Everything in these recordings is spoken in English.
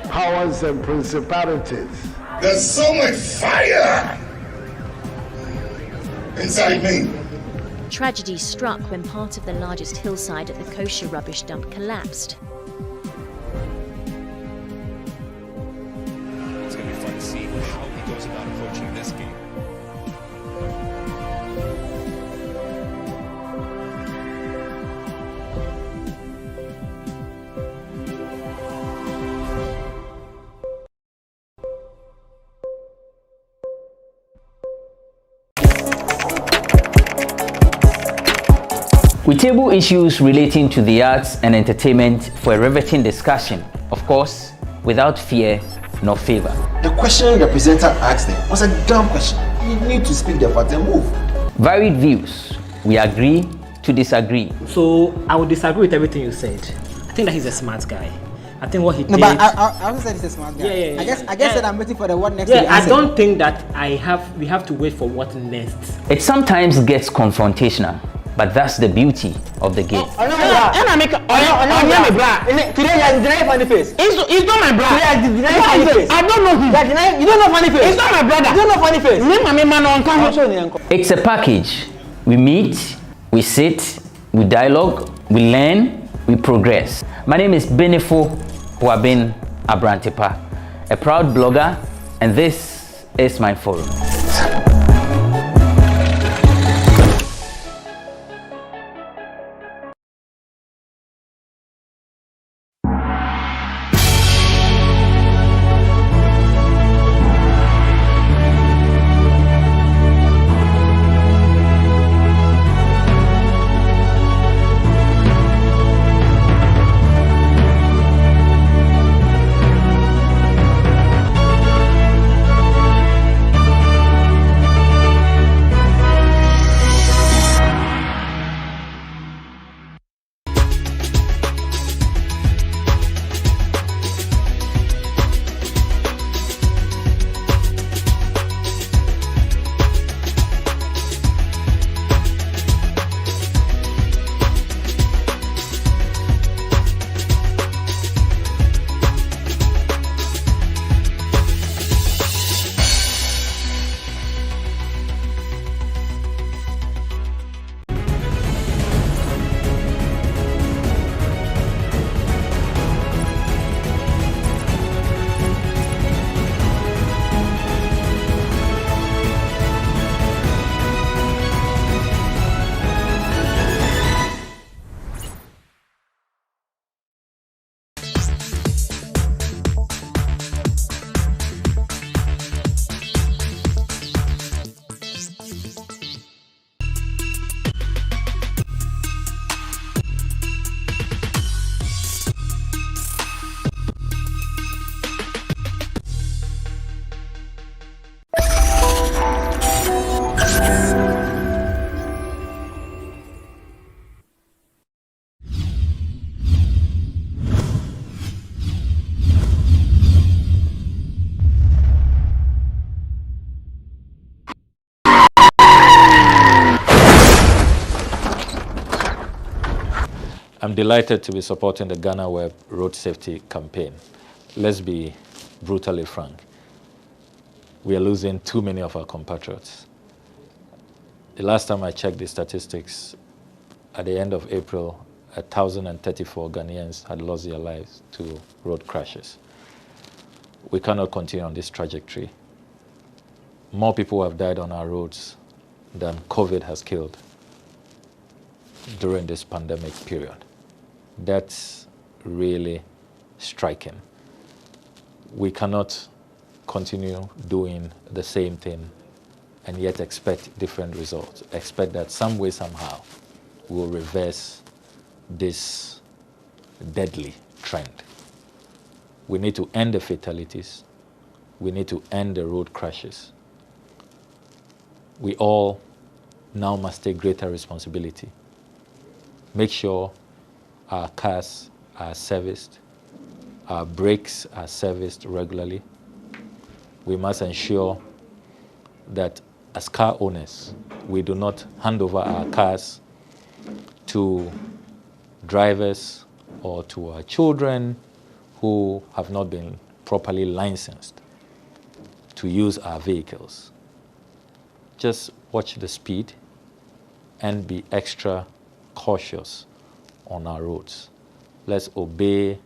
Powers and principalities. There's so much fire inside me. Tragedy struck when part of the largest hillside at the kosher rubbish dump collapsed. It's going to be fun to see how he goes about approaching this game. We table issues relating to the arts and entertainment for a riveting discussion, of course, without fear nor favor. The question the presenter asked them was a dumb question. You need to speak the fact and move. Varied views. We agree to disagree. So I would disagree with everything you said. I think that he's a smart guy. I think what he did. No, but I also said he's a smart guy. Yeah. I guess that I'm waiting for the what next. Yeah, I don't think that we have to wait for what next. It sometimes gets confrontational, but that's the beauty of the game. Today you're denying funny face. It's not my brother. Today you're denying funny face. I don't know him. You don't know funny face. It's not my brother. You don't know funny face. It's a package. We meet, we sit, we dialogue, we learn, we progress. My name is Benefo Huabin Abrantepa, a proud blogger, and this is my forum. I'm delighted to be supporting the GhanaWeb Road Safety Campaign. Let's be brutally frank. We are losing too many of our compatriots. The last time I checked the statistics, at the end of April, 1,034 Ghanaians had lost their lives to road crashes. We cannot continue on this trajectory. More people have died on our roads than COVID has killed during this pandemic period. That's really striking. We cannot continue doing the same thing and yet expect different results. Expect that some way, somehow, we'll reverse this deadly trend. We need to end the fatalities. We need to end the road crashes. We all now must take greater responsibility. Make sure our cars are serviced, our brakes are serviced regularly. We must ensure that as car owners, we do not hand over our cars to drivers or to our children who have not been properly licensed to use our vehicles. Just watch the speed and be extra cautious on our roads. Let's obey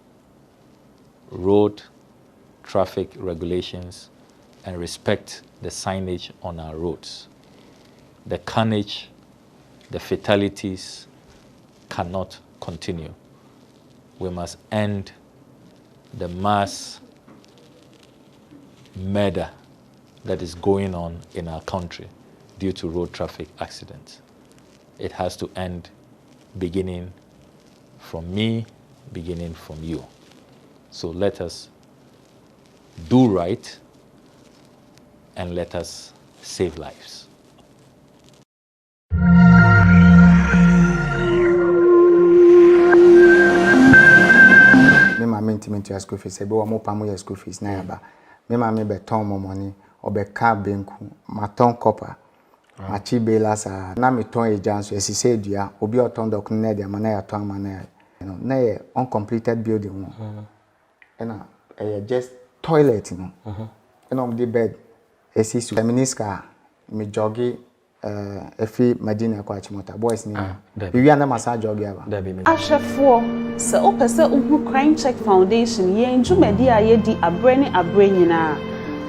road traffic regulations and respect the signage on our roads. The carnage, the fatalities cannot continue. We must end the mass murder that is going on in our country due to road traffic accidents. It has to end, beginning from me, beginning from you. So let us do right and let us save lives. Me ma intimate your school fees. Ebe wa mo pamu your school fees na yaba. Me ma me be ton mo money. Obe ka benku. Ma ton copper. Ma chi be la sa. Na me ton ejanso. Esi se dua. Obi o ton dok ne dia. Mana ya ton mana ya. You know. Na ye uncompleted building. Na just toilet. You know. The bed. Esi su. Feminiska. Me jogi. Efi Medina kwa chimota. Boys ni. We are na masa jogi aba. Ashefo. Se opese uhu Crime Check Foundation ye njumedi a ye di abreni nyina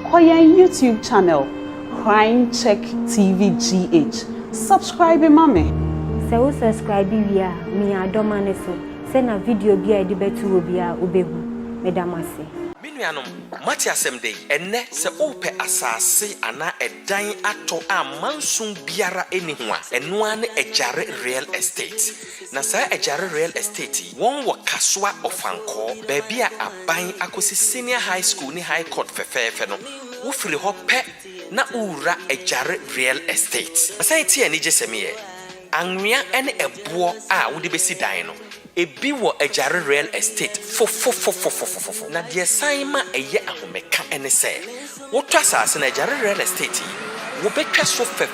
ko yen YouTube channel Crime Check TV GH subscribe mame se wo subscribe bia mi adoma ne so se na video bia edi betu obi a obehu medamase Minuanom mati asem dey enne se ope asase ana edan ato amansun biara enihu a eno ane ejare real estate na sa ejare real estate won wo kasoa ofanko baby a aban akosi senior high school ni high court fefefe no wo firi ho pe na ura ejare real estate asai ti ani jesemiye anwea ene ebo a wo de besi dan no ebi wo ejare real estate fo na de saima eye ahomeka ene se wo twa asase na ejare real estate wo betwa so fe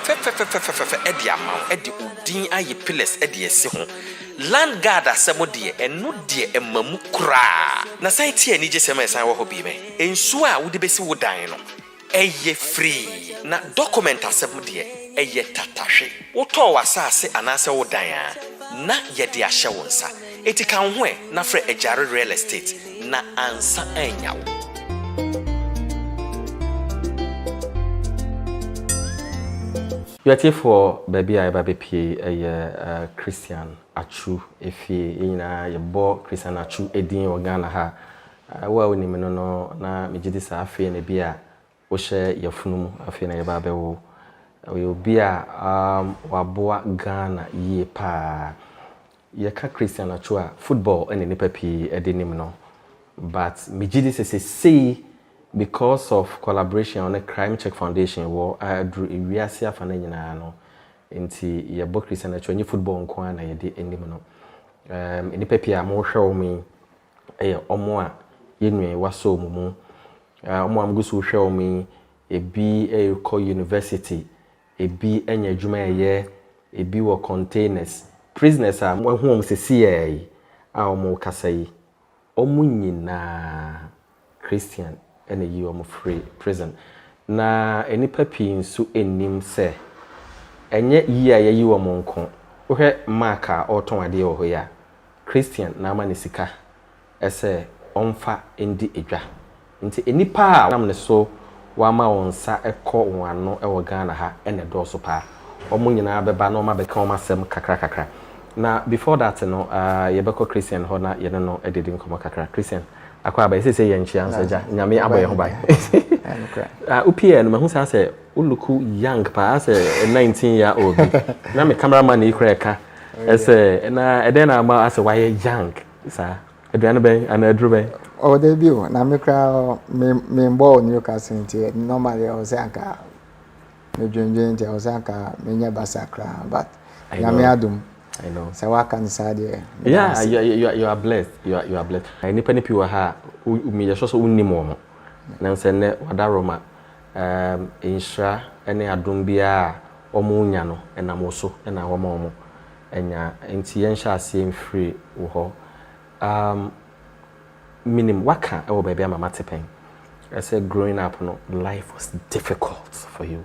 edi amaw edi odin aye pillars edi esi ho land guard asemo de eno de emamu kura na sai tie ani jesema san wo hobi me ensu a wo de besi wo dan no eye free na document asemo de eye tatahwe wo to wasase anase wo dan a na ye de ahye wo nsa eti kan ho e na frɛ ejare real estate na ansa anyawo. You are here for baby I baby P a Christian Achu efi yina ye bo Christian Achu edin o Ghana ha wa woni me no na me gidi sa afi na bia wo hye yafunum afi na ye ba be wo obi a waboa Ghana ye pa ye ka Christian Achu a football ene nipa pi edinim no but me gidi say because of collaboration on a Crime Check Foundation wo adru ewiase afa na nyina no nti ye bo Christian Achu any football nko na ye de enim no nipa pi a mo hwe wo mi omo a ye nwe waso mu omo am gusu hwe wo mi ebi ko university ebi enya adwuma ye ebi wo containers prisoners a mo hu om sesi a omo kasai omo nyina Christian ene yi omo free prison na enipa pi nso enim se enye yi a yi omo nko wohwe marka oton ade wo ho ya Christian na ama ne sika ese onfa endi edwa nti enipa a nam ne so wa ma wonsa ekọ wano ewo Ghana ha ene do so pa omo nyina beba na oma beka oma sem kakra na before that no yebeko Christian ho na ye no ededi nkomo kakra Christian akwa ba ese ye nchi ansa ja nyame aboye ho bai upn ma hu sa se uluku young pa ase 19 year old na me cameraman ikra ka ese na eden na ma ase why young sa eduane ben ana adru ben o de bio na me kra me mbo Newcastle nti normally o se anka me dwen nti osaka menye basakra but I nyame adum I know. So what can say there? Yeah, you are blessed. You are blessed. Any penny people ha me just so unni mo. Na se ne wada Roma insha ene adom bia omo nya no na mo so na wo mo enya enti yen sha asem free wo ho. Minim waka e wo ba bia mama tepen. I said growing up no life was difficult for you.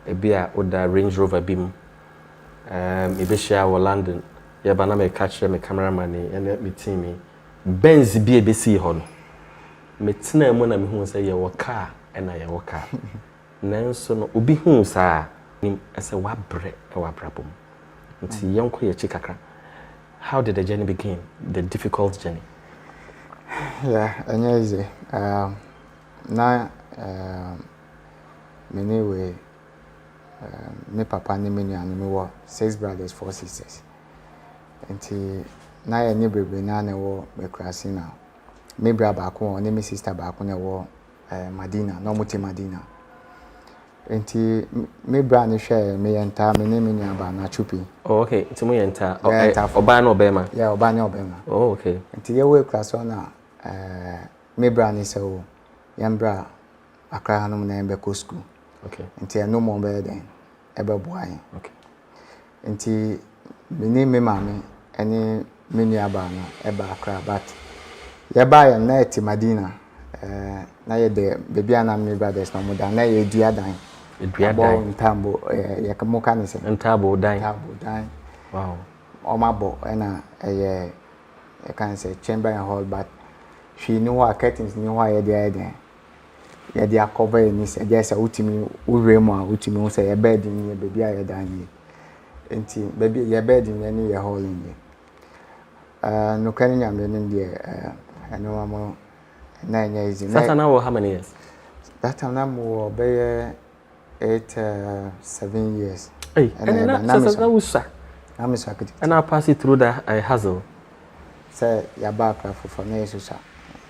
E bia oda Range Rover bim maybe share wa London ya bana me catch me cameraman and me team me Benz bi e be see ho no me tena mu na me hu say ye wo car e na ye wo car nanso no obi hu saa nim ese wa bre e wa brabom nti yenko ye chikakra. How did the journey begin, the difficult journey? Yeah, easy. Anyway, me papa ni me nua me wo 6 brothers 4 sisters. Enti na ye ni bebre na na wo me krasi na. Me bra ba ko oni me sister ba ko na wo Madina, no muti Madina. Enti me bra ni hwe me yenta me ni me nua ba na chupi. Oh okay, enti mo yenta. Oba na obema. Yeah, oba na obema. Oh okay. Enti ye we krasi na me bra ni se wo yambra akra hanum na embe ko school. Okay. Nti no mo be den ebe boai. Okay. Nti me mama ene me nua ba no eba akra but ye ba ye na eti Madina na ye de baby ana me brothers na mo da na ye duadan. Duadan ntambo ye kamo ka ne se ntabo dan. Ntabo dan. Wow. O ma bo na ye can say chamber and hall but she knew what curtains knew why ye there. Ya dia cover ni se dia se utimi uremu a utimi se ye bed ni baby a ye dan ni enti baby ye bed ni ye hall ni no kan nya me ni de eno mamo na nya easy that now how many years? That time na mo be 7 years. Hey, and na usa na me so akiti and I pass it through that hustle say ya ba craft for na yesusa.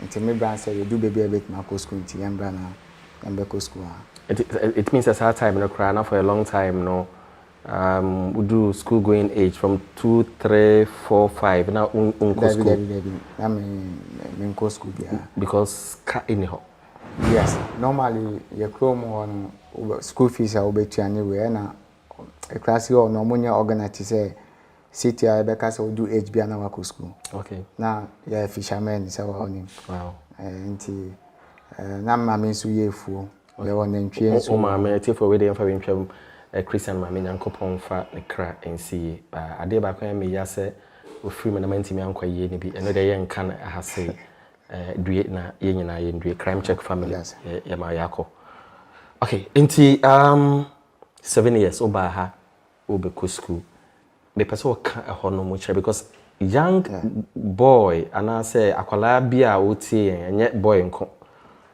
Until me brand say you do baby a bit my school until yambra na yambe ko school. It means as hard time no cry now for a long time no we do school going age from 2 3 4 5 now unko school na me ko school bia because ka anyhow. Yes, normally you come on school fees are obetu anywhere na a class here no munya organize say city I because we do age bia na wako school. Okay. Na ya fisherman say wa onim. Wow. Nti na mama nso ye fuo. We won ntwe nso. O mama eti for we dey fa ntwam Christian mama nyankopon fa ne kra nsi ade ba kwa me ya se ofiri me na mantimi ankwa ye ne bi eno de ye nka na ahase due na ye nyina ye ndue crime check family ye ma yakọ. Okay, nti 7 years oba ha obeko school. Me person ka ho no mo kire because young boy ana say akwala bia otie enye boy nko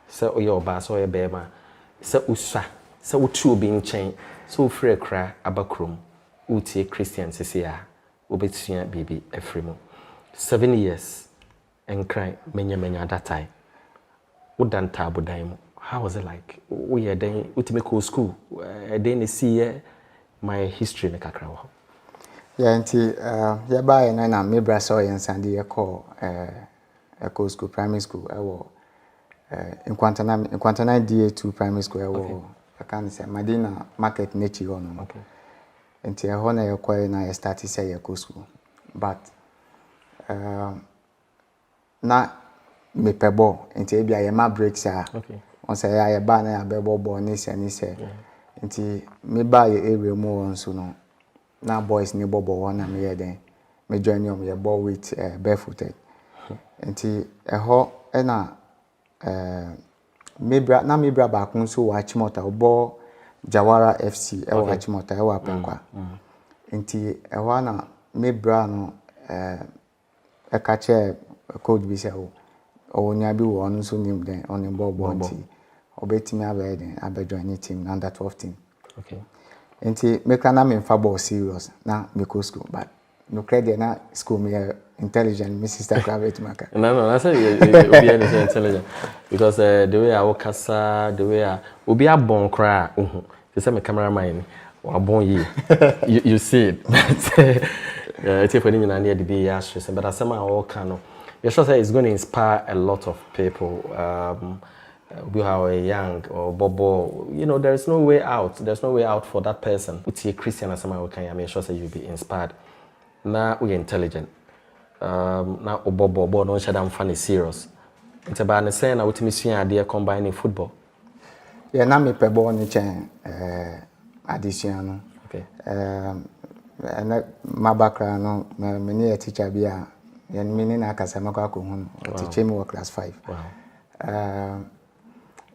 se oye oba so oye be ma se usa se wotu obi nchen so free kra abakrom utie Christian sese a obetua bibi efremo 7 years and cry menya that time wodan tabo dan mu. How was it like? We are then ultimate school then see my history ne kakra wo. Yeah, nti ya ba na me bra so yen sande ye call eco school primary school ewo Nkwantana DA2 primary school ewo I can say Madina market nechi ho no. Okay. Nti ho na ye call na ye start say ye school but na me pebo nti e bia ye ma breaks a okay on say ya ye ba na ya bebo bo ni se nti me ba ye area mu won so no na boys ni bobo one me den me join you me ball with barefooted nti ho na me bra ba kun so wa chimota obo Jawara FC e wa chimota e wa penkwa nti ho na me bra no e ka che code bi se o nya bi wo no so nim den on bobo nti obetimi abe den abe join team under 12 team. Okay. Nti me kana me fa ball serious na me go school but no credit na school me intelligent me sister private maka. No I say obi is intelligent because the way I work the way obi abon kra say my cameraman or born ye. You see it. It's if we need to be asked, but as somehow all can. You sure say it's going to inspire a lot of people. We are young or bobo, you know, there's no way out. There's no way out for that person. It's a Christian as someone can. I mean, sure say you'll be inspired. Now we're intelligent. Now bobo don't shut down funny serious. It's about the same. I would miss you idea combining football. Yeah, now me pe ball ni chen addition. Okay. And my background no, me ni a teacher be a. Yen me ni na kasa mako akon teach me class 5. Wow.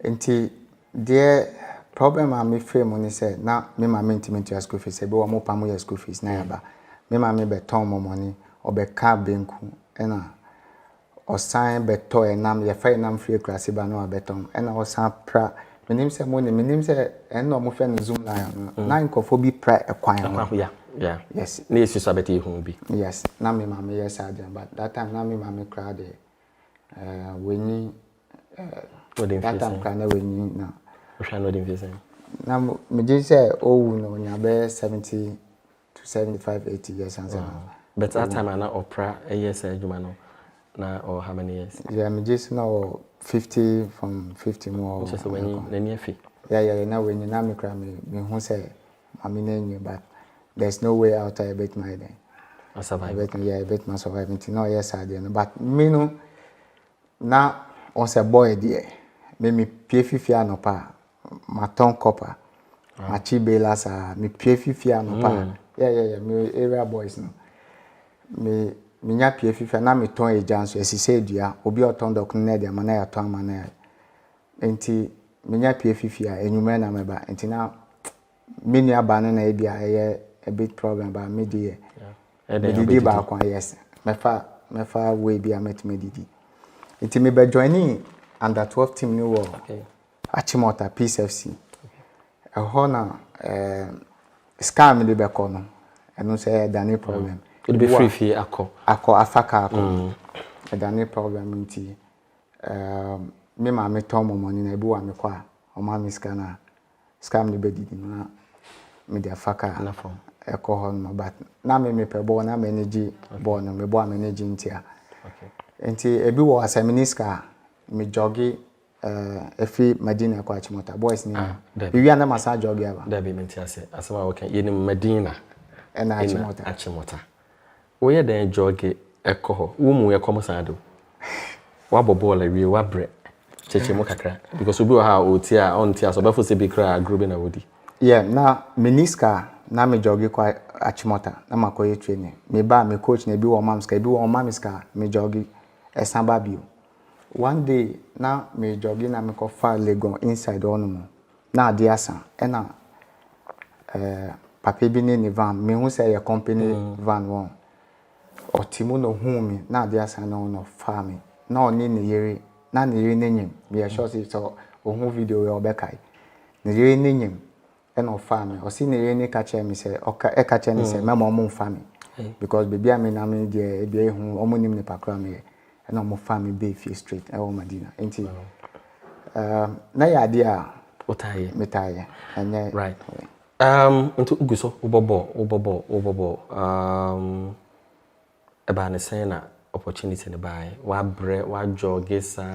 Nti the problem I me frame money say na me ma maintain to school fees. Say be wa mo pa mo your school fees na yaba. Me ma me be ton mo money or be ka benku ena or sign be to enam ye fa enam free class ba no abeton ena o san pra menim say money menim say ena mo fe no zoom na na nkofo bi pra ekwan. Yeah. Yes. Yes, you sabeti who be. Yes. Na me mama yes agent, but that time na me mama crowd when that time kana when na. Which one didn't visit? Na me just say oh no nya 70 to 75 80 years and so. But that time na opera a years juma no. Na or how many years? Yeah, me just now 50 from 50 more. Just when you near fee. Yeah, now when you na me crowd me who say mama name but there's no way out I bet my day. I survive. I bet my survive until no yes I did. But me no now on say boy dear. Me pay fifia no pa. My tongue copper. My chibela sa me pay fifia no pa. Yeah. Me area boys no. Me nya pay fifia na me ton agent so esi say dua obi oton dok na dia mana ya ton mana. Enti me nya pay fifia enyume na me ba. Enti na me ni abane na ebia a big problem about me dear. Didi ba kwa yes. Mefa we be a met me didi. It me be joining under 12 team new world. Okay. Achimota Peace FC. A hona scam de be kono. E no say dani problem. It be free fee ako afaka ako. E dani problem nti me ma me tomo money na ebu wa me kwa. O ma me scam de be didi na me de afaka na form. Ekohon but na me pe ball na manage ball no me ball manage ntia. Okay. Nti ebi wo aseminisca me jogi efi Medina kwa Achimota boys ni. Bi wi na masa jogi aba. Da be menti ase. Asema wo kan ye ni Medina na Achimota. Achimota. Wo ye den jogi ekoho. Wo mu ekomo sanado. Wa ball awie wa bre. Cheche mo kakra because obi wa ha oti a on ti aso befo se bi kra grobe na wodi. Yeah, na meniska na me jogi kwa Achimota na makoye training. Me ba me coach na bi wo mamska bi wo mamiska me jogi esamba bio. One day na me jogi na me ko fa Legon inside on na ade asa na papa bi ni van me hu say your company van won. Otimo no hu me na ade asa na no fa me. Na oni ne yeri na ne yeri nenyim. Me sure say so hu video we obekai. Ne yeri nenyim. No family or see any catch me say okay catch me say my mom family because baby I mean there be hu omonim ne pakra me and no family be feel straight e o Medina enti na ya dia otaye metaye and right into uguso ubobo eba ne say na opportunity ne buy wa bre wa jogesa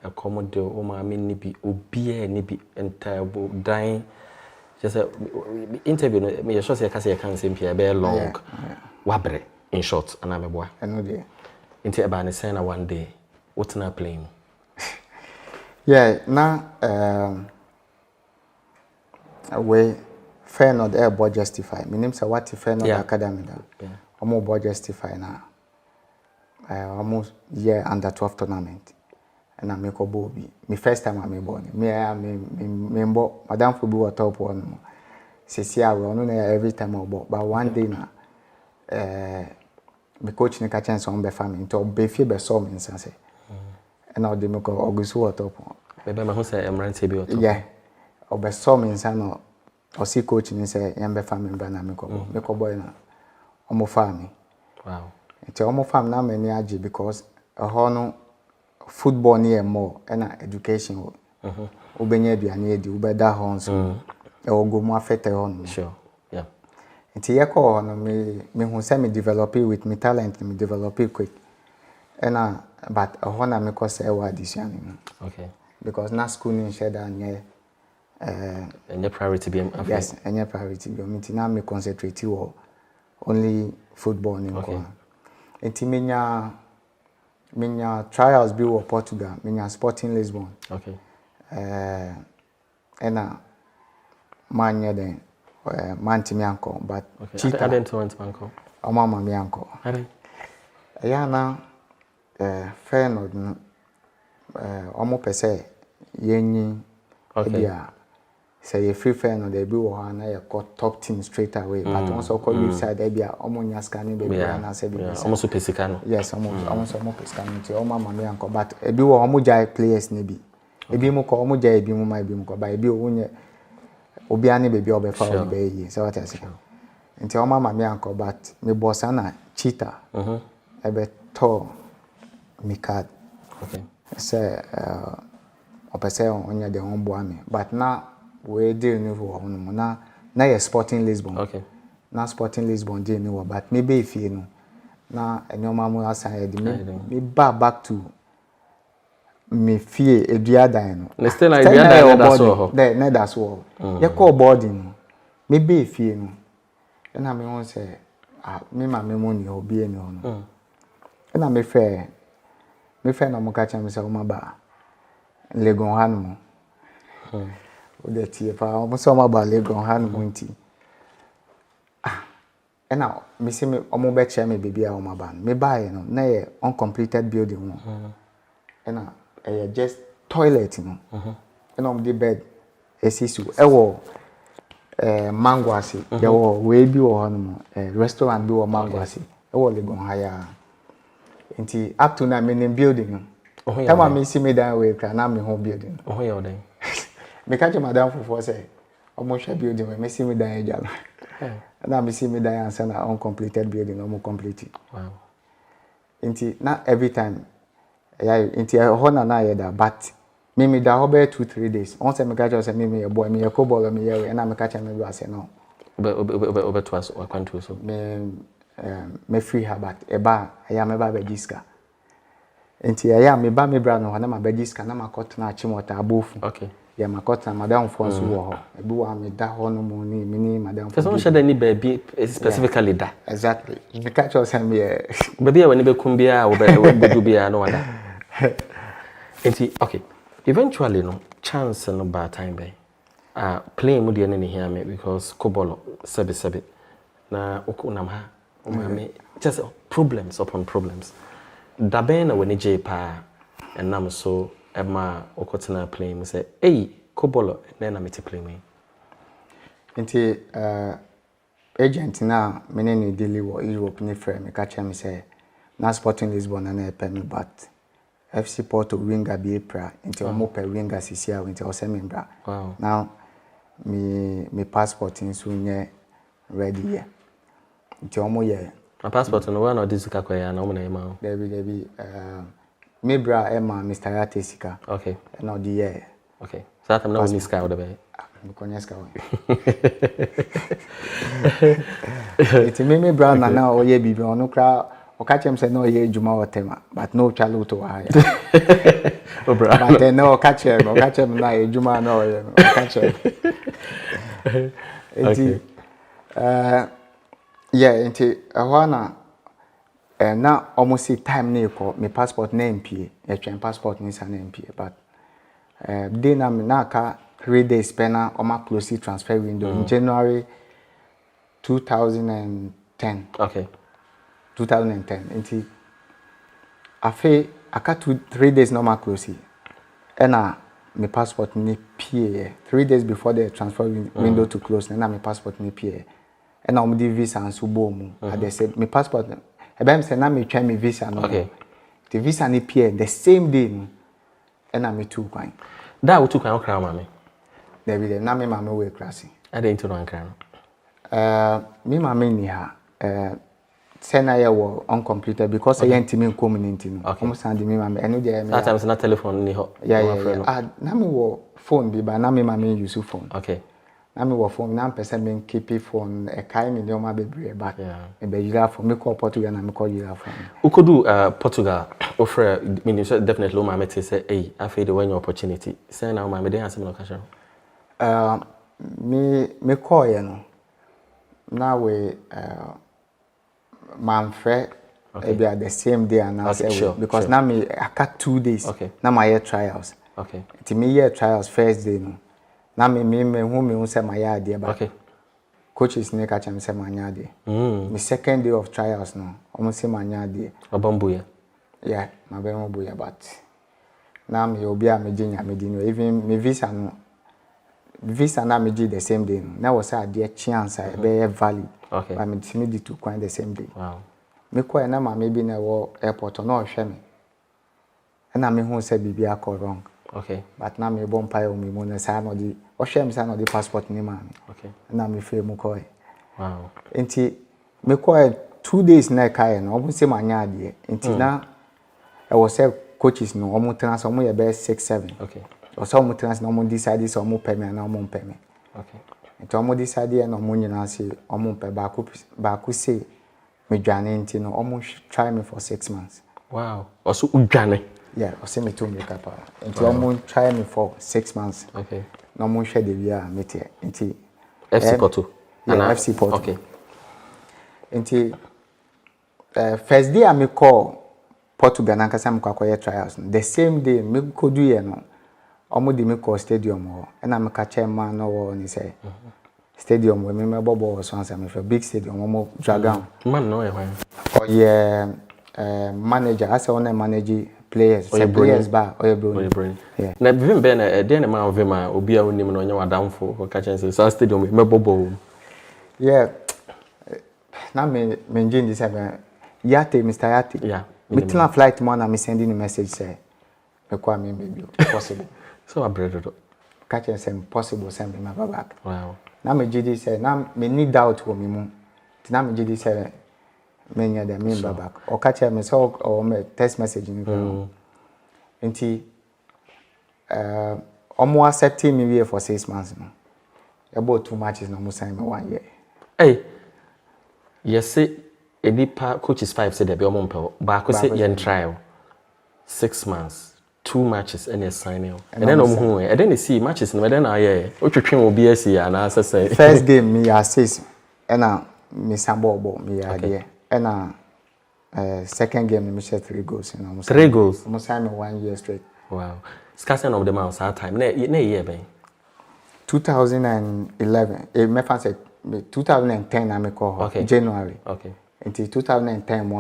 accommodate o ma me ni bi obi e ni bi entire dan just interview me you sure say ka say kan say pia be long wabre in short ana me boa eno dey into eba ne say na one day what na playing yeah na we fair not air board justify me name say what fair not academy da omo board justify na almost year under 12 tournament and I make a bobby. My first time I me born. Me mbo madam for be what top one. See I will no every time I bought. But one day na me coach ne catch chance on be family to be fie be so me say. And now they make August what top. Maybe my who say Emrante be what. Yeah. O be so me say no. O see coach ne say yam be family be na me ko boy na. Omo family. Wow. It's omo family na me ni age because no football near more and education. Ubenya aduane edi ubeda ho nso go more affected on. Sure. Yeah. Nti ye ko no me hu say me develop it with me talent, me develop it quick. And but na me ko say wa addition. Okay. Because na school ni share that nye any priority be yes, any priority be me na me concentrate on only football ni ko. Nti menya trials be wo Portugal, menya Sporting Lisbon. Okay. And man den man timi anko but cheetah I didn't want to anko. O mama mi anko. Ya na fair no omo pese yenyi bia say you free fair no dey be wo na ye top team straight away but once call website dey bia omo nya scanning be na say be almost pesika no. Yes, almost pesika no ti o mama mi anko but e bi wo omo jai players ne bi e bi mu ko omo jai e bi mu ma e bi mu ko ba e bi o nye obi ani baby obefa obi yi so what I say nti o mama me anko but me boss na cheetah ebe to me card okay say opese onye de on boa me but na we dey ni for hono na ye Sporting Lisbon okay na Sporting Lisbon dey ni wo but me be fie no na enyoma mu asan ye di me back to me fie eduadan no na still na eduadan na so ho na that's all ye call boarding me be fie no na me won say me ma me money obi eni ono na me fe na mo ka cha me say o ma ba legon hanu o de tie pa o so ma ba legon hanu nti na me say me o mo be che me baby a o ma ba me ba ye no na ye uncompleted building no na just toilet no and the bed esisu ewo mangwasi yawo we bi wo hono restaurant bi wo mangwasi ewo legon haya nti up to na me building no tama me see me down we kra na me home building oh ya odan me catch madam for say omo hwe building me see me down ejala na me see me down answer na uncompleted building no mo complete wow nti na every time inti hona na yeda but me da ho be 2-3 days on say me catch say me boy me e ko ball me ye na me catch me do say no obe to us kwantu so me free her but eba ya me ba be diska inti ya me ba me bra no na ma be diska na makot na achimota abofu okay ya makot na madam for so wo ho ebi wa me da ho no mo ni madam for so shade ni baby specifically da exactly me catch us me baby we ni be kumbia wo be do bia no wada enti okay eventually no chance no bad time by playing mu de ne here me because kobolo sebe na okunam ha o ma me just problems upon problems da ben na we je pa enam so ema okotena playing me say hey kobolo na me te play me nti agent na me ne daily wo Europe ni frame me catch me say na Sporting Lisbon na e me but FC Porto winger be pra into mo per winger sisia into o sembra wow now me passport in so nye ready here into omo ye my passport no one or this ka kwaya na omo na ema debi me bra ema Mr. Yatesika okay na di ye okay so that am na woni sky would be me konya sky it me bra na o ye bibi onu kra o catch him say no ye juma otema but no chalo to high o bra but no catch him na ye juma no ye o catch him enti yeah enti ahwana na almost time na eko me passport na MPA e twen passport ni sa na MPA but day na ka 3 days pena o ma close transfer window in January 2010 okay 2010 until afi aka 3 days normal close and my passport ni PA 3 days before the transfer window to close na my passport ni PA and I'm the visa and subo mu they said my passport ebem say na me try me visa no okay the visa ni PA the same day and I'm too kwan da wo too kwan okra ma me David na me mama we class I dey into no ankra me mama ni ha sena ya wo uncompleted because I ntimi community no almost and me mama eno dey me that time na telephone ni ho yeah na me wo phone bi ba na me mama use phone okay na me wo phone na person me keep phone e kai me nyoma bebre back e be yira for me call Portugal na me call yira for ukodu Portugal offer meaning so definitely o ma mete say hey after the one opportunity say na o ma me dey asem no ka share me call you no na we man frɛ maybe at the same day and now because now me I cut 2 days now my year trials it me year trials first day no now me who say my year there but coaches ne catch me say my year there me second day of trials no almost say my year there abambuya yeah my abambuya but now me obi a me ginya me dino even me visa na me gi the same day no now was a there chance I be valid but me see to quite the same day me kwa na ma me bi na wo airport no hwe me na me hu say bibi akọ wrong but na me bon pay o me mo na sa no di o hwe me sa no di passport ni ma me na me fe mu ko enti me kwa 2 days na kai no o se ma nya ade enti na I was say coaches no o mo transfer mo ye be 6-7 o so mo transfer no mo decide so mo pay me na mo pay me enti o mo decide na mo nyina se o mo pay ba ku say me dwane nti no almost try me for 6 months. Wow. Also udwane. Yeah, I say me to make up. Nti almost try me for 6 months. No mo share the year meet nti FC Porto. Yeah, FC Porto. Nti first day I me call Portugal na kasa me kwakoye trials. The same day me ko do ye no. Omo di me call stadium ho. Na me ka chairman no wo ni say. Stadium we me bobo so answer me for big stadium omo Dragon man no e hwan oh yeah manager as I want manage players say players ba oye bro yeah na bivim be na dey na ma ovema obi a onim no nya wadamfo ko ka chense so stadium me bobo yeah na me ngin this ebe yate Mr. Yate yeah me tell flight man na me sending a message say me kwa me baby possible so abredo ka chense possible send me back wow na me GD say na me need doubt wo me mu ti na me GD say me nya da me back o ka che me so o me text message ni ko enti omo accepting me here for 6 months no about 2 matches no mo sign me 1 year hey yes say edipa coaches 5 say dey be omo mpɛ ba ko say yen trial 6 months 2 matches and a signing. And then and then see matches and then I twetwe will be a na say first game me assist and me sambo me there and second game me share 3 goals and almost 3 goals almost sign me 1 year straight. Wow. Scarcity of the months that time na year ben 2011 me fan say 2010 I me call January until 2010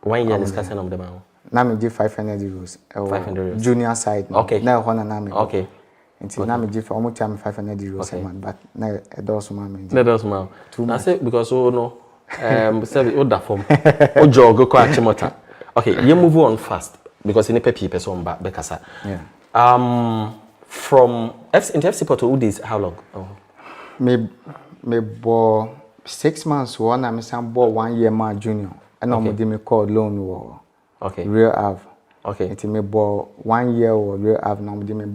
1 year scarcity of the month. Na me give 500 euros. 500 euros. Junior side. Na hona na me. Nti na me give for almost 500 euros a month, but na e does ma me. Na does ma. Na say because no say o da form. O jog ko achimota. Okay, you move on fast because in a person back bekasa. Yeah. From FC Porto Udis how long? Oh. Me bo 6 months one na me sam bo 1 year ma junior. And no me call loan wo. Real Ave. It me bo 1 year or Real Ave now me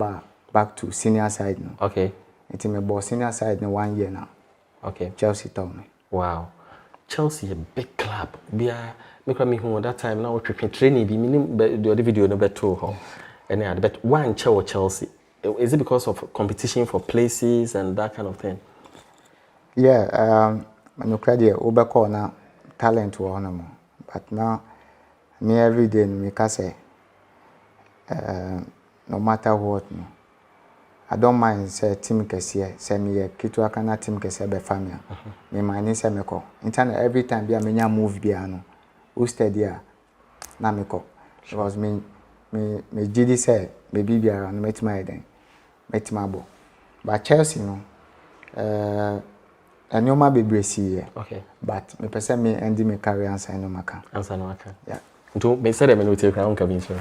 back to senior side now. It me bo senior side in 1 year now. Chelsea told me. Wow. Chelsea a big club. Bia me kwa me hu that time now training bi minim the other video no beto ho. And but one Chelsea. Is it because of competition for places and that kind of thing? Yeah, no credit obeko na talent wo no but now me every day me can say no matter what no I don't mind say team kese say me kitu akana team kese be family me mani say me ko internet every time bia me nya move bia no o steady a na me ko because me GD say me bibia no metima eden metima bo but Chelsea no anyoma bebresi here but me person me end me career answer no maka yeah. To me say them no take crown come in so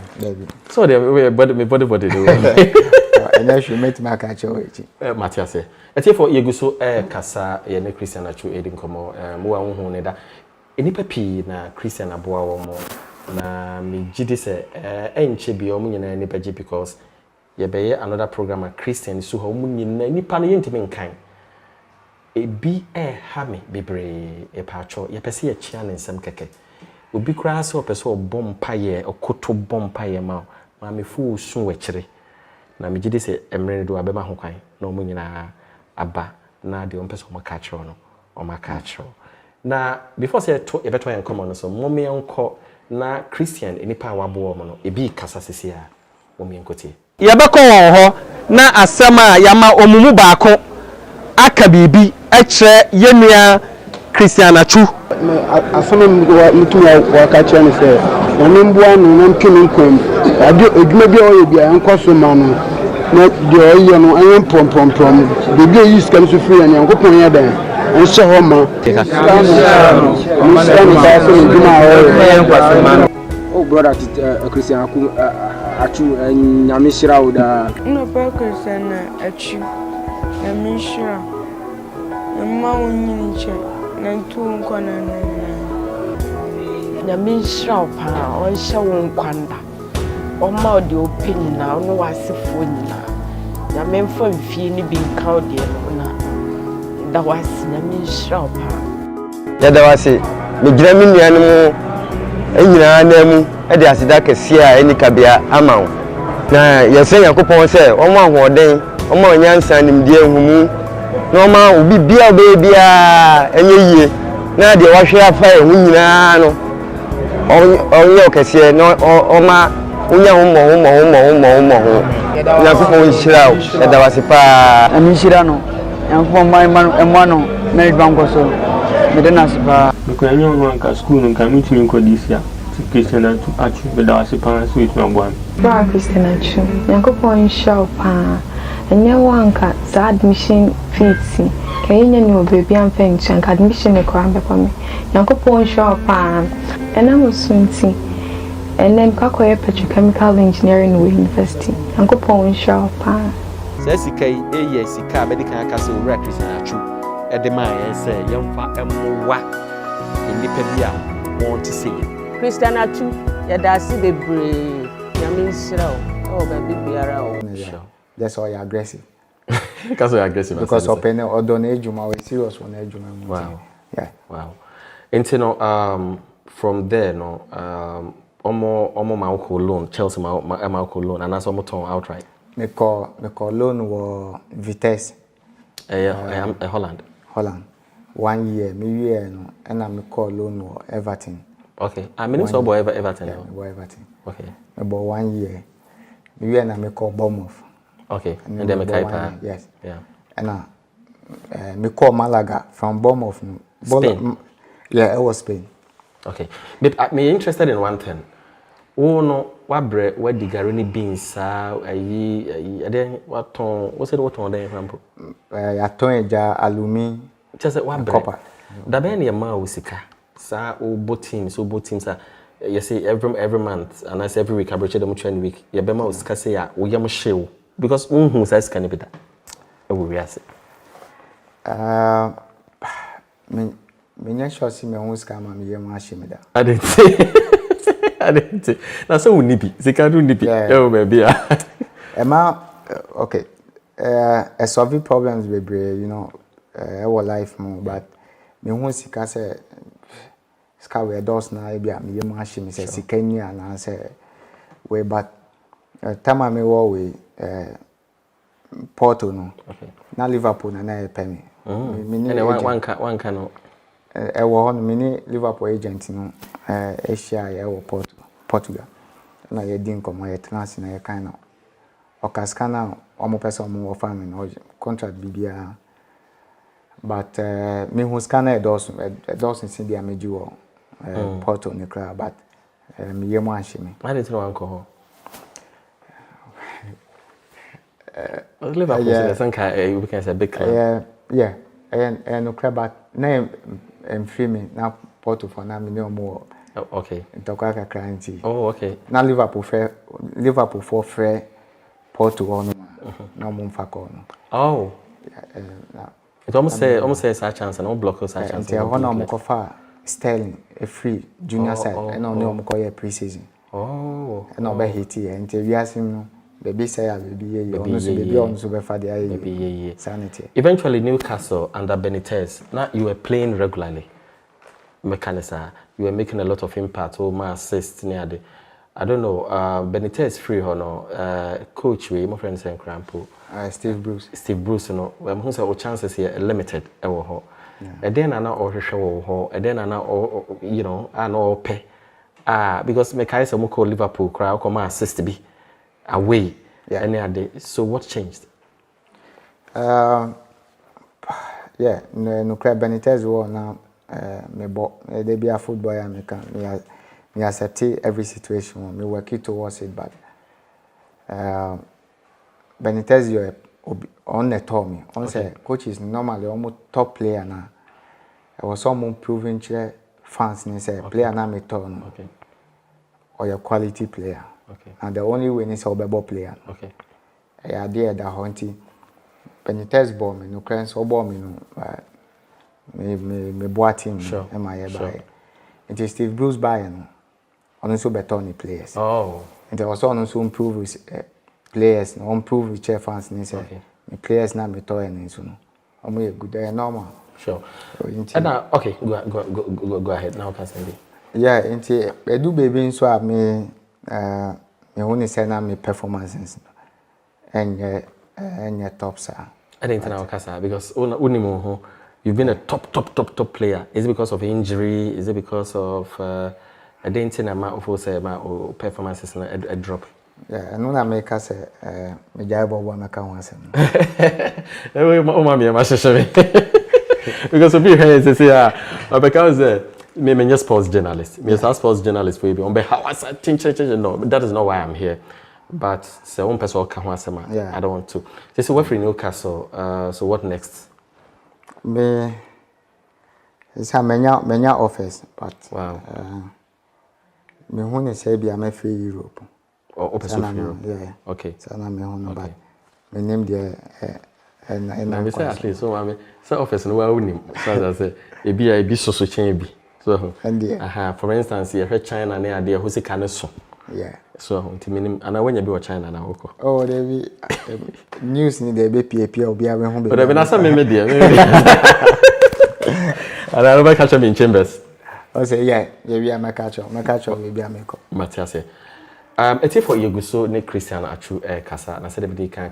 they body do and I should make my catch away Matthias e for you go so kasa ye ne Christian Achu edin komo mo wa hu ne da enipa pi na Christian aboa wo mo na me gidi say enche bi o mo nyina enipa gi because ye be another program a Christian so ho mu nyina nipa no yentimi nkan ebi ha me bebre e paacho ye pese ye chia ne nsem keke obi kura se opese obom paye okoto bom paye ma me fu su wekire na me gide se emre do abema ho kwan na omu nyina aba na de ompese o makachro no o makachro na before say to e beto en common so mo me enko na Christian enipa wabo mo no ebi kasa sisi a mo me enkotie yɛbɛkɔ wɔn hɔ na asɛm a yama omumu baako aka bibi ɛkyerɛ yenua Christian Achu asɛm mutumi waka kyerɛ ne sɛ ɔne mboa no na ntwe ne nkom adwuma bi a ɔyɛ bia nkɔ so ma no na deɛ ɔyɛ no ɛyɛ mpɔmpɔmpɔm beebi a yi sika no so firi ya nyankopɔn yɛ dɛn nhyɛ hɔ ma oh brother Christian Achu nyame hyira wo da no pa Christian Achu nyame hyira mma wo nyinche na ntu nkwana na nyame hyira wo pa o hyɛ wo nkwanda o ma o de opini na no wasefo nyina nyame mfa mfie ni bi nka o de no na da wasi nyame hyira wo pa ya da wasi me gira mi nuanu mu enyina na mu e de asida kese a eni kabia ama wo na yɛsɛ yakopɔn sɛ ɔmo ahoɔden ɔmo anyansa nimdeɛ humu na ɔma obi bia bia enye yie na de wahwe afa ehu nyina no ɔnyɛ kɛse na ɔma unya humo yakopɔn hyira wo ɛda wase pa ami hyira no yakopɔn ma no na banko so me na sipa because any one can school and can meet me this year. Christian Achu, but I was a parent with my one. Christian Achu, Yankopon show pa, and your one cat, admission feet. Can you know baby and fence and admission a crime for me? Yankopon show pa, and I was soon see. And then Kakoya Petrochemical Engineering University. Yankopon show pa. Says yes, medical castle Christian Achu. At the man say, young fa and more in the Pebia want to see Christian Achu, Yadasi the brave, Yamin Shrow, oh, baby, biara. That's why you're aggressive. Because you're aggressive. Because open or donate you more serious one age. Wow. Yeah. Wow. And you know, from there, no, omo my uncle loan, Chelsea my uncle loan, and that's almost outright. Me call loan was Vitesse. Holland. 1 year, me year no, and I'm call loan was Everton. Okay. I mean, so boy Everton. Yeah, Everton. Okay. About 1 year, me year and I call Bournemouth. Okay. And then me call yes. Yeah. And me call Malaga from Bournemouth. Spain. Yeah, it was Spain. Okay. But me interested in one thing. Oh no, what bread? What the garoni beans? Then what ton? What's it? What ton? Then example. I ton ja alumi. Just what bread? Copper. Da ben your man usika. Sa o both teams. You say every month and I say every week. I break them each week. You be man usika say ya. We yam show because who says can be that? We are say. Me nya sure see me who scam me yam ashime da. I didn't say. I didn't say. Now so we nipi. Zika do nipi. Oh baby. Emma, okay. Solving problems baby, you know, our life more, but me who sika say ska we doors na e bia me yam ashime say sika ni ana say we but time me wo we Porto no. Okay. Na Liverpool na e pay me. Me one can no. I was on mini Liverpool agent no Asia ya Portugal na ye din komo ye trans na ye kan na okaska na omo person omo offer me no contract bibia but me hu scanner doesn't see the ameji wo Porto ne kra but me ye mo ahye me I didn't know uncle Liverpool is a we can say big club yeah and no kra but na free me na Porto for na me no more. Okay. Ntoka kakra nti. Oh, okay. Na Liverpool for free Porto on na mo mfa ko no. Oh. It almost say such chance and no block such chance. Nti ho na mo ko fa Sterling a free junior side and no mo ko ye pre-season. Oh. And no be hit here nti wiase no baby say baby baby on so be fa dey sanity. Eventually Newcastle under Benitez, now you were playing regularly. Mechanism, you were making a lot of impact, my assist near the I don't know, Benitez free or no, coach we, my friend saying Crampo. Steve Bruce. Steve Bruce, you know, who say our chances here limited, and then I know all show, and then I know, you know, I know pay. Because Mekaisa Moko Liverpool crowd come assist to be away any other. So what changed? Yeah, no crab Benitez war now. They be a footballer. Me accept every situation. Me working towards it, but Benitez you on the top me. On say coach is normally almost top player now. I was someone proving fans ni say player na me turn. Okay. Or your quality player. Okay. And the only way is a player. Okay. I did that hunting. Benitez ball me no crane so ball me no. Me boat team. Sure. Am I by? It is Steve Bruce by no. Also better on the players. Oh. And there also improve with players. No improve with fans ni say. Okay. The players na me turn ni so no. I'm good. Normal. Sure. And okay, go ahead. Now can say. Yeah, into do baby so me only say na me performances and your top sir. I didn't know Kasa because you've been a top player. Is it because of injury? Is it because of I didn't know say my performances a drop? Yeah, I know na make us me jaibo wa meka wansem. Because we here say because me sports journalist. Me a sports journalist for you. On behalf no, that is not why I'm here. But say one person can I don't want to. This is what for Newcastle. So what next? Me it's a many offers, but wow. Me who say be am free Europe. Oh, open Europe. Yeah. Okay. So na me who but me name there and I say at least so I say offers no we nim. So I say e be so chain bi. So for instance, here China na there who say can so. Yeah. So until and when you be China na woko. Oh, they be news ni they be PAP obi a we hu be. But na say me there. And I never catch him in chambers. I say yeah, we are my catch up we be ameko. Matias. Eti for Yeguso ne Christian Achu kasa na say the kan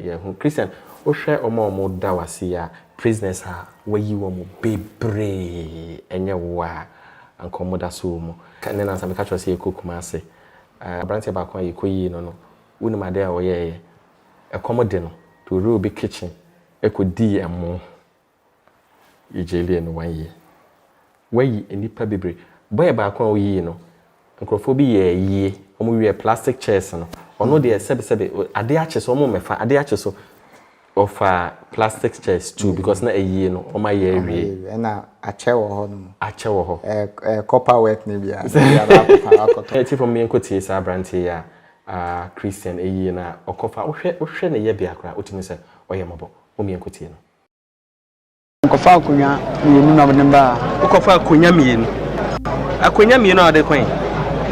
ye hu Christian o hwe omo da wase ya prisoners ha wayi wo mo bebre enye wa ankomo da so mo kan na say me catch say ekokuma ase abranti ba kwa yekoyi no woni made a oye ekomode no to ruby kitchen ekodi emo ijeli no 1 year wayi enipa bebre boy ba kwa oyi no nkrofo bi ye yie omo wie plastic chairs no ono de sebe ade ache so omo mefa ade ache so of plastic chairs too because na eyi no o ma ye wie na ache wo ho no ache wo ho copper work ni bia eti from me nkoti sa branti ya Christian eyi na okofa ohwe na ye bia kra otimi se oye mobo o me nkoti no okofa akunya mienu na mba okofa akunya mienu ade kwen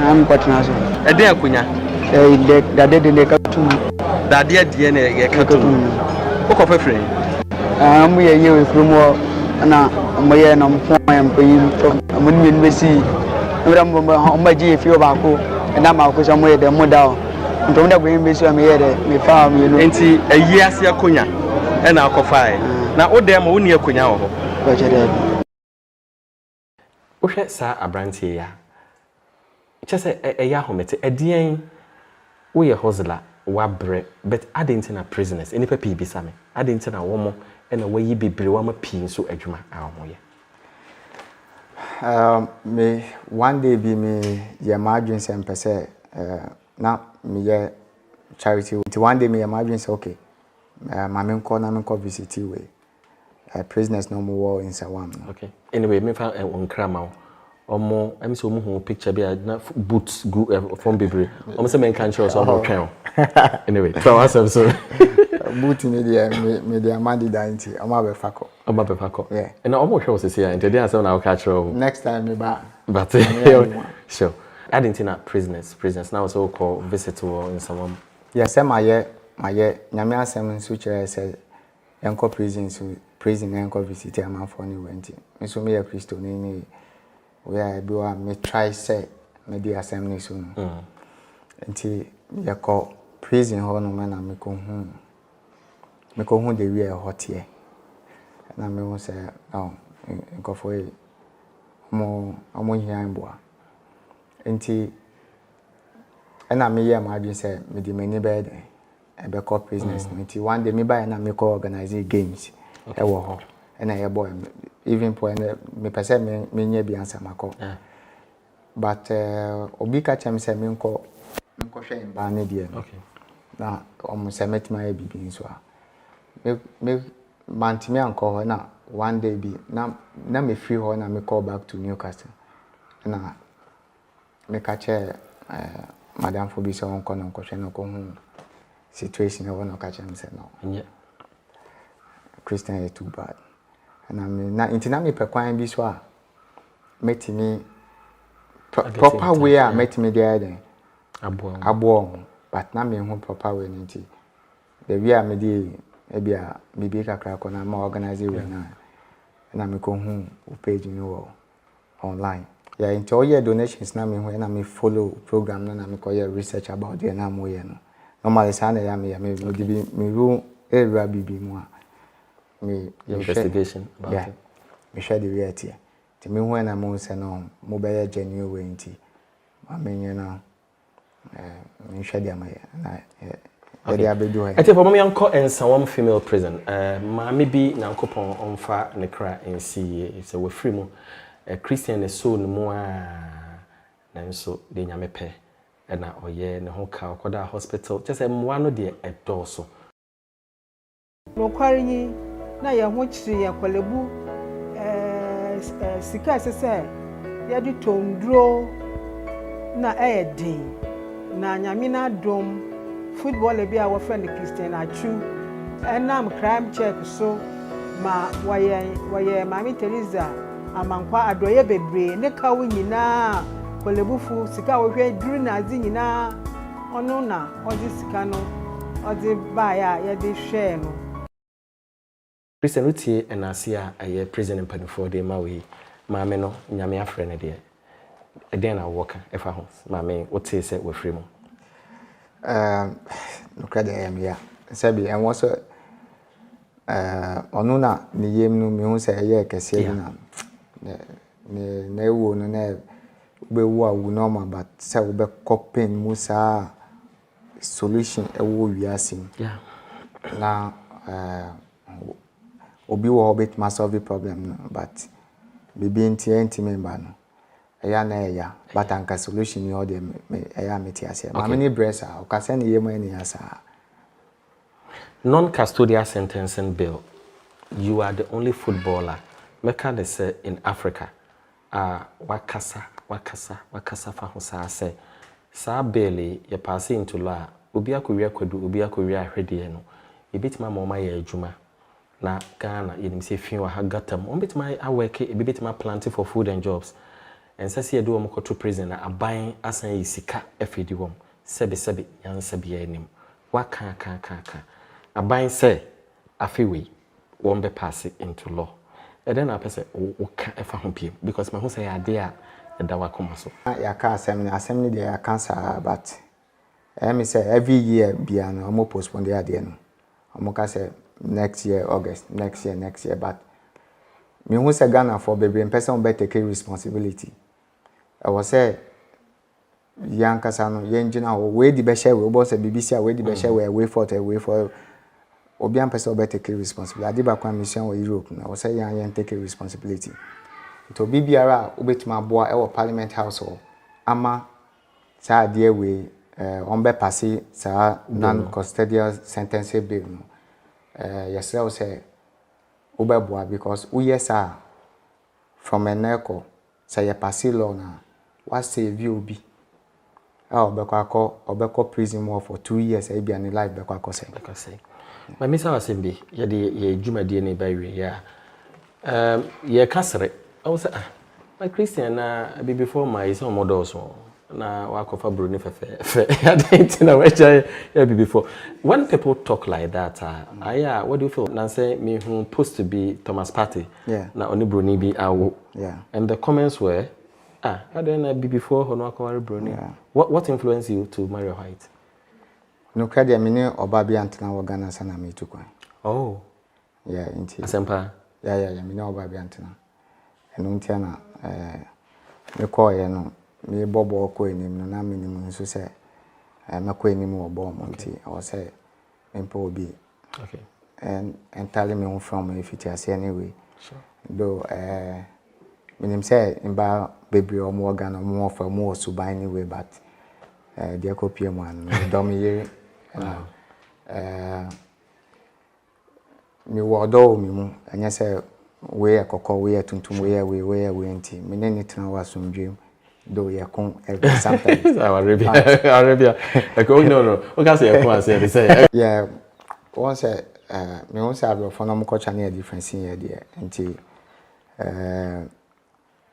am kwatna so ede akunya dade katum dade de na ye katum okofa free am ye we from na moye na mpo am koyi amuni mienu besi mbra mba ji efi obako na ma ko so moye de modal ntom da gwen besi am ye de me fa mienu enti ayi ase akunya na okofa na o dem wo ni akunya wo ho ko chere o hwe sa abrantie ya chese eya homete edien wo ye hustler wabre but adentina prisoners eni papi bi same adentina wo mo na wayi bebre wa ma pin so adwuma ahoye me one day be me ye margin sem pese na me ye charity one day me ye margin say okay mama nko visit we prisoners no more in Sawam. Okay. Anyway, me fa onkrama omo em so mu picture bi na boots from bebre. Omo say men kan show so omo twen. Anyway, so asem so boot me dia mandi dainti omo be fako. Omo be fako. Yeah. And omo show say here and dey asem na catch you. Next time me ba. But sure. Adentina prisoners now so call visit in Sawam. Yes, my nyame asem nso kire say enko prison enko visit am for ni wenti. Me so me ya Kristo ni we are be wa me try say me di asem ni so no. Nti ya ko prison ho no me na me ko hu de we hot here. Na me hu say enko for mo hian boa. Nti na me ya ma adwin say me di many bed ebe call business. Nti one day me buy na me call organize games e wo ho na ye boy even for me pese me nya bi answer mako. But obi ka chem say me nko hwe mba ne die. Okay. Na say metima e bibi nso a me mantimi anko ho na one day bi na me free ho na me call back to Newcastle. Na me ka che madam for be so onko no hwe no ko hu situation I want to catch him say no. Yeah. Christian is too bad. And I mean na intina me pe kwan bi so a metimi proper way a metimi there then. Abo but na me hu proper way nti. The way I me dey e bia me bi kakra ko na ma organize we na me ko hu page ni wo online. Yeah, into all your donations na me hu na me follow program na me ko research about the na mo ye no. Normally sana ya me ru area bibi mu a me investigation about it. Me share the reality. Ti me hu na mo say no mo be ya genuine way nti ma me na me share the am na they abedu ha. Ete for me yanko ensa female prison. Ma me bi nankopon onfa ne kra ensi say we free mu Christian so no mu a na nso de nyame pe na oye ne ho ka okoda hospital just mwa no de edoso no kwarinyi na ye ho chiri ye kwalebu sika sese ye di tondro na din na nyame na dom football e bia wo friend Christian Achu enam crime check so ma waye Mami Teresa amankwa adoye bebre ne ka wo nyina kwalebufu sika wo hwe duru na azi nyina ono na odi sika no odi ba ya ye de hwe no Christian utie enasia aye president panifo de mawe maame no nyame afre ne de eden na woka efa ho maame wotie se we free mu no krade am ya sabi en wo so ono na ne yem no me hu se aye kese na ne wo no na be wo awu normal but say we be coping musa solution e wo wiasim na obi wo bit ma solve problem no but bibi enti member no eya na eya but anka solution ni all the eya meti ase ma many bresa o ka se ne yema ni asa non-custodial sentencing bill. You are the only footballer meka de say in Africa wakasa fa ho say sa bill ye pass into law obi akowia kwadu obi akowia ahwede no ebitima ma ye adwuma na Ghana yenim se fi wa hagatam obitima aweke ebitima plant for food and jobs and say do am to prison na aban asan yisika afedi wom sebe yansa bia anim waka aban say afewe won be pass into law and then I say woka efa ho piem because my who say ade a da wakoma so ya ka assembly dey ya cancer but me say every year bia no mo postpone the ade no mo ka say next year August next year but me who say Ghana for baby person be take responsibility I was say young kasano yenjina we di be share we bo say BBC we di be share we way for obian person be take responsibility ade ba kwa mission we Europe na I say yan take responsibility to bibiara obetima boa e wo parliament house o ama sa ade we on be passer sa non custodial sentence bill no yes I say obeboa because we yes are from eneko say ya passer law na what save you be obeko prison more for 2 years e bia ni life beko say my misa wasembi ye de ye dwumade ne ba wi ya ye kasre I was my Christian na before my is on models na wakofa broni fefe. I didn't know where before. When people talk like that, what do you feel? Now say me who supposed to be Thomas Partey. Yeah. Na only broni be awo. Yeah. And the comments were, I didn't be before who no akwa broni. Yeah. What influenced you to marry white? No credit me ne oba bi antena wo Ghana sana me tu kwan. Oh. Yeah, inti. Asempa. Yeah, me ne oba bi antena. Eno ntia na me call ye no me bobo ko enim no na me nim nso se me ko enim wo bo mo nti o se empo obi. Okay. And entirely me from if it is anyway. Sure. Though me say imba baby o mo Ghana mo for mo suban anyway but dia ko pie mo an dom ye mi wodo mi mu anya say we akoko we tuntum we nti me ne ni tena wasomdwem do ye kon every sometimes Arabia okay no okay say kon say they say yeah once me won say abro for no mo culture na difference here there nti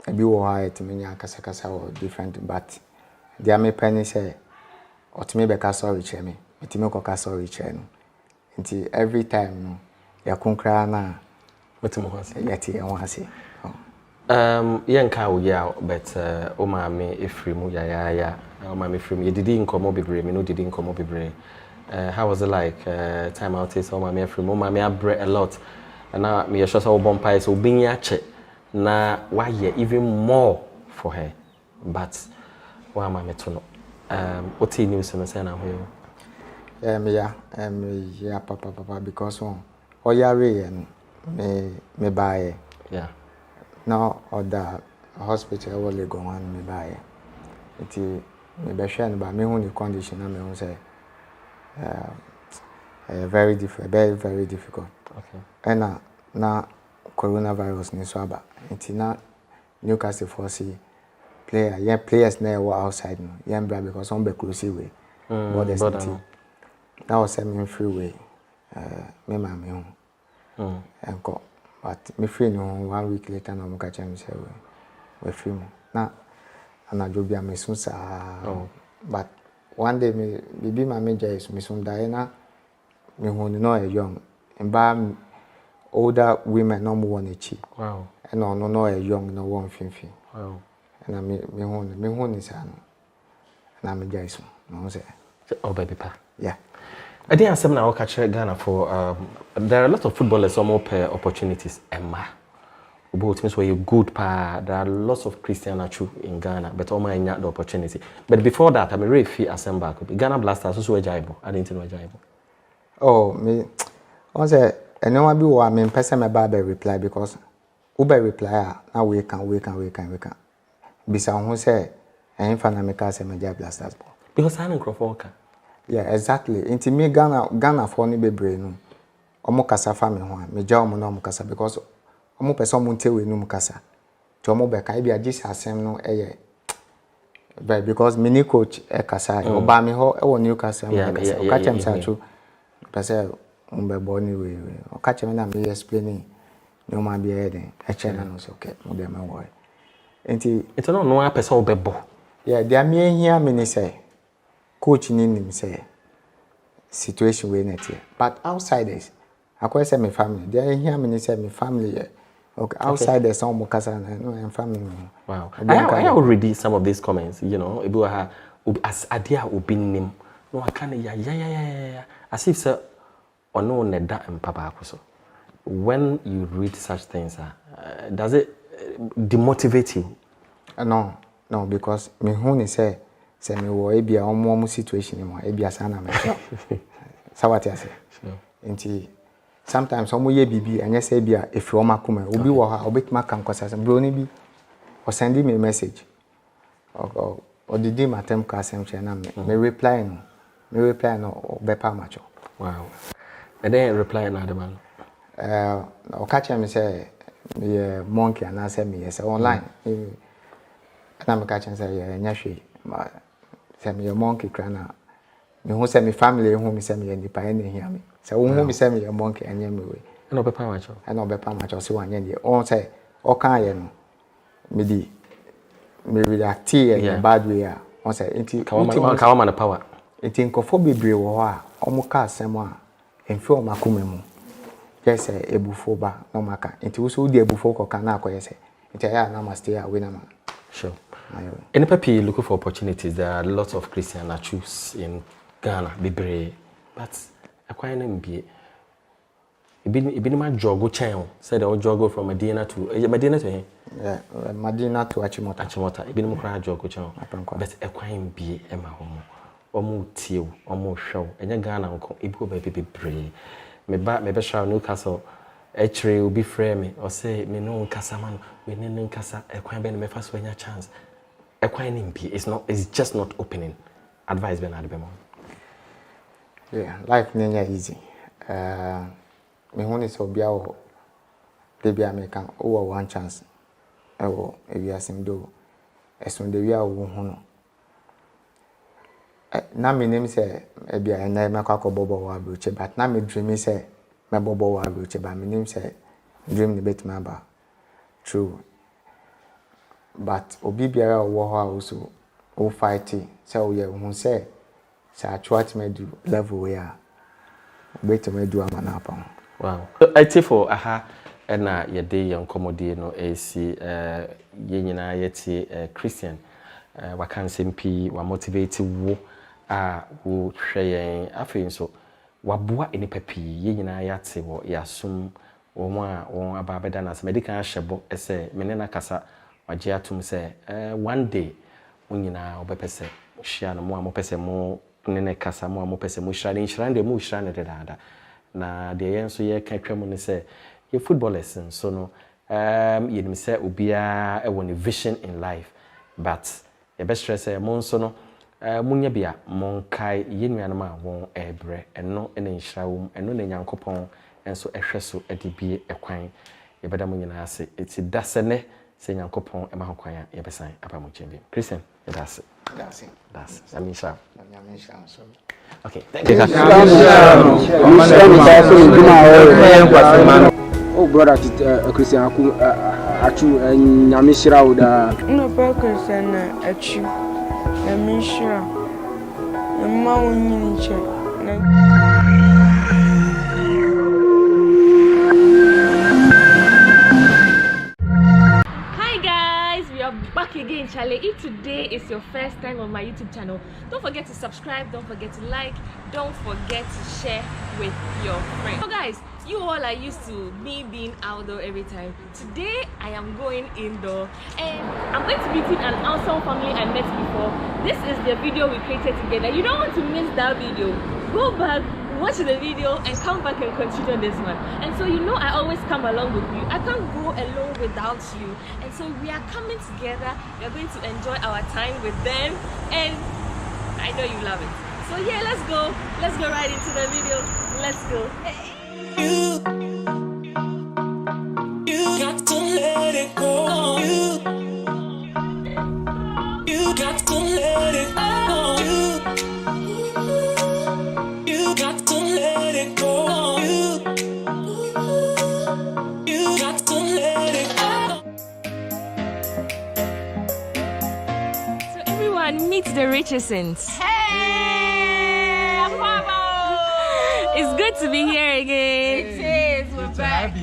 ebi wo ha et me nya kasa wo different but dia me penny say otime be ka sorry che me etime ko ka sorry che no nti every time no ya konkra na wetin mo hase yati e won hase yenka wo ya but o ma me efrimu ya o ma me efrimu ye didi nkomo bebre me no didi nkomo bebre how was it like time out is o ma me efrimu o ma me abre a lot and now me sure say o bompai so bin ya che na why even more for her but wa ma me to no what news no say na ho me ya papa because one o ya re me buy yeah now other hospital will go on me buy it me be share ba me hu ni condition na me hu say very difficult okay and na coronavirus ni so aba nti na Newcastle for see players na were outside no yeah because some be close way borders that was me free way me ma me hu enko but me free no 1 week later na mo ka cha me say we free mo na anajo bia me sun sa but one day me bibi ma me jay me sun die na me hu ni no young mba older women no more na chi wow and no young no one finfi wow and me hu ni sa no na me jay so no say oh baby pa yeah I didn't say now catch Ghana for there are a lot of footballers some more opportunities Emma about means where you good pa there are lots of Christian Achu in Ghana but all my the opportunity but before that I'm really fee assemble Ghana Blasters so jaibo I didn't know jaibo oh me on say anyone be wa me person me ba reply because who be reply now we can bisa who say en fa na me ka say me Blasters because I don't crop yeah exactly inti me Ghana for ni bebre no omo kasa fa me ho me ja omo na omo kasa because omo pese omo ntewe no kasa to omo be kai bia gist asem no eye but because mini coach e kasa oba me ho e wo Newcastle me kasa o ka chem sa chu pese umbe boni we o ka chem na me explaining no ma bia e den e che na no so okay mo be me wo inti ito no a pese obebo yeah dia me hia me ni say coach ni nim say situation we net here but outsiders I say my family they hear me say my family okay outsiders some mo kasa na no I'm family wow I already some of these comments you know ebu ha as adia obi nim no aka na ya as if say ono ne da mpapa akoso when you read such things does it demotivate you no because me who ni say me wo e bia omo situation mo e bia sana me sawati ase nti sometimes omo ye bibi anya say bia efi o makoma obi wo ha obetima kan kwasa bro ni bi o send me message o didi matem ka asem che na me reply no bepa macho wow and then reply na the man o ka che me say me monkey na say me say online na me ka che say nya hwe say me monkey krana me hu say me family hu me say me nipa ene hia me say wo hu me say me monkey anya me we no bepa macho na bepa macho say wanya de on say o kan ye no me react in a bad way On say enti kawa na power. Enti nkofo bebre wo ho a omo ka asem a emfe o makoma mu. Yes ebufo ba no maka. Enti wo so di ebufo ko kana akoye se. Enti ya na ma stay away na ma. Sure. In Pepe looking for opportunities, there are lots of Christian achus in Ghana, bebre, but acquire them be. It my jogo channel. Said I'll jogo from Medina to him. Yeah, Medina to Achimota. Achimota. It been more jogo channel. But acquiring be Emma Homo. Omo teal, omo show. And your Ghana uncle, Ibo baby brave. Maybe shall Newcastle. Actually, will be frame or say me no Casaman, we no Casa, acquiring me first when your chance. Acquiring be it's just not opening. Advice Ben Adbemo. Yeah, life nenya easy. Me hone so bia wo de bia me kan over one chance. Ewo ewi asim do. Esun de wi a wo ho no. Na me name say e bia na me kwakọ bobo wa broche but na me dream say me bobo wa broche but me name say dream ni bet maba. True. But obi biara wo ho a also o fight say o ye hu say atwat me do level where bet me do amana apa. Wow. So I take for aha na ye dey yon commodity no AC ye nyina yeti Christian wa kan sempi wa motivate wo a wo hwe yen afei so wa boa eni papi ye nyina yate wo yasum wo a won aba beda na se medical hyebo ese mene na kasa wagye atum se one day wo nyina obepese hia no mo a mo pese mo nene kasa mo a mo pese mo hira de mo hira ne dada na de yen so ye ka twam ne se ye footballers so no ye nim se obia e won vision in life but ye best stress e mo so no munya bia mon kai ye nuanam a won ebre eno ene nhira wo eno na nyankopon enso ehwe so edibie ekwan ye beda mo nyina ase eti dasene se nyankopon e ma hokwan a ye besan aba mo chembe Christian ye dase amisha so okay thank you oh brother Christian achu nyamishira oda no pa Christian achu nyamishira mama wonyi nche back again, Charlie. If today is your first time on my YouTube channel, don't forget to subscribe, don't forget to like, don't forget to share with your friends. So guys, you all are used to me being outdoor every time. Today I am going indoor and I'm going to be meeting an awesome family I met before. This is the video we created together. You don't want to miss that video. Go back, watch the video and come back and continue this one. And so you know I always come along with you. I can't go alone without you. And so we are coming together. We are going to enjoy our time with them and I know you love it. So yeah, let's go right into the video. Let's go. You got to let it go. You got to let it go. You got to let it go. You got to let it go. So everyone, meet the Richardsons. Hey, Mama! It's good to be here again. It is. We're back.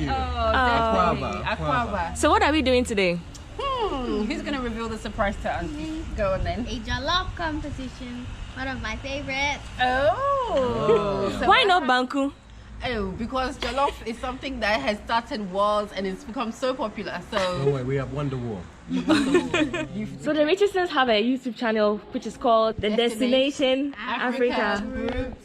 Aquaba. So what are we doing today? Who's gonna reveal the surprise to Auntie? Go on then. A jollof competition. One of my favorites. Oh. So why not Banku? Oh, because jollof is something that has started wars and it's become so popular. So no way, we have won the war. So the Richardsons have a YouTube channel which is called The Destination Africa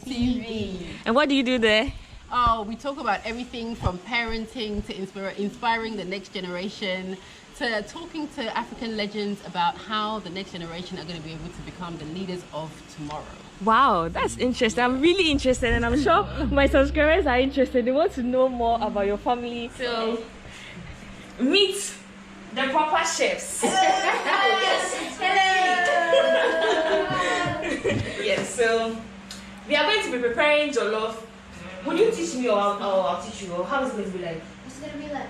TV. And what do you do there? Oh, we talk about everything from parenting to inspiring the next generation to talking to African legends about how the next generation are going to be able to become the leaders of tomorrow. Wow, that's interesting. I'm really interested and I'm sure my subscribers are interested. They want to know more about your family. So, meet the proper chefs. Yes, so we are going to be preparing jollof. Would you teach me or I'll teach you? Or how is it going to be like? It's going to be like...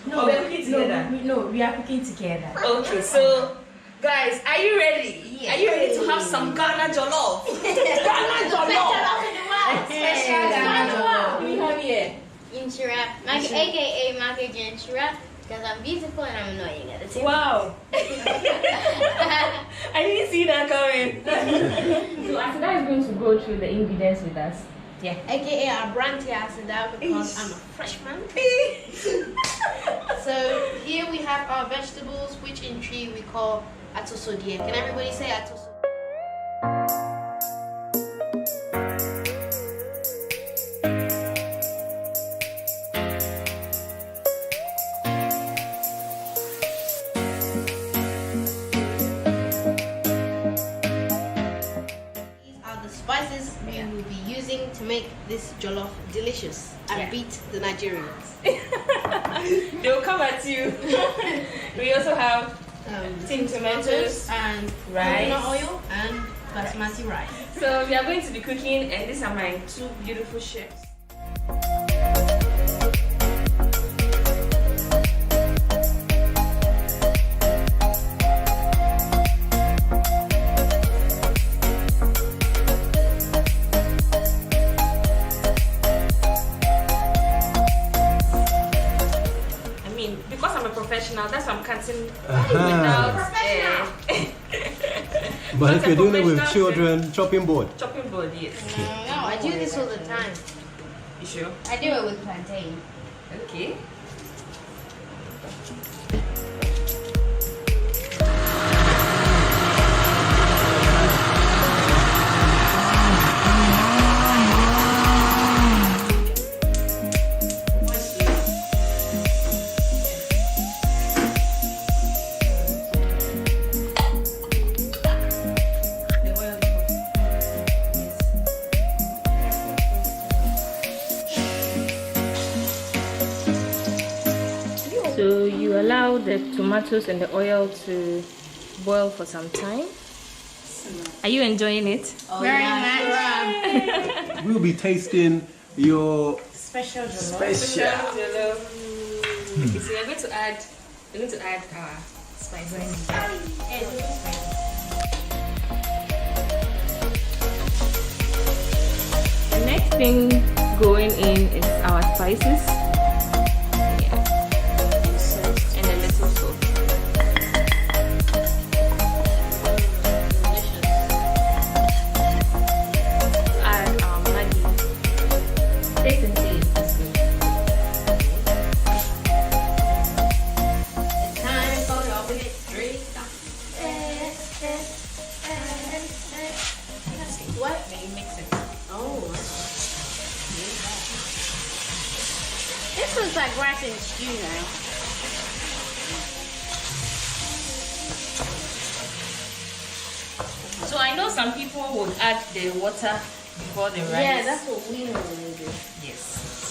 No, we're cooking together. No, we are cooking together. Okay, so Guys, are you ready? Yes. Are you ready to have some Ghana jollof? Ghana jollof! Special Ghana jollof. We have here Inshira, aka Market Inshira, because I'm beautiful and I'm annoying at the same time. Wow. I didn't see that coming. So Asida is going to go through the ingredients with us. Yeah. AKA Abranti Asida because I'm a freshman. So here we have our vegetables, which in Tree we call atosodie. Can everybody say atosodie? Spices we will be using to make this jollof delicious and beat the Nigerians. They will come at you. We also have tin tomatoes and rice, coconut oil and basmati rice. So we are going to be cooking, and these are my two beautiful chefs. That's why I'm cutting without. But if you're doing it with children, chopping board. Chopping board, yes. No, I do this all the time. You sure? I do it with plantain. Okay. So you allow the tomatoes and the oil to boil for some time. Are you enjoying it? Oh, very much. We'll be tasting your special jollof. Special jollof. Okay, so we're going to add our spices. The next thing going in is our spices. This looks like rice and stew now. So I know some people would add the water before the rice. Yeah, that's what we normally do. Yes.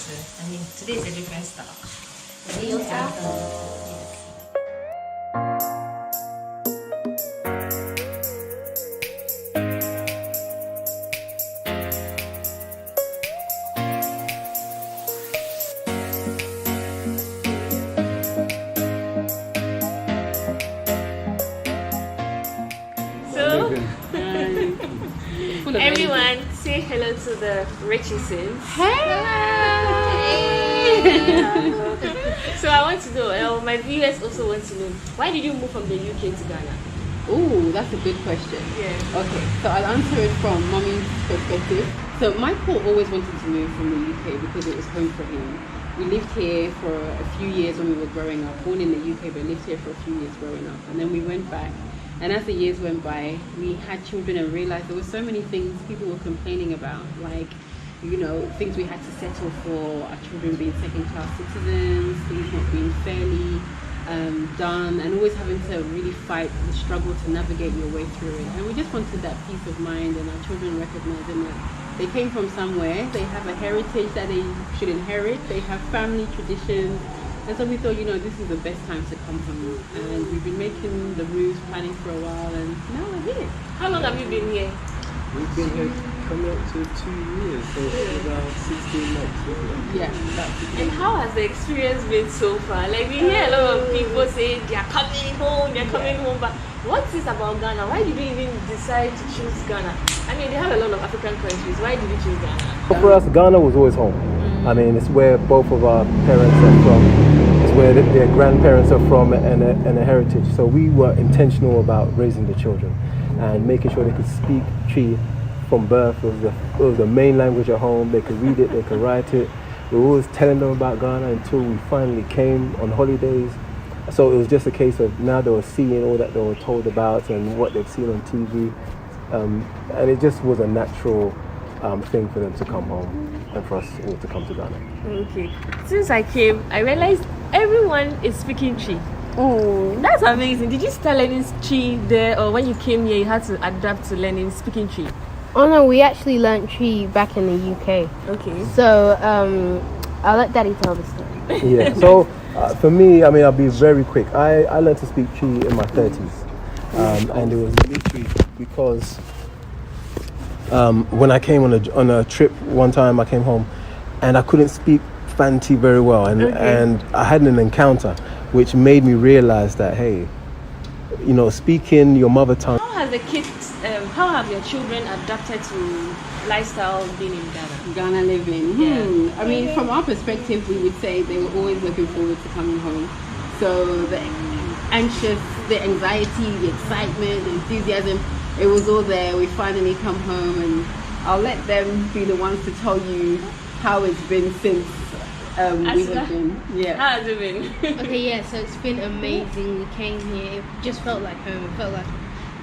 So, I mean, today is a different style. Real style. Everyone, say hello to the Richardsons. So I want to know, my viewers also want to know, why did you move from the UK to Ghana? Oh, that's a good question. Yeah. Okay, so I'll answer it from mommy's perspective. So Michael always wanted to move from the UK because it was home for him. We lived here for a few years when we were growing up, born in the UK, but lived here for a few years growing up. And then we went back. And as the years went by, we had children and realized there were so many things people were complaining about, like, you know, things we had to settle for, our children being second-class citizens, things not being fairly done, and always having to really fight the struggle to navigate your way through it. And we just wanted that peace of mind, and our children recognizing that they came from somewhere, they have a heritage that they should inherit, they have family traditions. And so we thought, you know, this is the best time to come home. And we've been making the moves, planning for a while, and now we're here. How long have you been here? We've been here coming up to 2 years, so it's about 16 months. Yeah. And how has the experience been so far? Like we hear a lot of people say they are coming home, but what is about Ghana? Why did you even decide to choose Ghana? I mean, they have a lot of African countries. Why did you choose Ghana? For us, Ghana was always home. I mean, it's where both of our parents are from. It's where their grandparents are from and a heritage. So we were intentional about raising the children and making sure they could speak Twi from birth. It was the main language at home. They could read it, they could write it. We were always telling them about Ghana until we finally came on holidays. So it was just a case of now they were seeing all that they were told about and what they've seen on TV. And it just was a natural thing for them to come home and for us all to come to Ghana. Okay. Since I came, I realized everyone is speaking Twi. Oh, that's amazing. Did you start learning Twi there, or when you came here you had to adapt to learning speaking Twi? Oh no, we actually learned Twi back in the UK. Okay. So I'll let Daddy tell the story. Yeah. So for me, I mean, I'll be very quick. I learned to speak Twi in my 30s, and it was literally because when I came on a trip one time, I came home and I couldn't speak Fanti very well, and I had an encounter which made me realize that, hey, you know, speaking your mother tongue. How has the kids, how have your children adapted to lifestyle being in Ghana? Ghana living. Yeah. I mean, from our perspective, we would say they were always looking forward to coming home. So the anxiety, the excitement, the enthusiasm, it was all there. We finally come home, and I'll let them be the ones to tell you how it's been since we have been. Yeah. How has it been? Okay, yeah, so it's been amazing. We came here, it just felt like home. It felt like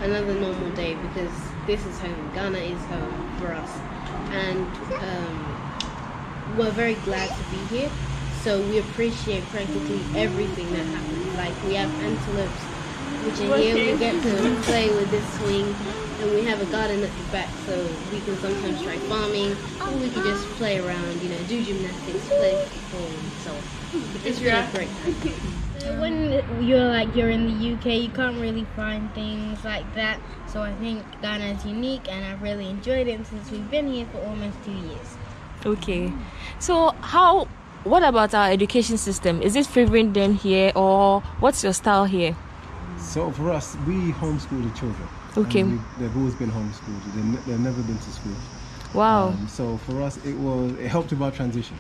another normal day because this is home. Ghana is home for us. And we're very glad to be here. So we appreciate practically everything that happens. Like we have antelopes, which are here. We get to play with this swing. And we have a garden at the back, so we can sometimes try farming, or we can just play around, you know, do gymnastics, play football, and so on. It's been a great time. So when you're in the UK, you can't really find things like that. So I think Ghana is unique, and I've really enjoyed it since we've been here for almost 2 years. Okay. So what about our education system? Is it favoring them here, or what's your style here? So for us, we homeschool the children. Okay. They've always been homeschooled. They've never been to school. Wow. So for us, it helped with our transition.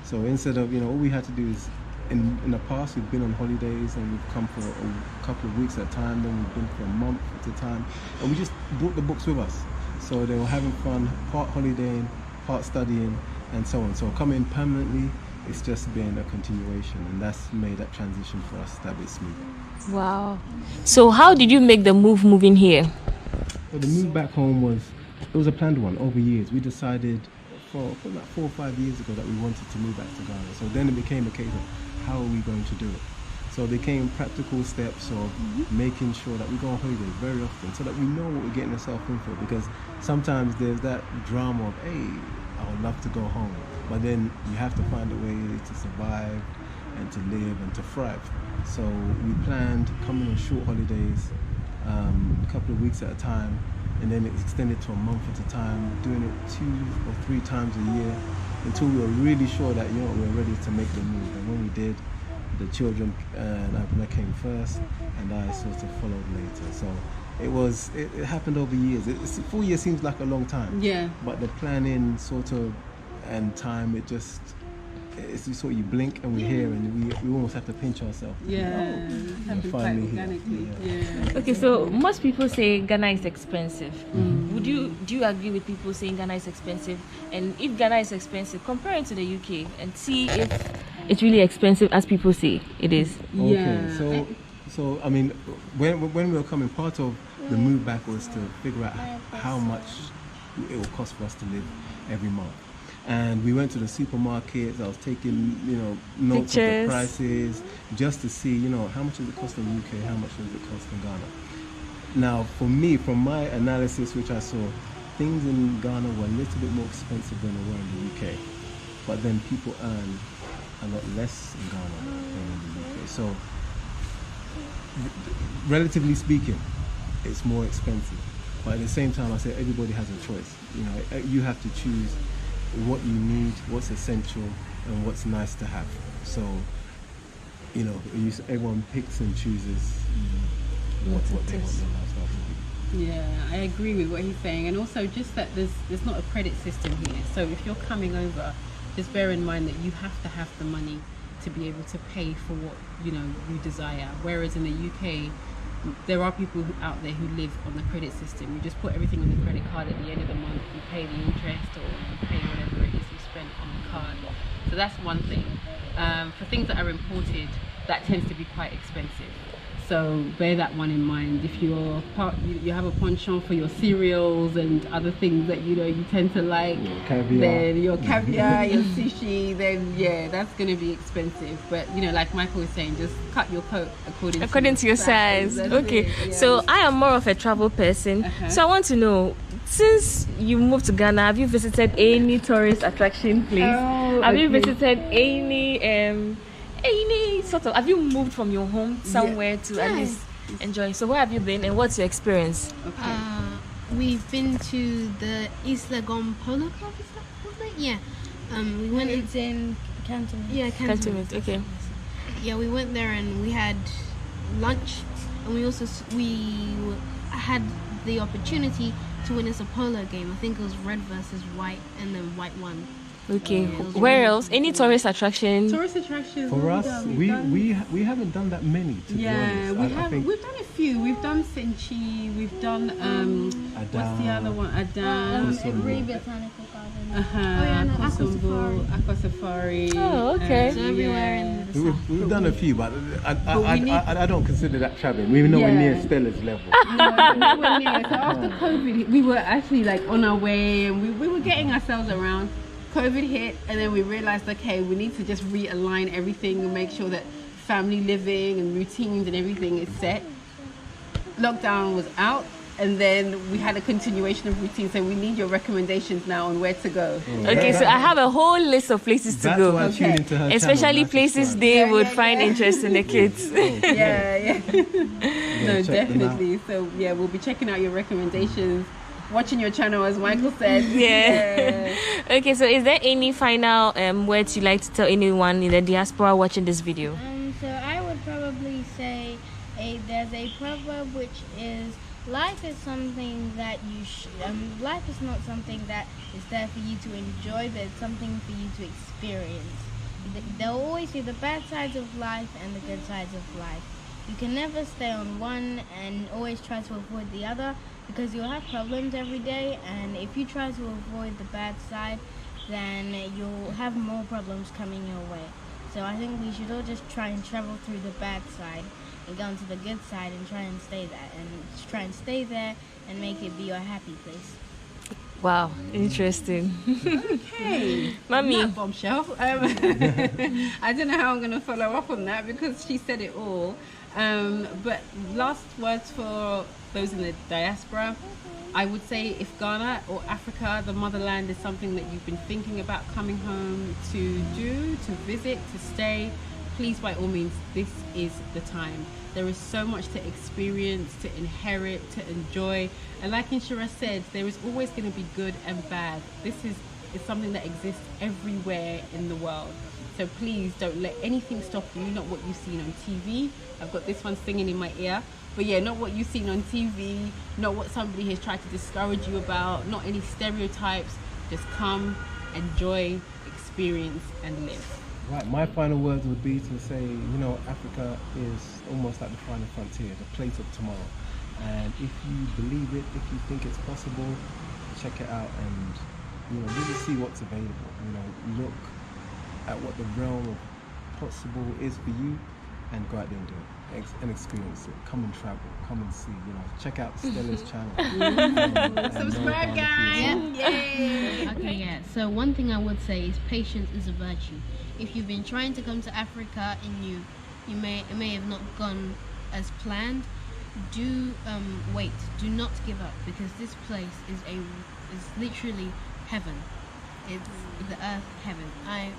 So instead of, you know, all we had to do is, in the past, we've been on holidays and we've come for a couple of weeks at a time, then we've been for a month at a time, and we just brought the books with us. So they were having fun, part holidaying, part studying, and so on. So coming permanently, it's just been a continuation, and that's made that transition for us that bit smooth. Wow. So how did you make the moving here? Well, the move back home was a planned one over years. We decided for like 4 or 5 years ago that we wanted to move back to Ghana. So then it became a case of how are we going to do it? So there came practical steps of making sure that we go on holidays very often so that we know what we're getting ourselves in for, because sometimes there's that drama of, hey, I would love to go home, but then you have to find a way to survive and to live and to thrive. So we planned coming on short holidays, a couple of weeks at a time, and then it extended to a month at a time, doing it 2 or 3 times a year until we were really sure that, you know, we were ready to make the move. And when we did, the children and Abuna came first, and I sort of followed later. So it happened over years. 4 years seems like a long time. Yeah. But the planning sort of and time, it's sort of you blink and we're here, and we almost have to pinch ourselves. Yeah. We're finally here. Yeah. Okay, so most people say Ghana is expensive. Do you agree with people saying Ghana is expensive? And if Ghana is expensive, compare it to the UK and see if it's really expensive as people say it is. Okay, so I mean, when we were coming, part of the move back was to figure out how much it will cost for us to live every month. And we went to the supermarkets. I was taking, you know, notes of the prices just to see, you know, how much does it cost in the UK, how much does it cost in Ghana. Now, for me, from my analysis, which I saw, things in Ghana were a little bit more expensive than they were in the UK. But then people earn a lot less in Ghana than in the UK. So, relatively speaking, it's more expensive. But at the same time, I say everybody has a choice. You know, you have to choose what you need, what's essential, and what's nice to have. So, you know, everyone picks and chooses what they want their lifestyle to be. Yeah, I agree with what he's saying, and also just that there's not a credit system here. So if you're coming over, just bear in mind that you have to have the money to be able to pay for what you desire. Whereas in the UK, there are people out there who live on the credit system. You just put everything on the credit card at the end of the month, you pay the interest or you pay whatever it is you spend on the card. So that's one thing. For things that are imported, that tends to be quite expensive. So bear that one in mind. If you have a penchant for your cereals and other things that you tend to like, then your caviar, your sushi, then yeah, that's going to be expensive. But like Michael was saying, just cut your coat according to your size. Okay, yeah. So I am more of a travel person. So I want to know, since you moved to Ghana, have you visited any tourist attraction place? Have you visited any sort of, have you moved from your home somewhere to at least enjoy? So where have you been and what's your experience? We've been to the Isla Gom Polo Club, was it? Yeah. We went. It's in Cantonment. Yeah, Cantonment. Okay. Yeah, we went there and we had lunch, and we also had the opportunity to witness a polo game. I think it was red versus white, and then white won. Okay. Where else? Any tourist attraction? Tourist attractions. For us, we haven't done that many. To be honest. We've done a few. We've done Senchi. We've done what's the other one? Adam. Agree Botanical Garden. Aqua Safari. Oh, okay. So everywhere in the south. We've done a few, but I don't consider that traveling. We're nowhere near Stella's level. No, we were near. So after COVID, we were actually like on our way, and we were getting ourselves around. COVID hit, and then we realized, okay, we need to just realign everything and make sure that family living and routines and everything is set. Lockdown was out, and then we had a continuation of routine, so we need your recommendations now on where to go. Okay, so I have a whole list of places to go. Especially places they would find interest in the kids. Yeah. No, definitely. So yeah, we'll be checking out your recommendations, watching your channel, as Michael said. Yeah. Okay, so is there any final words you'd like to tell anyone in the diaspora watching this video? So I would probably say there's a proverb which is, life is something that life is not something that is there for you to enjoy, but it's something for you to experience. There will always be the bad sides of life and the good sides of life. You can never stay on one and always try to avoid the other, because you'll have problems every day, and if you try to avoid the bad side, then you'll have more problems coming your way. So I think we should all just try and travel through the bad side and go into the good side and try and stay there and make it be your happy place. Wow, interesting. Okay, Mommy. Bombshell. I don't know how I'm going to follow up on that because she said it all. But last words for those in the diaspora. I would say if Ghana or Africa, the motherland, is something that you've been thinking about coming home to do, to visit, to stay, please, by all means, this is the time. There is so much to experience, to inherit, to enjoy. And like Inshira said, there is always going to be good and bad. This is something that exists everywhere in the world. So please don't let anything stop you, not what you've seen on TV. I've got this one singing in my ear. But yeah, not what you've seen on TV, not what somebody has tried to discourage you about, not any stereotypes. Just come, enjoy, experience, and live. Right, my final words would be to say, Africa is almost like the final frontier, the place of tomorrow. And if you believe it, if you think it's possible, check it out and, really see what's available. Look at what the realm of possible is for you and go out there and do it. And experience it. Come and travel. Come and see. Check out Stella's channel. Subscribe, guys. Yay! Okay, yeah. So one thing I would say is patience is a virtue. If you've been trying to come to Africa and you may have not gone as planned, do wait. Do not give up, because this place is literally heaven. It's the earth heaven. I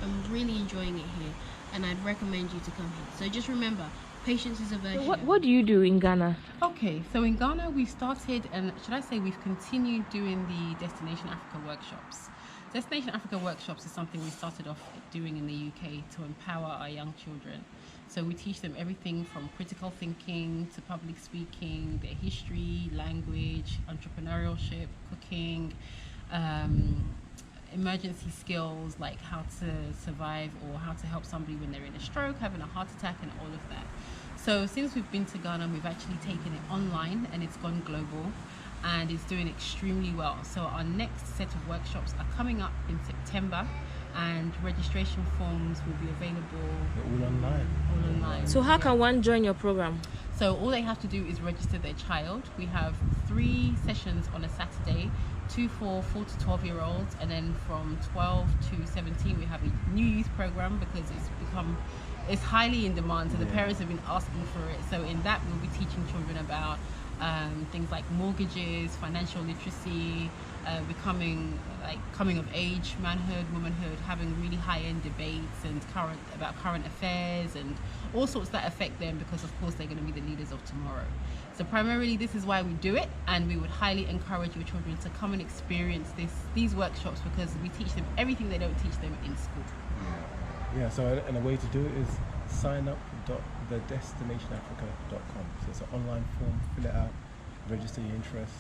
am really enjoying it here, and I'd recommend you to come here. So just remember, Patience is a virtue. So what do you do in Ghana? Okay, so in Ghana we started, and should I say we've continued doing the Destination Africa workshops. Destination Africa workshops is something we started off doing in the UK to empower our young children. So we teach them everything from critical thinking to public speaking, their history, language, entrepreneurship, cooking, emergency skills like how to survive or how to help somebody when they're in a stroke, having a heart attack, and all of that. So since we've been to Ghana, we've actually taken it online and it's gone global and it's doing extremely well. So our next set of workshops are coming up in September and registration forms will be available all online. So how can one join your program? So all they have to do is register their child. We have 3 sessions on a Saturday, 2 for 4 to 12-year-olds, and then from 12 to 17 we have a new youth program because it's highly in demand. So the parents have been asking for it. So in that we'll be teaching children about things like mortgages, financial literacy, coming of age, manhood, womanhood, having really high-end debates and about current affairs and all sorts that affect them because of course they're going to be the leaders of tomorrow. So primarily this is why we do it, and we would highly encourage your children to come and experience these workshops because we teach them everything they don't teach them in school. Yeah, so and a way to do it is sign up thedestinationafrica.com. So it's an online form, fill it out, register your interest,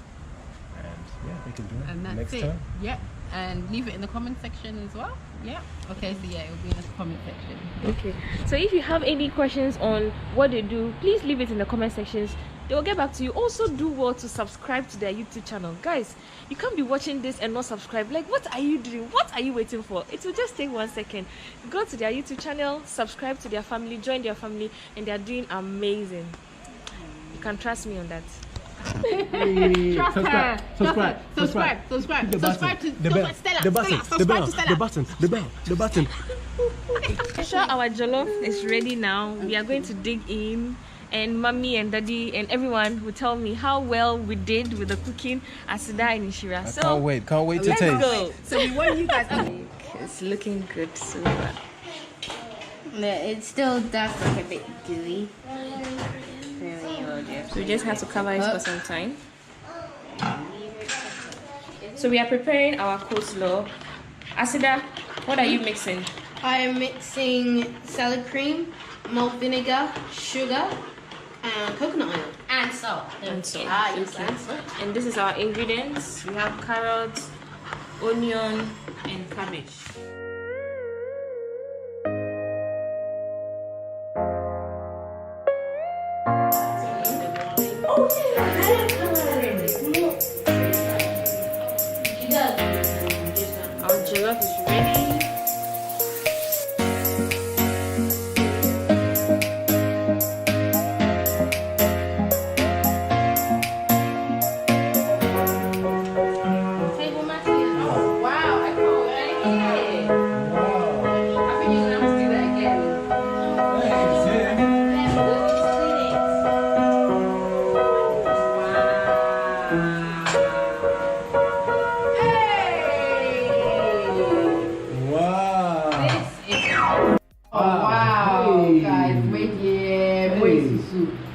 and yeah, they can join And that's next it. time. Yeah, and leave it in the comment section as well. Yeah. Okay, so yeah, it will be in the comment section. Okay, so if you have any questions on what they do, please leave it in the comment sections. They will get back to you. Also do well to subscribe to their YouTube channel. Guys, you can't be watching this and not subscribe. Like, what are you doing? What are you waiting for? It will just take 1 second. Go to their YouTube channel, subscribe to their family, join their family, and they are doing amazing. You can trust me on that. Subscribe to the button. I'm sure our jollof is ready now. We are going to dig in, and mommy and daddy and everyone will tell me how well we did with the cooking at Asida and Ishira. So can't wait to let's taste. Go. So we want you guys. It's looking good so far. It still does look a bit gooey. So we just have to cover it for some time. So we are preparing our coleslaw. Asida, what are you mixing? I am mixing salad cream, malt vinegar, sugar, and coconut oil. And salt. And salt. Yes, and salt. And this is our ingredients. We have carrots, onion, and cabbage. Our jollof is ready.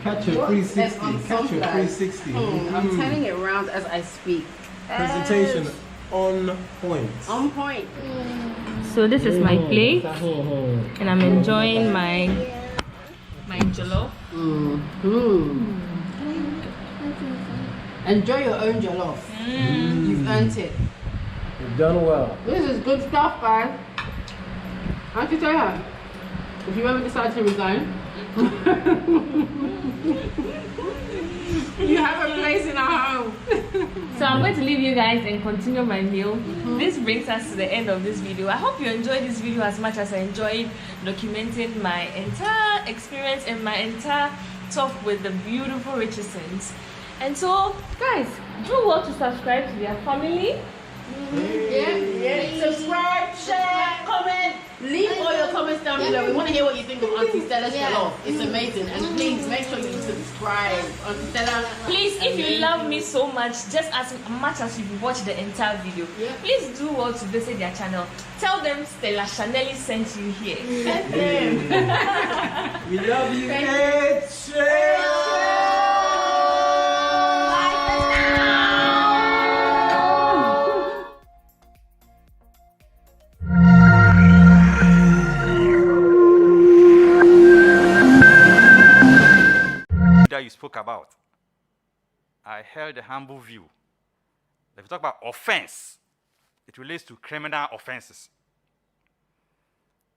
Catch your 360. Catch your 360. I'm turning it around as I speak. Presentation on point. On point. So this is my plate, and I'm enjoying my jollof. Enjoy your own jollof. You've earned it. You've done well. This is good stuff, guys. Aren't you tired? If you ever decide to resign, you have a place in our home. So I'm going to leave you guys and continue my meal. This brings us to the end of this video. I hope you enjoyed this video as much as I enjoyed documenting my entire experience and my entire talk with the beautiful Richardsons. And so, guys, do well to subscribe to their family. Subscribe, share, comment. Leave all your comments down below. We want to hear what you think of Auntie Stella's jollof. It's amazing. And please make sure you subscribe. subscribe on Stella. Please, if you love me so much, just as much as you've watched the entire video, please do well to visit their channel. Tell them Stella Chanelli sent you here. We love you. That you spoke about, I held a humble view. If you talk about offense, it relates to criminal offenses.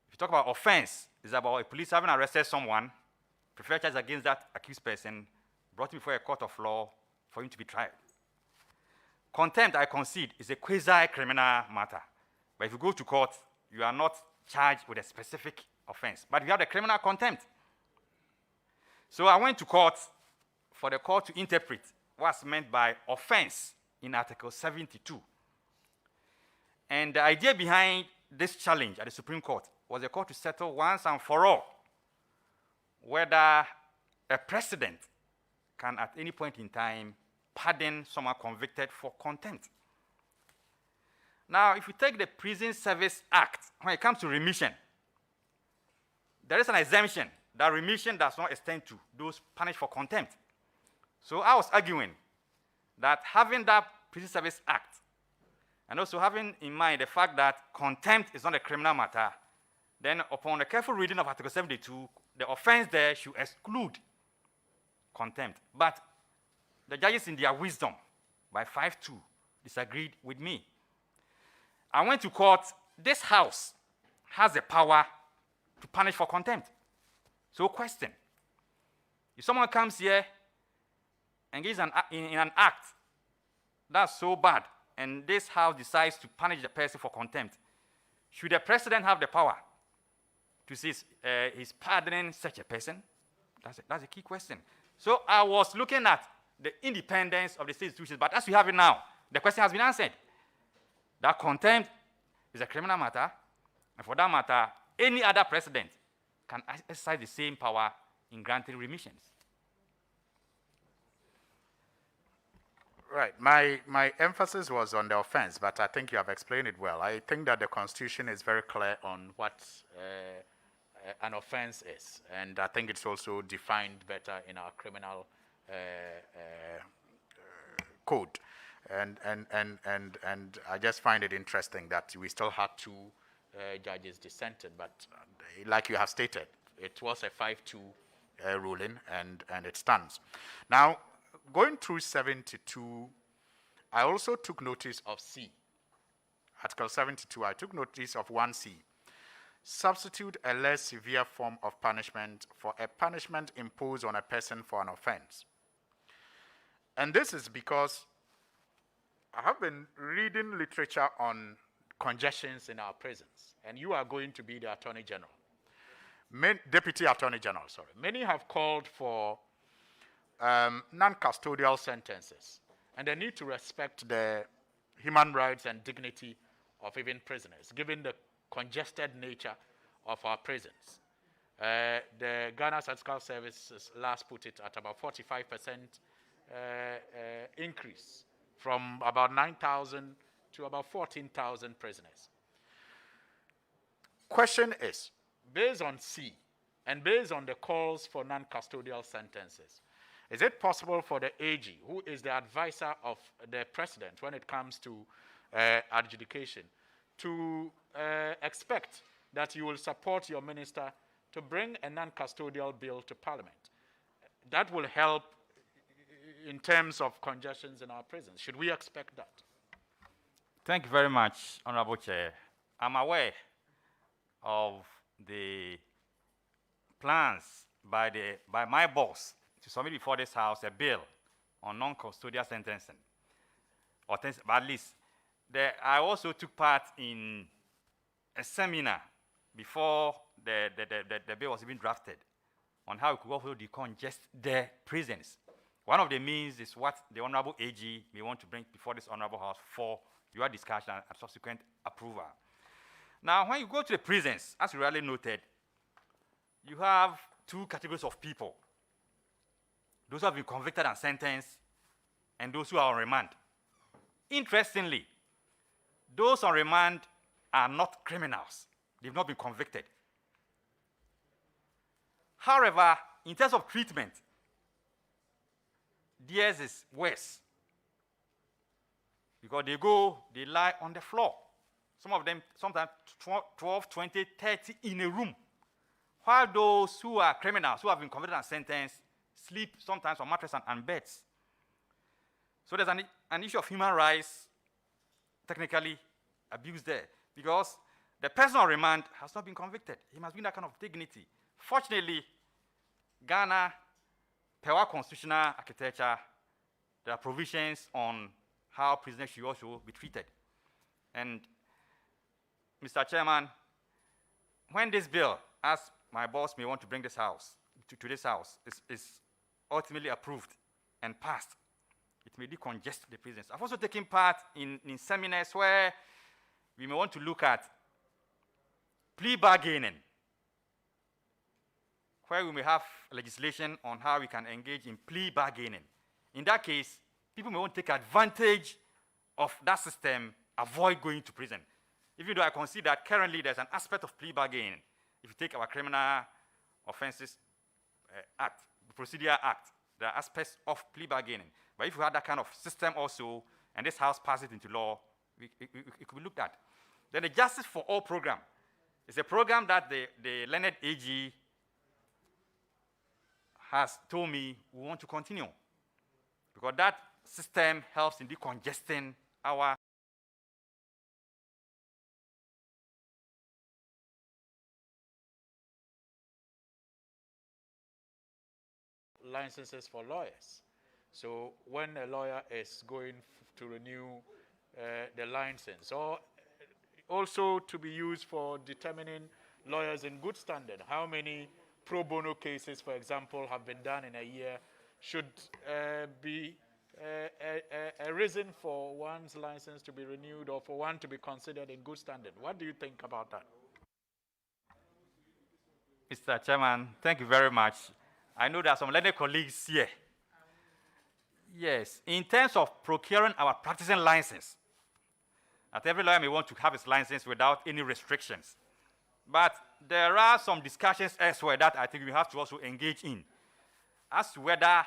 If you talk about offense, it's about a police having arrested someone, preferred charge against that accused person, brought him before a court of law for him to be tried. Contempt, I concede, is a quasi-criminal matter. But if you go to court, you are not charged with a specific offense. But you have the criminal contempt. So I went to court for the court to interpret what's meant by offense in Article 72. And the idea behind this challenge at the Supreme Court was the court to settle once and for all whether a president can at any point in time pardon someone convicted for contempt. Now, if you take the Prison Service Act, when it comes to remission, there is an exemption that remission does not extend to those punished for contempt. So I was arguing that having that Prison Service Act, and also having in mind the fact that contempt is not a criminal matter, then upon a careful reading of Article 72, the offense there should exclude contempt. But the judges in their wisdom, by 5-2, disagreed with me. I went to court. This house has the power to punish for contempt. So question, if someone comes here, engages in an act that's so bad, and this house decides to punish the person for contempt, should the president have the power to say he's pardoning such a person? That's a key question. So I was looking at the independence of the state institutions, but as we have it now, the question has been answered. That contempt is a criminal matter, and for that matter, any other president can exercise the same power in granting remissions. Right. My emphasis was on the offense, but I think you have explained it well. I think that the Constitution is very clear on what an offense is, and I think it's also defined better in our criminal code. And I just find it interesting that we still had two judges dissented, but like you have stated, it was a 5-2 ruling, and it stands. Now, going through 72, I also took notice of C. Article 72, I took notice of 1C. Substitute a less severe form of punishment for a punishment imposed on a person for an offense. And this is because I have been reading literature on congestions in our prisons, and you are going to be the Attorney General. Deputy Attorney General, sorry. Many have called for non-custodial sentences, and they need to respect the human rights and dignity of even prisoners, given the congested nature of our prisons. The Ghana Statistical Service last put it at about 45% increase from about 9,000 to about 14,000 prisoners. Question is, based on C and based on the calls for non-custodial sentences, is it possible for the AG, who is the advisor of the president when it comes to adjudication, to expect that you will support your minister to bring a non-custodial bill to Parliament? That will help in terms of congestions in our prisons. Should we expect that? Thank you very much, Honorable Chair. I'm aware of the plans by my boss to submit before this House a bill on non-custodial sentencing, or at least I also took part in a seminar before the bill was even drafted on how we could also decongest the prisons. One of the means is what the Honorable AG may want to bring before this Honorable House for your discussion and subsequent approval. Now, when you go to the prisons, as you rightly noted, you have two categories of people. those who have been convicted and sentenced, and those who are on remand. Interestingly, those on remand are not criminals. They've not been convicted. However, in terms of treatment, theirs is worse. Because they lie on the floor. Some of them, sometimes 12, 20, 30 in a room. While those who are criminals, who have been convicted and sentenced, sleep sometimes on mattresses and beds. So there's an issue of human rights, technically, abuse there. Because the person on remand has not been convicted. He must be in that kind of dignity. Fortunately, Ghana, per our constitutional architecture, there are provisions on how prisoners should also be treated. And Mr. Chairman, when this bill, as my boss may want to bring this house, to this house, is ultimately approved and passed, it may decongest the prisons. I've also taken part in seminars where we may want to look at plea bargaining, where we may have legislation on how we can engage in plea bargaining. In that case, people may want to take advantage of that system, avoid going to prison. Even though I concede that currently there's an aspect of plea bargaining. If you take our Criminal Offences Act, the Procedure Act, there are aspects of plea bargaining. But if we had that kind of system also, and this House passes it into law, it could be looked at. Then the Justice for All program is a program that the learned AG has told me we want to continue. Because that system helps in decongesting our licenses for lawyers. So when a lawyer is going to renew the license, or also to be used for determining lawyers in good standard, how many pro bono cases, for example, have been done in a year, should be a reason for one's license to be renewed or for one to be considered in good standard. What do you think about that? Mr. Chairman, thank you very much. I know there are some learned colleagues here. Yes, in terms of procuring our practicing license, that every lawyer may want to have his license without any restrictions. But there are some discussions elsewhere that I think we have to also engage in as to whether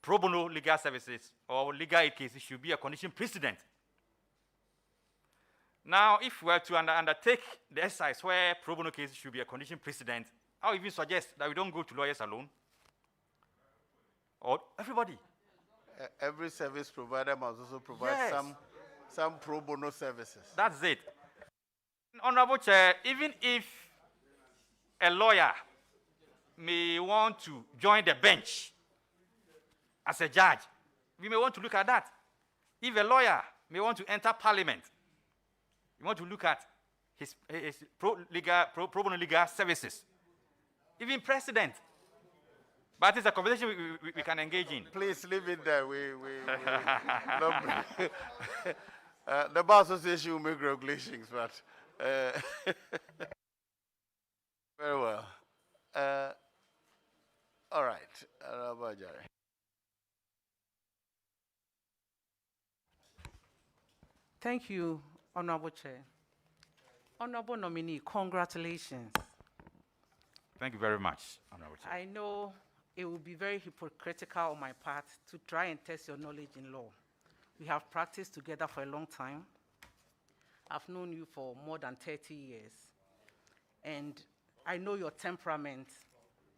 pro bono legal services or legal aid cases should be a condition precedent. Now, if we were to undertake the exercise where pro bono cases should be a condition precedent, I would even suggest that we don't go to lawyers alone, or everybody. Every service provider must also provide some pro bono services. That's it. Honorable Chair, even if a lawyer may want to join the bench as a judge, we may want to look at that. If a lawyer may want to enter parliament, we want to look at his pro bono legal services. Even president. But it's a conversation we can engage in. Please leave it there. The Bar Association will make regulations, but very well. All right. Thank you, Honorable Chair. Honorable nominee, congratulations. Thank you very much, Honorable Chair. I know it will be very hypocritical on my part to try and test your knowledge in law. We have practiced together for a long time. I've known you for more than 30 years. And I know your temperament.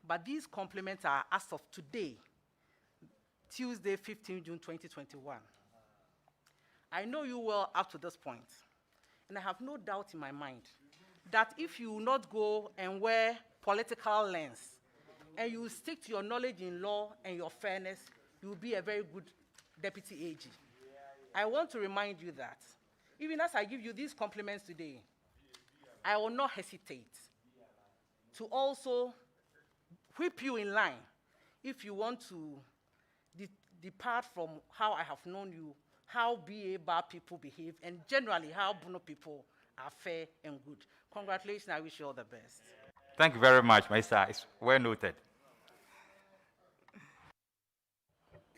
But these compliments are as of today, Tuesday, 15 June 2021. I know you well up to this point. And I have no doubt in my mind that if you will not go and wear political lens, and you stick to your knowledge in law and your fairness, you will be a very good deputy AG. I want to remind you that, even as I give you these compliments today, I will not hesitate to also whip you in line if you want to depart from how I have known you, how BA bar people behave, and generally how Bono people are fair and good. Congratulations, I wish you all the best. Thank you very much, my sir. It's well noted.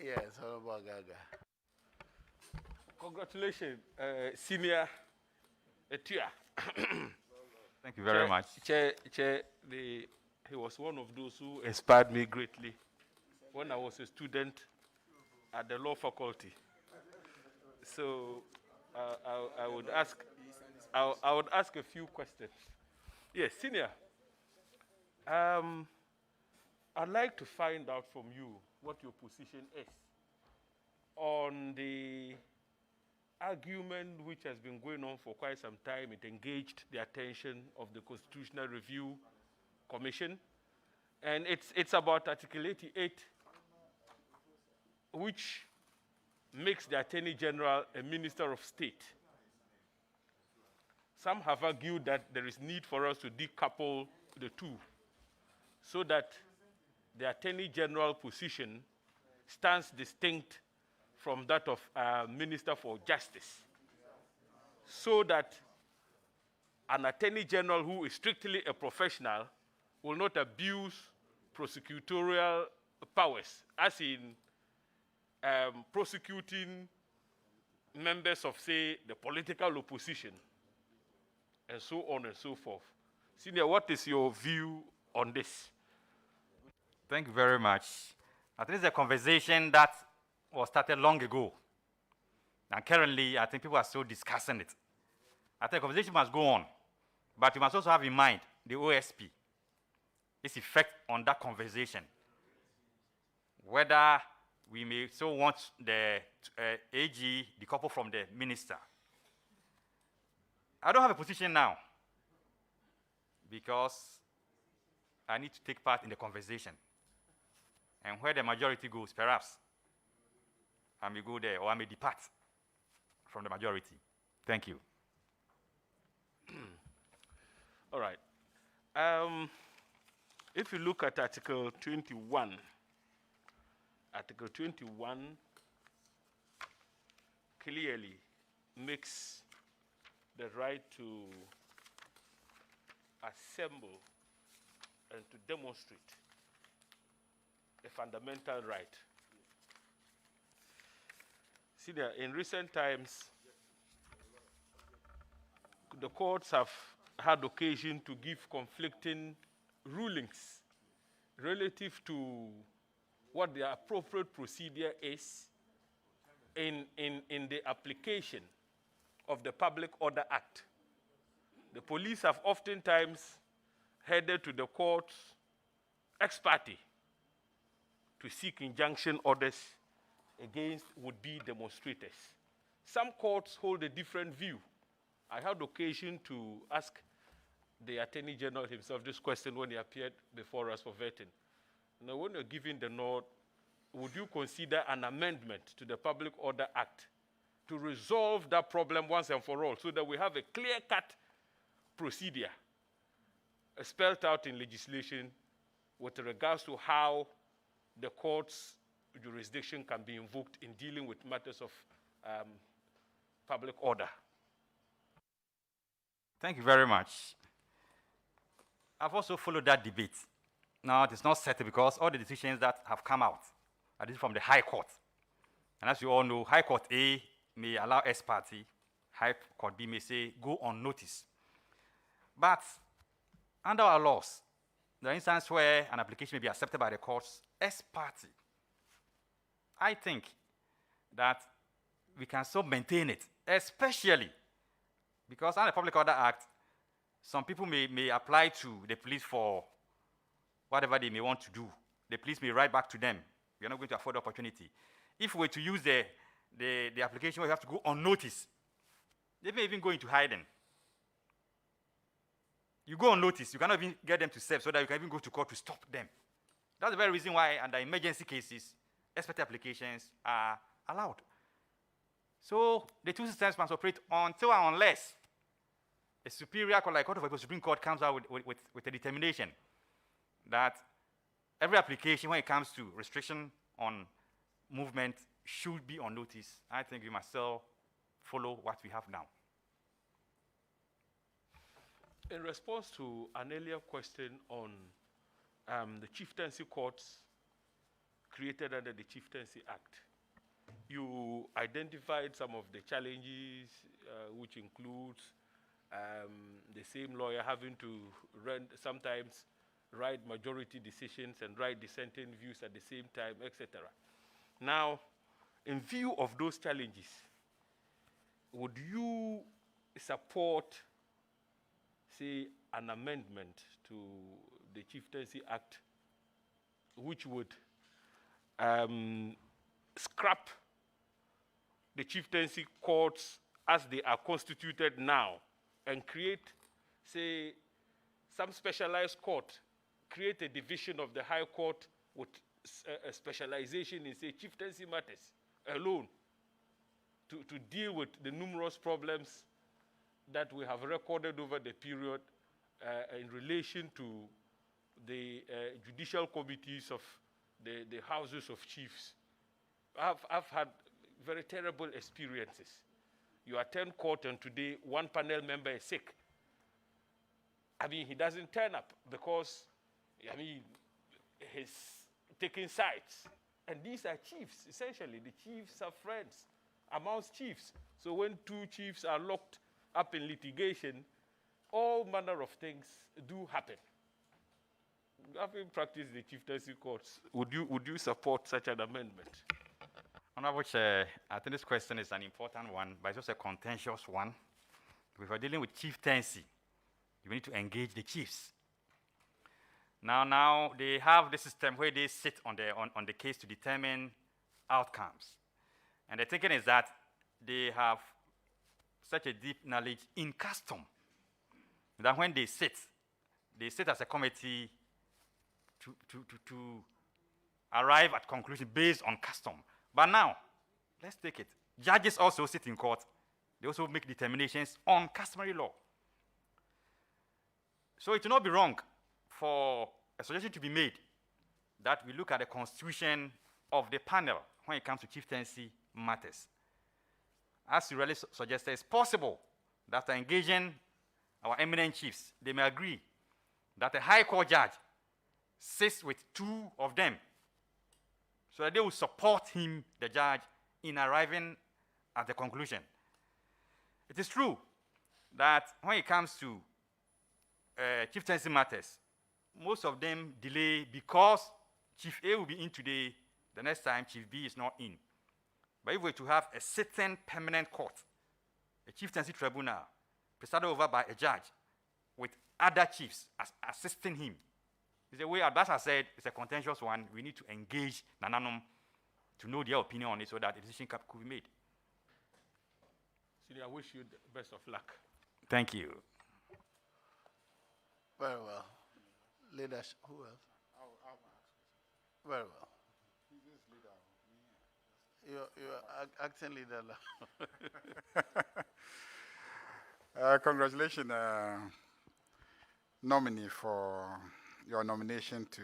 Yes, Honorable Gaga. Congratulations, Senior Etia. Thank you very much. He was one of those who inspired me greatly when I was a student at the law faculty. So I would ask a few questions. Yes, Senior. I'd like to find out from you what your position is on the argument which has been going on for quite some time. It engaged the attention of the Constitutional Review Commission, and it's about Article 88, which makes the Attorney General a Minister of State. Some have argued that there is need for us to decouple the two so that the Attorney General position stands distinct from that of Minister for Justice, so that an Attorney General who is strictly a professional will not abuse prosecutorial powers, as in prosecuting members of, say, the political opposition, and so on and so forth. Senior, what is your view on this? Thank you very much. I think it's a conversation that was started long ago. And currently, I think people are still discussing it. I think the conversation must go on. But you must also have in mind the OSP, its effect on that conversation. Whether we may still want the AG decoupled from the minister. I don't have a position now because I need to take part in the conversation. And where the majority goes, perhaps I may go there or I may depart from the majority. Thank you. All right. If you look at Article 21, Article 21 clearly makes the right to assemble and to demonstrate a fundamental right. See, in recent times, the courts have had occasion to give conflicting rulings relative to what the appropriate procedure is in the application of the Public Order Act. The police have oftentimes headed to the courts ex parte to seek injunction orders against would-be demonstrators. Some courts hold a different view. I had occasion to ask the Attorney General himself this question when he appeared before us for vetting. Now, when you're giving the nod, would you consider an amendment to the Public Order Act to resolve that problem once and for all so that we have a clear-cut procedure spelled out in legislation with regards to how the court's jurisdiction can be invoked in dealing with matters of public order? Thank you very much. I've also followed that debate. Now, it is not settled because all the decisions that have come out are from the High Court. And as you all know, High Court A may allow ex parte, High Court B may say go on notice. But under our laws, there are instances where an application may be accepted by the courts ex parte. I think that we can still maintain it, especially because under the Public Order Act, some people may apply to the police for whatever they may want to do. The police may write back to them. We are not going to afford the opportunity. If we were to use the application where you have to go on notice, they may even go into hiding. You go on notice, you cannot even get them to serve so that you can even go to court to stop them. That's the very reason why under emergency cases, expert applications are allowed. So the two systems must operate until and unless a superior court, like Court of Appeal, Supreme Court, comes out with a determination that every application, when it comes to restriction on movement, should be on notice. I think we must still follow what we have now. In response to an earlier question on the chieftaincy courts created under the Chieftaincy Act. You identified some of the challenges, which includes the same lawyer having to sometimes write majority decisions and write dissenting views at the same time, etc. Now, in view of those challenges, would you support, say, an amendment to the Chieftaincy Act which would scrap the chieftaincy courts as they are constituted now and create, say, some specialized court, create a division of the High Court with a specialization in, say, chieftaincy matters alone to deal with the numerous problems that we have recorded over the period in relation to the judicial committees of the houses of chiefs. I've had very terrible experiences. You attend court and today one panel member is sick. I mean, he doesn't turn up because, I mean, he's taking sides. And these are chiefs, essentially. The chiefs are friends amongst chiefs. So when two chiefs are locked up in litigation, all manner of things do happen. Having practiced the chieftaincy courts, would you support such an amendment? Honorable Chair, I think this question is an important one, but it's also a contentious one. If we're dealing with chieftaincy, you need to engage the chiefs. Now they have the system where they sit on the case to determine outcomes. And the thinking is that they have such a deep knowledge in custom that when they sit as a committee to arrive at conclusion based on custom. But now, let's take it. Judges also sit in court. They also make determinations on customary law. So it will not be wrong for a suggestion to be made that we look at the constitution of the panel when it comes to chieftaincy matters. As you really suggested, it's possible that after engaging our eminent chiefs, they may agree that a high court judge sits with two of them so that they will support him, the judge, in arriving at the conclusion. It is true that when it comes to chieftaincy matters, most of them delay because Chief A will be in today, the next time Chief B is not in. But if we were to have a sitting permanent court, a chieftaincy tribunal, presided over by a judge with other chiefs assisting him, it's a way, as I said, it's a contentious one. We need to engage Nananum to know their opinion on it so that a decision could be made. Sidi, I wish you the best of luck. Thank you. Very well. Leaders, who else? Very well. You're acting leader now. Congratulations, nominee, for your nomination to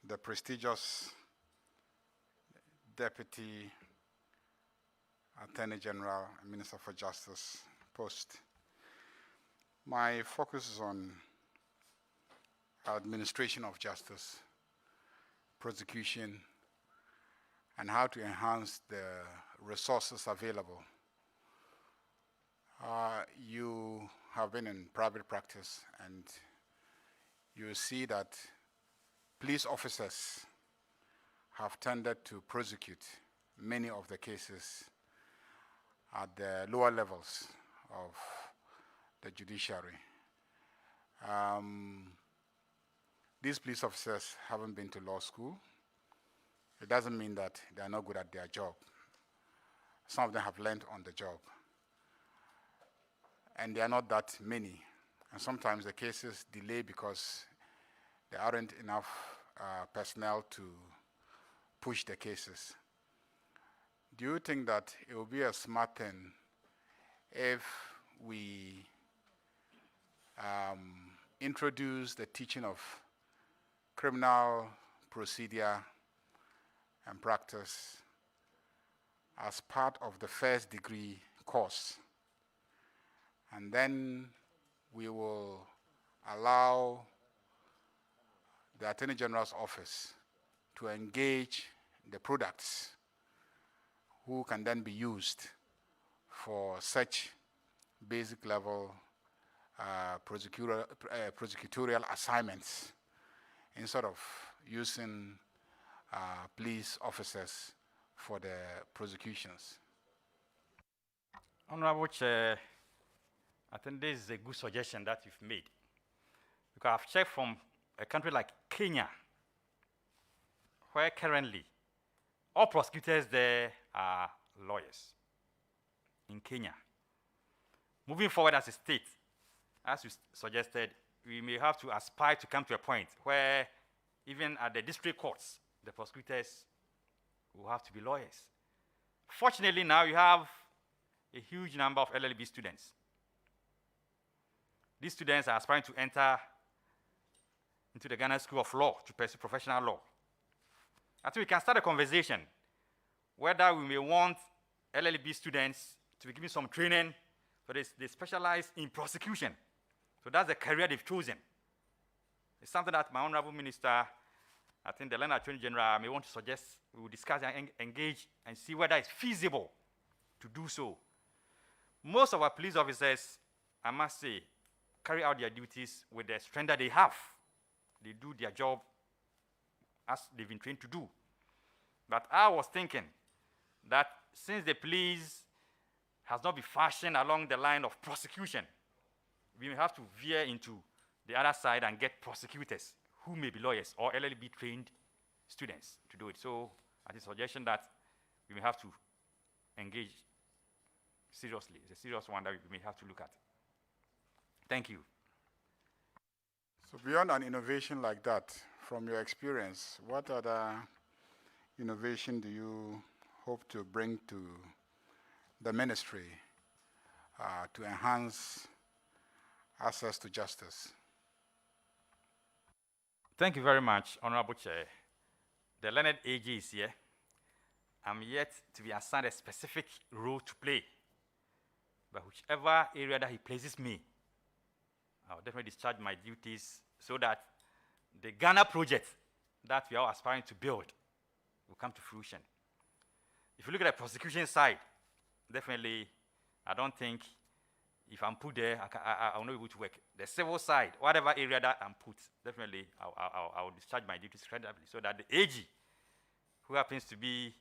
the prestigious Deputy Attorney General and Minister for Justice post. My focus is on administration of justice, prosecution, and how to enhance the resources available. You have been in private practice, and you see that police officers have tended to prosecute many of the cases at the lower levels of the judiciary. These police officers haven't been to law school. It doesn't mean that they are not good at their job. Some of them have learned on the job. And they are not that many. And sometimes the cases delay because there aren't enough personnel to push the cases. Do you think that it will be a smart thing if we introduce the teaching of criminal procedure and practice as part of the first degree course? And then we will allow the Attorney General's office to engage the products who can then be used for such basic level prosecutorial assignments instead of using police officers for the prosecutions. Honorable Chair, I think this is a good suggestion that you've made. Because I've checked from a country like Kenya, where currently all prosecutors there are lawyers in Kenya. Moving forward as a state, as you suggested, we may have to aspire to come to a point where even at the district courts, the prosecutors will have to be lawyers. Fortunately, now you have a huge number of LLB students. These students are aspiring to enter into the Ghana School of Law to pursue professional law. I think we can start a conversation whether we may want LLB students to be given some training, so they specialize in prosecution. So that's the career they've chosen. It's something that my Honorable Minister, I think the Learned Attorney General may want to suggest. We will discuss and engage and see whether it's feasible to do so. Most of our police officers, I must say, carry out their duties with the strength that they have. They do their job as they've been trained to do. But I was thinking that since the police has not been fashioned along the line of prosecution, we may have to veer into the other side and get prosecutors who may be lawyers or LLB trained students to do it. So I think suggestion that we may have to engage seriously. It's a serious one that we may have to look at. Thank you. So beyond an innovation like that, from your experience, what other innovation do you hope to bring to the ministry to enhance access to justice? Thank you very much, Honorable Chair. The Learned AG is here. I'm yet to be assigned a specific role to play. But whichever area that he places me, I'll definitely discharge my duties so that the Ghana project that we are aspiring to build will come to fruition. If you look at the prosecution side, definitely, I don't think if I'm put there, I will not be able to work. The civil side, whatever area that I'm put, definitely I will discharge my duties credibly so that the AG, who happens to be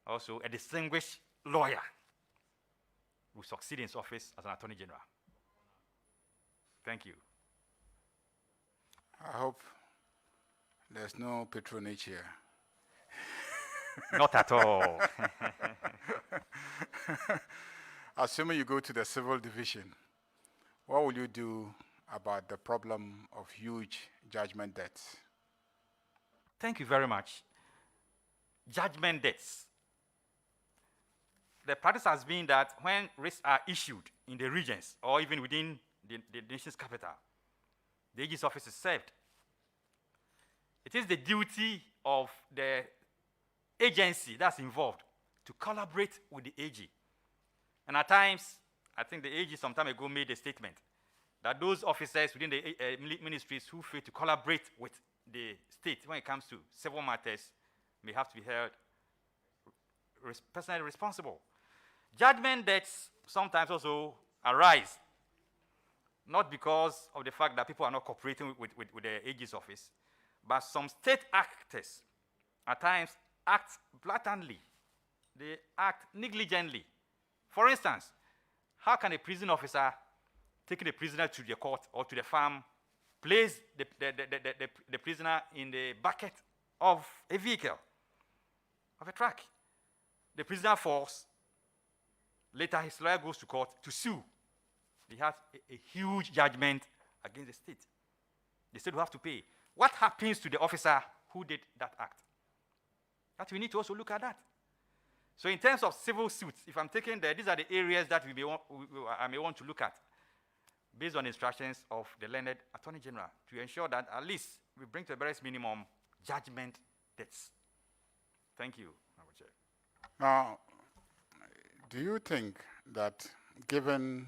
also a distinguished lawyer, will succeed in his office as an Attorney General. Thank you. I hope there's no patronage here. Not at all. Assuming you go to the civil division, what will you do about the problem of huge judgment debts? Thank you very much. Judgment debts. The practice has been that when writs are issued in the regions or even within the nation's capital, the AG's office is served. It is the duty of the agency that's involved to collaborate with the AG. And at times, I think the AG some time ago made a statement that those officers within the ministries who fail to collaborate with the state when it comes to civil matters may have to be held personally responsible. Judgment debts sometimes also arise, not because of the fact that people are not cooperating with the AG's office, but some state actors at times act blatantly. They act negligently. For instance, how can a prison officer taking a prisoner to the court or to the farm place the prisoner in the bucket of a vehicle, of a truck? The prisoner falls. Later, his lawyer goes to court to sue. They have a huge judgment against the state. The state will have to pay. What happens to the officer who did that act? That we need to also look at that. So in terms of civil suits, if I'm taking these are the areas that I may want to look at based on instructions of the Learned Attorney General to ensure that at least we bring to the barest minimum judgment debts. Thank you, Mr. Chair. Now, do you think that given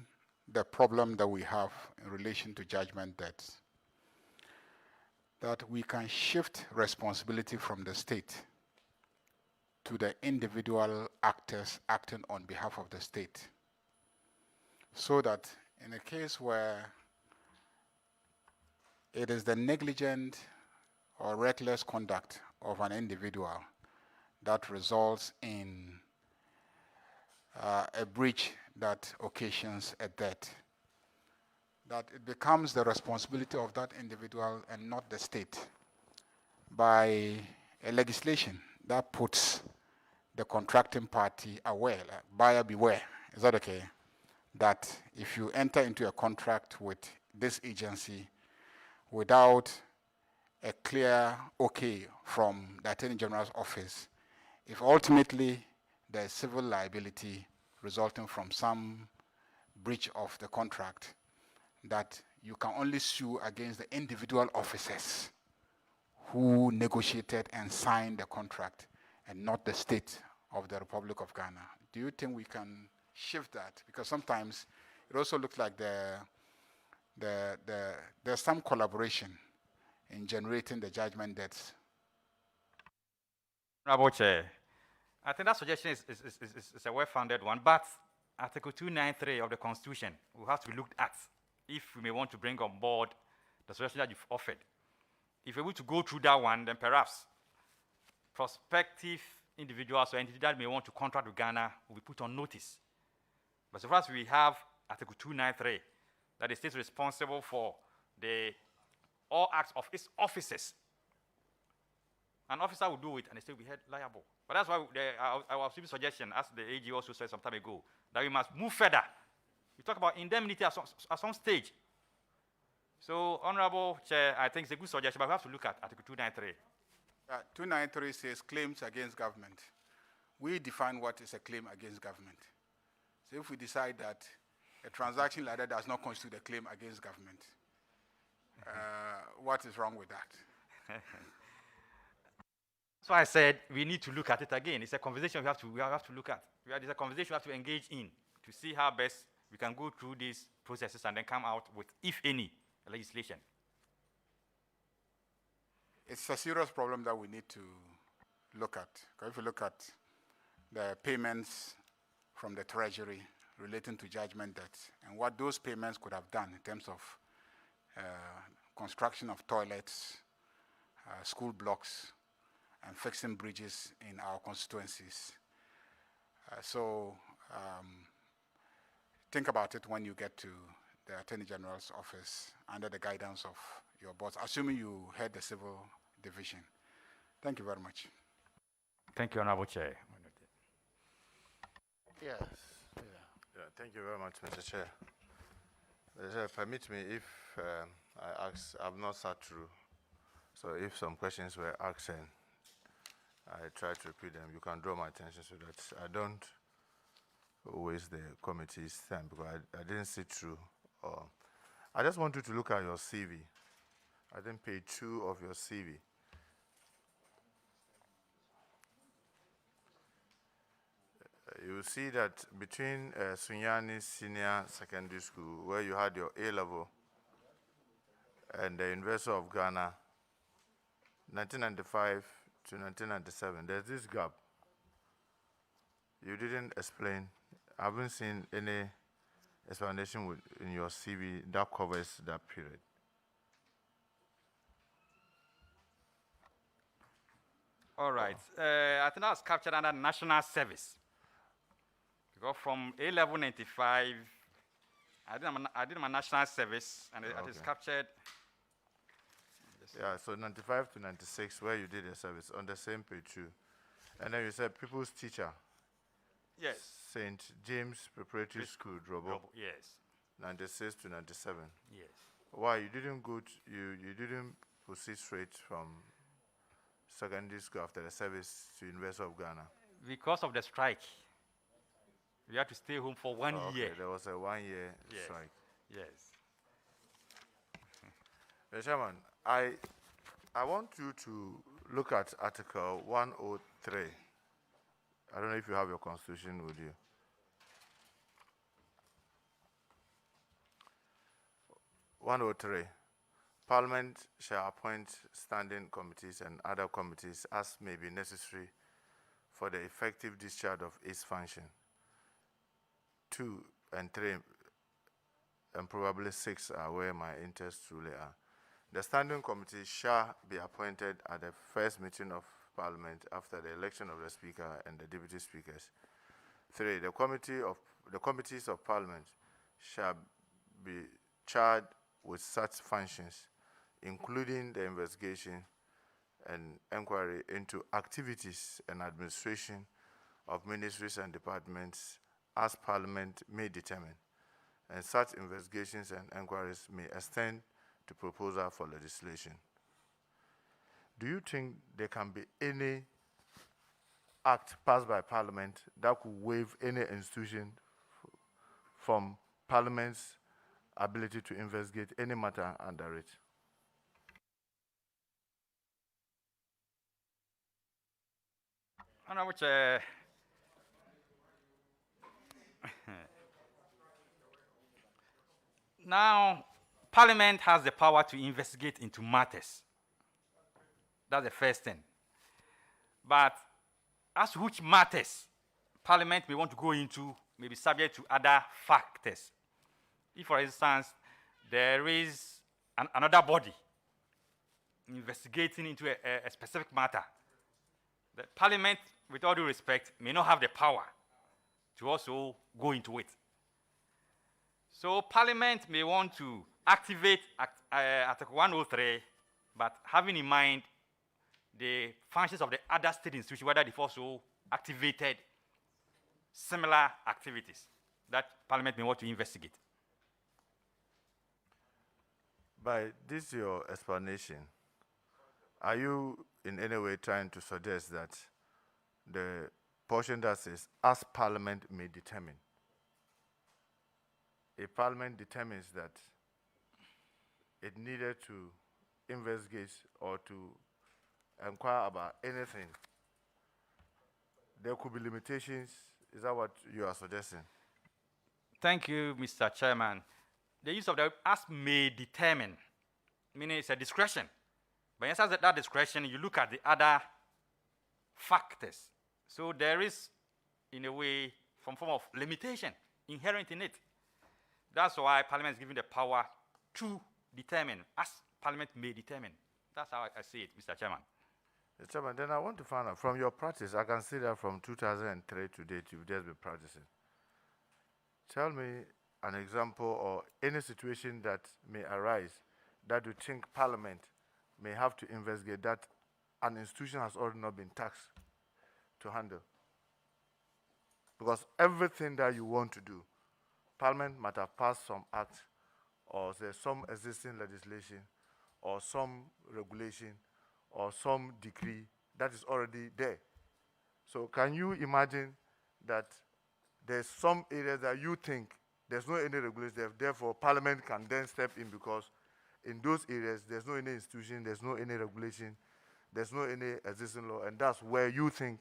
the problem that we have in relation to judgment debts, that we can shift responsibility from the state to the individual actors acting on behalf of the state, so that in a case where it is the negligent or reckless conduct of an individual that results in a breach that occasions a death, that it becomes the responsibility of that individual and not the state by a legislation that puts the contracting party aware, like buyer beware. Is that okay? That if you enter into a contract with this agency without a clear okay from the Attorney General's office, if ultimately there is civil liability resulting from some breach of the contract, that you can only sue against the individual officers who negotiated and signed the contract and not the state of the Republic of Ghana. Do you think we can shift that? Because sometimes it also looks like there's some collaboration in generating the judgment debts. Honorable Chair, I think that suggestion is a well-founded one, but Article 293 of the Constitution will have to be looked at if we may want to bring on board the suggestion that you've offered. If we're able to go through that one, then perhaps prospective individuals or entities that may want to contract with Ghana will be put on notice. But so far as we have Article 293, that the state is responsible for all acts of its officers. An officer will do it and the state will be held liable. But that's why I was giving suggestion, as the AG also said some time ago, that we must move further. We talk about indemnity at some stage. So, Honorable Chair, I think it's a good suggestion, but we have to look at Article 293. 293 says claims against government. We define what is a claim against government. So if we decide that a transaction like that does not constitute a claim against government, what is wrong with that? So I said we need to look at it again. It's a conversation we have to look at. It's a conversation we have to engage in to see how best we can go through these processes and then come out with, if any, legislation. It's a serious problem that we need to look at. Because if you look at the payments from the Treasury relating to judgment debts and what those payments could have done in terms of construction of toilets, school blocks, and fixing bridges in our constituencies. Think about it when you get to the Attorney General's office under the guidance of your boss, assuming you head the civil division. Thank you very much. Thank you, Honorable Chair. Yes. Yeah, thank you very much, Mr. Chair. Mr. Chair, permit me if I've not sat through, so if some questions were asked and I try to repeat them, you can draw my attention so that I don't waste the committee's time, because I didn't sit through. I just want you to look at your CV. I think page 2 of your CV. You will see that between Sunyani Senior Secondary School, where you had your A-level, and the University of Ghana, 1995 to 1997, there's this gap. You didn't explain. I haven't seen any explanation in your CV that covers that period. All right. I think that was captured under national service. Because from A-level 95, I did my national service, and it is captured. Yeah, so 95 to 96, where you did your service, on the same page too. And then you said people's teacher. Yes. St. James Preparatory School, Drobo. Yes. 96 to 97. Yes. Why you didn't go to, you didn't proceed straight from secondary school after the service to University of Ghana? Because of the strike. We had to stay home for 1 year. There was a 1 year strike. Yes. Mr. Chairman, I want you to look at Article 103. I don't know if you have your constitution with you. #103. Parliament shall appoint standing committees and other committees as may be necessary for the effective discharge of its function. 2 and 3 and probably 6 are where my interests truly are. The standing committee shall be appointed at the first meeting of Parliament after the election of the Speaker and the Deputy Speakers. 3, the committees of Parliament shall be charged with such functions, including the investigation and inquiry into activities and administration of ministries and departments as Parliament may determine, and such investigations and inquiries may extend to proposal for legislation. Do you think there can be any act passed by Parliament that could waive any institution from Parliament's ability to investigate any matter under it? Honorable Chair, now Parliament has the power to investigate into matters. That's the first thing. But as to which matters Parliament may want to go into may be subject to other factors. If, for instance, there is another body investigating into a specific matter, the Parliament, with all due respect, may not have the power to also go into it. So Parliament may want to activate Article 103, but having in mind the functions of the other state institutions, whether they've also activated similar activities that Parliament may want to investigate. By this your explanation, are you in any way trying to suggest that the portion that says, as Parliament may determine, if Parliament determines that it needed to investigate or to inquire about anything, there could be limitations? Is that what you are suggesting? Thank you, Mr. Chairman. The use of the as may determine, meaning it's a discretion. But inside that discretion, you look at the other factors. So there is, in a way, some form of limitation inherent in it. That's why Parliament is given the power to determine, as Parliament may determine. That's how I see it, Mr. Chairman. Mr. Chairman, then I want to find out, from your practice, I can see that from 2003 to date, you've just been practicing. Tell me an example or any situation that may arise that you think Parliament may have to investigate that an institution has already not been tasked to handle. Because everything that you want to do, Parliament might have passed some act or there's some existing legislation or some regulation or some decree that is already there. So can you imagine that there's some areas that you think there's no any regulation there, therefore Parliament can then step in because in those areas there's no any institution, there's no any regulation, there's no any existing law, and that's where you think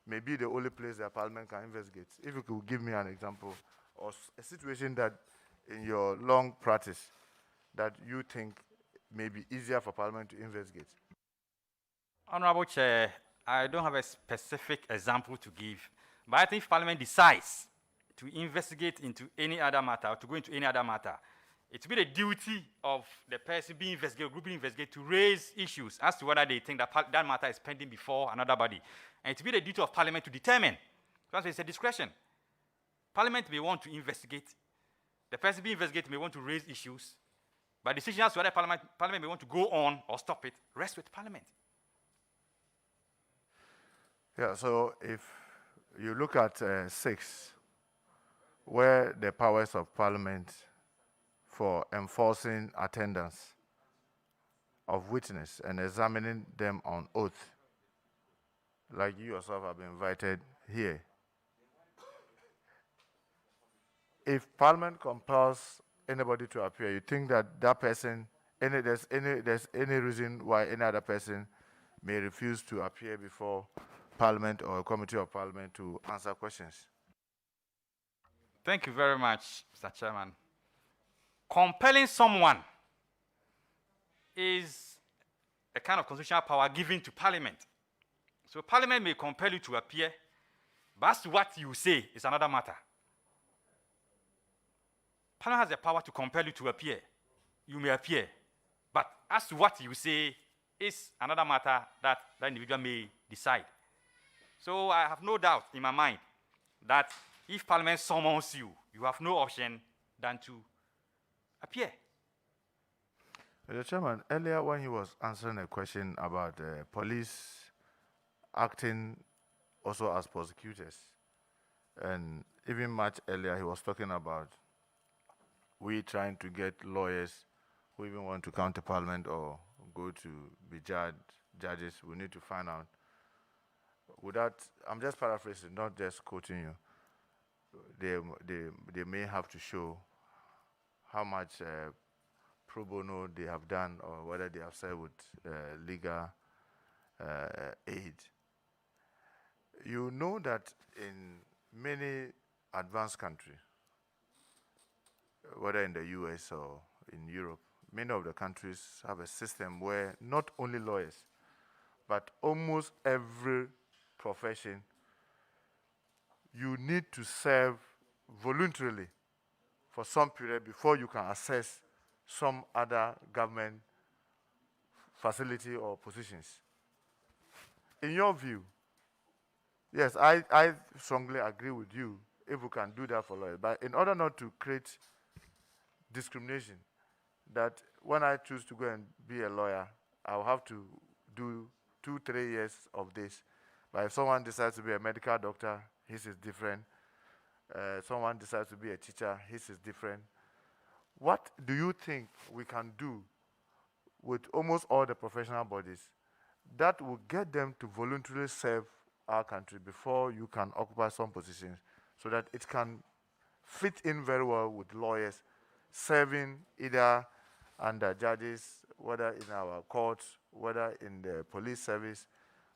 may be the only place that Parliament can investigate. If you could give me an example or a situation that in your long practice that you think may be easier for Parliament to investigate. Honorable Chair, I don't have a specific example to give, but I think if Parliament decides to investigate into any other matter or to go into any other matter, it will be the duty of the person being investigated, group being investigated, to raise issues as to whether they think that that matter is pending before another body. And it will be the duty of Parliament to determine. Because it's a discretion. Parliament may want to investigate. The person being investigated may want to raise issues. But decision as to whether Parliament may want to go on or stop it rests with Parliament. Yeah, so if you look at 6, where the powers of Parliament for enforcing attendance of witness and examining them on oath, like you yourself have been invited here. If Parliament compels anybody to appear, you think that that person, there's any reason why any other person may refuse to appear before Parliament or a committee of Parliament to answer questions? Thank you very much, Mr. Chairman. Compelling someone is a kind of constitutional power given to Parliament. So Parliament may compel you to appear, but as to what you say is another matter. Parliament has the power to compel you to appear. You may appear, but as to what you say is another matter that the individual may decide. So I have no doubt in my mind that if Parliament summons you, you have no option than to appear. Mr. Chairman, earlier when he was answering a question about police acting also as prosecutors, and even much earlier he was talking about we trying to get lawyers who even want to come to Parliament or go to be judges. We need to find out. Without, I'm just paraphrasing, not just quoting you. They may have to show how much pro bono they have done or whether they have served with legal aid. You know that in many advanced countries, whether in the US or in Europe, many of the countries have a system where not only lawyers, but almost every profession, you need to serve voluntarily for some period before you can access some other government facility or positions. In your view, yes, I strongly agree with you if we can do that for lawyers. But in order not to create discrimination, that when I choose to go and be a lawyer, I'll have to do 2-3 years of this. But if someone decides to be a medical doctor, his is different. Someone decides to be a teacher, his is different. What do you think we can do with almost all the professional bodies that will get them to voluntarily serve our country before you can occupy some positions, so that it can fit in very well with lawyers serving either under judges, whether in our courts, whether in the police service,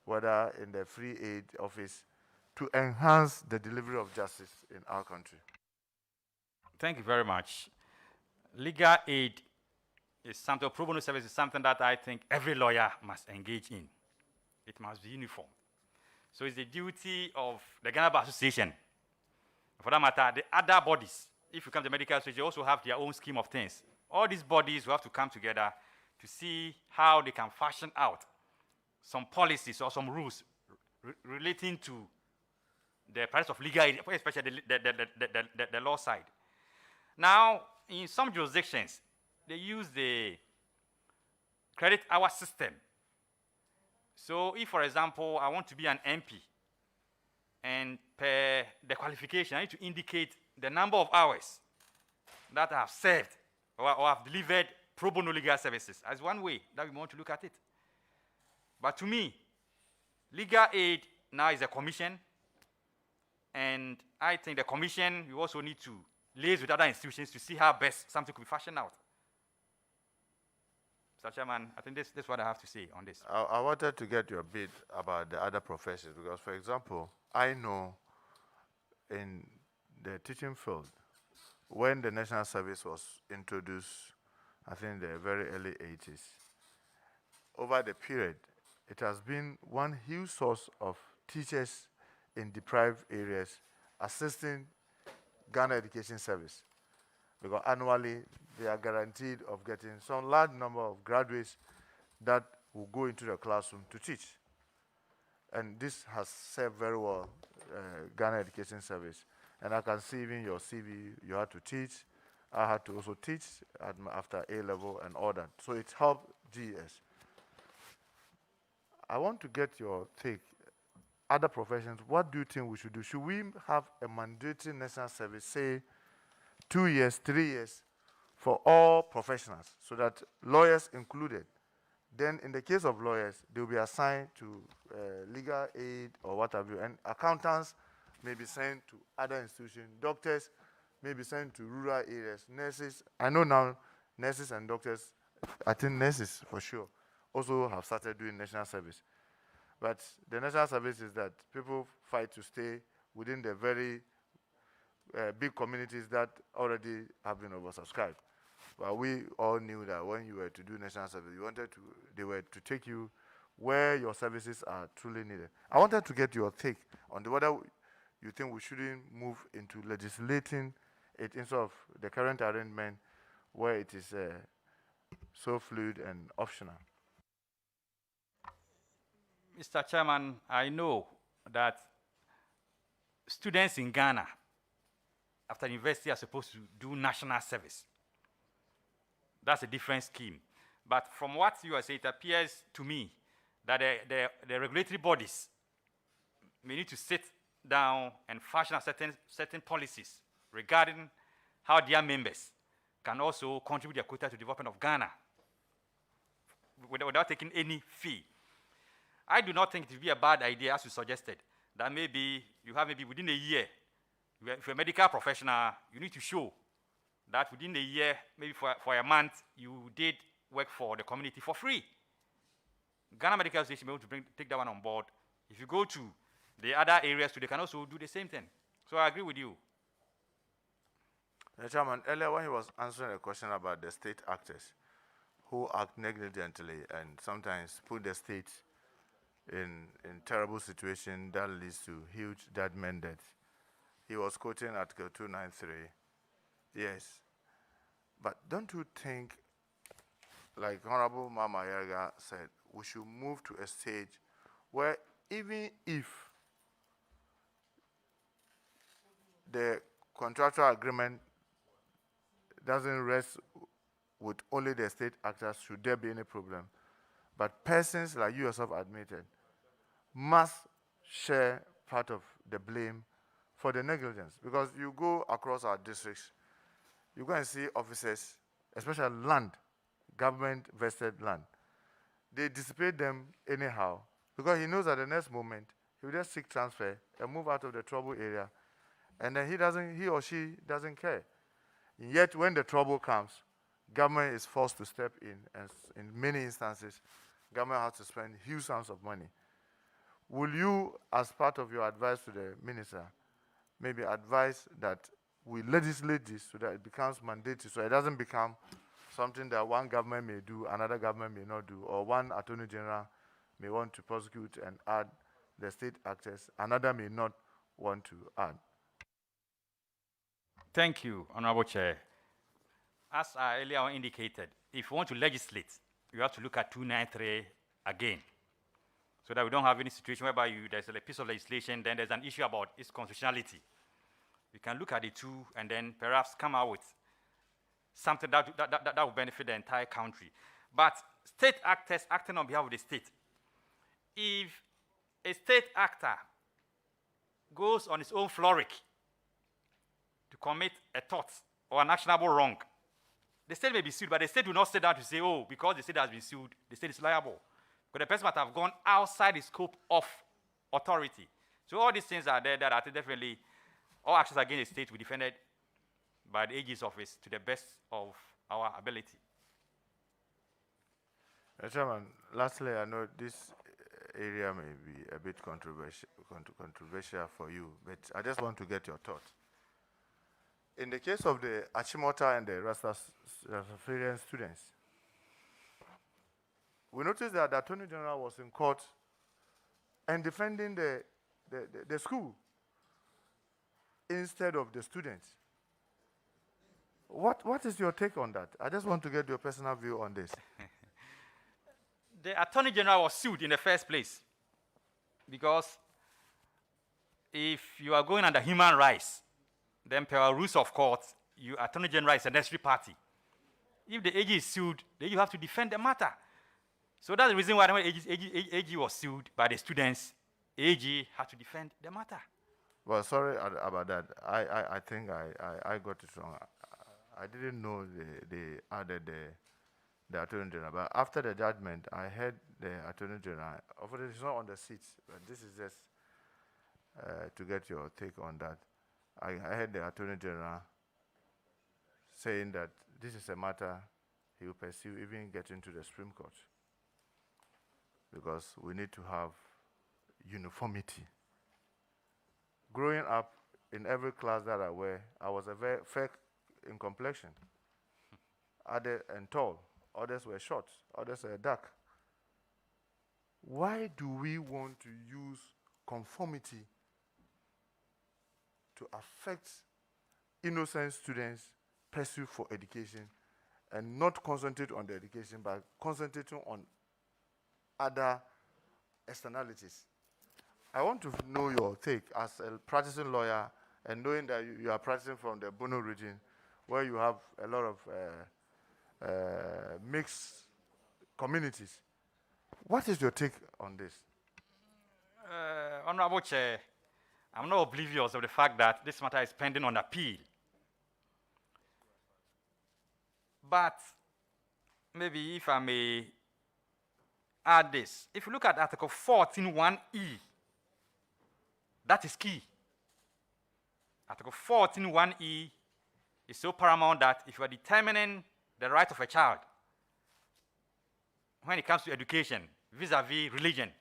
whether in the free aid office, to enhance the delivery of justice in our country? Thank you very much. Legal aid is something, pro bono service is something that I think every lawyer must engage in. It must be uniform. So it's the duty of the Ghana Bar Association. For that matter, the other bodies, if you come to the medical association, they also have their own scheme of things. All these bodies will have to come together to see how they can fashion out some policies or some rules relating to the price of legal aid, especially the law side. Now, in some jurisdictions, they use the credit hour system. So if, for example, I want to be an MP, and per the qualification, I need to indicate the number of hours that I have served or have delivered pro bono legal services as one way that we want to look at it. But to me, legal aid now is a commission, and I think the commission, we also need to liaise with other institutions to see how best something could be fashioned out. Mr. Chairman, I think this is what I have to say on this. I wanted to get your bit about the other professions because, for example, I know in the teaching field, when the national service was introduced, I think in the very early 80s, over the period, it has been one huge source of teachers in deprived areas assisting Ghana Education Service, because annually they are guaranteed of getting some large number of graduates that will go into the classroom to teach. And this has served very well Ghana Education Service. And I can see even your CV, you had to teach. I had to also teach after A-level and all that. So it helped GS. I want to get your take. Other professions, what do you think we should do? Should we have a mandatory national service, say 2 years, 3 years, for all professionals, so that lawyers included? Then in the case of lawyers, they will be assigned to legal aid or what have you, and accountants may be sent to other institutions, doctors may be sent to rural areas, nurses. I know now nurses and doctors, I think nurses for sure, also have started doing national service. But the national service is that people fight to stay within the very big communities that already have been oversubscribed. But we all knew that when you were to do national service, they were to take you where your services are truly needed. I wanted to get your take on whether you think we shouldn't move into legislating it instead of the current arrangement where it is so fluid and optional. Mr. Chairman, I know that students in Ghana after university are supposed to do national service. That's a different scheme. But from what you are saying, it appears to me that the regulatory bodies may need to sit down and fashion certain policies regarding how their members can also contribute their quota to the development of Ghana without taking any fee. I do not think it would be a bad idea, as you suggested, that maybe you have within a year, if you're a medical professional, you need to show that within a year, maybe for a month, you did work for the community for free. Ghana Medical Association may want to take that one on board. If you go to the other areas too, they can also do the same thing. So I agree with you. Chairman, earlier when he was answering a question about the state actors who act negligently and sometimes put the state in terrible situation that leads to huge judgment debt, he was quoting Article 293. Yes. But don't you think, like Honorable Mama Yaga said, we should move to a stage where even if the contractual agreement doesn't rest with only the state actors, should there be any problem, but persons like you yourself admitted must share part of the blame for the negligence? Because you go across our districts, you go and see officers, especially land, government vested land. They dissipate them anyhow because he knows at the next moment he will just seek transfer and move out of the trouble area, and then he or she doesn't care. Yet when the trouble comes, government is forced to step in, and in many instances, government has to spend huge sums of money. Will you, as part of your advice to the minister, maybe advise that we legislate this so that it becomes mandatory, so it doesn't become something that one government may do, another government may not do, or one attorney general may want to prosecute and add the state actors, another may not want to add? Thank you, Honorable Chair. As I earlier on indicated, if you want to legislate, you have to look at 293 again, so that we don't have any situation whereby there's a piece of legislation, then there's an issue about its constitutionality. You can look at the two and then perhaps come out with something that will benefit the entire country. But state actors acting on behalf of the state, if a state actor goes on his own floric to commit a tort or an actionable wrong, the state may be sued, but the state will not sit down to say, oh, because the state has been sued, the state is liable. But the person might have gone outside the scope of authority. So all these things are there that are definitely, all actions against the state will be defended by the AG's office to the best of our ability. Chairman, lastly, I know this area may be a bit controversial for you, but I just want to get your thought. In the case of the Achimota and the Rastafarian students, we noticed that the Attorney General was in court and defending the school instead of the students. What is your take on that? I just want to get your personal view on this. The Attorney General was sued in the first place because if you are going under human rights, then per rules of court, Attorney General is a necessary party. If the AG is sued, then you have to defend the matter. So that's the reason why when AG was sued by the students, AG had to defend the matter. Well, sorry about that. I think I got it wrong. I didn't know they added the Attorney General. But after the judgment, I heard the Attorney General. Obviously, it's not on the seats, but this is just to get your take on that. I heard the Attorney General saying that this is a matter he will pursue, even getting to the Supreme Court, because we need to have uniformity. Growing up, in every class that I were, I was a very fair in complexion. others and tall, others were short, others were dark. Why do we want to use conformity to affect innocent students' pursuit for education and not concentrate on the education, but concentrating on other externalities? I want to know your take as a practicing lawyer and knowing that you are practicing from the Bono region, where you have a lot of mixed communities. What is your take on this? Honorable Chair, I'm not oblivious of the fact that this matter is pending on appeal. But maybe if I may add this, if you look at Article 14(1)(e), that is key. Article 14(1)(e) is so paramount that if you are determining the right of a child when it comes to education vis-a-vis religion,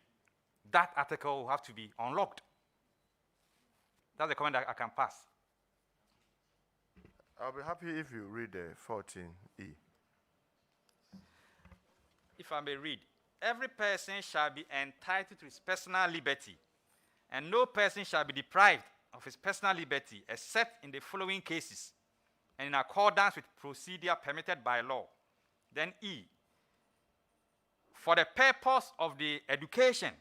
that article will have to be unlocked. That's the comment that I can pass. I'll be happy if you read the 14(e). If I may read, every person shall be entitled to his personal liberty, and no person shall be deprived of his personal liberty except in the following cases, and in accordance with procedure permitted by law. Then E, for the purpose of the education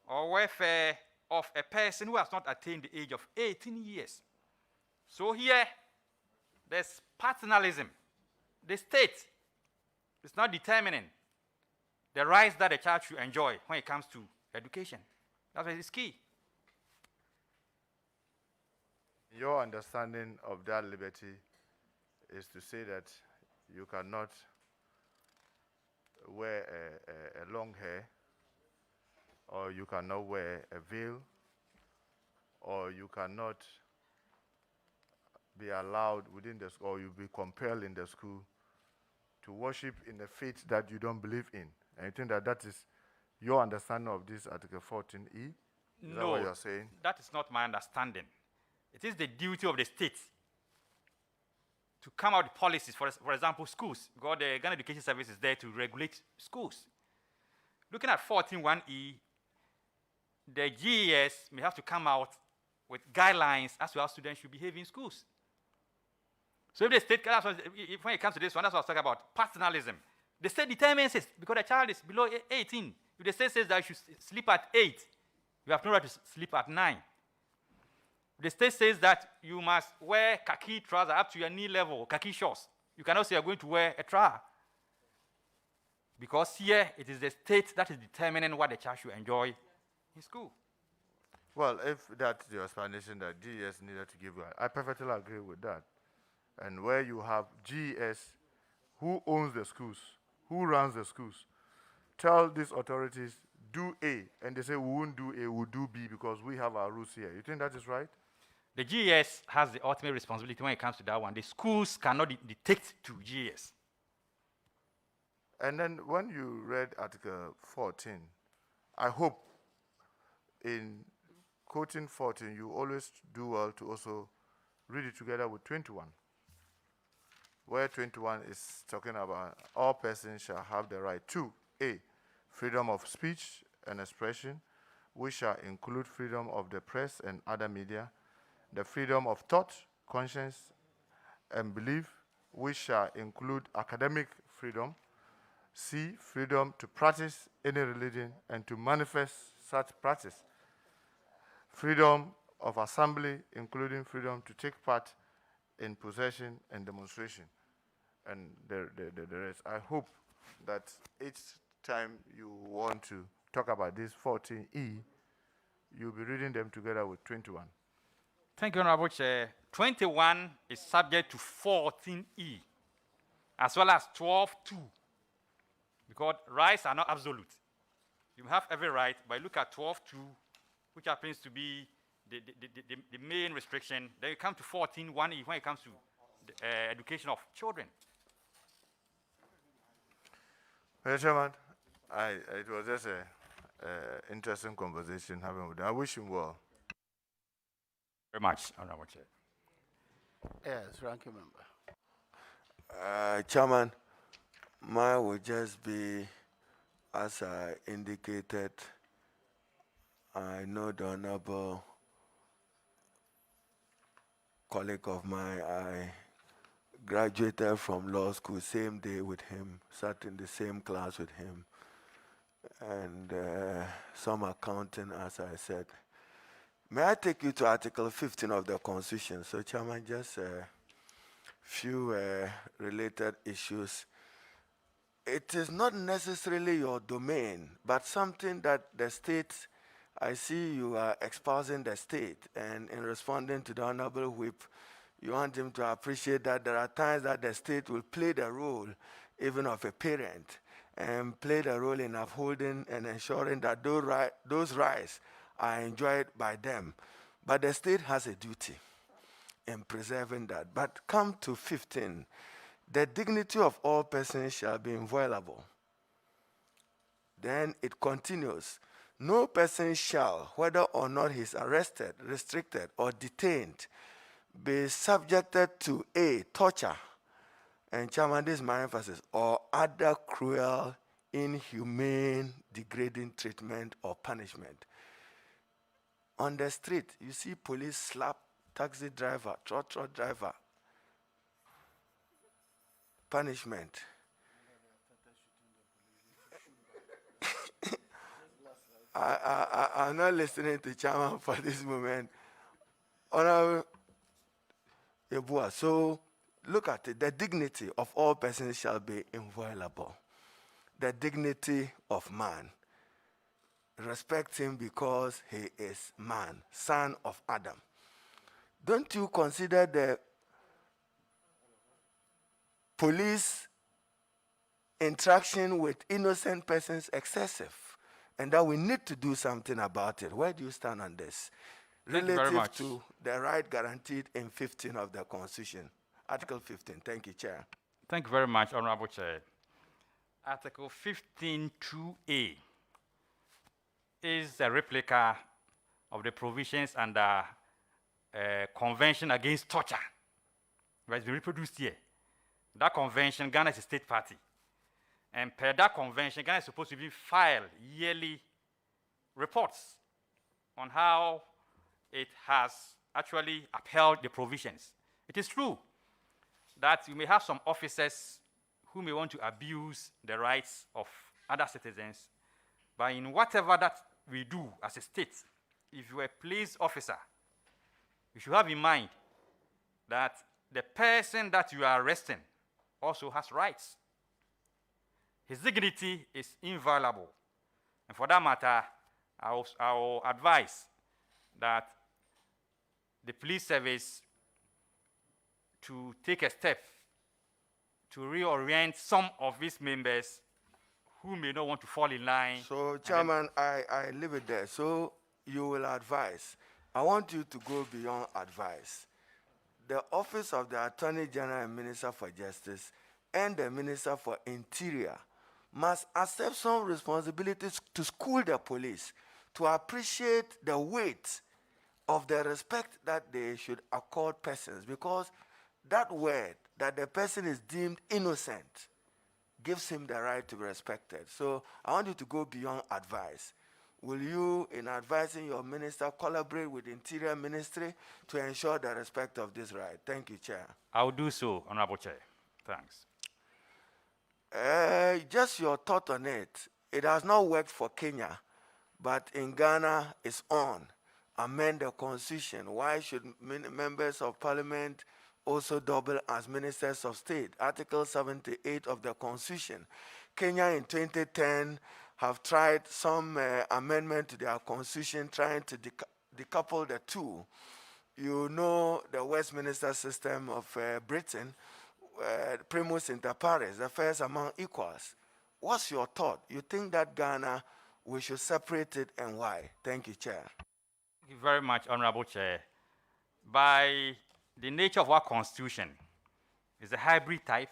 or welfare of a person who has not attained the age of 18 years. So here, there's paternalism. The state is not determining the rights that a child should enjoy when it comes to education. That's why it's key. Your understanding of that liberty is to say that you cannot wear a long hair, or you cannot wear a veil, or you cannot be allowed within the school, or you'll be compelled in the school to worship in a faith that you don't believe in. And you think that that is your understanding of this Article 14(e)? Is that what you're saying? That is not my understanding. It is the duty of the state to come out with policies, for example, schools, because the Ghana Education Service is there to regulate schools. Looking at 14(1)(e), the GES may have to come out with guidelines as to how students should behave in schools. So if the state, when it comes to this one, that's what I was talking about, paternalism. The state determines it because the child is below 18. If the state says that you should sleep at 8, you have no right to sleep at 9. The state says that you must wear khaki trousers up to your knee level, khaki shorts. You cannot say you're going to wear a trouser. Because here, it is the state that is determining what the child should enjoy in school. Well, if that's the explanation that GES needed to give, I perfectly agree with that. And where you have GES, who owns the schools, who runs the schools, tell these authorities, do A, and they say, we won't do A, we'll do B because we have our rules here. You think that is right? The GES has the ultimate responsibility when it comes to that one. The schools cannot dictate to GES. And then when you read Article 14, I hope in quoting 14, you always do well to also read it together with 21, where 21 is talking about all persons shall have the right to A, freedom of speech and expression, which shall include freedom of the press and other media, the freedom of thought, conscience, and belief, which shall include academic freedom. C, freedom to practice any religion and to manifest such practice. Freedom of assembly, including freedom to take part in possession and demonstration. And the rest. I hope that each time you want to talk about this 14(e), you'll be reading them together with 21. Thank you, Honorable Chair. 21 is subject to 14(e), as well as 12(2), because rights are not absolute. You have every right, but look at 12(2), which happens to be the main restriction. Then you come to 14(1)(e) when it comes to the education of children. Mr. Chairman, it was just an interesting conversation having with him. I wish him well. Very much, Honorable Chair. Yes, ranking member. Chairman, mine will just be, as I indicated, I know the Honorable colleague of mine, I graduated from law school same day with him, sat in the same class with him, and some accounting, as I said. May I take you to Article 15 of the Constitution? So, Chairman, just a few related issues. It is not necessarily your domain, but something that the state, I see you are espousing the state, and in responding to the Honorable Whip, you want him to appreciate that there are times that the state will play the role even of a parent and play the role in upholding and ensuring that those rights are enjoyed by them. But the state has a duty in preserving that. But come to 15, the dignity of all persons shall be inviolable. Then it continues, no person shall, whether or not he is arrested, restricted, or detained, be subjected to a torture, and Chairman, this is my emphasis, or other cruel, inhumane, degrading treatment or punishment. On the street, you see police slap taxi driver, trotro driver. Punishment. I'm not listening to Chairman for this moment. Honorable Yebua, so look at it. The dignity of all persons shall be inviolable. The dignity of man. Respect him because he is man, son of Adam. Don't you consider the police interaction with innocent persons excessive, and that we need to do something about it? Where do you stand on this? Relative to the right guaranteed in 15 of the Constitution, Article 15. Thank you, Chair. Thank you very much, Honorable Chair. Article 15(2)(a) is a replica of the provisions under Convention Against Torture. It has been reproduced here. That convention, Ghana is a state party. And per that convention, Ghana is supposed to file yearly reports on how it has actually upheld the provisions. It is true that you may have some officers who may want to abuse the rights of other citizens, but in whatever that we do as a state, if you are a police officer, you should have in mind that the person that you are arresting also has rights. His dignity is inviolable. And for that matter, I will advise that the police service to take a step to reorient some of its members who may not want to fall in line. So, Chairman, I leave it there. So, you will advise. I want you to go beyond advice. The Office of the Attorney General and Minister for Justice and the Minister for Interior must accept some responsibilities to school the police, to appreciate the weight of the respect that they should accord persons, because that word, that the person is deemed innocent, gives him the right to be respected. So I want you to go beyond advice. Will you, in advising your minister, collaborate with the Interior Ministry to ensure the respect of this right? Thank you, Chair. I will do so, Honorable Chair. Thanks. Just your thought on it. It has not worked for Kenya, but in Ghana, it's on. Amend the Constitution. Why should members of Parliament also double as ministers of state? Article 78 of the Constitution. Kenya in 2010 have tried some amendment to their constitution, trying to decouple the two. You know the Westminster system of Britain, primus inter pares, the first among equals. What's your thought? You think that Ghana, we should separate it, and why? Thank you, Chair. Thank you very much, Honorable Chair. By the nature of our Constitution, it's a hybrid type,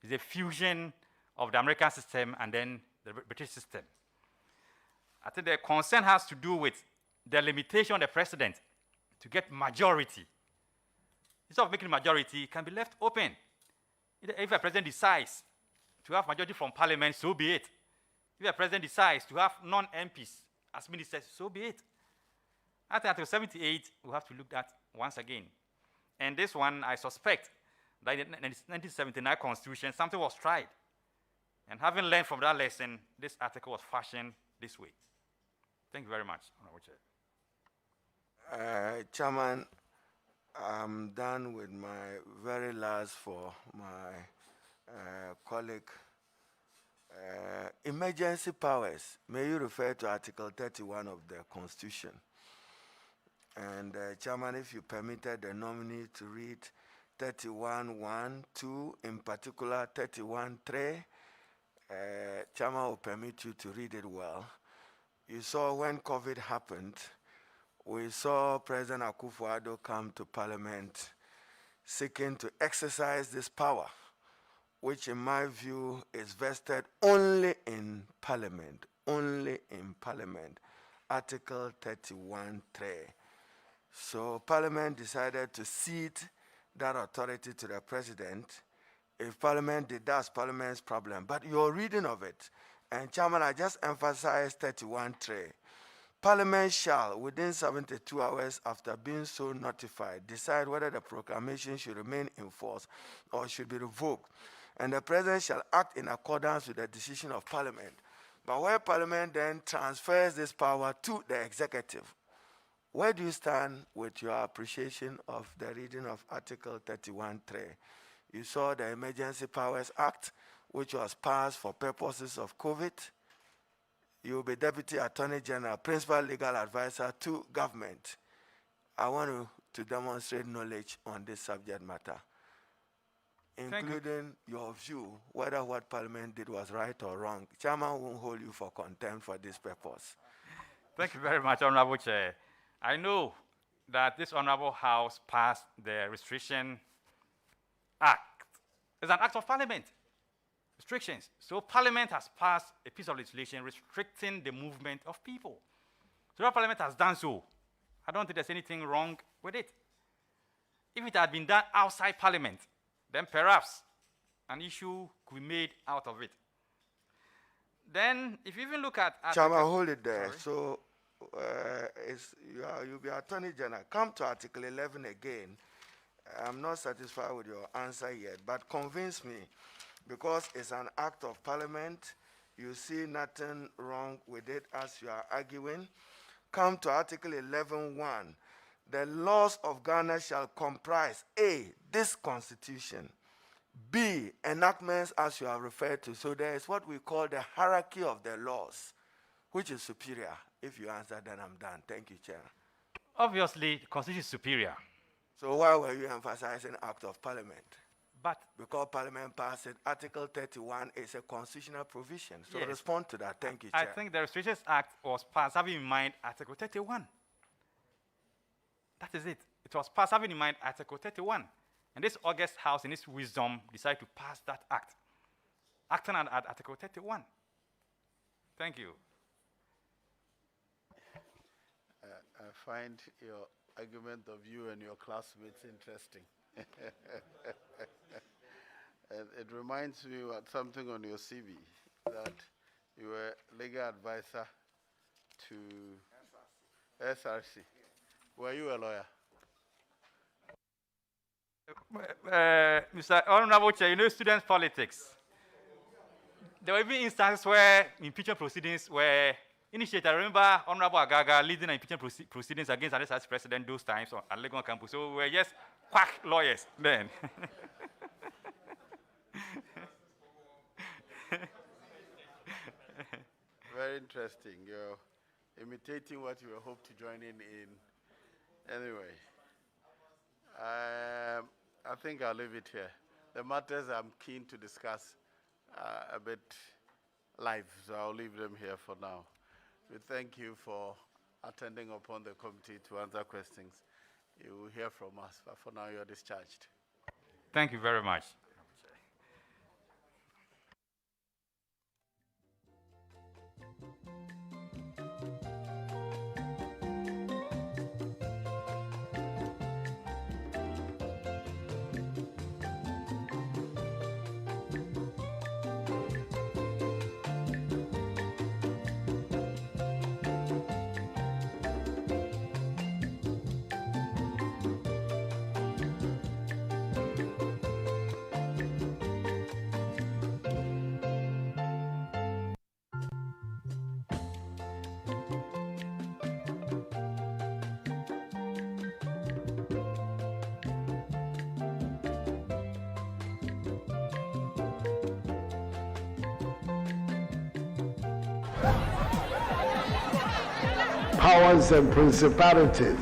it's a fusion of the American system and then the British system. I think the concern has to do with the limitation of the president to get majority. Instead of making majority, it can be left open If a president decides to have majority from parliament, so be it. If a president decides to have non-MPs as ministers, so be it. At Article 78, we have to look at once again. And this one, I suspect that in the 1979 Constitution, something was tried. And having learned from that lesson, this article was fashioned this way. Thank you very much, Honorable Chair. Chairman, I'm done with my very last for my colleague. Emergency powers, may you refer to Article 31 of the Constitution. And Chairman, if you permitted the nominee to read 31.1, 2, in particular 31.3, Chairman will permit you to read it well. You saw when COVID happened, we saw President Akufo-Addo come to Parliament seeking to exercise this power, which in my view is vested only in Parliament, Article 31.3. So Parliament decided to cede that authority to the President. If Parliament did, that's Parliament's problem. But your reading of it, and Chairman, I just emphasize 31.3. Parliament shall, within 72 hours after being so notified, decide whether the proclamation should remain in force or should be revoked. And the President shall act in accordance with the decision of Parliament. But where Parliament then transfers this power to the Executive, where do you stand with your appreciation of the reading of Article 31.3? You saw the Emergency Powers Act, which was passed for purposes of COVID. You will be Deputy Attorney General, Principal Legal Advisor to government. I want you to demonstrate knowledge on this subject matter, including your view whether what Parliament did was right or wrong. Chairman won't hold you for contempt for this purpose. Thank you very much, Honorable Chair. I know that this Honorable House passed the Restriction Act. It's an act of Parliament. Restrictions. So Parliament has passed a piece of legislation restricting the movement of people. So that Parliament has done so. I don't think there's anything wrong with it. If it had been done outside Parliament, then perhaps an issue could be made out of it. Then, if you even look at... Chairman, hold it there. Sorry. So, you'll be Attorney General. Come to Article 11 again. I'm not satisfied with your answer yet, but convince me, because it's an act of Parliament, you see nothing wrong with it as you are arguing. Come to Article 11.1. The laws of Ghana shall comprise A, this Constitution, B, enactments as you have referred to. So there is what we call the hierarchy of the laws, which is superior. If you answer, then I'm done. Thank you, Chair. Obviously, the Constitution is superior. So why were you emphasizing Act of Parliament? But because Parliament passed it, Article 31 is a constitutional provision. So yes, respond to that. Thank you, Chair. I think the Restrictions Act was passed having in mind Article 31. That is it. It was passed having in mind Article 31. And this August House, in its wisdom, decided to pass that act, acting on Article 31. Thank you. I find your argument of you and your classmates interesting. It reminds me of something on your CV, that you were legal advisor to SRC. Were you a lawyer? Mr. Honorable Chair, you know student politics. There will be instances where impeachment proceedings were initiated. I remember Honorable Agaga leading impeachment proceedings against the president those times at Legon campus. So we were just quack lawyers then. Very interesting. You're imitating what you hope to join in. Anyway, I think I'll leave it here. The matters I'm keen to discuss a bit live, so I'll leave them here for now. We thank you for attending upon the committee to answer questions. You will hear from us, but for now you're discharged. Thank you very much. powers and principalities.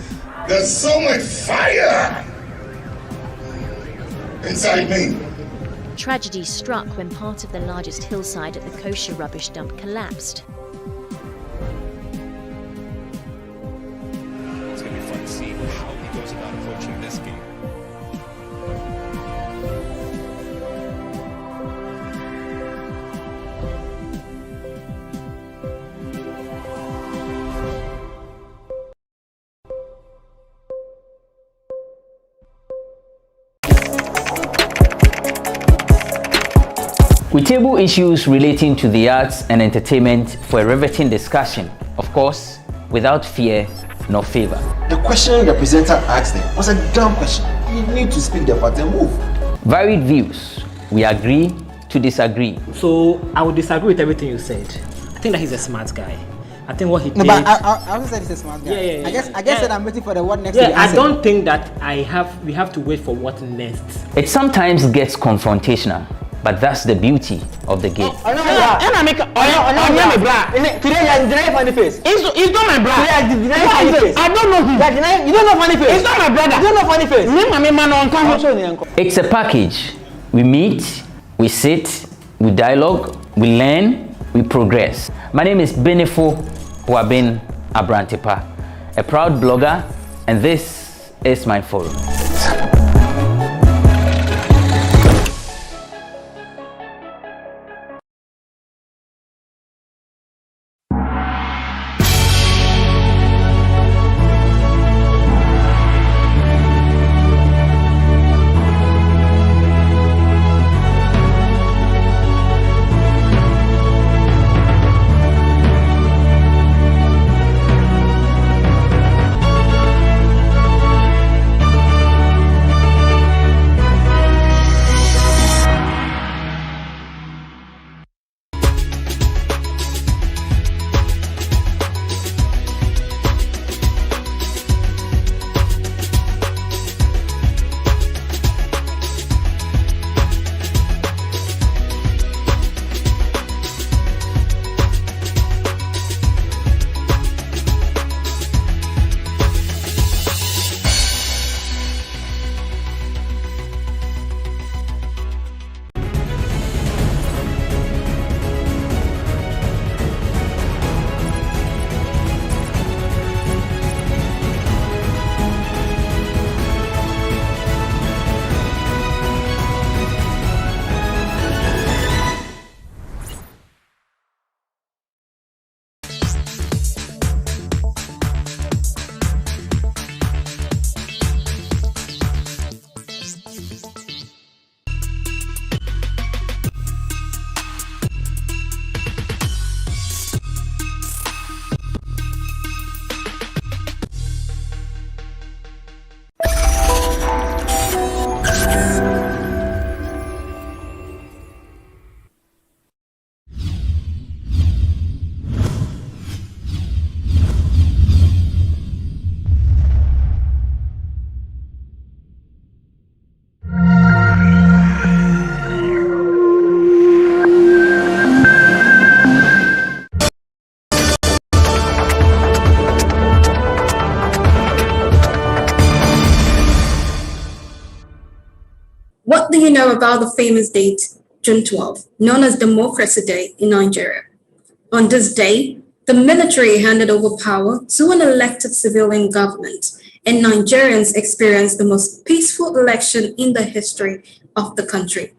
There's so much fire inside me. Tragedy struck when part of the largest hillside at the kosher rubbish dump collapsed. It's going to be fun to see how he goes about approaching this game. We table issues relating to the arts and entertainment for a riveting discussion, of course, without fear nor favor. The question the presenter asked them was a dumb question. You need to speak the fact and move. Varied views. We agree to disagree. So I would disagree with everything you said. I think that he's a smart guy. I think what he did. No, but I also said he's a smart guy. Yeah. I guess that I'm waiting for the what next. Yeah, I don't think that we have to wait for what next. It sometimes gets confrontational, but that's the beauty of the game. Today you funny face. It's not my brother. I don't know him. You don't know funny face. It's not my brother. You don't know funny face. It's a package. We meet, we sit, we dialogue, we learn, we progress. My name is Benefo Wabin Abrantepa, a proud blogger, and this is my forum. What do you know about the famous date, June 12, known as Democracy Day in Nigeria? On this day, the military handed over power to an elected civilian government, and Nigerians experienced the most peaceful election in the history of the country.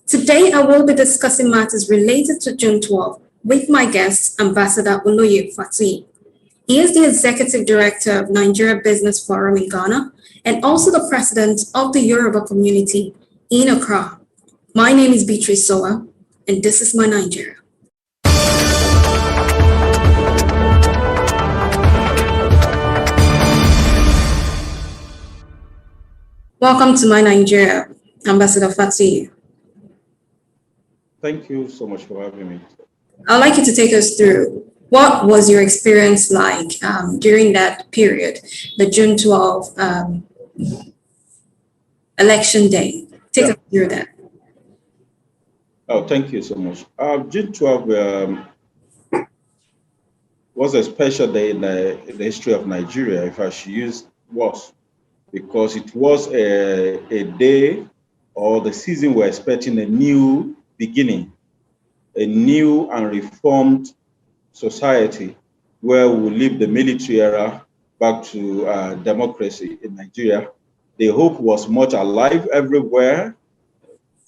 Today, I will be discussing matters related to June 12 with my guest, Ambassador Oloye Fatuyi. He is the Executive Director of Nigeria Business Forum in Ghana and also the President of the Yoruba community in Accra. My name is Beatrice Soa, and this is my Nigeria. Welcome to my Nigeria, Ambassador Fatuyi. Thank you so much for having me. I'd like you to take us through what was your experience like during that period, the June 12 election day. Take us through that. Oh, thank you so much. June 12 was a special day in the history of Nigeria, if I should use was, because it was a day or the season we're expecting a new beginning, a new and reformed society where we will leave the military era back to democracy in Nigeria. The hope was much alive everywhere,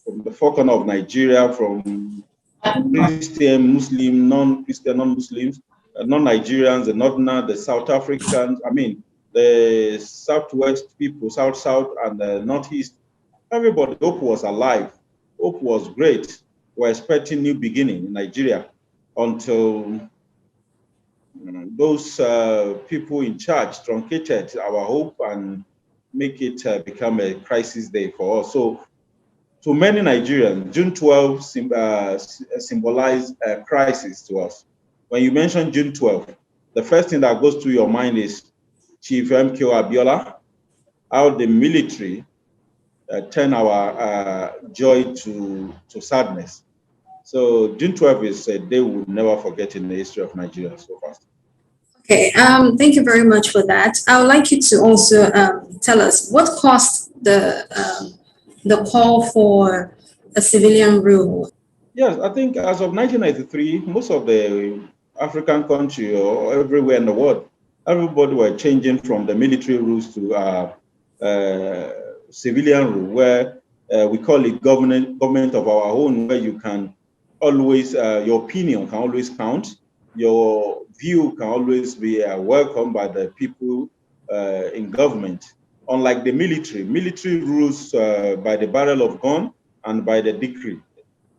from the four corners of Nigeria, from Christian, Muslim, non-Christian, non-Muslims, non-Nigerians, the Northerners, the South Africans, I mean, the Southwest people, South, and the Northeast. Everybody, hope was alive. Hope was great. We're expecting new beginning in Nigeria until those people in charge truncated our hope and make it become a crisis day for us. So to many Nigerians, June 12 symbolized a crisis to us. When you mention June 12, the first thing that goes through your mind is Chief MK Abiola, how the military turned our joy to sadness. So June 12 is a day we'll never forget in the history of Nigeria so far. Okay, thank you very much for that. I would like you to also tell us what caused the call for a civilian rule. Yes, I think as of 1993, most of the African country or everywhere in the world, everybody were changing from the military rules to civilian rule, where we call it government of our own, where you can always, your opinion can always count, your view can always be welcomed by the people in government. Unlike the military rules by the barrel of gun and by the decree,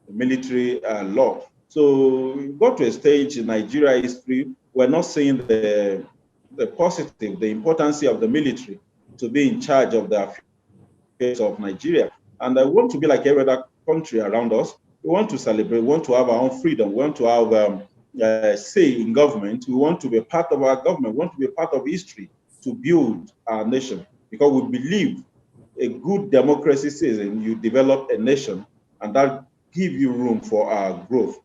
the military law. So we got to a stage in Nigeria history, we're not seeing the positive, the importance of the military to be in charge of the affairs of Nigeria. And I want to be like every other country around us. We want to celebrate, we want to have our own freedom, we want to have say in government, we want to be a part of our government, we want to be a part of history to build our nation, because we believe a good democracy citizen, you develop a nation, and that give you room for our growth.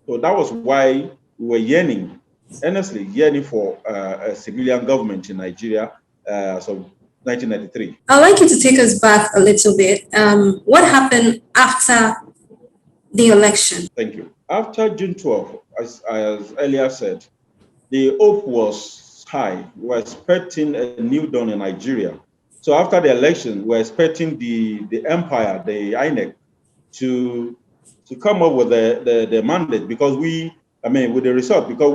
So that was why we were yearning, earnestly yearning for a civilian government in Nigeria as of 1993. I'd like you to take us back a little bit. What happened after the election? Thank you. After June 12, as earlier said, the hope was high. We were expecting a new dawn in Nigeria. So after the election, we're expecting the empire, the INEC, to come up with the mandate, because with the result, because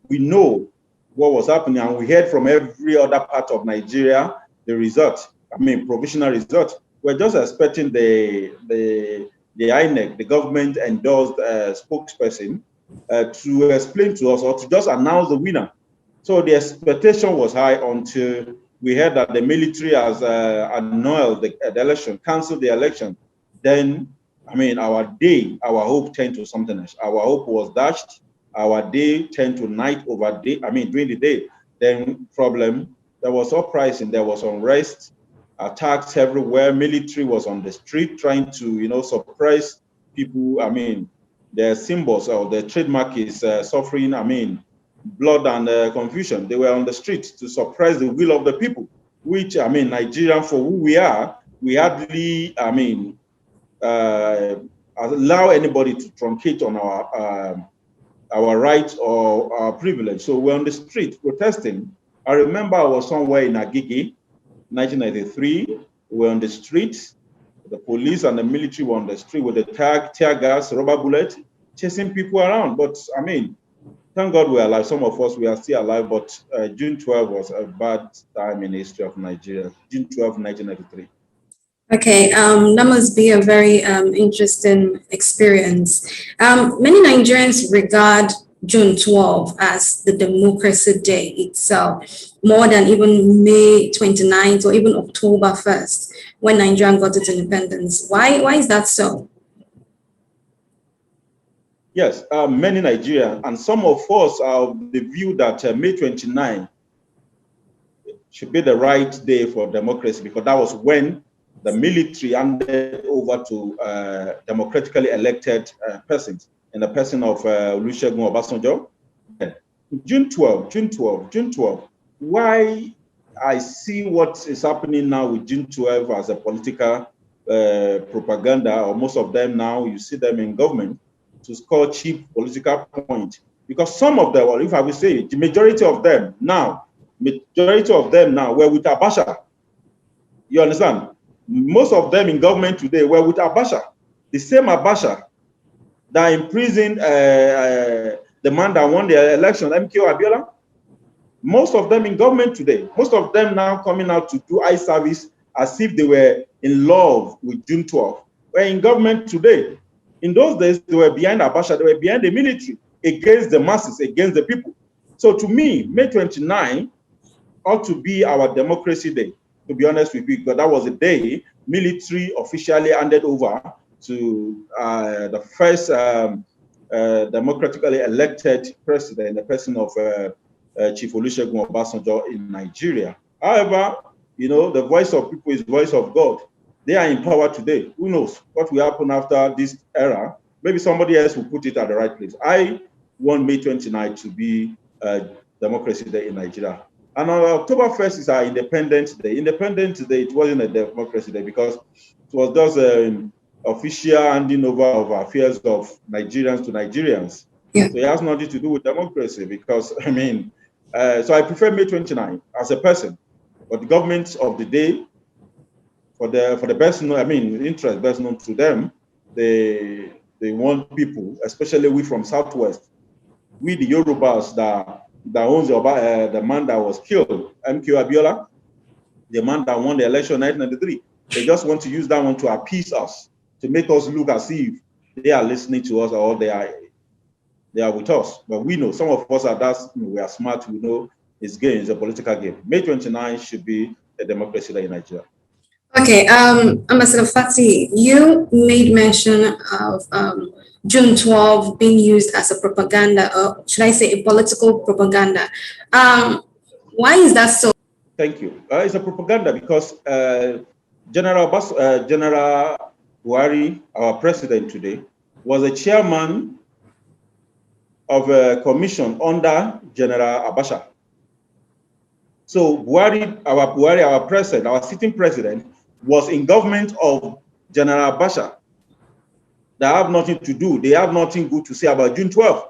we know what was happening, and we heard from every other part of Nigeria the result, provisional result. We're just expecting the INEC, the government endorsed spokesperson, to explain to us or to just announce the winner. So the expectation was high until we heard that the military has annulled the election, canceled the election. Then, our hope turned to something else. Our hope was dashed. Our day turned to night over day, during the day. Then there was uprising, there was unrest, attacks everywhere. Military was on the street trying to, suppress people. Their symbols or their trademark is suffering, blood and confusion. They were on the street to suppress the will of the people, which, Nigerian, for who we are, we hardly, allow anybody to truncate on our rights or our privilege. So we're on the street protesting. I remember I was somewhere in Agege, 1993. We were on the street. The police and the military were on the street with the tear gas, rubber bullet, chasing people around. But thank God we're alive. Some of us, we are still alive, but June 12 was a bad time in the history of Nigeria. June 12, 1993. Okay, that must be a very interesting experience. Many Nigerians regard June 12 as the Democracy Day itself, more than even May 29th or even October 1st, when Nigeria got its independence. Why is that so? Yes, many Nigerians, and some of us are of the view that May 29 should be the right day for democracy, because that was when the military handed over to democratically elected persons in the person of Olusegun Obasanjo. June 12. Why I see what is happening now with June 12 as a political propaganda, or most of them now, you see them in government to score cheap political points. Because some of them, or if I will say the majority of them now were with Abacha. You understand? Most of them in government today were with Abacha. The same Abacha that imprisoned the man that won the election, MKO Abiola. Most of them in government today, most of them now coming out to do eye service as if they were in love with June 12. We're in government today. In those days, they were behind Abacha, they were behind the military, against the masses, against the people. So to me, May 29 ought to be our democracy day, to be honest with you, because that was the day military officially handed over to the first democratically elected president, the person of Chief Olusegun Obasanjo in Nigeria. However, you know, the voice of people is the voice of God. They are in power today. Who knows what will happen after this era? Maybe somebody else will put it at the right place. I want May 29 to be Democracy Day in Nigeria. And on October 1st is our Independence Day. Independence Day, it wasn't a Democracy Day because it was just official handing over of affairs of Nigerians to Nigerians. Yeah. So it has nothing to do with democracy because, I mean, so I prefer May 29 as a person. But the government of the day, for the best known, I mean, interest best known to them, they want people, especially we from Southwest, we the Yorubas that owns the man that was killed, MKO Abiola, the man that won the election in 1993. They just want to use that one to appease us, to make us look as if they are listening to us or they are with us. But we know, some of us are we are smart, we know it's game, it's a political game. May 29 should be a democracy day in Nigeria. Okay, Ambassador Fati, you made mention of June 12 being used as a propaganda, or should I say a political propaganda. Why is that so? Thank you. It's a propaganda because General Buhari, our president today, was a chairman of a commission under General Abacha. So Buhari, our president, our sitting president, was in government of General Abacha. They have nothing to do. They have nothing good to say about June 12.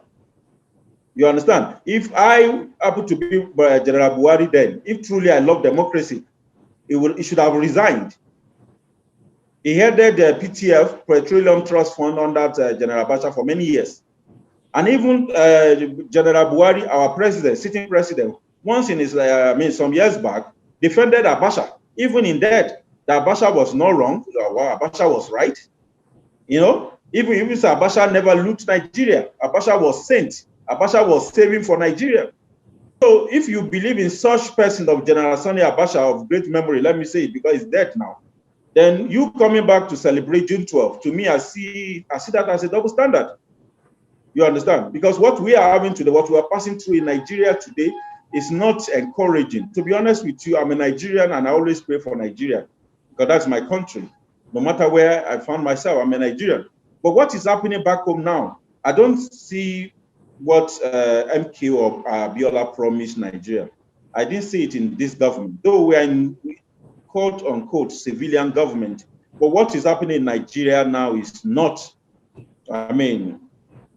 You understand? If I happen to be General Buhari then, if truly I love democracy, he should have resigned. He headed the PTF, Petroleum Trust Fund, under General Abacha for many years. And even General Buhari, our president, sitting president, once in his, some years back, defended Abacha. Even in that, Abacha was not wrong, Abacha was right. You know, even if Abacha never looked Nigeria, Abacha was sent. Abacha was saving for Nigeria. So if you believe in such person of General Sani Abacha of great memory, let me say it because he's dead now, then you coming back to celebrate June 12, to me, I see that as a double standard. You understand? Because what we are having today, what we are passing through in Nigeria today is not encouraging. To be honest with you, I'm a Nigerian and I always pray for Nigeria because that's my country. No matter where I found myself, I'm a Nigerian. But what is happening back home now, I don't see what MKO Abiola promised Nigeria. I didn't see it in this government, though we are in quote unquote civilian government. But what is happening in Nigeria now is not,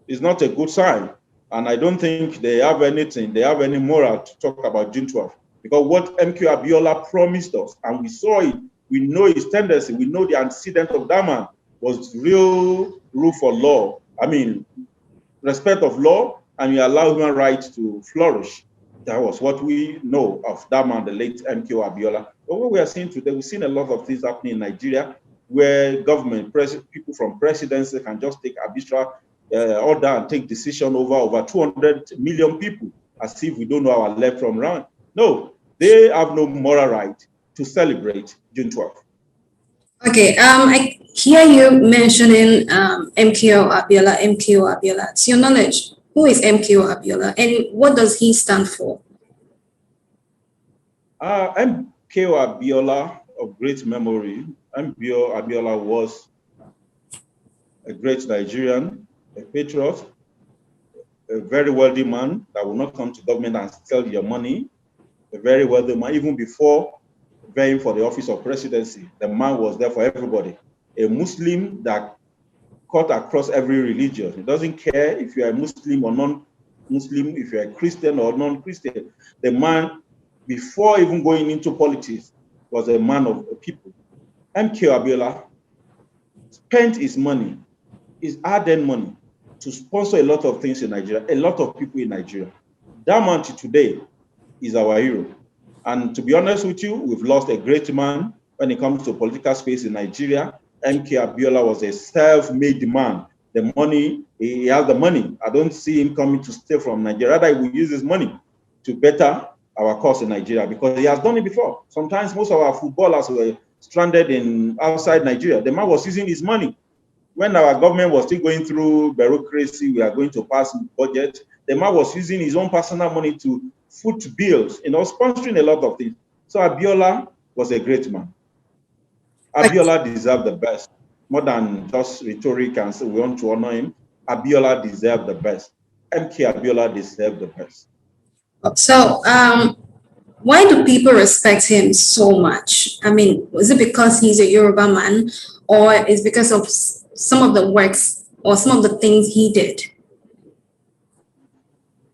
it's not a good sign. And I don't think they have any moral to talk about June 12. Because what MKO Abiola promised us, and we saw it, we know his tendency, we know the antecedent of that man was real rule for law. Respect of law, and you allow human rights to flourish. That was what we know of that man, the late MKO Abiola. But what we are seeing today, we've seen a lot of things happening in Nigeria where government, people from presidency can just take arbitral order and take decision over 200 million people as if we don't know our left from right. No, they have no moral right to celebrate June 12th. Okay, I hear you mentioning MKO Abiola. To your knowledge, who is MKO Abiola and what does he stand for? MKO Abiola, of great memory, MKO Abiola was a great Nigerian, a patriot, a very wealthy man that will not come to government and steal your money. A very wealthy man, even before vying for the office of presidency, the man was there for everybody. A Muslim that cut across every religion. He doesn't care if you are a Muslim or non-Muslim, if you are a Christian or non-Christian. The man, before even going into politics, was a man of the people. MK Abiola spent his money, his hard-earned money, to sponsor a lot of things in Nigeria, a lot of people in Nigeria. That man today is our hero. And to be honest with you, we've lost a great man when it comes to political space in Nigeria. MK Abiola was a self-made man. The money, he has the money. I don't see him coming to steal from Nigeria. Rather, he will use his money to better our cause in Nigeria because he has done it before. Sometimes most of our footballers were stranded in outside Nigeria. The man was using his money. When our government was still going through bureaucracy, we are going to pass budget. The man was using his own personal money to foot bills, sponsoring a lot of things. So Abiola was a great man. Abiola deserved the best, more than just rhetoric and say we want to honor him. Abiola deserved the best. MK Abiola deserved the best. So, why do people respect him so much? I mean, is it because he's a Yoruba man, or is it because of some of the works or some of the things he did?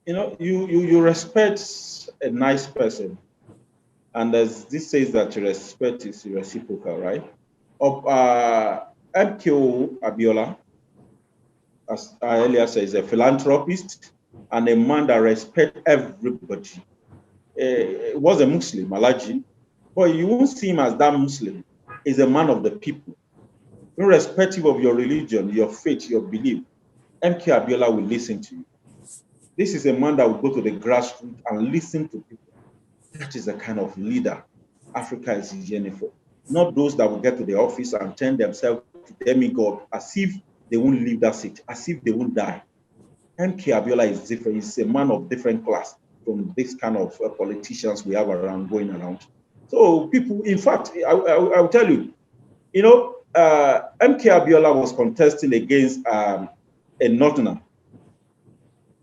You respect a nice person, and as this says that respect is reciprocal, right? MK Abiola, as I earlier said, is a philanthropist and a man that respects everybody. He was a Muslim, Alaji, but you won't see him as that Muslim. He's a man of the people. Irrespective of your religion, your faith, your belief, MK Abiola will listen to you. This is a man that will go to the grassroots and listen to people. That is the kind of leader Africa is yearning for. Not those that will get to the office and turn themselves to demigod as if they won't leave that seat, as if they won't die. MK Abiola is different. He's a man of different class from this kind of politicians we have going around. So people, in fact, I'll tell you, MK Abiola was contesting against a Northerner.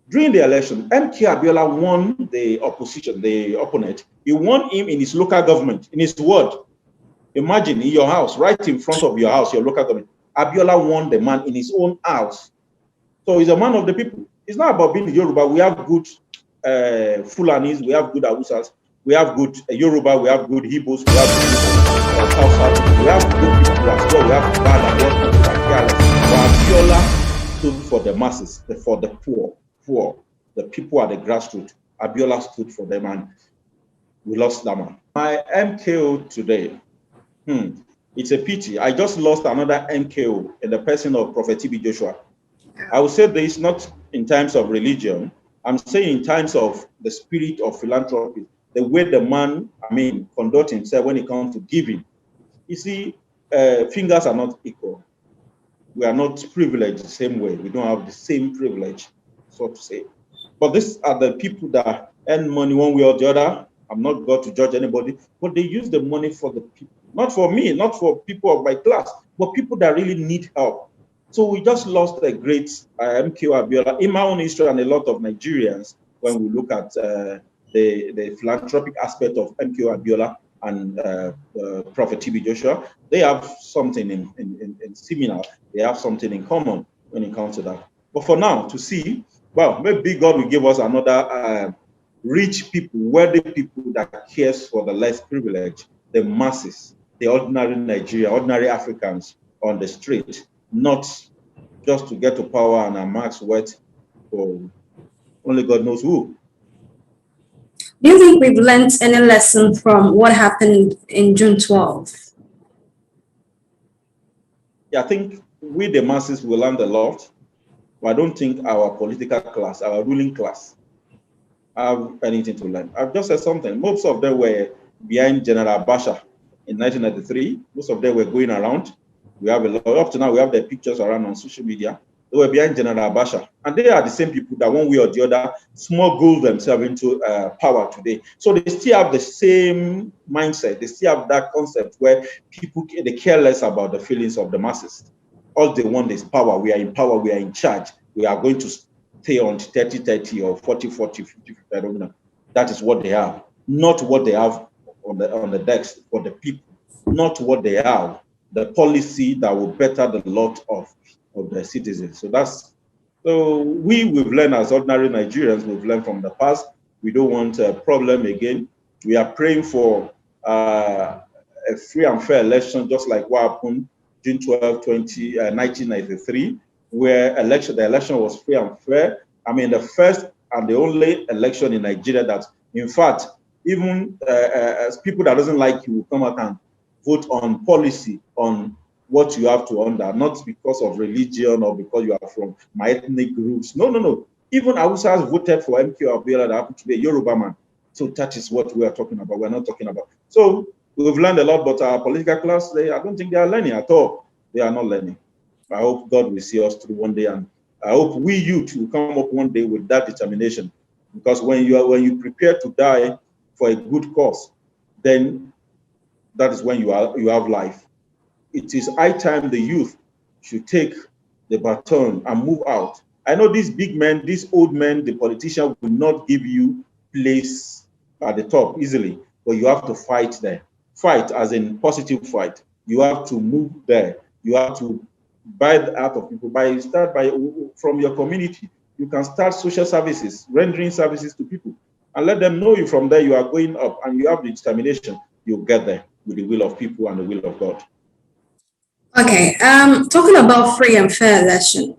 During the election, MK Abiola won the opposition, the opponent. He won him in his local government, in his ward. Imagine in your house, right in front of your house, your local government. Abiola won the man in his own house. So he's a man of the people. It's not about being Yoruba. We have good Fulanis, we have good Hausas, we have good Yoruba, we have good Igbos, we have good South, we have good people as well. We have bad and worse people like Abiola stood for the masses, for the poor, the people at the grassroots. Abiola stood for them, and we lost that man. My MKO today, it's a pity. I just lost another MKO in the person of Prophet TB Joshua. I would say this not in terms of religion. I'm saying in terms of the spirit of philanthropy, the way the man, conduct himself when it comes to giving. You see, fingers are not equal. We are not privileged the same way. We don't have the same privilege, so to say. But these are the people that earn money one way or the other. I'm not going to judge anybody, but they use the money for the people. Not for me, not for people of my class, but people that really need help. So we just lost a great MK Abiola in my own history and a lot of Nigerians when we look at the philanthropic aspect of MK Abiola and Prophet TB Joshua. They have something in similar. They have something in common when it comes to that. But for now, to see, well, maybe God will give us another rich people, wealthy people that cares for the less privileged, the masses, the ordinary Nigeria, ordinary Africans on the street, not just to get to power and amass wealth for only God knows who. Do you think we've learned any lesson from what happened in June 12th? Yeah, I think we, the masses, will learn a lot, but I don't think our political class, our ruling class, have anything to learn. I've just said something. Most of them were behind General Bashar in 1993. Most of them were going around. We have a lot. Up to now, we have the pictures around on social media. They were behind General Bashar. And they are the same people that one way or the other smuggle themselves into power today. So they still have the same mindset. They still have that concept where people, they care less about the feelings of the masses. All they want is power. We are in power. We are in charge. We are going to on 30-30 or 40-40, 50-50, I don't know. That is what they have, not what they have on the decks for the people, not what they have, the policy that will better the lot of the citizens. So we've learned as ordinary Nigerians, we've learned from the past. We don't want a problem again. We are praying for a free and fair election, just like what happened June 12, 1993, where the election was free and fair. I mean, the first and the only election in Nigeria that, in fact, even as people that doesn't like you will come out and vote on policy, on what you have to under, not because of religion or because you are from my ethnic groups. No. Even Hausas voted for MK Abiola that happened to be a Yoruba man. So that is what we are talking about. We're not talking about. So we've learned a lot, but our political class, I don't think they are learning at all. They are not learning. I hope God will see us through one day, and I hope we youth will come up one day with that determination. Because when you prepare to die for a good cause, then that is when you have life. It is high time the youth should take the baton and move out. I know these big men, these old men, the politicians will not give you place at the top easily, but you have to fight there. Fight as in positive fight. You have to move there. You have to buy the heart of people. Start from your community. You can start social services, rendering services to people, and let them know you from there. You are going up, and you have the determination. You'll get there with the will of people and the will of God. Okay, talking about free and fair election,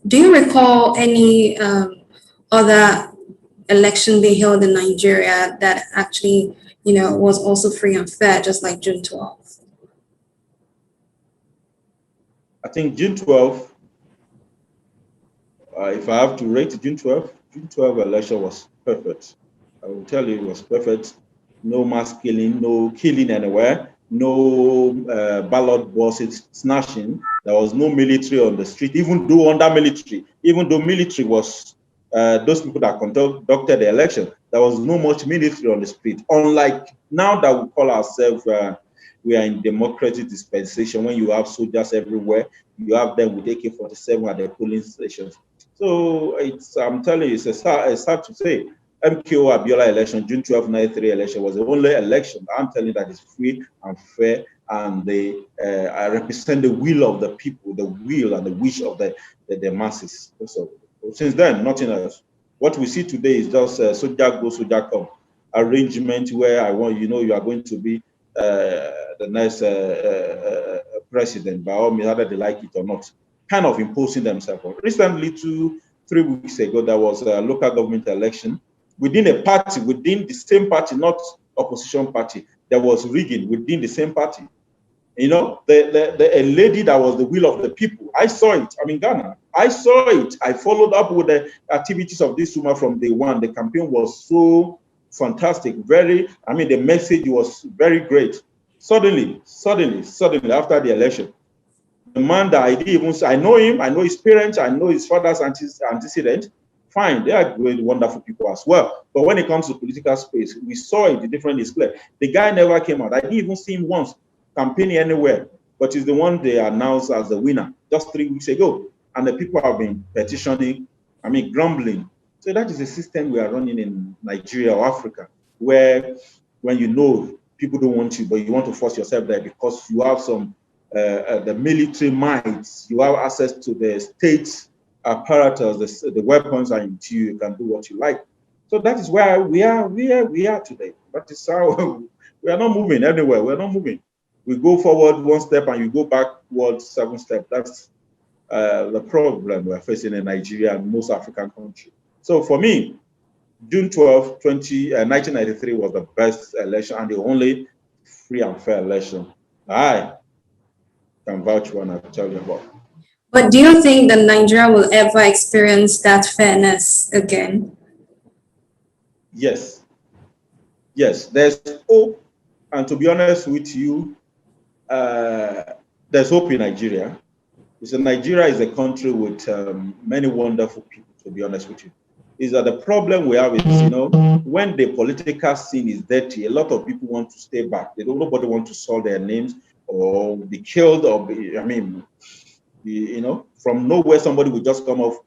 do you recall any other election being held in Nigeria that actually, was also free and fair, just like June 12th? I think June 12th, if I have to rate June 12th election was perfect. I will tell you it was perfect. No mass killing, no killing anywhere. No ballot boxes snatching. There was no military on the street, even though military was those people that conducted the election. There was no much military on the street. Unlike now that we call ourselves, we are in democratic dispensation. When you have soldiers everywhere, you have them with AK-47 at the polling stations. So I'm telling you, it's hard to say. MKO Abiola election, June 12, 1993 election was the only election I'm telling you that is free and fair, and they represent the will of the people, the will and the wish of the masses. So since then, nothing else. What we see today is just soldier go, soldier come arrangement where you are going to be the next president, by all means, whether they like it or not, kind of imposing themselves. Recently, 2-3 weeks ago, there was a local government election. Within a party, within the same party, not opposition party, there was rigging within the same party. A lady that was the will of the people. I saw it. I'm in Ghana. I saw it. I followed up with the activities of this woman from day one. The campaign was so fantastic. The message was very great. Suddenly, after the election, the man that I know him, I know his parents, I know his father's antecedent. Fine, they are great, wonderful people as well. But when it comes to political space, we saw it, the difference is clear. The guy never came out. I didn't even see him once campaigning anywhere, but he's the one they announced as the winner just 3 weeks ago. And the people have been petitioning, grumbling. So that is the system we are running in Nigeria or Africa, where when people don't want you, but you want to force yourself there because you have some the military might, you have access to the state apparatus, the weapons, and you can do what you like. So that is where we are today. That is how we are not moving anywhere. We're not moving. We go forward 1 step and you go backward 7 steps. That's the problem we're facing in Nigeria and most African countries. So for me, June 12, 1993 was the best election and the only free and fair election I can vouch for and I'll tell you about. But do you think that Nigeria will ever experience that fairness again? Yes, there's hope. And to be honest with you, there's hope in Nigeria. Nigeria is a country with many wonderful people, to be honest with you. Is that the problem we have is, when the political scene is dirty, a lot of people want to stay back. Nobody wants to soil their names or be killed or from nowhere somebody will just come off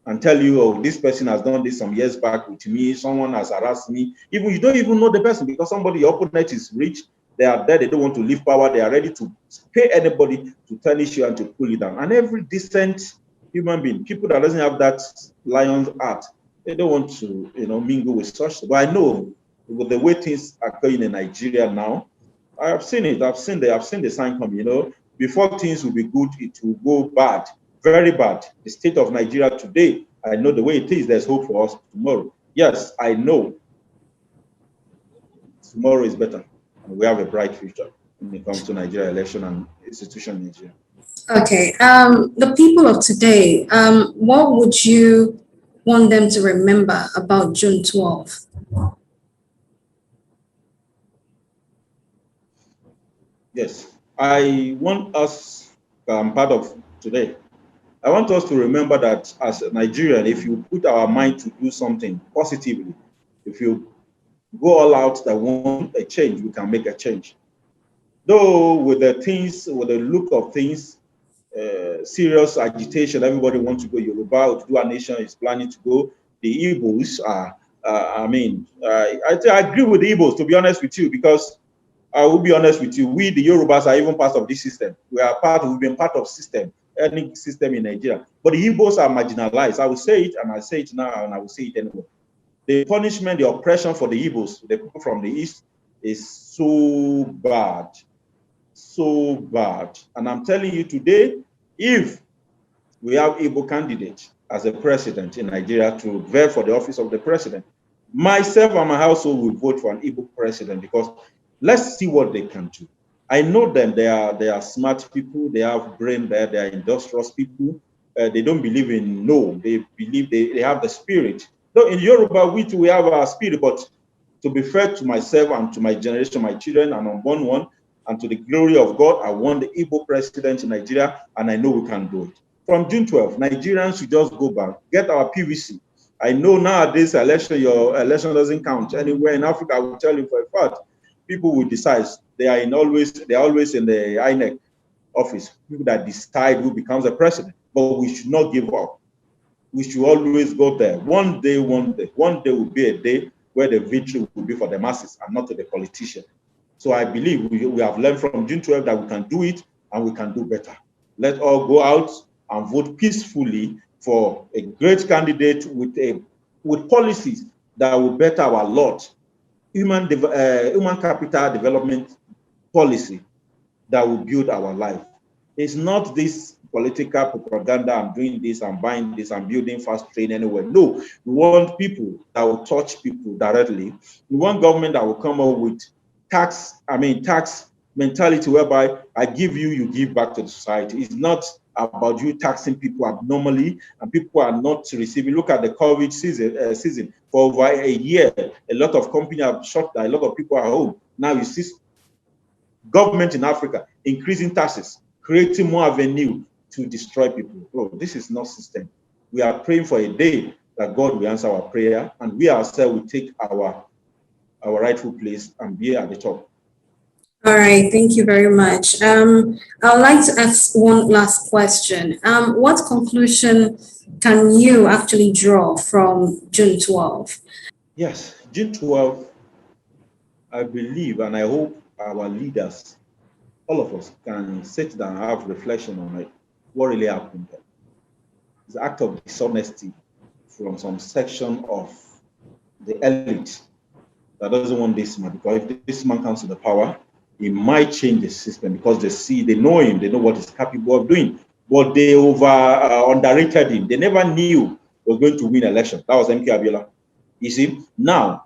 and tell you, oh, this person has done this some years back with me, someone has harassed me. Even you don't even know the person because somebody, your opponent is rich, they are there, they don't want to leave power, they are ready to pay anybody to tarnish you and to pull you down. And every decent human being, people that doesn't have that lion's heart, they don't want to, mingle with such. But I know with the way things are going in Nigeria now, I have seen it. I've seen the sign coming. Before things will be good, it will go bad, very bad. The state of Nigeria today, I know the way it is. There's hope for us tomorrow. Yes, I know tomorrow is better, and we have a bright future when it comes to Nigeria election and institution in Nigeria. Okay, the people of today, what would you want them to remember about June 12th? Yes, I want us, I'm part of today, I want us to remember that as a Nigerian, if you put our mind to do something positively, if you go all out that want a change, we can make a change. Though with the things, with the look of things, serious agitation, everybody wants to go Yoruba, to do a nation is planning to go. The Igbos are, I agree with the Igbos, to be honest with you, because I will be honest with you, we, the Yorubas, are even part of this system. We've been part of any system in Nigeria. But the Igbos are marginalized. I will say it, and I say it now, and I will say it anyway. The punishment, the oppression for the Igbos, the people from the East, is so bad. So bad. And I'm telling you today, if we have Igbo candidates as a president in Nigeria to vie for the office of the president, myself and my household will vote for an Igbo president because let's see what they can do. I know them. They are smart people. They have brain there. They are industrious people. They don't believe in no. They believe they have the spirit. Though in Yoruba, we have our spirit, but to be fair to myself and to my generation, my children, and unborn one, and to the glory of God, I want the Igbo president in Nigeria, and I know we can do it. From June 12th, Nigerians should just go back, get our PVC. I know nowadays your election doesn't count anywhere in Africa. I will tell you for a fact. People will decide. They are always in the INEC office. People that decide who becomes a president. But we should not give up. We should always go there. One day will be a day where the victory will be for the masses and not to the politician. So I believe we have learned from June 12 that we can do it and we can do better. Let's all go out and vote peacefully for a great candidate with policies that will better our lot. Human capital development policy that will build our life. It's not this political propaganda, I'm doing this, I'm buying this, I'm building fast train anywhere. No, we want people that will touch people directly. We want government that will come up with tax mentality whereby I give you, you give back to the society. It's not about you taxing people abnormally and people are not receiving. Look at the COVID season. For over a year, a lot of companies have shut down, a lot of people are home. Now you see government in Africa increasing taxes, creating more avenue to destroy people. Bro, this is not system. We are praying for a day that God will answer our prayer and we ourselves will take our rightful place and be at the top. All right, thank you very much. I would like to ask one last question. What conclusion can you actually draw from June 12? Yes, June 12, I believe and I hope our leaders, all of us, can sit down and have reflection on it. What really happened there? It's an act of dishonesty from some section of the elite that doesn't want this man, because if this man comes to the power, he might change the system because they know him, they know what he's capable of doing, but they underrated him. They never knew he was going to win election. That was MK Abiola. You see, now,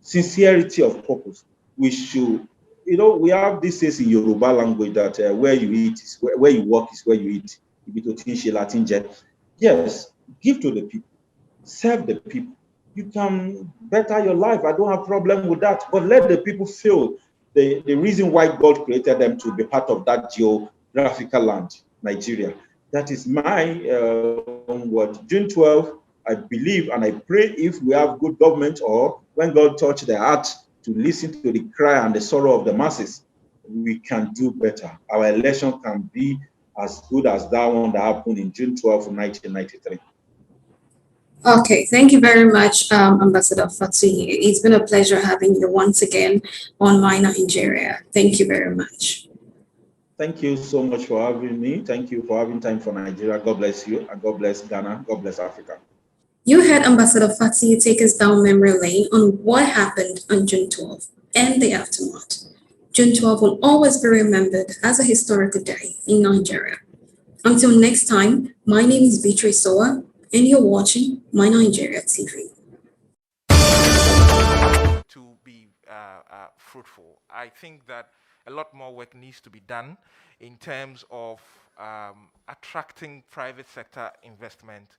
sincerity of purpose. We should, we have this says in Yoruba language that where you eat is where you work is where you eat. Yes, give to the people, serve the people. You can better your life. I don't have problem with that. But let the people feel the reason why God created them to be part of that geographical land, Nigeria. That is my word. June 12, I believe and I pray if we have good government or when God touch their heart to listen to the cry and the sorrow of the masses, we can do better. Our election can be as good as that one that happened in June 12, 1993. Okay, thank you very much, Ambassador Fatu. It's been a pleasure having you once again on My Nigeria. Thank you very much. Thank you so much for having me. Thank you for having time for Nigeria. God bless you, and God bless Ghana. God bless Africa. You heard Ambassador Fatu take us down memory lane on what happened on June 12th and the aftermath. June 12th will always be remembered as a historical day in Nigeria. Until next time, my name is Beatrice Soa, and you're watching My Nigeria TV. To be fruitful, I think that a lot more work needs to be done in terms of attracting private sector investment,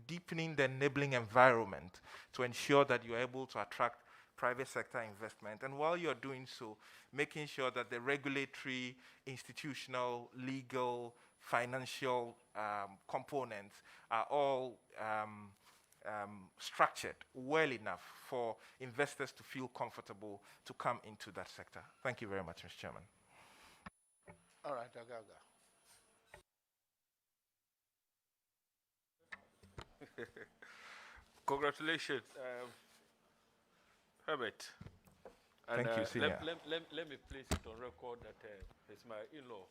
deepening the enabling environment to ensure that you're able to attract private sector investment. And while you're doing so, making sure that the regulatory, institutional, legal, financial components are all structured well enough for investors to feel comfortable to come into that sector. Thank you very much, Mr. Chairman. All right, Agaga. Congratulations, Herbert. And, thank you, Senior. Let me place it on record that he's my in-law.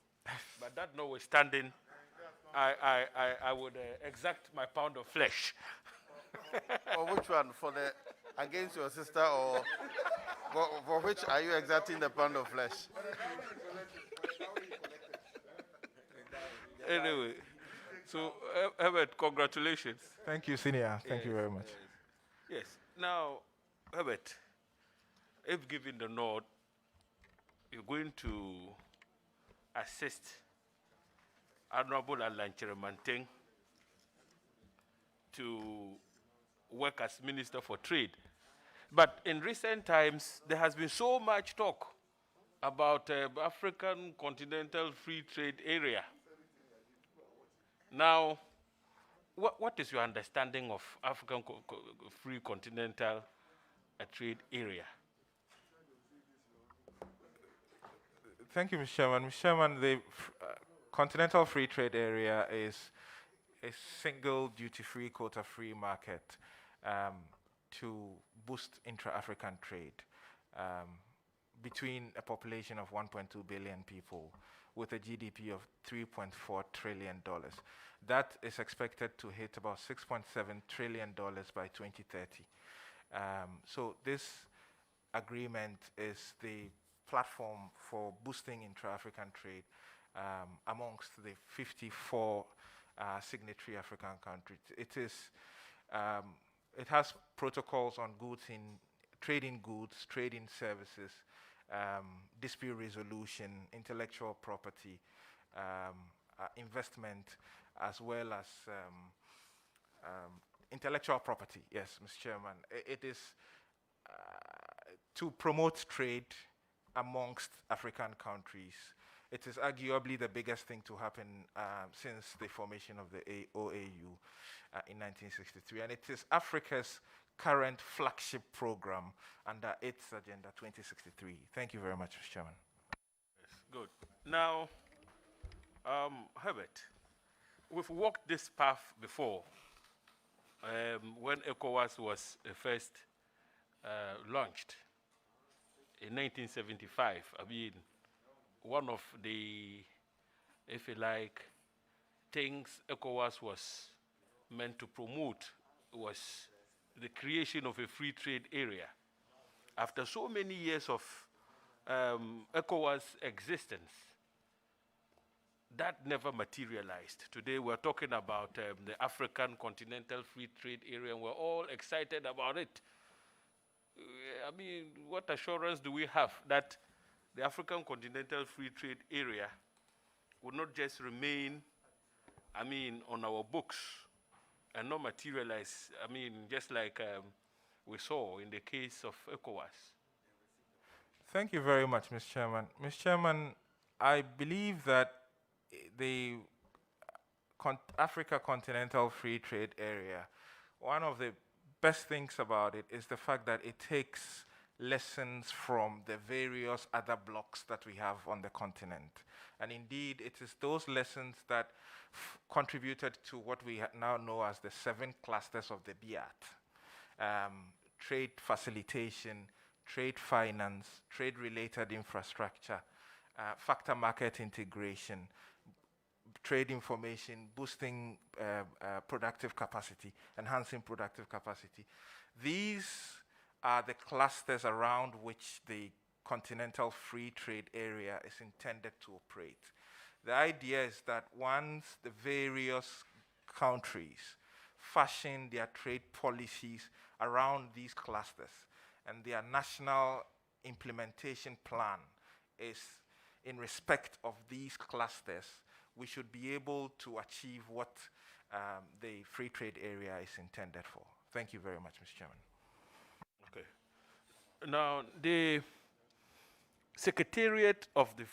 But that notwithstanding, I would exact my pound of flesh. For which one? For the against your sister, or for which are you exacting the pound of flesh? Anyway, so Herbert, congratulations. Thank you, Senior. Thank you very much. Yes. Now, Herbert, if given the nod, you're going to assist Honorable Alan Chiremanteng to work as Minister for Trade. But in recent times, there has been so much talk about African Continental Free Trade Area. Now, what is your understanding of African Free Continental Trade Area? Thank you, Mr. Chairman. Mr. Chairman, the Continental Free Trade Area is a single duty-free, quota-free market to boost intra-African trade between a population of 1.2 billion people with a GDP of $3.4 trillion. That is expected to hit about $6.7 trillion by 2030. So this agreement is the platform for boosting intra-African trade amongst the 54 signatory African countries. It has protocols on goods in trading goods, trading services, dispute resolution, intellectual property, investment, as well as intellectual property. Yes, Mr. Chairman. It is to promote trade amongst African countries. It is arguably the biggest thing to happen since the formation of the OAU in 1963. And it is Africa's current flagship program under its Agenda 2063. Thank you very much, Mr. Chairman. Yes, good. Now, Herbert, we've walked this path before when ECOWAS was first launched in 1975. I mean, one of the, if you like, things ECOWAS was meant to promote was the creation of a free trade area. After so many years of ECOWAS existence, that never materialized. Today we're talking about the African Continental Free Trade Area, and we're all excited about it. I mean, what assurance do we have that the African Continental Free Trade Area would not just remain, I mean, on our books and not materialize, I mean, just like we saw in the case of ECOWAS? Thank you very much, Mr. Chairman. Mr. Chairman, I believe that the Africa Continental Free Trade Area, one of the best things about it is the fact that it takes lessons from the various other blocks that we have on the continent. And indeed, it is those lessons that contributed to what we now know as the 7 clusters of the BIAT. Trade facilitation, trade finance, trade-related infrastructure, factor market integration, trade information, boosting productive capacity, enhancing productive capacity. These are the clusters around which the continental free trade area is intended to operate. The idea is that once the various countries fashion their trade policies around these clusters and their national implementation plan is in respect of these clusters, we should be able to achieve what the free trade area is intended for. Thank you very much, Mr. Chairman. Okay. Now, the Secretariat of the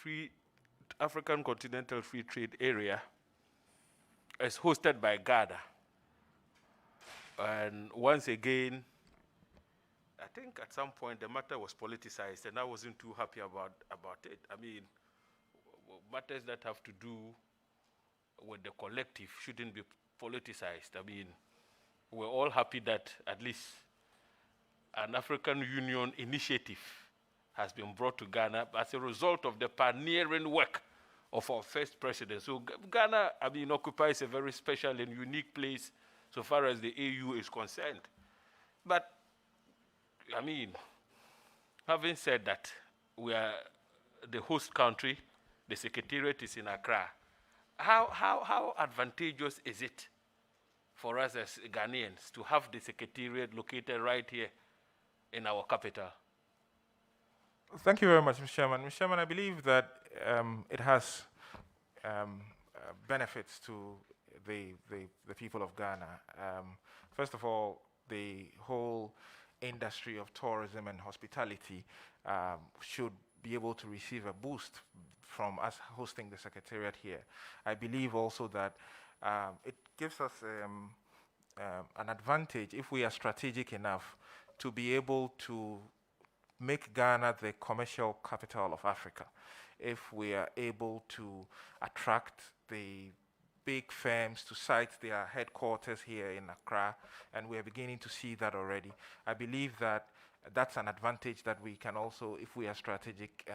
African Continental Free Trade Area is hosted by Ghana. And once again, I think at some point the matter was politicized, and I wasn't too happy about it. I mean, matters that have to do with the collective shouldn't be politicized. I mean, we're all happy that at least an African Union initiative has been brought to Ghana as a result of the pioneering work of our first president. So Ghana, I mean, occupies a very special and unique place so far as the AU is concerned. But, I mean, having said that, we are the host country, the Secretariat is in Accra. How advantageous is it for us as Ghanaians to have the Secretariat located right here in our capital? Thank you very much, Mr. Chairman. Mr. Chairman, I believe that it has benefits to the people of Ghana. First of all, the whole industry of tourism and hospitality should be able to receive a boost from us hosting the Secretariat here. I believe also that it gives us an advantage if we are strategic enough to be able to make Ghana the commercial capital of Africa. If we are able to attract the big firms to site their headquarters here in Accra, and we are beginning to see that already. I believe that that's an advantage that we can also, if we are strategic,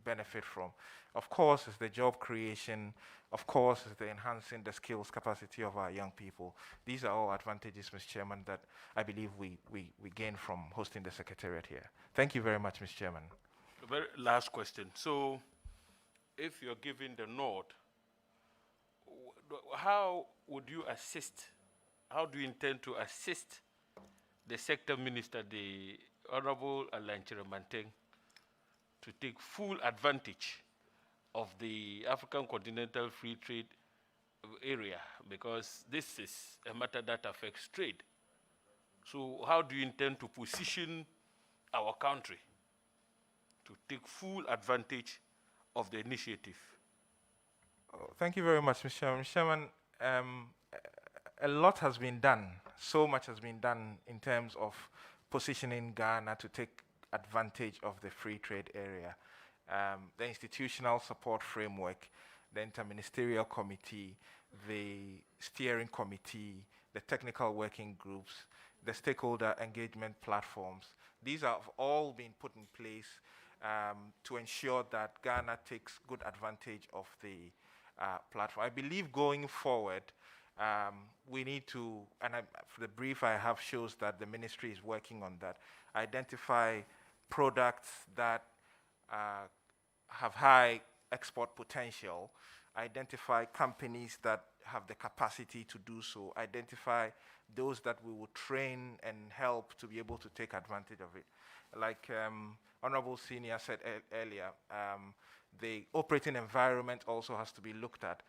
benefit from. Of course, it's the job creation. Of course, it's the enhancing the skills capacity of our young people. These are all advantages, Mr. Chairman, that I believe we gain from hosting the Secretariat here. Thank you very much, Mr. Chairman. The very last question. So, if you're giving the nod, how would you assist, how do you intend to assist the sector minister, the Honorable Alain Chiramanteng, to take full advantage of the African Continental Free Trade Area, because this is a matter that affects trade. So how do you intend to position our country to take full advantage of the initiative? Oh, thank you very much, Mr. Chairman. Mr. Chairman, a lot has been done. So much has been done in terms of positioning Ghana to take advantage of the free trade area. The institutional support framework, the interministerial committee, the steering committee, the technical working groups, the stakeholder engagement platforms. These have all been put in place to ensure that Ghana takes good advantage of the platform. I believe going forward, we need to, and the brief I have shows that the ministry is working on that, identify products that have high export potential, identify companies that have the capacity to do so, identify those that we will train and help to be able to take advantage of it. Like Honorable Senior said earlier, the operating environment also has to be looked at.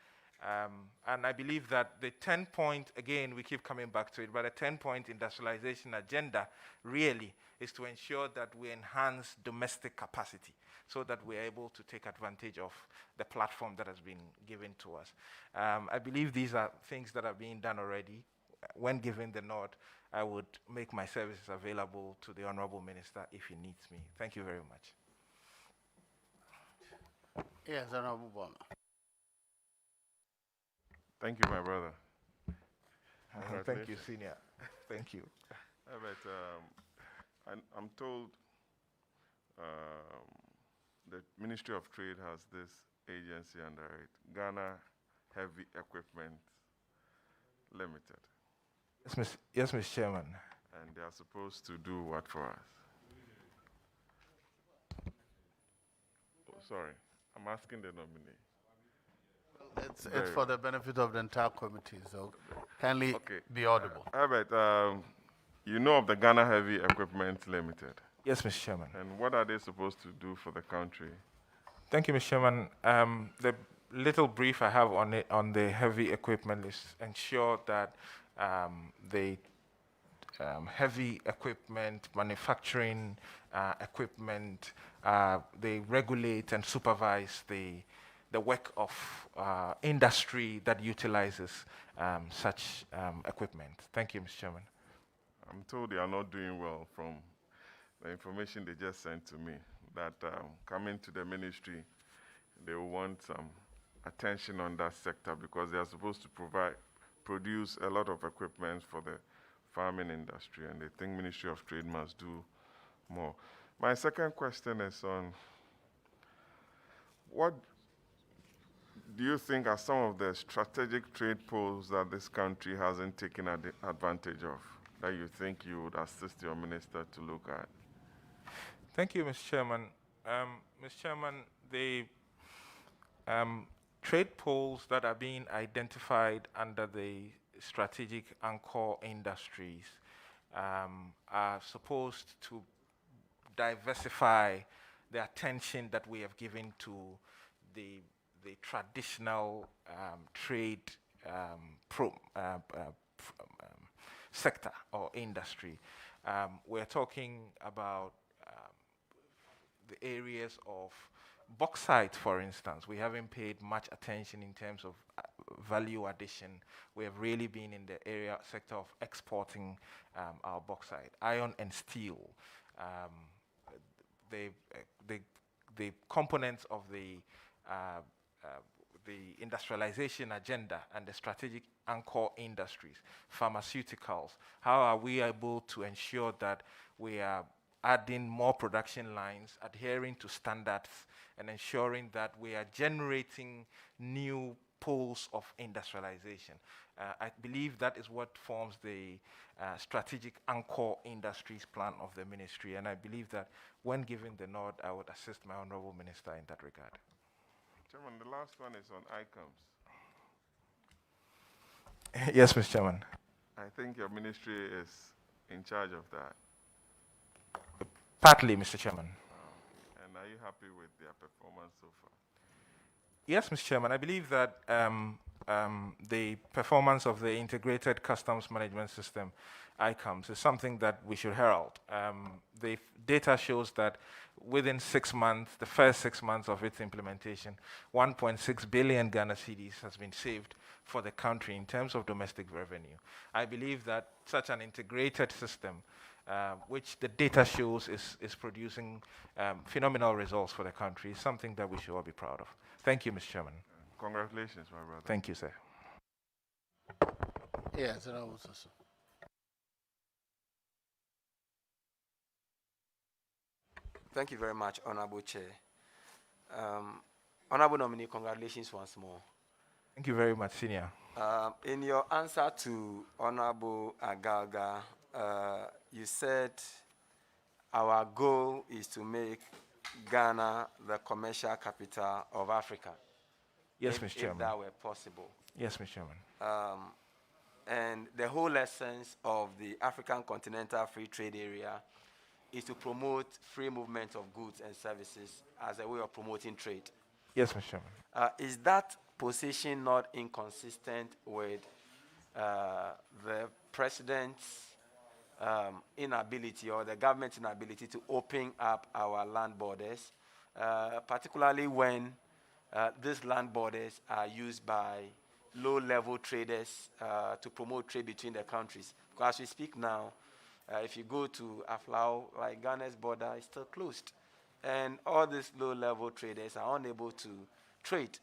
And I believe that the 10-point, again, we keep coming back to it, but a 10-point industrialization agenda really is to ensure that we enhance domestic capacity so that we're able to take advantage of the platform that has been given to us. I believe these are things that are being done already. When given the nod, I would make my services available to the Honorable Minister if he needs me. Thank you very much. Yes, Honorable Bono. Thank you, my brother. Thank you, Senior. Thank you. I'm told the Ministry of Trade has this agency under it, Ghana Heavy Equipment Limited. Yes, Mr. Chairman. And they are supposed to do what for us? Oh, sorry, I'm asking the nominee. It's for the benefit of the entire committee, so kindly be audible. Herbert, you know of the Ghana Heavy Equipment Limited? Yes, Mr. Chairman. And what are they supposed to do for the country? Thank you, Mr. Chairman. The little brief I have on the heavy equipment is ensure that the heavy equipment, manufacturing equipment, they regulate and supervise the work of industry that utilizes such equipment. Thank you, Mr. Chairman. I'm told they are not doing well from the information they just sent to me, that coming to the ministry, they will want some attention on that sector because they are supposed to produce a lot of equipment for the farming industry, and they think Ministry of Trade must do more. My second question is on what do you think are some of the strategic trade poles that this country hasn't taken advantage of that you think you would assist your minister to look at? Thank you, Mr. Chairman. Mr. Chairman, the trade poles that are being identified under the strategic anchor industries are supposed to diversify the attention that we have given to the traditional trade sector or industry. We're talking about the areas of bauxite, for instance. We haven't paid much attention in terms of value addition. We have really been in the sector of exporting our bauxite. Iron and steel, the components of the industrialization agenda and the strategic anchor industries, pharmaceuticals. How are we able to ensure that we are adding more production lines, adhering to standards, and ensuring that we are generating new poles of industrialization? I believe that is what forms the strategic anchor industries plan of the ministry, and I believe that when given the nod, I would assist my honorable minister in that regard. Chairman, the last one is on ICOMS. Yes, Mr. Chairman. I think your ministry is in charge of that. Partly, Mr. Chairman. And are you happy with their performance so far? Yes, Mr. Chairman. I believe that the performance of the Integrated Customs Management System, ICOMS, is something that we should herald. The data shows that within 6 months, the first 6 months of its implementation, 1.6 billion Ghana cedis has been saved for the country in terms of domestic revenue. I believe that such an integrated system, which the data shows is producing phenomenal results for the country, is something that we should all be proud of. Thank you, Mr. Chairman. Congratulations, my brother. Thank you, sir. Yes, and I was also. Thank you very much, Honorable Chair. Honorable nominee, congratulations once more. Thank you very much, Senior. In your answer to Honorable Agalga, you said our goal is to make Ghana the commercial capital of Africa. Yes, Mr. Chairman. If that were possible. Yes, Mr. Chairman. And the whole essence of the African Continental Free Trade Area is to promote free movement of goods and services as a way of promoting trade. Yes, Mr. Chairman. Is that position not inconsistent with the president's inability or the government's inability to open up our land borders, particularly when these land borders are used by low-level traders to promote trade between the countries. Because as we speak now, if you go to Aflao, like Ghana's border is still closed. And all these low-level traders are unable to trade.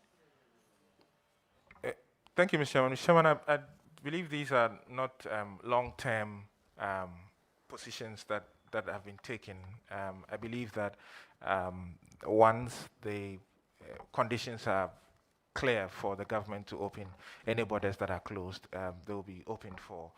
Thank you, Mr. Chairman. Mr. Chairman, I believe these are not long-term positions that have been taken. I believe that once the conditions are clear for the government to open any borders that are closed, they will be opened for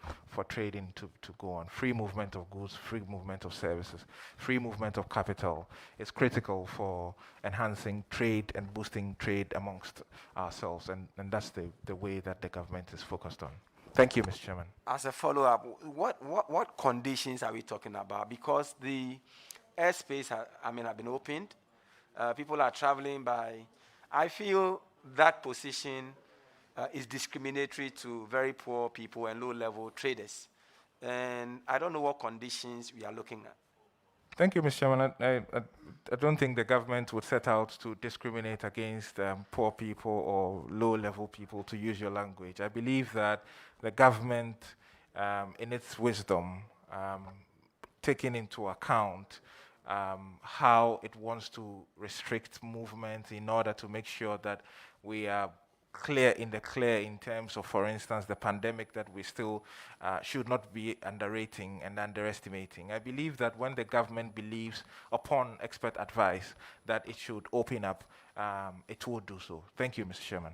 trading to go on. Free movement of goods, free movement of services, free movement of capital is critical for enhancing trade and boosting trade amongst ourselves, and that's the way that the government is focused on. Thank you, Mr. Chairman. As a follow-up, what conditions are we talking about? Because the airspace have been opened. People are traveling by. I feel that position is discriminatory to very poor people and low-level traders. And I don't know what conditions we are looking at. Thank you, Mr. Chairman. I don't think the government would set out to discriminate against poor people or low-level people, to use your language. I believe that the government, in its wisdom, taking into account how it wants to restrict movement in order to make sure that we are clear in terms of, for instance, the pandemic, that we still should not be underrating and underestimating. I believe that when the government believes upon expert advice that it should open up, it will do so. Thank you, Mr. Chairman.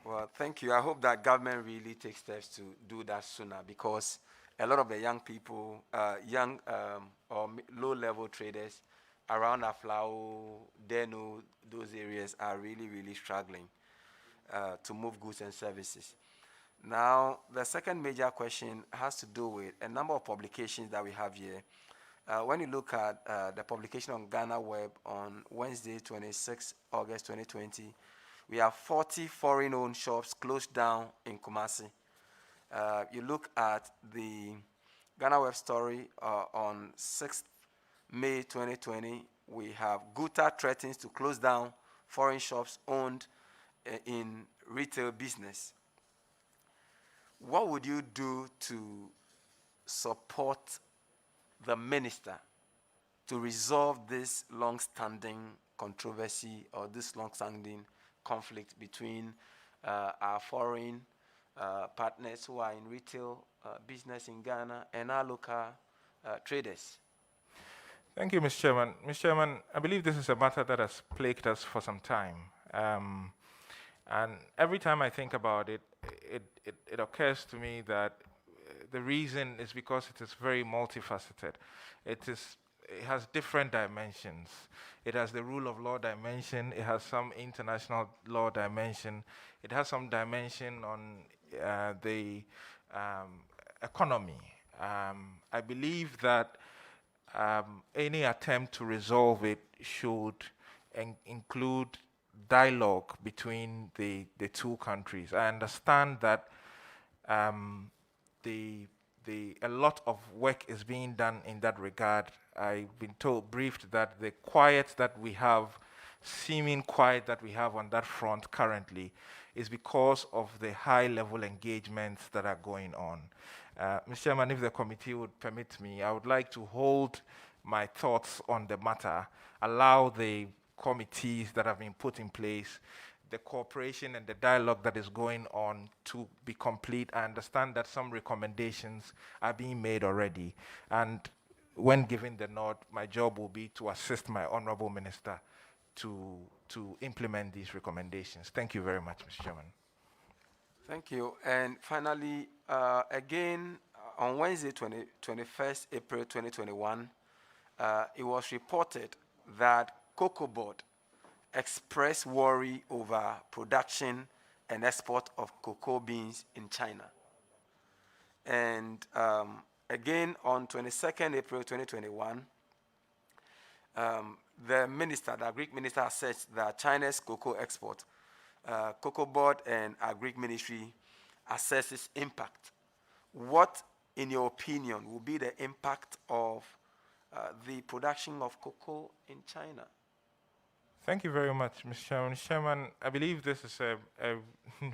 Well, thank you. I hope that government really takes steps to do that sooner, because a lot of the young people, or low-level traders around Aflao, Deno, those areas are really, really struggling to move goods and services. Now, the second major question has to do with a number of publications that we have here. When you look at the publication on GhanaWeb on Wednesday, 26 August 2020, we have 40 foreign-owned shops closed down in Kumasi. You look at the GhanaWeb story on 6th May 2020, we have Guta threatens to close down foreign shops owned in retail business. What would you do to support the minister to resolve this long-standing controversy or this long-standing conflict between our foreign partners who are in retail business in Ghana and our local traders? Thank you, Mr. Chairman. Mr. Chairman, I believe this is a matter that has plagued us for some time. And every time I think about it, it occurs to me that the reason is because it is very multifaceted. It has different dimensions. It has the rule of law dimension. It has some international law dimension. It has some dimension on the economy. I believe that any attempt to resolve it should include dialogue between the two countries. I understand that a lot of work is being done in that regard. I've been briefed that the seeming quiet that we have on that front currently is because of the high-level engagements that are going on. Mr. Chairman, if the committee would permit me, I would like to hold my thoughts on the matter, allow the committees that have been put in place, the cooperation and the dialogue that is going on to be complete. I understand that some recommendations are being made already, and when given the nod, my job will be to assist my honorable minister to implement these recommendations. Thank you very much, Mr. Chairman. Thank you. And finally, again, on Wednesday, 21st April 2021, it was reported that Cocoa Board expressed worry over production and export of cocoa beans in China. And again, on 22nd April 2021, the Greek minister assessed that China's cocoa export, Cocoa Board and Agric Ministry assesses impact. What, in your opinion, will be the impact of the production of cocoa in China? Thank you very much, Mr. Chairman. Chairman, I believe this is a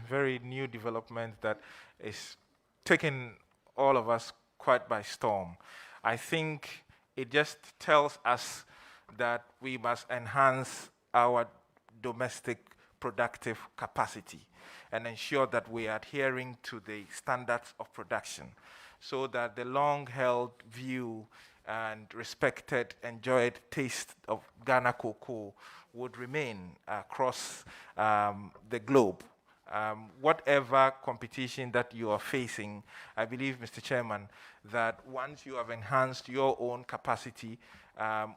very new development that is taking all of us quite by storm. I think it just tells us that we must enhance our domestic productive capacity and ensure that we are adhering to the standards of production so that the long-held view and respected, enjoyed taste of Ghana cocoa would remain across the globe. Whatever competition that you are facing, I believe, Mr. Chairman, that once you have enhanced your own capacity,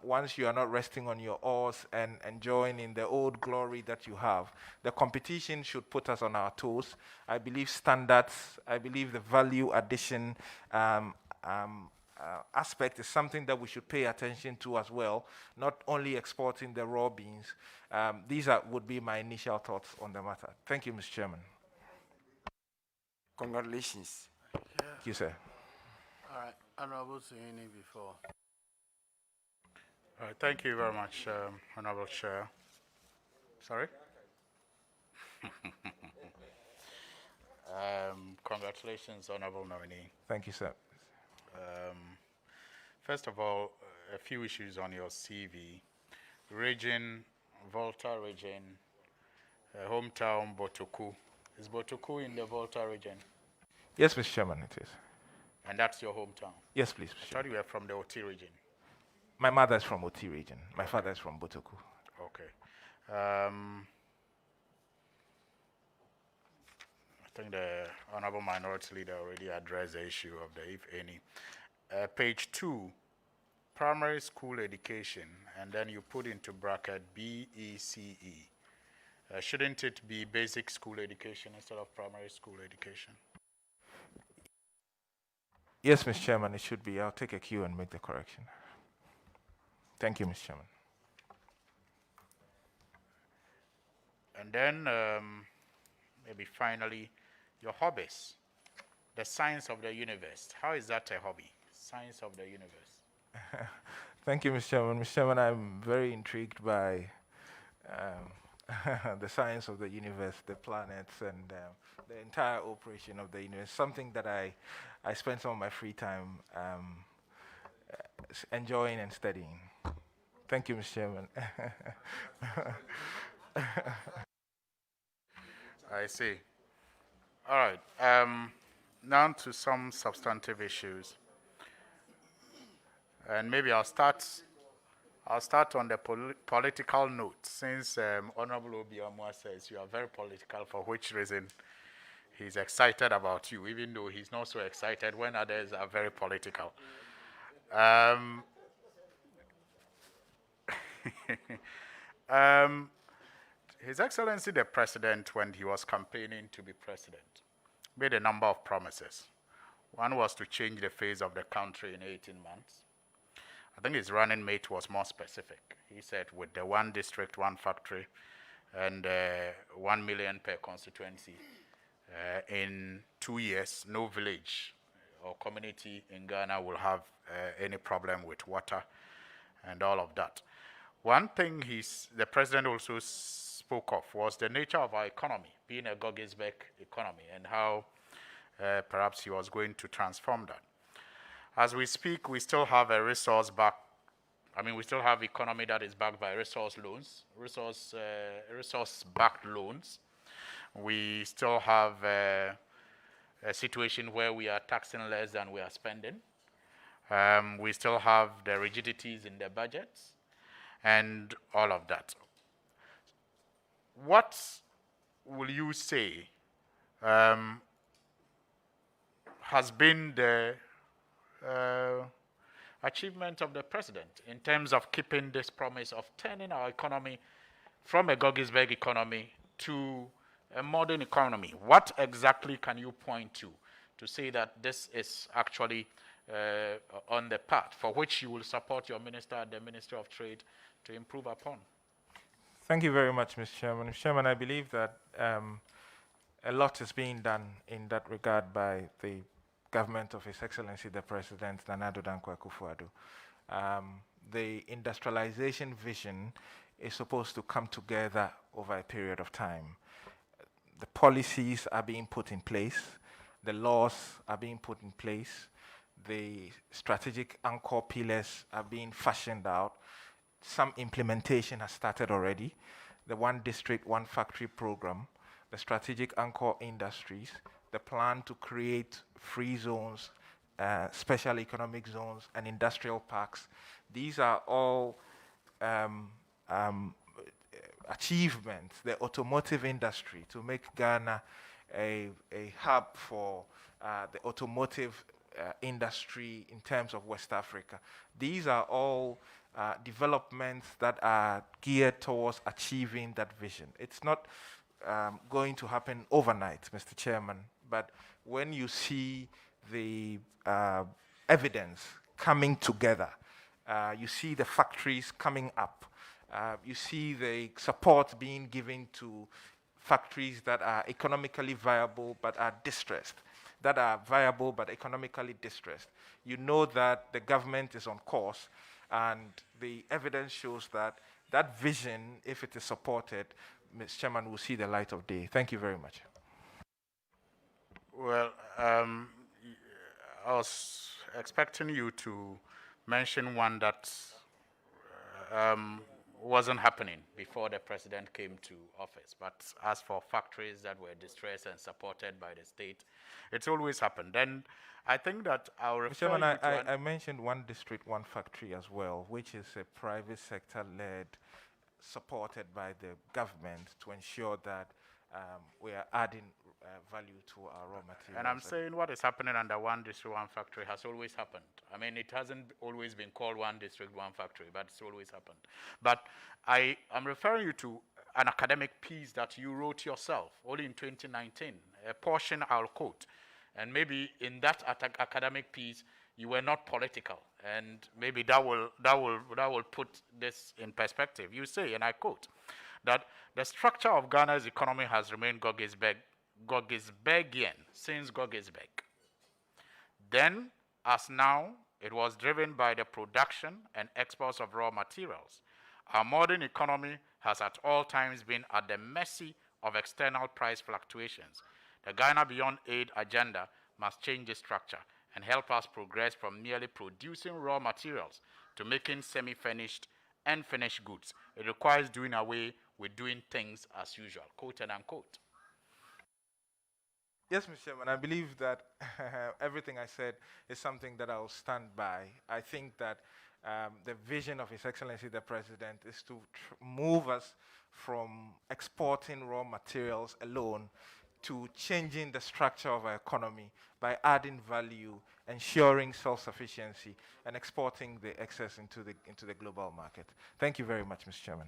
once you are not resting on your oars and enjoying in the old glory that you have, the competition should put us on our toes. I believe standards, I believe the value addition aspect is something that we should pay attention to as well, not only exporting the raw beans. These would be my initial thoughts on the matter. Thank you, Mr. Chairman. Congratulations. Thank you, sir. All right, Honorable Suhini before. All right, thank you very much, Honorable Chair. Sorry? Congratulations, Honorable Nominee. Thank you, sir. First of all, a few issues on your CV. Region, Volta region, hometown, Botoku. Is Botoku in the Volta region? Yes, Mr. Chairman, it is. And that's your hometown? Yes, please, Mr. I thought you were from the Oti region. My mother is from Oti region. My father is from Botoku. Okay. I think the Honorable Minority Leader already addressed the issue of the if any. Page 2, primary school education, and then you put into bracket BECE. Shouldn't it be basic school education instead of primary school education? Yes, Mr. Chairman, it should be. I'll take a cue and make the correction. Thank you, Mr. Chairman. And then maybe finally, your hobbies. The science of the universe. How is that a hobby? Science of the universe. Thank you, Mr. Chairman. Mr. Chairman, I'm very intrigued by the science of the universe, the planets, and the entire operation of the universe. Something that I spend some of my free time enjoying and studying. Thank you, Mr. Chairman. I see. All right. Now to some substantive issues. And maybe I'll start on the political note, since Honorable Obiamwa says you are very political, for which reason he's excited about you, even though he's not so excited when others are very political. His Excellency the President, when he was campaigning to be president, made a number of promises. One was to change the face of the country in 18 months. I think his running mate was more specific. He said with the 1 district, 1 factory, and 1 million per constituency, in 2 years, no village or community in Ghana will have any problem with water and all of that. One thing the president also spoke of was the nature of our economy, being a Goggisbeck economy, and how perhaps he was going to transform that. As we speak, we still have a we still have economy that is backed by resource-backed loans. We still have a situation where we are taxing less than we are spending. We still have the rigidities in the budgets and all of that. What will you say has been the achievement of the president in terms of keeping this promise of turning our economy from a Goggisbeck economy to a modern economy? What exactly can you point to say that this is actually on the path for which you will support your minister at the Ministry of Trade to improve upon? Thank you very much, Mr. Chairman. Mr. Chairman, I believe that a lot is being done in that regard by the government of His Excellency the President, Nana Addo Dankwa Akufo-Addo. The industrialization vision is supposed to come together over a period of time. The policies are being put in place, the laws are being put in place, the strategic anchor pillars are being fashioned out. Some implementation has started already. The One District, One Factory program, the strategic anchor industries, the plan to create free zones, special economic zones, and industrial parks. These are all achievements, the automotive industry, to make Ghana a hub for the automotive industry in terms of West Africa. These are all developments that are geared towards achieving that vision. It's not going to happen overnight, Mr. Chairman, but when you see the evidence coming together, you see the factories coming up, you see the support being given to factories that are economically viable but are distressed, that are viable but economically distressed. You know that the government is on course, and the evidence shows that that vision, if it is supported, Mr. Chairman, will see the light of day. Thank you very much. Well, I was expecting you to mention one that wasn't happening before the president came to office. But as for factories that were distressed and supported by the state, it's always happened. Then I think that I'll refer Chairman, you to I mentioned One District, One Factory as well, which is a private sector-led, supported by the government to ensure that we are adding value to our raw materials. And I'm saying what is happening under One District, One Factory has always happened. I mean, it hasn't always been called One District, One Factory, but it's always happened. But I'm referring you to an academic piece that you wrote yourself, only in 2019, a portion I'll quote. And maybe in that academic piece, you were not political, and maybe that will put this in perspective. You say, and I quote, that the structure of Ghana's economy has remained Goggisbergian since Goggisberg. Then, as now, it was driven by the production and exports of raw materials. Our modern economy has at all times been at the mercy of external price fluctuations. The Ghana Beyond Aid agenda must change this structure and help us progress from merely producing raw materials to making semi-finished and finished goods. It requires doing away with doing things as usual, quote and unquote. Yes, Mr. Chairman, I believe that everything I said is something that I'll stand by. I think that the vision of His Excellency the President is to move us from exporting raw materials alone to changing the structure of our economy by adding value, ensuring self-sufficiency, and exporting the excess into the global market. Thank you very much, Mr. Chairman.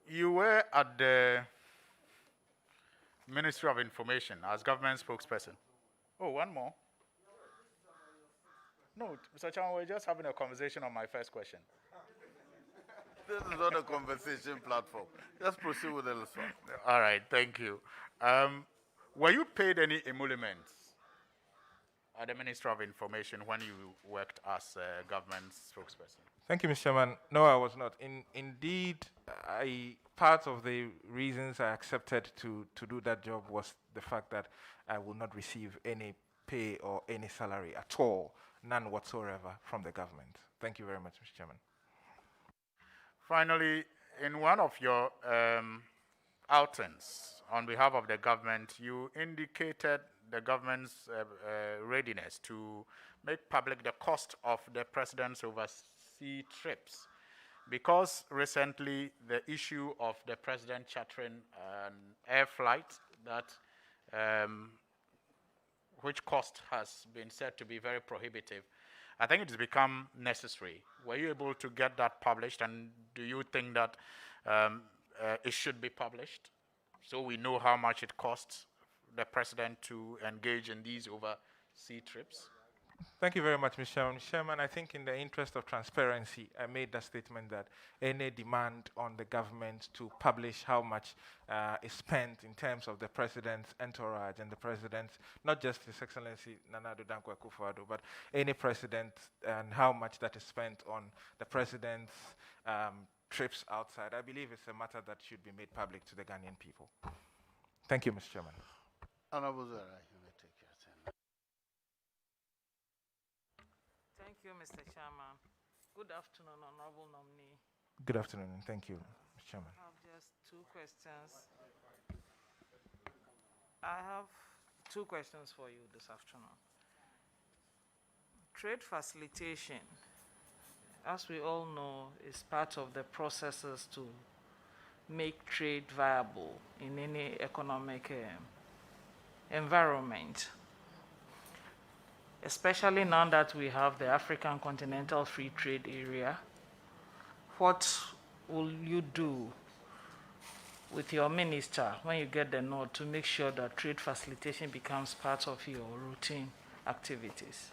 You were at the Ministry of Information as government spokesperson. Oh, one more. No, Mr. Chairman, we're just having a conversation on my first question. This is not a conversation platform. Just proceed with the list one. All right, thank you. Were you paid any emoluments at the Ministry of Information when you worked as a government spokesperson? Thank you, Mr. Chairman. No, I was not. Indeed, part of the reasons I accepted to do that job was the fact that I will not receive any pay or any salary at all, none whatsoever, from the government. Thank you very much, Mr. Chairman. Finally, in one of your outings on behalf of the government, you indicated the government's readiness to make public the cost of the president's overseas trips, because recently the issue of the president chartering an air flight that which cost has been said to be very prohibitive, I think it's become necessary. Were you able to get that published, and do you think that it should be published so we know how much it costs the president to engage in these overseas trips? Thank you very much, Mr. Chairman. Mr. Chairman, I think in the interest of transparency, I made that statement that any demand on the government to publish how much is spent in terms of the president's entourage and the president's, not just His Excellency Nana Addo Dankwa Akufo-Addo, but any president and how much that is spent on the president's trips outside. I believe it's a matter that should be made public to the Ghanaian people. Thank you, Mr. Chairman. Honorable Zara, you may take your turn. Thank you, Mr. Chairman. Good afternoon, Honorable Nominee. Good afternoon, and thank you, Mr. Chairman. I have just two questions. I have two questions for you this afternoon. Trade facilitation, as we all know, is part of the processes to make trade viable in any economic environment. Especially now that we have the African Continental Free Trade Area, what will you do with your minister when you get the nod to make sure that trade facilitation becomes part of your routine activities?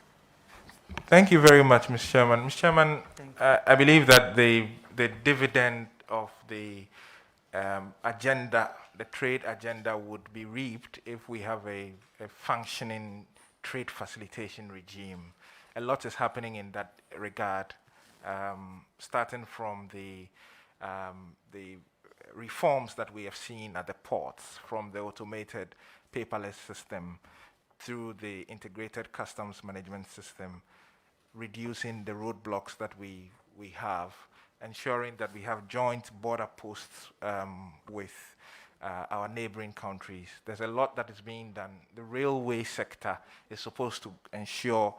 Thank you very much, Mr. Chairman. Mr. Chairman, I believe that the dividend of the agenda, the trade agenda, would be reaped if we have a functioning trade facilitation regime. A lot is happening in that regard, starting from the reforms that we have seen at the ports, from the automated paperless system through the integrated customs management system, reducing the roadblocks that we have, ensuring that we have joint border posts with our neighboring countries. There's a lot that is being done. The railway sector is supposed to ensure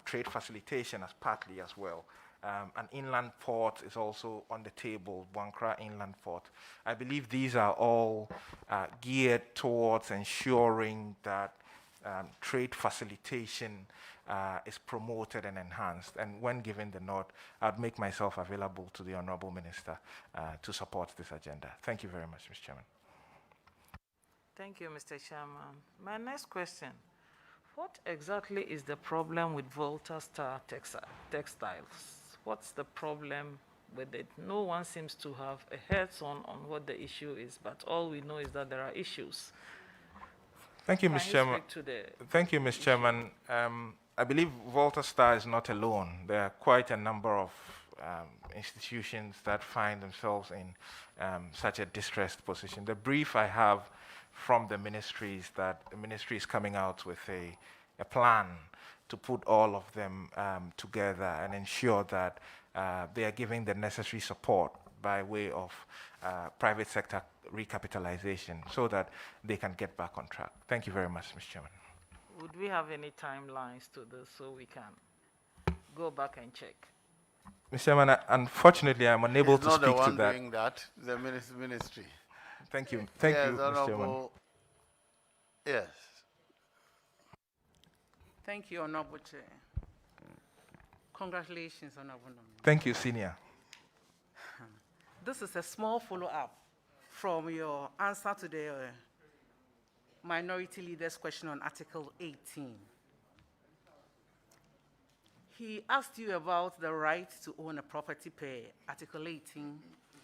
trade facilitation as partly as well. An inland port is also on the table, Buankra Inland Port. I believe these are all geared towards ensuring that trade facilitation is promoted and enhanced. And when given the nod, I'd make myself available to the Honorable Minister to support this agenda. Thank you very much, Mr. Chairman. Thank you, Mr. Chairman. My next question, what exactly is the problem with Volta Star Textiles? What's the problem with it? No one seems to have a heads-on on what the issue is, but all we know is that there are issues. Thank you, Mr. Chairman. Thank you, Mr. Chairman. I believe Volta Star is not alone. There are quite a number of institutions that find themselves in such a distressed position. The brief I have from the ministry is that the ministry is coming out with a plan to put all of them together and ensure that they are giving the necessary support by way of private sector recapitalization so that they can get back on track. Thank you very much, Mr. Chairman. Would we have any timelines to this so we can go back and check? Mr. Chairman, unfortunately, I'm unable to speak to that. Not the one doing that, the ministry. Thank you. Thank you, Mr. Chairman. Yes. Thank you, Honorable Chair. Congratulations, Honorable Nominee. Thank you, Senior. This is a small follow-up from your answer to the minority leader's question on Article 18. He asked you about the right to own a property per Article 18,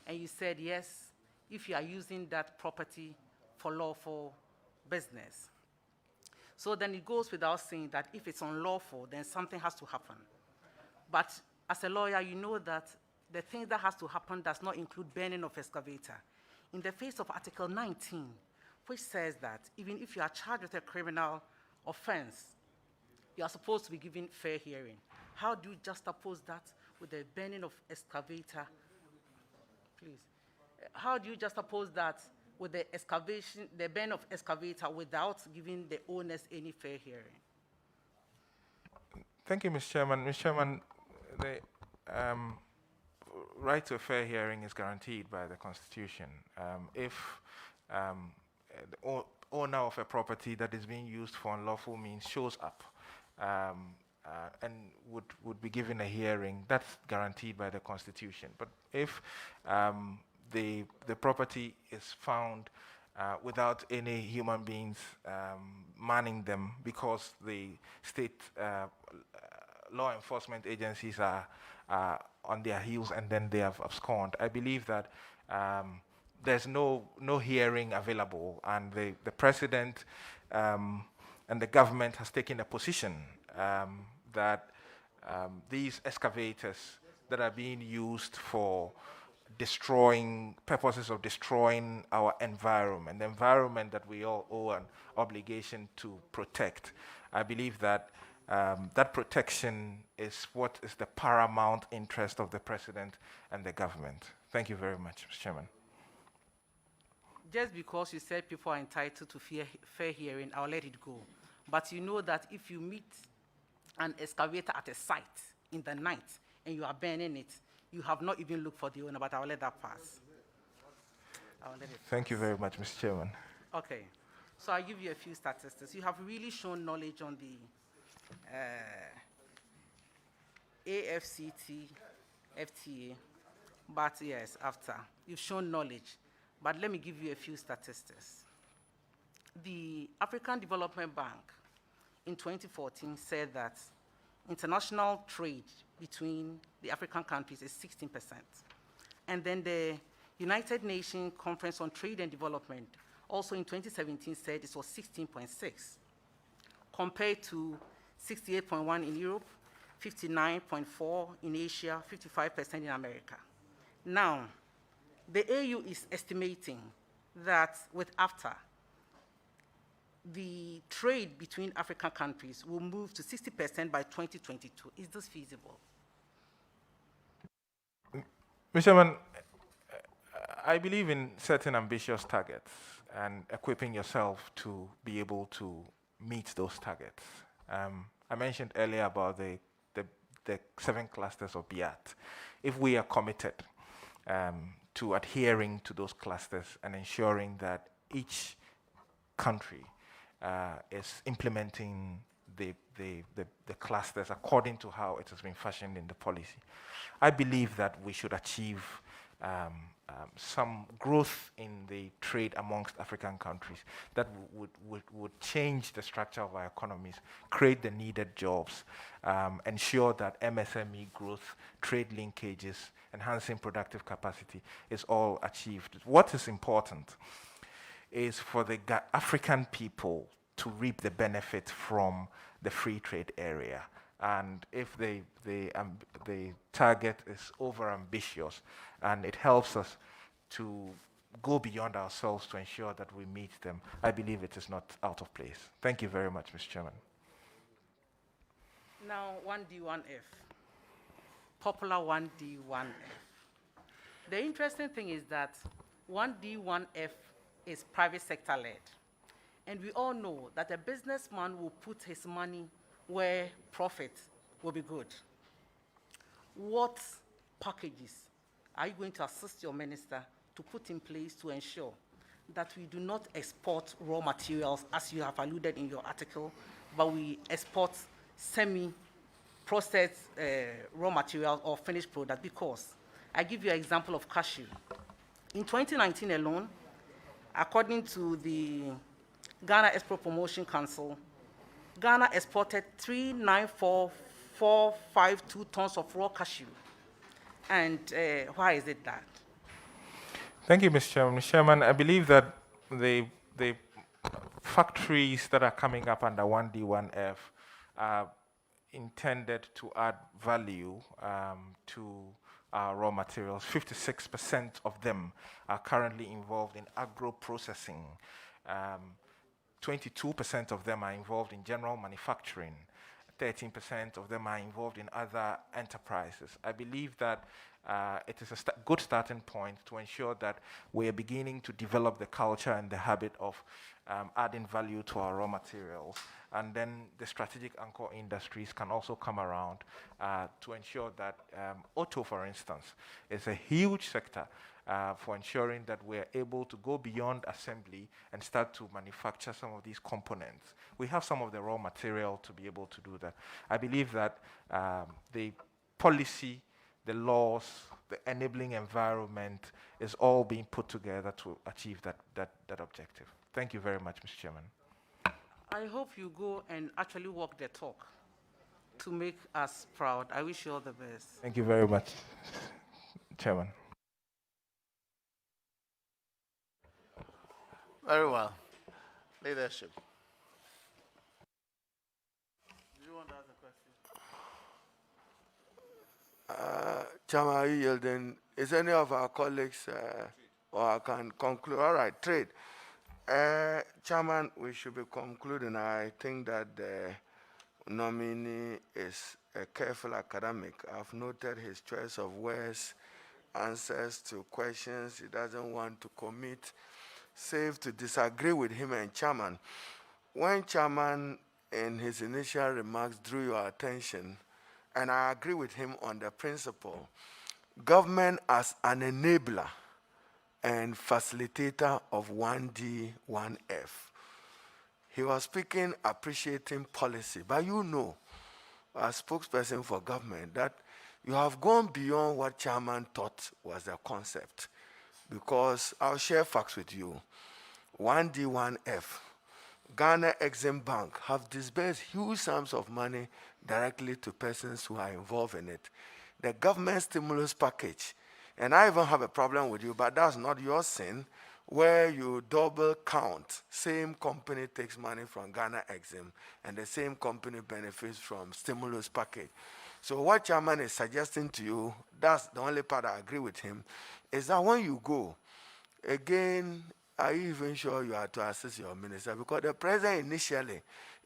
and you said yes, if you are using that property for lawful business. So then it goes without saying that if it's unlawful, then something has to happen. But as a lawyer, you know that the thing that has to happen does not include burning of excavator. In the face of Article 19, which says that even if you are charged with a criminal offense, you are supposed to be given fair hearing. How do you juxtapose that with the burning of excavator? Please. How do you juxtapose that with the excavation, the burn of excavator without giving the owners any fair hearing? Thank you, Mr. Chairman. Mr. Chairman, the right to a fair hearing is guaranteed by the Constitution. If the owner of a property that is being used for unlawful means shows up and would be given a hearing, that's guaranteed by the Constitution. But if the property is found without any human beings manning them, because the state law enforcement agencies are on their heels and then they have absconded. I believe that there's no hearing available, and the president and the government has taken a position that these excavators that are being used for purposes of destroying our environment, the environment that we all owe an obligation to protect. I believe that that protection is what is the paramount interest of the president and the government. Thank you very much, Mr. Chairman. Just because you said people are entitled to fair hearing, I'll let it go. But you know that if you meet an excavator at a site in the night and you are burning it, you have not even looked for the owner, but I'll let that pass. Thank you very much, Mr. Chairman. Okay. So I'll give you a few statistics. You have really shown knowledge on the AFCT, FTA, but yes, after. You've shown knowledge. But let me give you a few statistics. The African Development Bank in 2014 said that international trade between the African countries is 16%. And then the United Nations Conference on Trade and Development also in 2017 said it was 16.6, compared to 68.1 in Europe, 59.4 in Asia, 55% in America. Now, the AU is estimating that with AFTA, the trade between African countries will move to 60% by 2022. Is this feasible? Mr. Chairman, I believe in setting ambitious targets and equipping yourself to be able to meet those targets. I mentioned earlier about the 7 clusters of BIAT. If we are committed to adhering to those clusters and ensuring that each country is implementing the clusters according to how it has been fashioned in the policy, I believe that we should achieve some growth in the trade amongst African countries that would change the structure of our economies, create the needed jobs, ensure that MSME growth, trade linkages, enhancing productive capacity is all achieved. What is important is for the African people to reap the benefit from the free trade area. And if the target is over-ambitious and it helps us to go beyond ourselves to ensure that we meet them, I believe it is not out of place. Thank you very much, Mr. Chairman. Now, 1D1F, popular 1D1F. The interesting thing is that 1D1F is private sector led. And we all know that a businessman will put his money where profit will be good. What packages are you going to assist your minister to put in place to ensure that we do not export raw materials, as you have alluded in your article, but we export semi-processed raw materials or finished product? Because I give you an example of cashew. In 2019 alone, according to the Ghana Export Promotion Council, Ghana exported 394,452 tons of raw cashew. And why is it that? Thank you, Mr. Chairman. Mr. Chairman, I believe that the factories that are coming up under 1D1F are intended to add value to raw materials. 56% of them are currently involved in agro-processing. 22% of them are involved in general manufacturing. 13% of them are involved in other enterprises. I believe that it is a good starting point to ensure that we are beginning to develop the culture and the habit of adding value to our raw materials. And then the strategic anchor industries can also come around to ensure that auto, for instance, is a huge sector for ensuring that we're able to go beyond assembly and start to manufacture some of these components. We have some of the raw material to be able to do that. I believe that the policy, the laws, the enabling environment is all being put together to achieve that objective. Thank you very much, Mr. Chairman. I hope you go and actually walk the talk to make us proud. I wish you all the best. Thank you very much, Chairman. Very well. Leadership. Do you want to ask a question? Chairman, are you yielding? Is any of our colleagues, or I can conclude? All right, trade. Chairman, we should be concluding. I think that the nominee is a careful academic. I've noted his choice of words, answers to questions. He doesn't want to commit, save to disagree with him and Chairman. When Chairman, in his initial remarks, drew your attention, and I agree with him on the principle, government as an enabler and facilitator of 1D, 1F. He was speaking, appreciating policy, but you know, as spokesperson for government, that you have gone beyond what Chairman thought was the concept. Because I'll share facts with you. 1D, 1F, Ghana Exim Bank have disbursed huge sums of money directly to persons who are involved in it. The government stimulus package, and I even have a problem with you, but that's not your sin, where you double count. Same company takes money from Ghana Exim, and the same company benefits from stimulus package. So what Chairman is suggesting to you, that's the only part I agree with him, is that when you go, again, are you even sure you are to assist your minister? Because the president initially,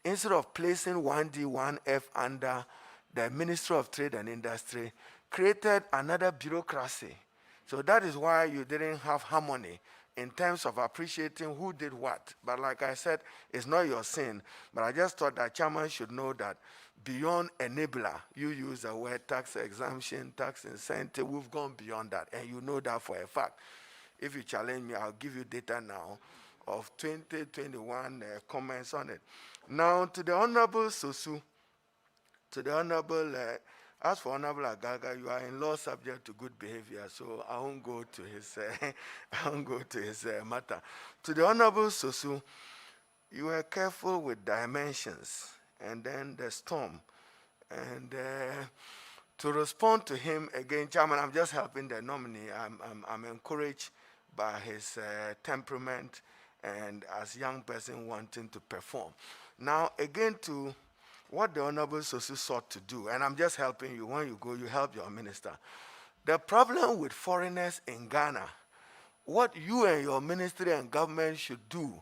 instead of placing 1D, 1F under the Ministry of Trade and Industry, created another bureaucracy. So that is why you didn't have harmony in terms of appreciating who did what. But like I said, it's not your sin. But I just thought that Chairman should know that beyond enabler, you use the word tax exemption, tax incentive, we've gone beyond that. And you know that for a fact. If you challenge me, I'll give you data now of 2021 comments on it. Now, to the Honorable Sosu, to the Honorable, as for Honorable Agaga, you are in law subject to good behavior, so I won't go to his, I won't go to his matter. To the Honorable Sosu, you were careful with dimensions, and then the storm, and to respond to him again, Chairman, I'm just helping the nominee. I'm encouraged by his temperament and as young person wanting to perform. Now, again, to what the Honorable Sosu sought to do, and I'm just helping you. When you go, you help your minister. The problem with foreigners in Ghana, what you and your ministry and government should do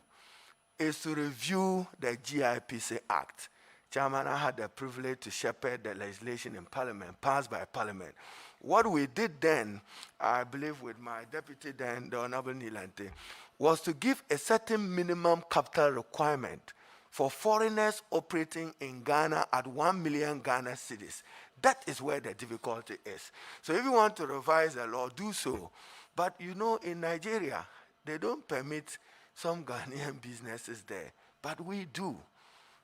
is to review the GIPC Act. Chairman, I had the privilege to shepherd the legislation in Parliament, passed by Parliament. What we did then, I believe with my deputy then, the Honorable Nilante, was to give a certain minimum capital requirement for foreigners operating in Ghana at 1 million Ghana cedis. That is where the difficulty is. So if you want to revise the law, do so. But you know, in Nigeria, they don't permit some Ghanaian businesses there, but we do.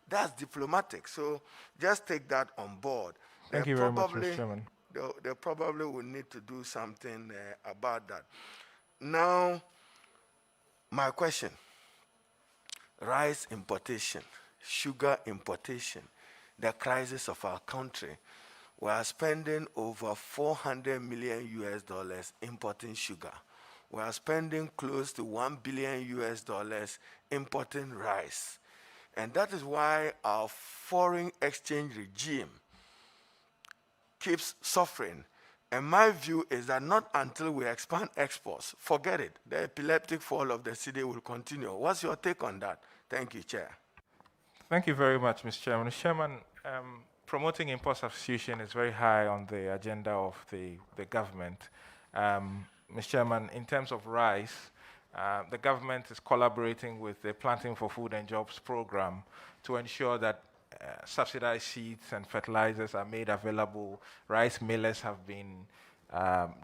That's diplomatic. So just take that on board. Thank you very much, Mr. Chairman. They probably will need to do something about that. Now, my question, rice importation, sugar importation, the crisis of our country. We are spending over $400 million importing sugar. We are spending close to $1 billion importing rice. And that is why our foreign exchange regime keeps suffering. And my view is that not until we expand exports, forget it, the epileptic fall of the city will continue. What's your take on that? Thank you, Chair. Thank you very much, Mr. Chairman. Mr. Chairman, promoting import substitution is very high on the agenda of the government. Mr. Chairman, in terms of rice, the government is collaborating with the Planting for Food and Jobs program to ensure that subsidized seeds and fertilizers are made available. Rice millers have been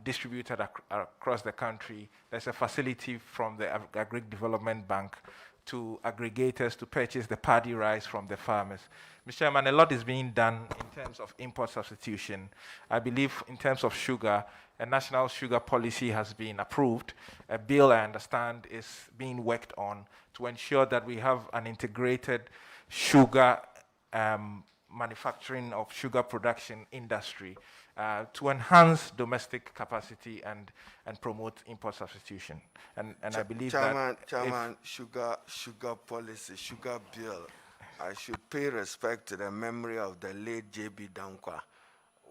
distributed across the country. There's a facility from the Agri Development Bank to aggregators to purchase the paddy rice from the farmers. Mr. Chairman, a lot is being done in terms of import substitution. I believe in terms of sugar, a national sugar policy has been approved. A bill, I understand, is being worked on to ensure that we have an integrated sugar manufacturing of sugar production industry to enhance domestic capacity and promote import substitution. And I believe Chairman, sugar policy, sugar bill. I should pay respect to the memory of the late J.B. Dankwa.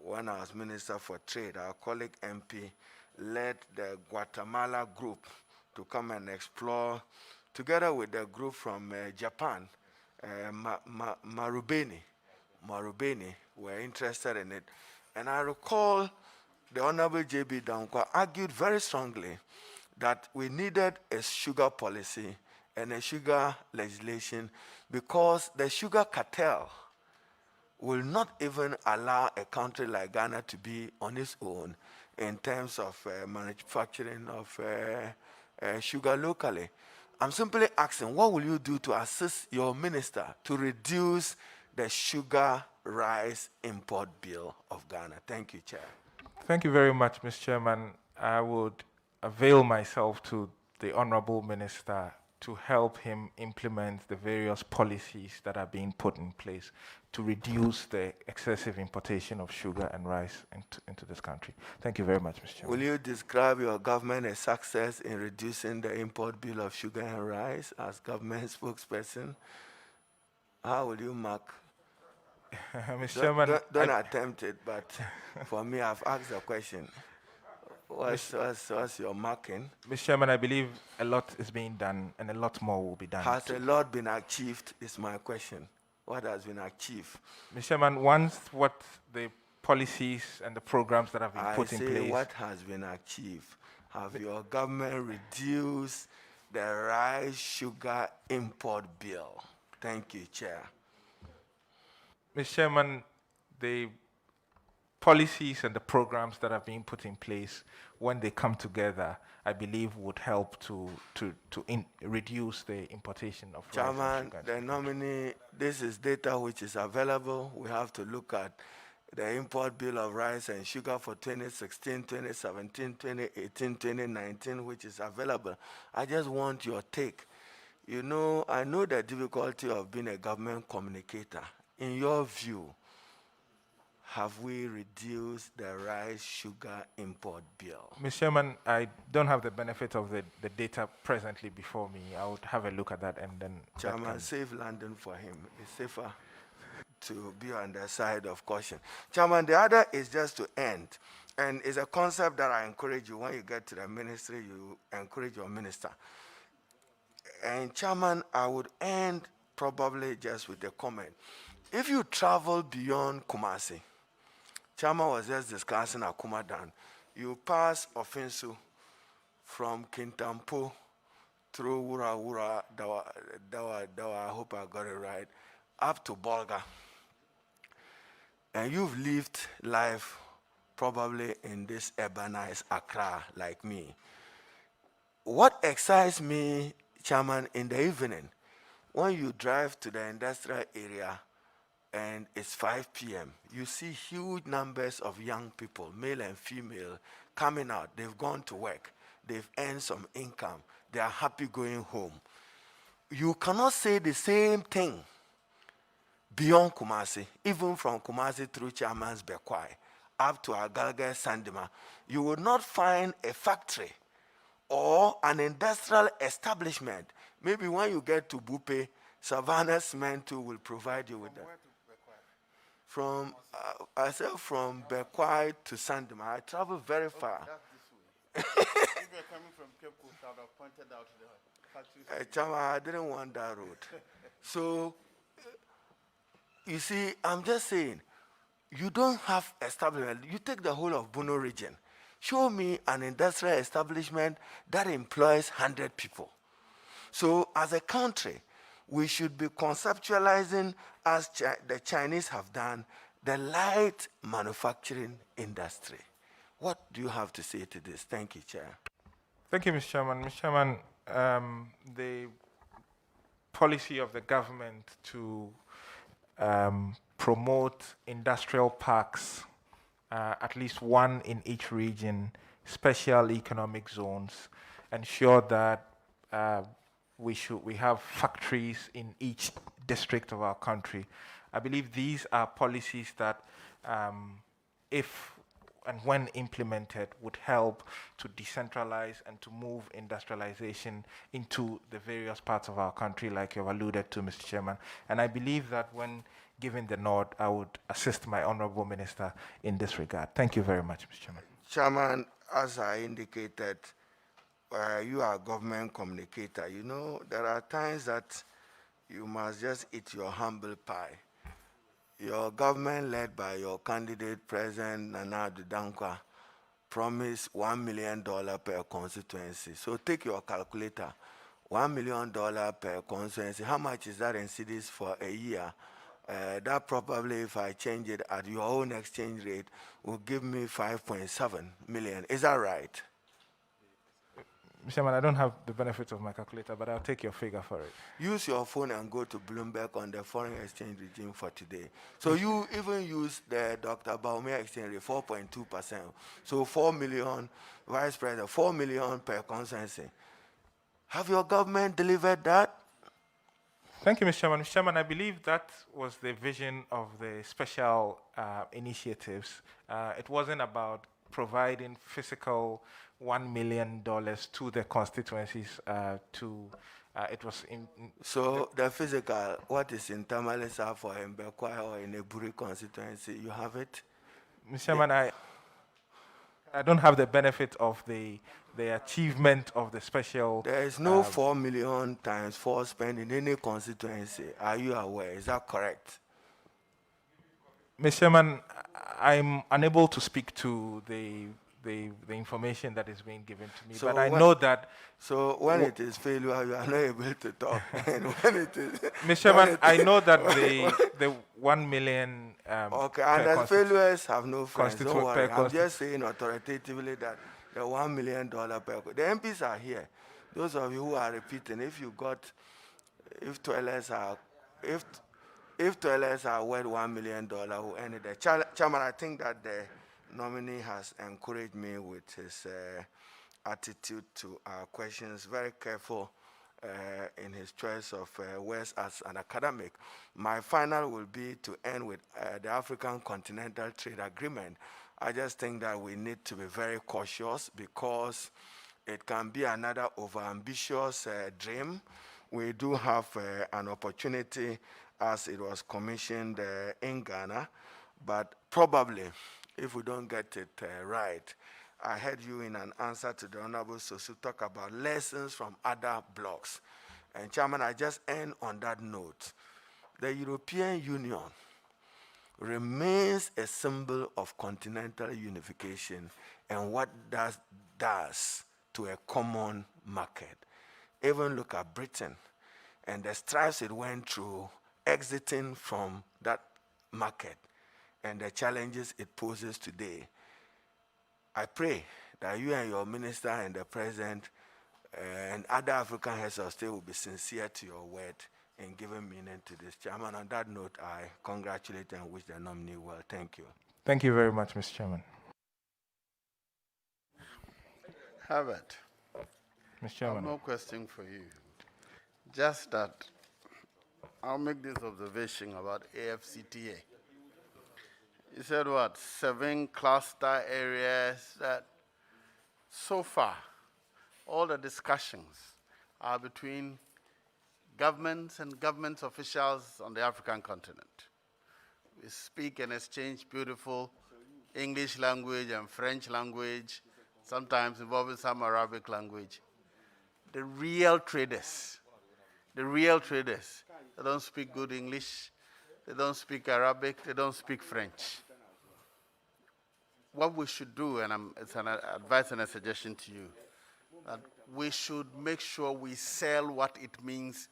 When I was Minister for Trade, our colleague MP led the Guatemala group to come and explore, together with the group from Japan, Marubeni were interested in it. And I recall the Honorable J.B. Dankwa argued very strongly that we needed a sugar policy and a sugar legislation because the sugar cartel will not even allow a country like Ghana to be on its own in terms of manufacturing of sugar locally. I'm simply asking, what will you do to assist your minister to reduce the sugar rice import bill of Ghana? Thank you, Chair. Thank you very much, Mr. Chairman. I would avail myself to the Honorable Minister to help him implement the various policies that are being put in place to reduce the excessive importation of sugar and rice into this country. Thank you very much, Mr. Chairman. Will you describe your government a success in reducing the import bill of sugar and rice as government spokesperson? How will you mark? Mr. Chairman, don't attempt it, but for me, I've asked a question. What's your marking? Mr. Chairman, I believe a lot is being done and a lot more will be done. Has a lot been achieved is my question. What has been achieved? Mr. Chairman, once what the policies and the programs that have been put in place. What has been achieved? Have your government reduced the rice sugar import bill? Thank you, Chair. Mr. Chairman, the policies and the programs that have been put in place, when they come together, I believe would help to reduce the importation of rice and sugar. The nominee, this is data which is available. We have to look at the import bill of rice and sugar for 2016, 2017, 2018, 2019, which is available. I just want your take. You know, I know the difficulty of being a government communicator. In your view, have we reduced the rice sugar import bill? Mr. Chairman, I don't have the benefit of the data presently before me. I would have a look at that and then... Chairman, save London for him. It's safer to be on the side of caution. Chairman, the other is just to end. And it's a concept that I encourage you, when you get to the ministry, you encourage your minister. And Chairman, I would end probably just with a comment. If you travel beyond Kumasi, Chairman was just discussing Akumadan, you pass Offensu from Kintampo through Wura, Dawa, I hope I got it right, up to Bolga. And you've lived life probably in this urbanized Accra like me. What excites me, Chairman, in the evening, when you drive to the industrial area and it's 5 p.m., you see huge numbers of young people, male and female, coming out. They've gone to work. They've earned some income. They are happy going home. You cannot say the same thing beyond Kumasi, even from Kumasi through Chairman's Bekwai, up to Agalga Sandima. You will not find a factory or an industrial establishment. Maybe when you get to Bupe, Savannah Cement will provide you with that. From I said from Bekwai to Sandima, I travel very far. If you're coming from Cape Coast, I would have pointed out the factory. Chama, I didn't want that road. So, you see, I'm just saying, you don't have establishment. You take the whole of Bono region. Show me an industrial establishment that employs 100 people. So, as a country, we should be conceptualizing, as the Chinese have done, the light manufacturing industry. What do you have to say to this? Thank you, Chair. Thank you, Mr. Chairman. Mr. Chairman, the policy of the government to promote industrial parks, at least one in each region, special economic zones, ensure that we have factories in each district of our country. I believe these are policies that, if and when implemented, would help to decentralize and to move industrialization into the various parts of our country, like you've alluded to, Mr. Chairman. And I believe that when given the nod, I would assist my honorable minister in this regard. Thank you very much, Mr. Chairman. Chairman, as I indicated, you are a government communicator. You know, there are times that you must just eat your humble pie. Your government, led by your candidate, President Nana Addo Dankwa, promised $1 million per constituency. So take your calculator, $1 million per constituency. How much is that in cedis for a year? That probably, if I change it at your own exchange rate, will give me 5.7 million. Is that right? Mr. Chairman, I don't have the benefit of my calculator, but I'll take your figure for it. Use your phone and go to Bloomberg on the foreign exchange regime for today. So you even use the Dr. Baumia exchange rate, 4.2%. So 4 million, Vice President, 4 million per constituency. Have your government delivered that? Thank you, Mr. Chairman. Mr. Chairman, I believe that was the vision of the special initiatives. It wasn't about providing physical $1 million to the constituencies it was in so the physical, what is in Tamalesa for Mbekwa or in a Buri constituency, you have it? Mr. Chairman, I don't have the benefit of the achievement of the special. There is no 4 million times 4 spent in any constituency. Are you aware? Is that correct? Mr. Chairman, I'm unable to speak to the information that is being given to me, so but I know that. So when it is failure, you are not able to talk. And when it is, Mr. Chairman, I know that the 1 million. Okay, and the failures have no friends. Don't worry. I'm just saying authoritatively that the $1 million per. The MPs are here. Those of you who are repeating, if toilets are worth $1 million, who ended the chairman, I think that the nominee has encouraged me with his attitude to our questions, very careful in his choice of words as an academic. My final will be to end with the African Continental Trade Agreement. I just think that we need to be very cautious because it can be another overambitious dream. We do have an opportunity as it was commissioned in Ghana, but probably if we don't get it right. I heard you in an answer to the Honorable Sosu talk about lessons from other blocks. And Chairman, I just end on that note. The European Union remains a symbol of continental unification and what that does to a common market. Even look at Britain and the strides it went through exiting from that market and the challenges it poses today. I pray that you and your minister and the president and other African heads of state will be sincere to your word in giving meaning to this. Chairman, on that note, I congratulate and wish the nominee well. Thank you. Thank you very much, Mr. Chairman. Herbert, Mr. Chairman. I have no question for you. Just that I'll make this observation about AFCTA. You said what, 7 cluster areas that so far all the discussions are between governments and government officials on the African continent. We speak and exchange beautiful English language and French language, sometimes involving some Arabic language. The real traders, they don't speak good English, they don't speak Arabic, they don't speak French. What we should do, and it's an advice and a suggestion to you, that we should make sure we sell what it means,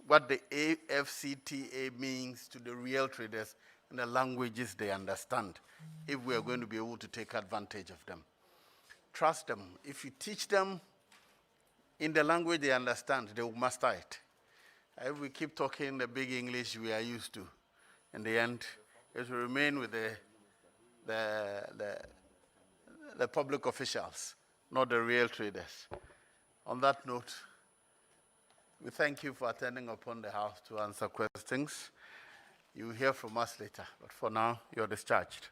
what the AFCTA means to the real traders in the languages they understand, if we are going to be able to take advantage of them. Trust them. If you teach them in the language they understand, they will master it. If we keep talking the big English we are used to, in the end, it will remain with the public officials, not the real traders. On that note, we thank you for attending upon the House to answer questions. You will hear from us later, but for now, you're discharged.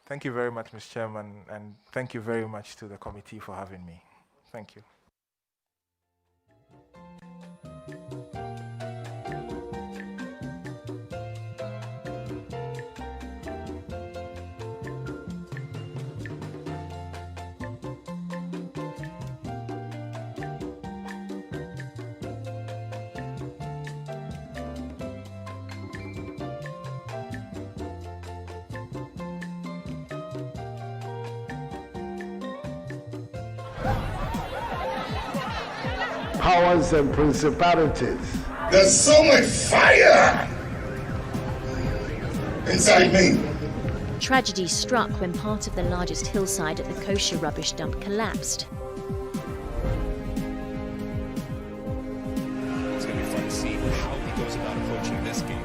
Thank you very much, Mr. Chairman, and thank you very much to the committee for having me. Thank you. Powers and principalities. There's so much fire inside me. Tragedy struck when part of the largest hillside at the kosher rubbish dump collapsed. It's going to be fun to see how he goes about approaching this game.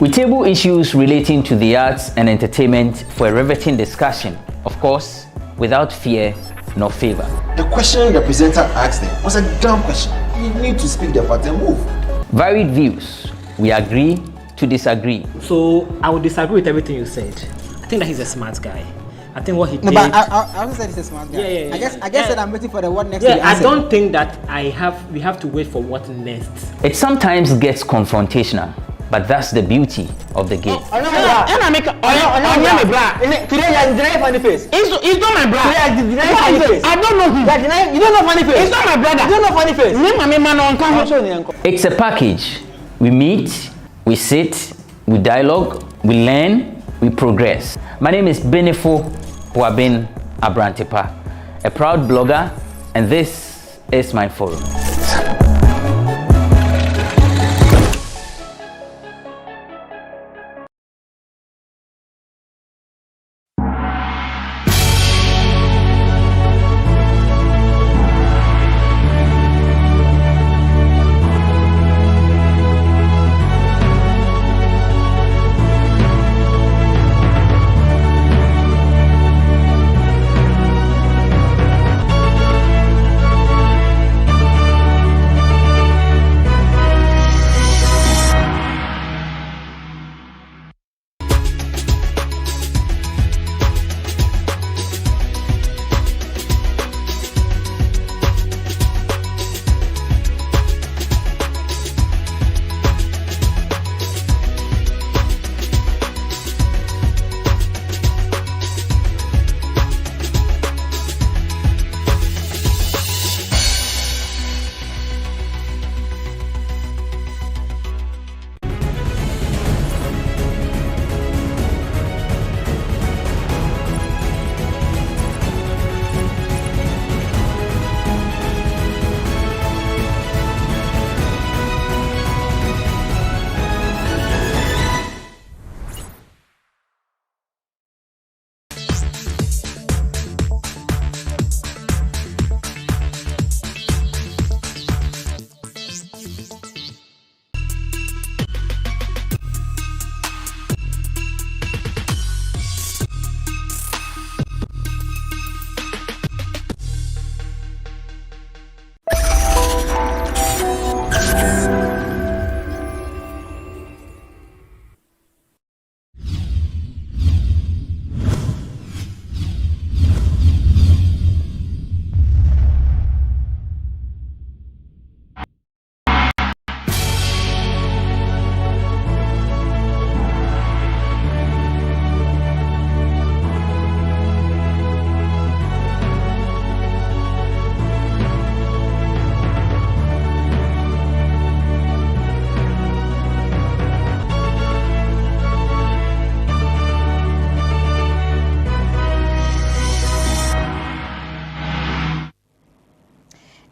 We table issues relating to the arts and entertainment for a riveting discussion, of course, without fear nor favor. The question the presenter asked them was a dumb question. You need to speak the fact and move. Varied views. We agree to disagree. So I would disagree with everything you said. I think that he's a smart guy. I think what he did. No, but I also said he's a smart guy. Yeah. I guess that I'm waiting for the what next. Yeah, I don't think that we have to wait for what next. It sometimes gets confrontational, but that's the beauty of the game. Today you're denying funny face. It's not my brother. Today you're denying funny face. I don't know him. You don't know funny face. It's not my brother. You don't know funny face. It's a package. We meet, we sit, we dialogue, we learn, we progress. My name is Benefo Wabin Abrantepa, a proud blogger, and this is my forum.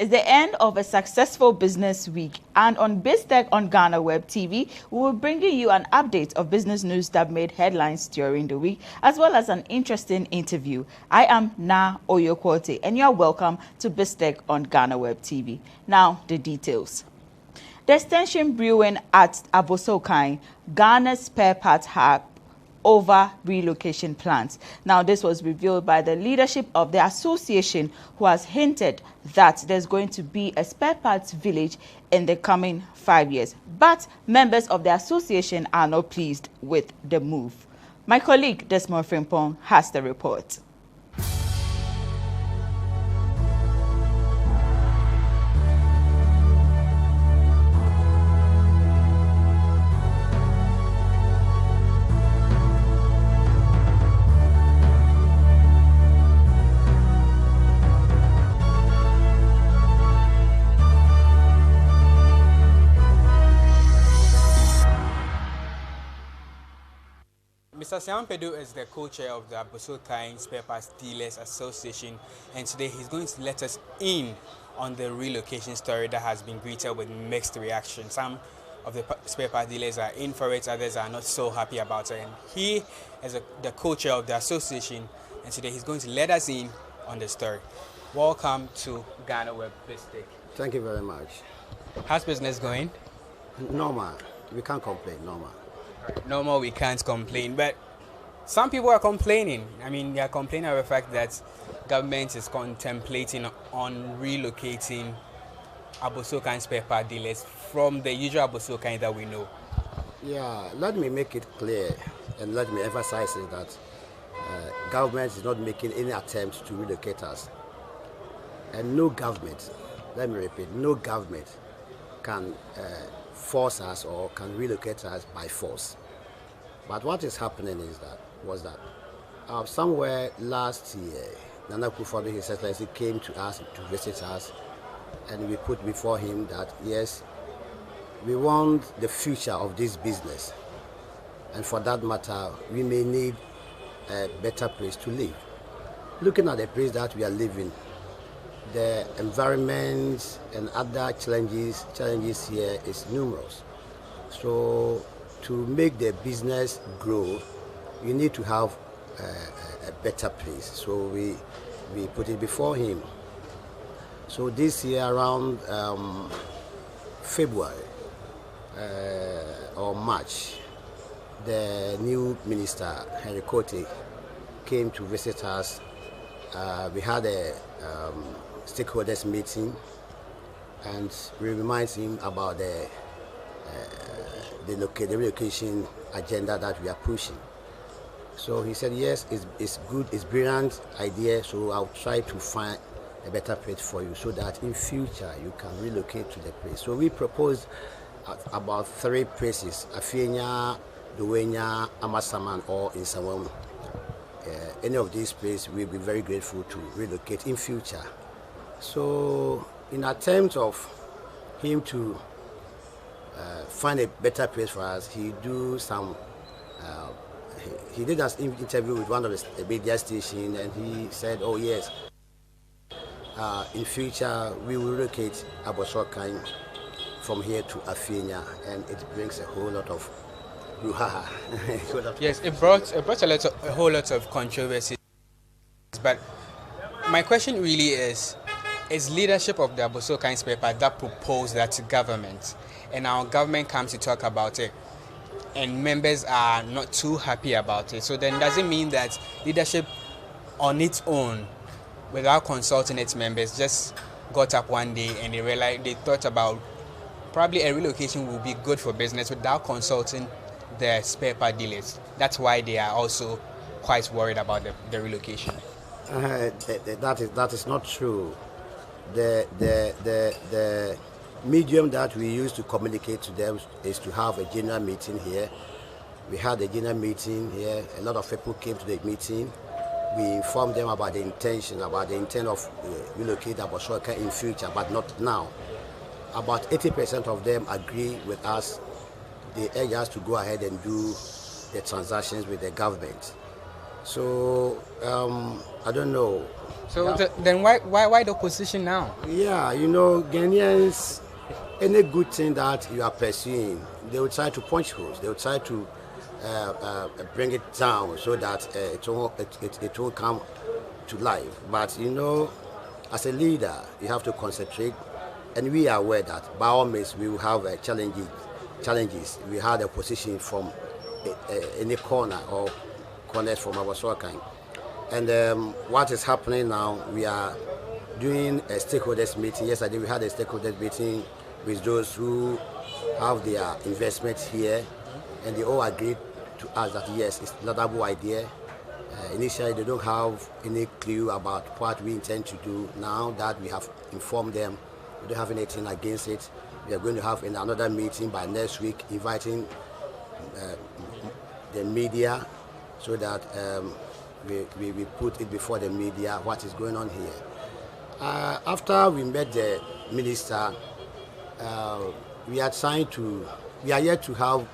It's the end of a successful business week, and on BizTech on GhanaWeb TV, we will bring you an update of business news that made headlines during the week, as well as an interesting interview. I am Na Oyokwote, and you are welcome to BizTech on GhanaWeb TV. Now, the details. There's tension brewing at Abosokai, Ghana's spare parts hub, over relocation plans. Now, this was revealed by the leadership of the association, who has hinted that there's going to be a spare parts village in the coming 5 years. But members of the association are not pleased with the move. My colleague Desmond Frimpong has the report. Mr. Siampedu is the co-chair of the Abosokai Spare Parts Dealers Association, and today he's going to let us in on the relocation story that has been greeted with mixed reactions. Some of the spare part dealers are in for it, others are not so happy about it. And he is the co-chair of the association, and today he's going to let us in on the story. Welcome to GhanaWeb BizTech. Thank you very much. How's business going? Normal. We can't complain, normal. Normal, we can't complain, but some people are complaining. I mean, they are complaining about the fact that government is contemplating on relocating Abosokai spare part dealers from the usual Abosokai that we know. Yeah, let me make it clear and let me emphasize it that government is not making any attempt to relocate us. And no government, let me repeat, no government can force us or can relocate us by force. But what is happening was that somewhere last year, Nana Akufo-Addo, His Excellency, came to us to visit us, and we put before him that yes, we want the future of this business, and for that matter, we may need a better place to live. Looking at the place that we are living, the environment and other challenges here is numerous. So to make the business grow, you need to have a better place. So we put it before him. So this year around February or March, the new minister, Henry Kote, came to visit us. We had a stakeholders meeting, and we remind him about the relocation agenda that we are pushing. So he said, yes, it's good, it's brilliant idea, so I'll try to find a better place for you so that in future you can relocate to the place. So we proposed about 3 places, Afienya, Dowenya, Amasaman, or in Sawam. Any of these places we'll be very grateful to relocate in future. So in attempt of him to find a better place for us, he did an interview with one of the media stations, and he said, oh yes, in future we will relocate Abosokai from here to Afienya, and it brings a whole lot of yes, it brought a whole lot of controversy. But my question really is leadership of the Abosokai spare part that proposed that to government, and our government comes to talk about it, and members are not too happy about it. So then does it mean that leadership on its own, without consulting its members, just got up one day and they realized, they thought about probably a relocation will be good for business without consulting the spare part dealers? That's why they are also quite worried about the relocation. That is not true. The medium that we use to communicate to them is to have a general meeting here. We had a general meeting here. A lot of people came to the meeting. We informed them about the intent of relocate Abosokai in future, but not now. About 80% of them agree with us. They urge us to go ahead and do the transactions with the government. So I don't know. So then why the opposition now? Yeah, you know, Ghanaians, any good thing that you are pursuing, they will try to punch holes. They will try to bring it down so that it won't come to life. But you know, as a leader, you have to concentrate, and we are aware that by all means we will have challenges. We had a position from any corner or corners from our Soakan. And what is happening now, we are doing a stakeholders meeting. Yesterday we had a stakeholders meeting with those who have their investments here, and they all agreed to us that yes, it's a laudable idea. Initially they don't have any clue about what we intend to do. Now that we have informed them, we don't have anything against it. We are going to have another meeting by next week, inviting the media so that we put it before the media what is going on here. After we met the minister, we are yet to have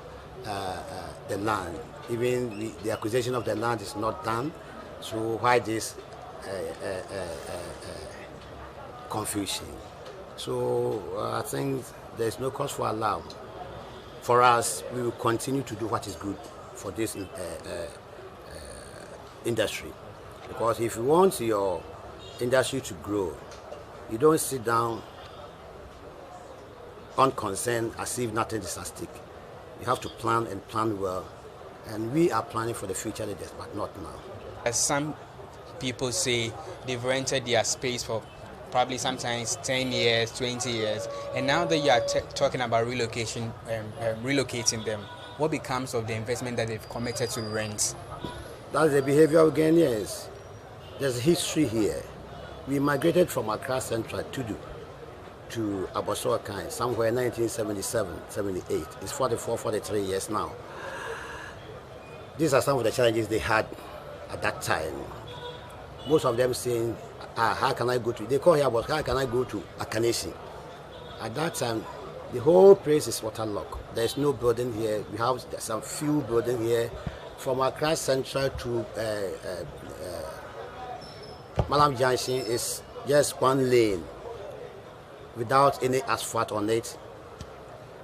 the land. Even the acquisition of the land is not done. So why this confusion? So I think there's no cause for alarm. For us, we will continue to do what is good for this industry. Because if you want your industry to grow, you don't sit down unconcerned as if nothing is at stake. You have to plan and plan well. And we are planning for the future leaders, but not now. As some people say, they've rented their space for probably sometimes 10 years, 20 years, and now that you are talking about relocating them, what becomes of the investment that they've committed to rent? That's the behavior of Ghanaians. There's history here. We migrated from Accra Central to Abosoakan somewhere in 1977, 78. It's 44, 43 years now. These are some of the challenges they had at that time. Most of them saying, how can I go to, they call here about how can I go to Akanesi? At that time, the whole place is waterlogged. There's no building here. We have some few buildings here. From Accra Central to Malam Junction is just one lane without any asphalt on it.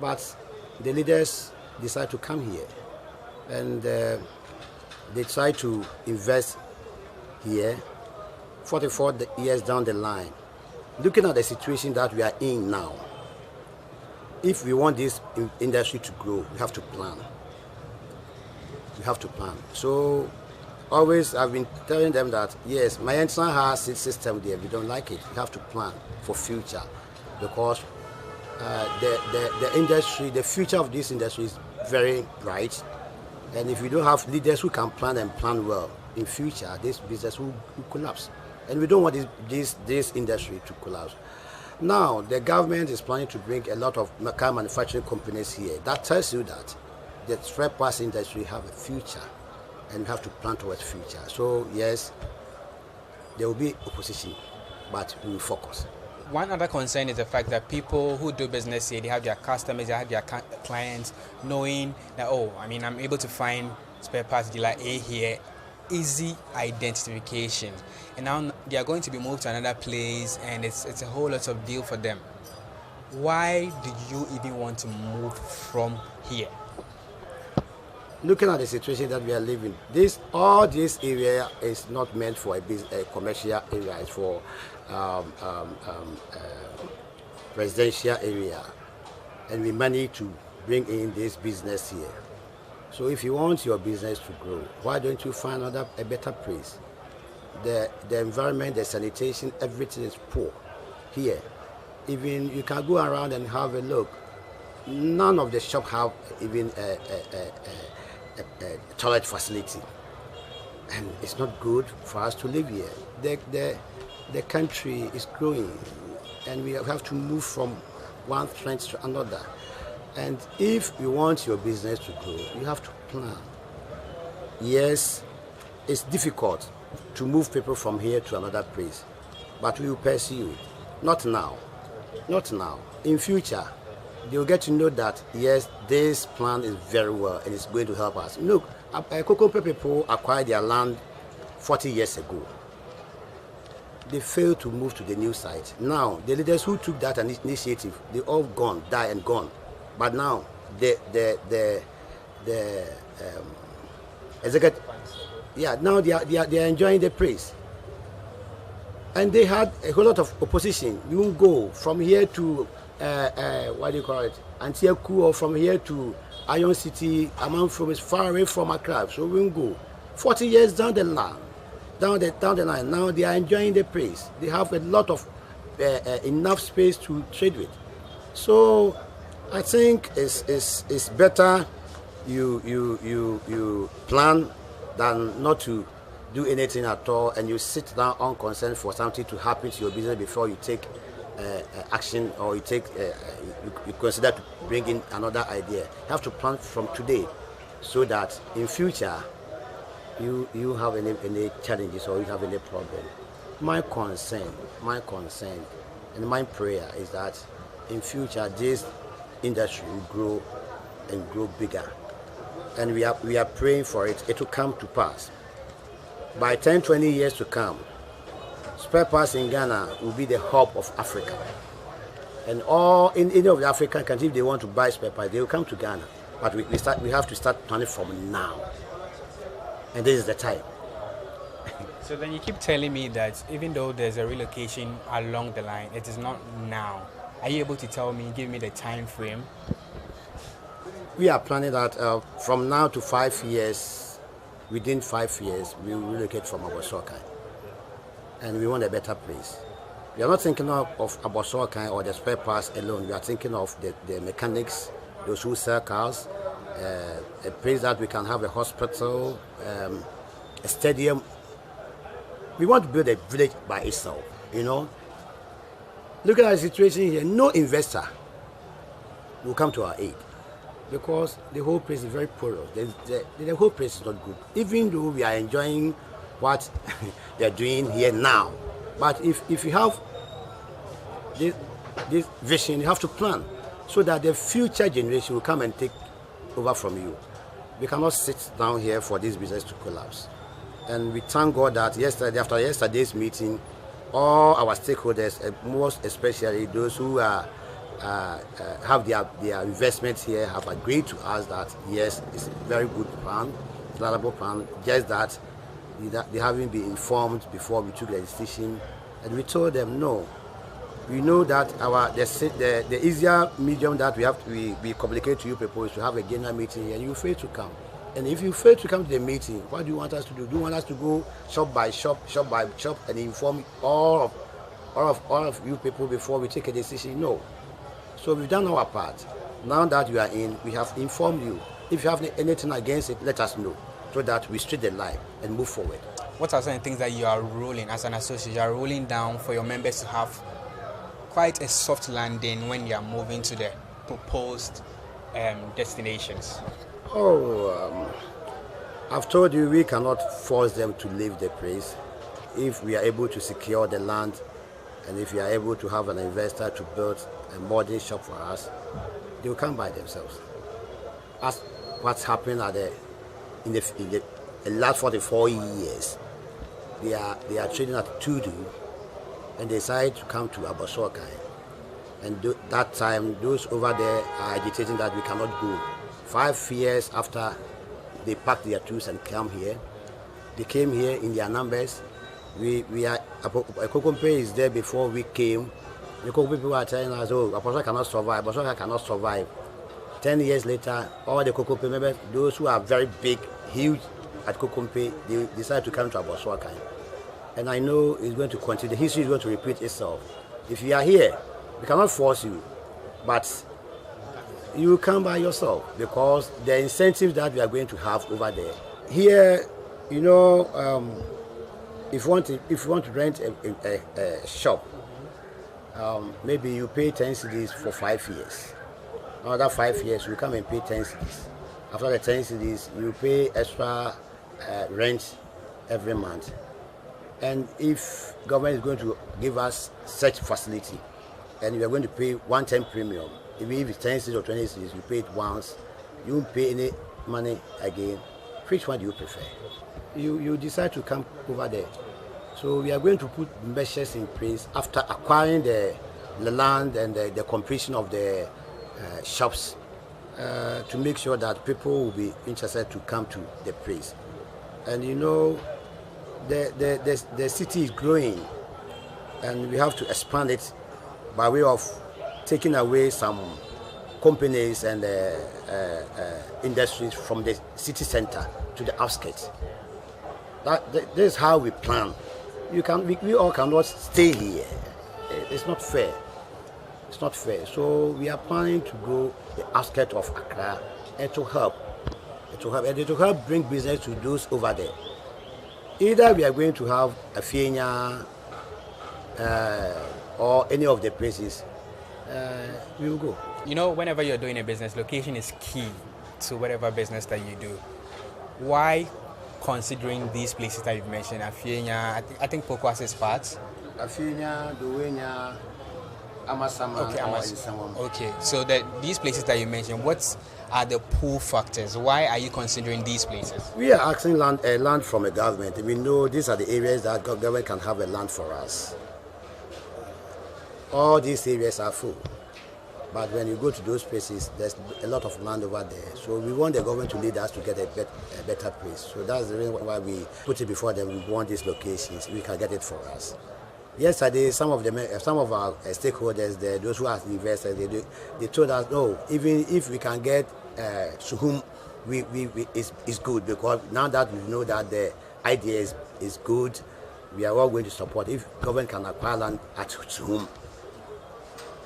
But the leaders decide to come here. And they try to invest here 44 years down the line. Looking at the situation that we are in now, if we want this industry to grow, we have to plan. We have to plan. So always I've been telling them that, yes, my entire has its system there. We don't like it. We have to plan for future because the industry, the future of this industry is very bright. And if we don't have leaders who can plan and plan well, in future, this business will collapse. And we don't want this industry to collapse. Now, the government is planning to bring a lot of car manufacturing companies here. That tells you that the spare parts industry have a future, and we have to plan towards future. So, yes, there will be opposition, but we will focus. One other concern is the fact that people who do business here, they have their customers, they have their clients, knowing that, oh, I mean, I'm able to find spare parts dealer A here, easy identification. And now they are going to be moved to another place, and it's a whole lot of deal for them. Why do you even want to move from here? Looking at the situation that we are living, all this area is not meant for a commercial area. It's for residential area, and we managed to bring in this business here. So if you want your business to grow, why don't you find a better place? The environment, the sanitation, everything is poor here. Even you can go around and have a look. None of the shops have even a toilet facility, and it's not good for us to live here. The country is growing, and we have to move from one strength to another. And if you want your business to grow, you have to plan. Yes, it's difficult to move people from here to another place, but we will pursue it. Not now. Not now. In future, they'll get to know that, yes, this plan is very well and it's going to help us. Look, Cocoa people acquired their land 40 years ago. they failed to move to the new site. Now, the leaders who took that initiative, they all gone, died and gone. But now, the executive, now they are enjoying the praise. And they had a whole lot of opposition. You won't go from here to, Antioch, or from here to Iron City, Amanfrom is far away from Accra, so we won't go. 40 years down the line, now they are enjoying the praise. They have a lot of enough space to trade with. So I think it's better you plan than not to do anything at all, and you sit down unconcerned for something to happen to your business before you take action, or you consider to bring in another idea. You have to plan from today, so that in future you have any challenges or you have any problem. My concern, and my prayer is that in future this industry will grow and grow bigger, and we are praying for it. It will come to pass. By 10-20 years to come, spare parts in Ghana will be the hub of Africa. And all in any of the African countries, if they want to buy spare parts, they will come to Ghana. But we have to start planning from now. And this is the time. So then you keep telling me that even though there's a relocation along the line, it is not now. Are you able to tell me, give me the time frame? We are planning that from now to 5 years, within 5 years, we will relocate from Abosokai. And we want a better place. We are not thinking of Abosokai or the spare parts alone. We are thinking of the mechanics, those who sell cars, a place that we can have a hospital, a stadium. We want to build a village by itself, you know. Looking at the situation here, no investor will come to our aid, because the whole place is very porous. The whole place is not good. Even though we are enjoying what they're doing here now. But if you have this vision, you have to plan so that the future generation will come and take over from you. We cannot sit down here for this business to collapse. And we thank God that after yesterday's meeting, all our stakeholders, most especially those who have their investments here, have agreed to us that yes, it's a very good plan, valuable plan, just that they haven't been informed before we took the decision. And we told them no. We know that the easier medium that we communicate to you people is to have a general meeting, and you fail to come. And if you fail to come to the meeting, what do you want us to do? Do you want us to go shop by shop, and inform all of you people before we take a decision? No. So we've done our part. Now that you are in, we have informed you. If you have anything against it, let us know, so that we straight the line and move forward. What are some things that you are ruling as an associate? You are ruling down for your members to have quite a soft landing when you are moving to the proposed destinations? I've told you we cannot force them to leave the place. If we are able to secure the land, and if we are able to have an investor to build a modern shop for us, they will come by themselves. As what's happened in the last 44 years, they are trading at Tudu, and they decided to come to Abosokai. And that time, those over there are agitating that we cannot go. 5 years after they packed their tools and came here, they came here in their numbers. Kokompe is there before we came. The Kokompe people are telling us, oh, Abosokai cannot survive, Abosokai cannot survive. 10 years later, all the Kokompe members, those who are very big, huge at Kokompe, they decide to come to Abosokai. And I know it's going to continue. The history is going to repeat itself. If you are here, we cannot force you, but you will come by yourself, because the incentives that we are going to have over there. Here, you know, if you want to rent a shop, maybe you pay 10 cedis for 5 years. Another 5 years, you come and pay 10 cedis. After the 10 cedis, you pay extra rent every month. And if government is going to give us such facility, and we are going to pay 110 premium, even if it's 10 cedis or 20 cedis, you pay it once, you won't pay any money again. Which one do you prefer? You decide to come over there. So we are going to put measures in place after acquiring the land and the completion of the shops to make sure that people will be interested to come to the place. And you know, the city is growing, and we have to expand it by way of taking away some companies and industries from the city center to the outskirts. This is how we plan. We all cannot stay here. It's not fair. It's not fair. So we are planning to go the outskirts of Accra and to help. And to help bring business to those over there. Either we are going to have a Fienya or any of the places, we will go. You know, whenever you're doing a business, location is key to whatever business that you do. Why considering these places that you've mentioned, Afienya, I think Pokwas is part? Afienya, Dowenya, Amasama, okay, okay, so these places that you mentioned, what are the pull factors? Why are you considering these places? We are asking land from a government. We know these are the areas that government can have a land for us. All these areas are full. But when you go to those places, there's a lot of land over there. So we want the government to lead us to get a better place. So that's the reason why we put it before them. We want these locations. We can get it for us. Yesterday, some of our stakeholders, those who are investors, they told us, no, even if we can get Suhum, it's good, because now that we know that the idea is good, we are all going to support. If government can acquire land at Suhum,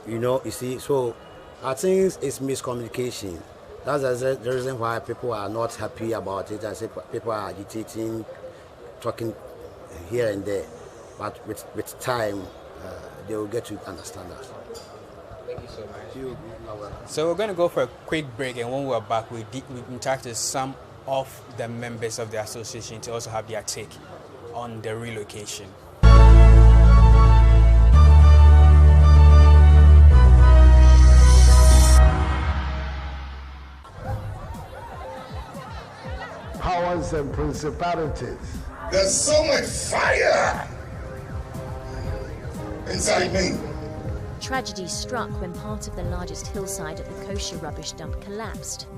you know, you see, so I think it's miscommunication. That's the reason why people are not happy about it. I say people are agitating, talking here and there. But with time, they will get to understand us. Thank you so much. So we're going to go for a quick break, and when we're back, we interacted some of the members of the association to also have their take on the relocation. Powers and principalities. There's so much fire inside me. Tragedy struck when part of the largest hillside at the kosher rubbish dump collapsed.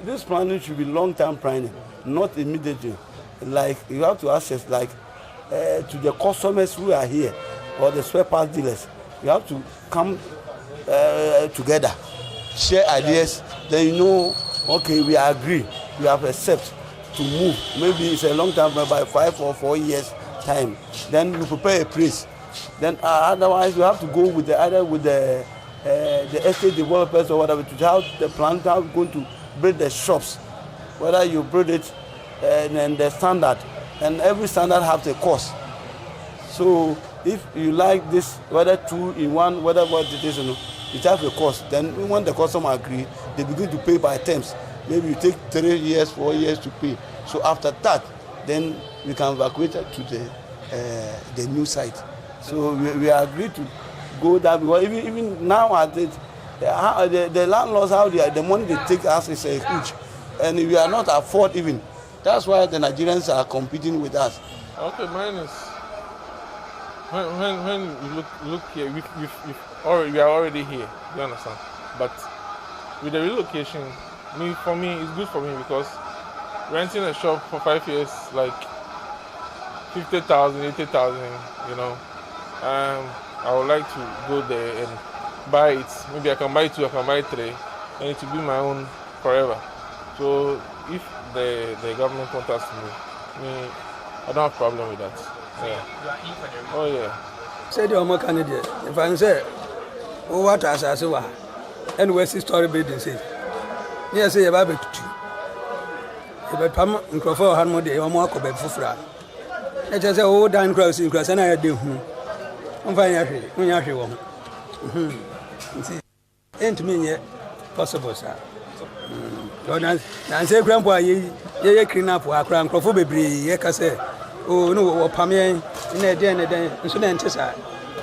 This planning should be long-term planning, not immediately. Like you have to access, like to the customers who are here or the spare parts dealers. You have to come together, share ideas. Then you know, okay, we agree, we have accept to move. Maybe it's a long-term plan by 5 or 4 years time. Then you prepare a place. Then otherwise you have to go with either with the estate developers or whatever to have the plan how we're going to build the shops, whether you build it and the standard, and every standard has a cost. So if you like this, whether 2-in-1, whether what it is, you know, it has a cost. Then when the customer agree, they begin to pay by terms. Maybe you take 3 years, 4 years to pay. So after that, then we can evacuate to the new site. So we agree to go there, because even now at it, the landlords, how the money they take us is huge, and we are not afford even. That's why the Nigerians are competing with us. Okay, mine is when you look here, we are already here. You understand? But with the relocation, for me, it's good for me, because renting a shop for 5 years, like 50,000, 80,000, you know, I would like to go there and buy it. Maybe I can buy 2, I can buy 3, and it will be my own forever. So if the government contacts me, I don't have problem with that. Yeah. Oh yeah. Say the Omo candidate. If I say, oh what as I say, and where's the story building say? Yes, say about 2. If I come in Crawford, how much they Omo ko be fufura. just say, oh, down crossing, cross, and I do. I'm fine, actually. When you actually want. Ain't me yet possible, sir. Nancy Grandpa, ye clean up our crown, Crofobri, ye can say, oh, no, Pamian, in a den, and so then,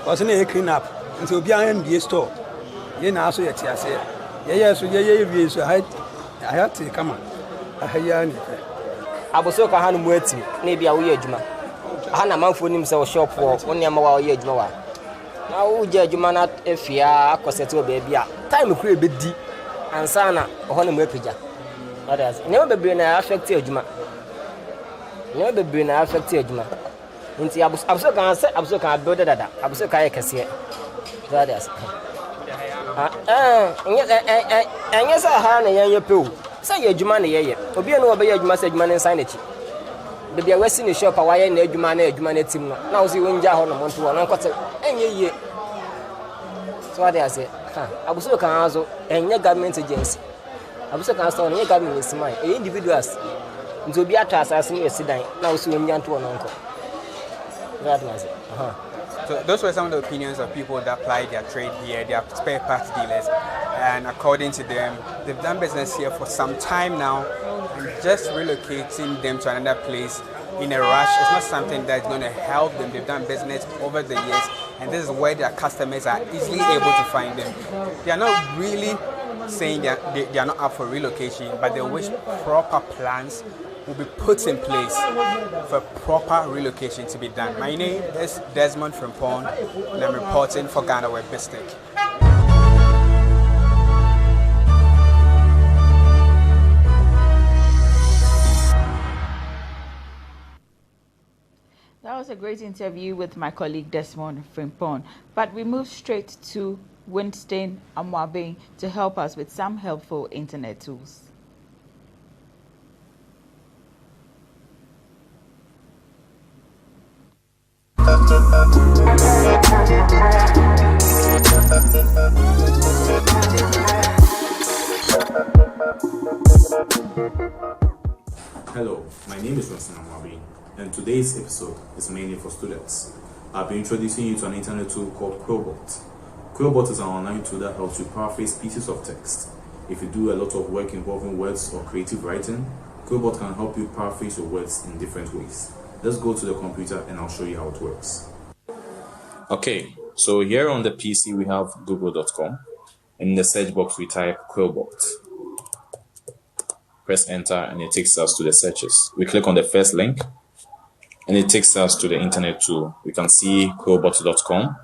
wasn't a clean up until behind the store. Ye now so yet, I say, yes, ye, so I had to come on. I hear Abosoka hanu mweti maybe a wo adwuma hana manfo nim se wo shop wo onyama wa wo adwuma wa na wo je adwuma na afia akosete o ba bia time kure bedi ansa na ho na mwapija others ne bebre na affect adwuma ne bebre na affect adwuma nti abosoka build dada abosoka ye kese others enye sa ha na yenye pe o say adwuma na yeye obi enu obe adwuma say adwuma ne sign echi de bia wasi ne shop awaye na adwuma na tim no na wo si wonja ho no monto wo na nkote enye ye so what they say abuso kan azo enye government agency abuso kan aso enye government smai individuals nti obi atasa asem yesidan na wo si wonja nto wo no nko that was it. So those were some of the opinions of people that apply their trade here. They are spare parts dealers, and according to them, they've done business here for some time now, and just relocating them to another place in a rush is not something that's going to help them. They've done business over the years, and this is where their customers are easily able to find them. They are not really saying that they are not up for relocation, but they wish proper plans will be put in place for proper relocation to be done. My name is Desmond from Pond, and I'm reporting for GhanaWeb TV. That was a great interview with my colleague Desmond Frimpong. But we move straight to Winston Amwabe to help us with some helpful internet tools. Hello, my name is Winston Amwabe, and today's episode is mainly for students. I'll be introducing you to an internet tool called Quillbot. Quillbot is an online tool that helps you paraphrase pieces of text. If you do a lot of work involving words or creative writing, Quillbot can help you paraphrase your words in different ways. Let's go to the computer and I'll show you how it works. Okay, so here on the PC we have google.com, and in the search box we type Quillbot. Press enter and it takes us to the searches. We click on the first link and it takes us to the internet tool. We can see quillbot.com,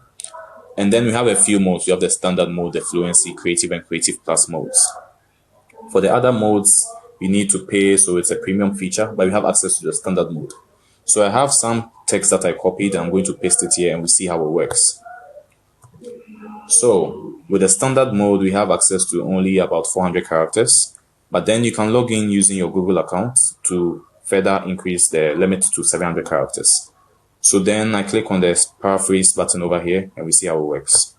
and then we have a few modes. We have the standard mode, the fluency, creative, and creative plus modes. For the other modes you need to pay, so it's a premium feature, but we have access to the standard mode. So I have some text that I copied. I'm going to paste it here and we see how it works. So with the standard mode we have access to only about 400 characters, but then you can log in using your Google account to further increase the limit to 700 characters. So then I click on the paraphrase button over here and we see how it works.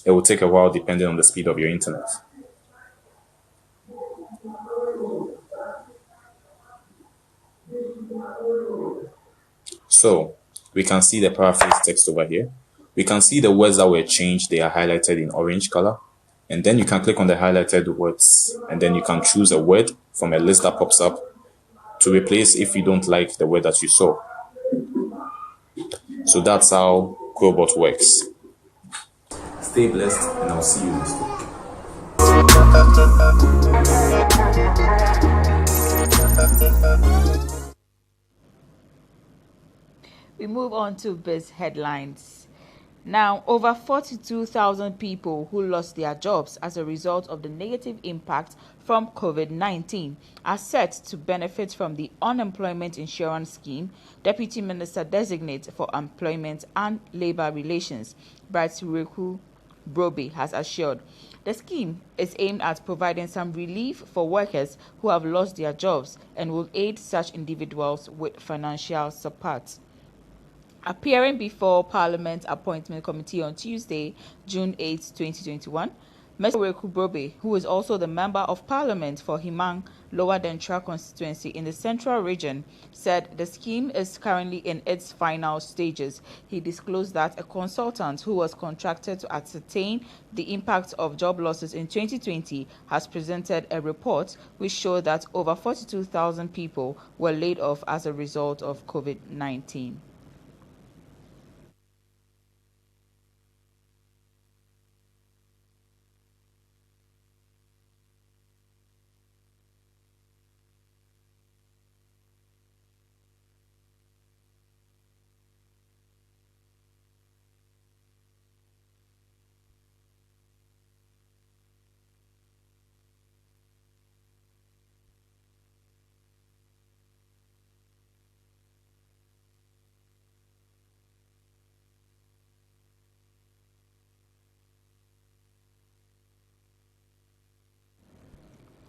It will take a while depending on the speed of your internet. So we can see the paraphrase text over here. We can see the words that were changed. They are highlighted in orange color. And then you can click on the highlighted words, and then you can choose a word from a list that pops up to replace if you don't like the word that you saw. So that's how Quillbot works. Stay blessed, and I'll see you next week. We move on to biz headlines. Now, over 42,000 people who lost their jobs as a result of the negative impact from COVID-19 are set to benefit from the Unemployment Insurance Scheme, Deputy Minister Designate for Employment and Labour Relations, Brightsreku Brobe, has assured. The scheme is aimed at providing some relief for workers who have lost their jobs and will aid such individuals with financial support. Appearing before Parliament's Appointment Committee on Tuesday, June 8, 2021, Mr. Weku Brobe, who is also the Member of Parliament for Himang Lower Dentra constituency in the Central Region, said the scheme is currently in its final stages. He disclosed that a consultant who was contracted to ascertain the impact of job losses in 2020 has presented a report which showed that over 42,000 people were laid off as a result of COVID-19.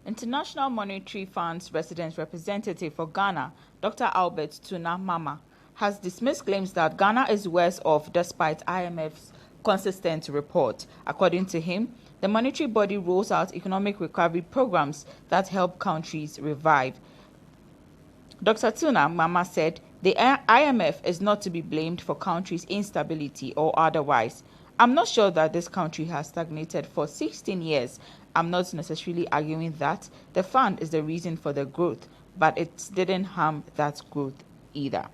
International Monetary Fund's resident representative for Ghana, Dr. Albert Tuna Mama, has dismissed claims that Ghana is worse off despite IMF's consistent report. According to him, the monetary body rolls out economic recovery programs that help countries revive. Dr. Tuna Mama said the IMF is not to be blamed for countries' instability or otherwise. I'm not sure that this country has stagnated for 16 years. I'm not necessarily arguing that the fund is the reason for the growth, but it didn't harm that growth either.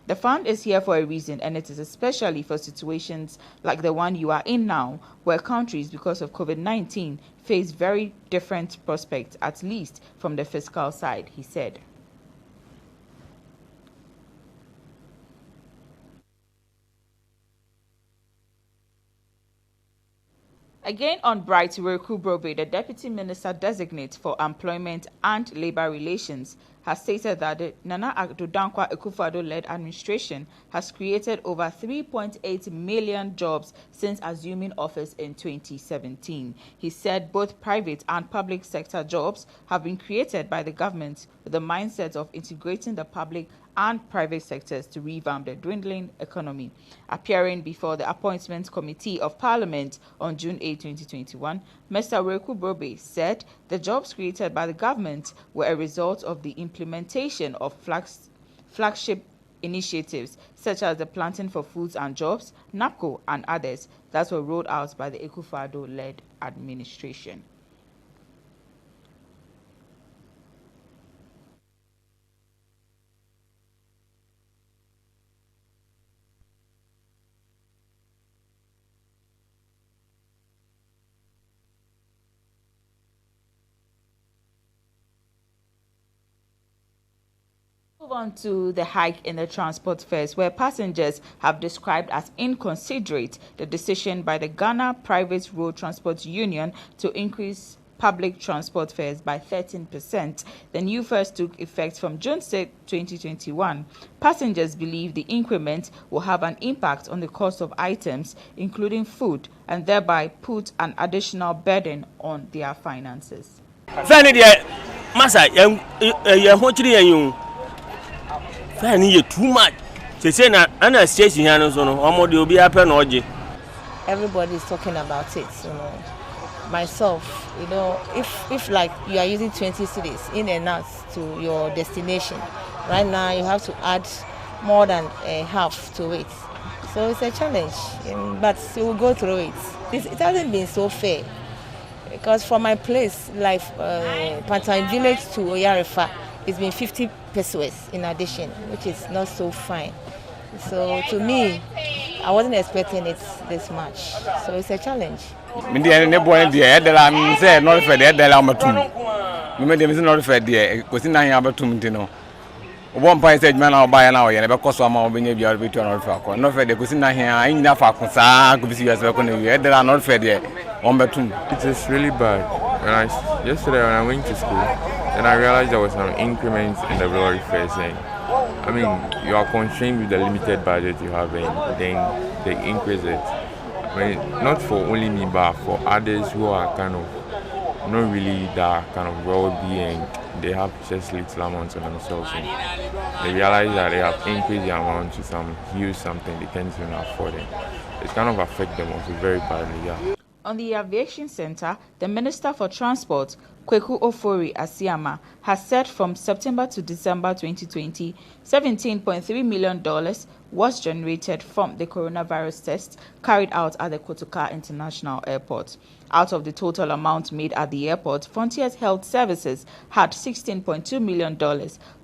The fund is here for a reason, and it is especially for situations like the one you are in now, where countries, because of COVID-19, face very different prospects, at least from the fiscal side, he said. Again on Bright, Weku Brobe, the Deputy Minister Designate for Employment and Labour Relations, has stated that the Nana Addo Dankwa Akufo-Addo-led administration has created over 3.8 million jobs since assuming office in 2017. He said both private and public sector jobs have been created by the government with the mindset of integrating the public and private sectors to revamp the dwindling economy. Appearing before the Appointments Committee of Parliament on June 8, 2021, Mr. Weku Brobe said the jobs created by the government were a result of the implementation of flagship initiatives such as the Planting for Foods and Jobs, NAPCO, and others that were rolled out by the Akufo-Addo-led administration. Move on to the hike in the transport fares, where passengers have described as inconsiderate the decision by the Ghana Private Road Transport Union to increase public transport fares by 13%. The new fares took effect from June 6, 2021. Passengers believe the increment will have an impact on the cost of items, including food, and thereby put an additional burden on their finances. Too much. They say na station here so no omo de obi ape na oje. Everybody is talking about it, you know. Myself, you know, if like you are using 20 cedis in and out to your destination, right now you have to add more than half to it. So it's a challenge, but we will go through it. It hasn't been so fair because from my place, like Pantan Village to Oyarefa, it's been 50 pesos in addition, which is not so fine. So to me, I wasn't expecting it this much. So it's a challenge. One point said, man, I'll buy an hour and never cost one more being a year between our falcon. No fair, the Cusina here, I ain't enough for Cosa, could see us welcome you. There are not fair there. It is really bad. Yesterday when I went to school, then I realized there was some increments in the lorry fares. I mean, you are constrained with the limited budget you have, and then they increase it. I mean, not for only me, but for others who are kind of not really that kind of wealthy and they have just little amounts on themselves. And they realize that they have increased the amount to some huge something they can't even afford it. It kind of affects them also very badly, yeah. On the Aviation Center, the Minister for Transport, Kweku Ofori Asiama, has said from September to December 2020, $17.3 million was generated from the coronavirus tests carried out at the Kotoka International Airport. Out of the total amount made at the airport, Frontiers Health Services had $16.2 million,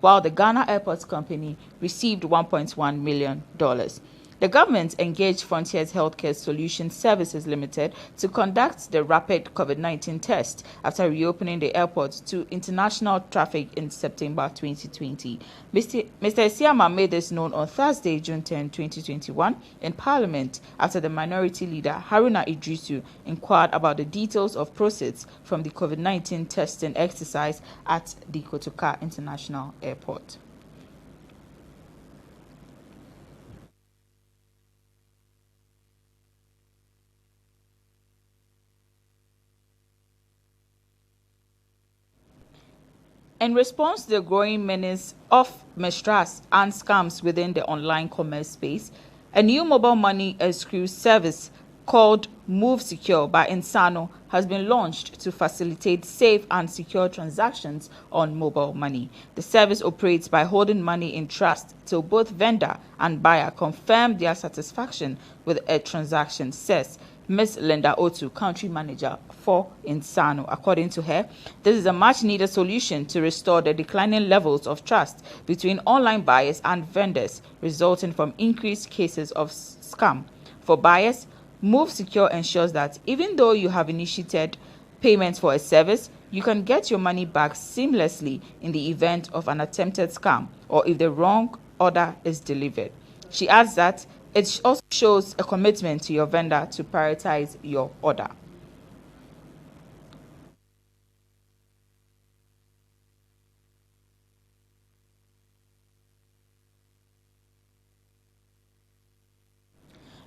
while the Ghana Airports Company received $1.1 million. The government engaged Frontiers Healthcare Solutions Services Limited to conduct the rapid COVID-19 test after reopening the airport to international traffic in September 2020. Mr. Isiama made this known on Thursday, June 10, 2021, in Parliament after the minority leader Haruna Idrisu inquired about the details of proceeds from the COVID-19 testing exercise at the Kotoka International Airport. In response to the growing menace of mistrust and scams within the online commerce space, a new mobile money escrow service called Move Secure by Insano has been launched to facilitate safe and secure transactions on mobile money. The service operates by holding money in trust till both vendor and buyer confirm their satisfaction with a transaction, says Ms. Linda Otu, country manager for Insano. According to her, this is a much-needed solution to restore the declining levels of trust between online buyers and vendors, resulting from increased cases of scam. For buyers, Move Secure ensures that even though you have initiated payments for a service, you can get your money back seamlessly in the event of an attempted scam or if the wrong order is delivered. She adds that it also shows a commitment to your vendor to prioritize your order.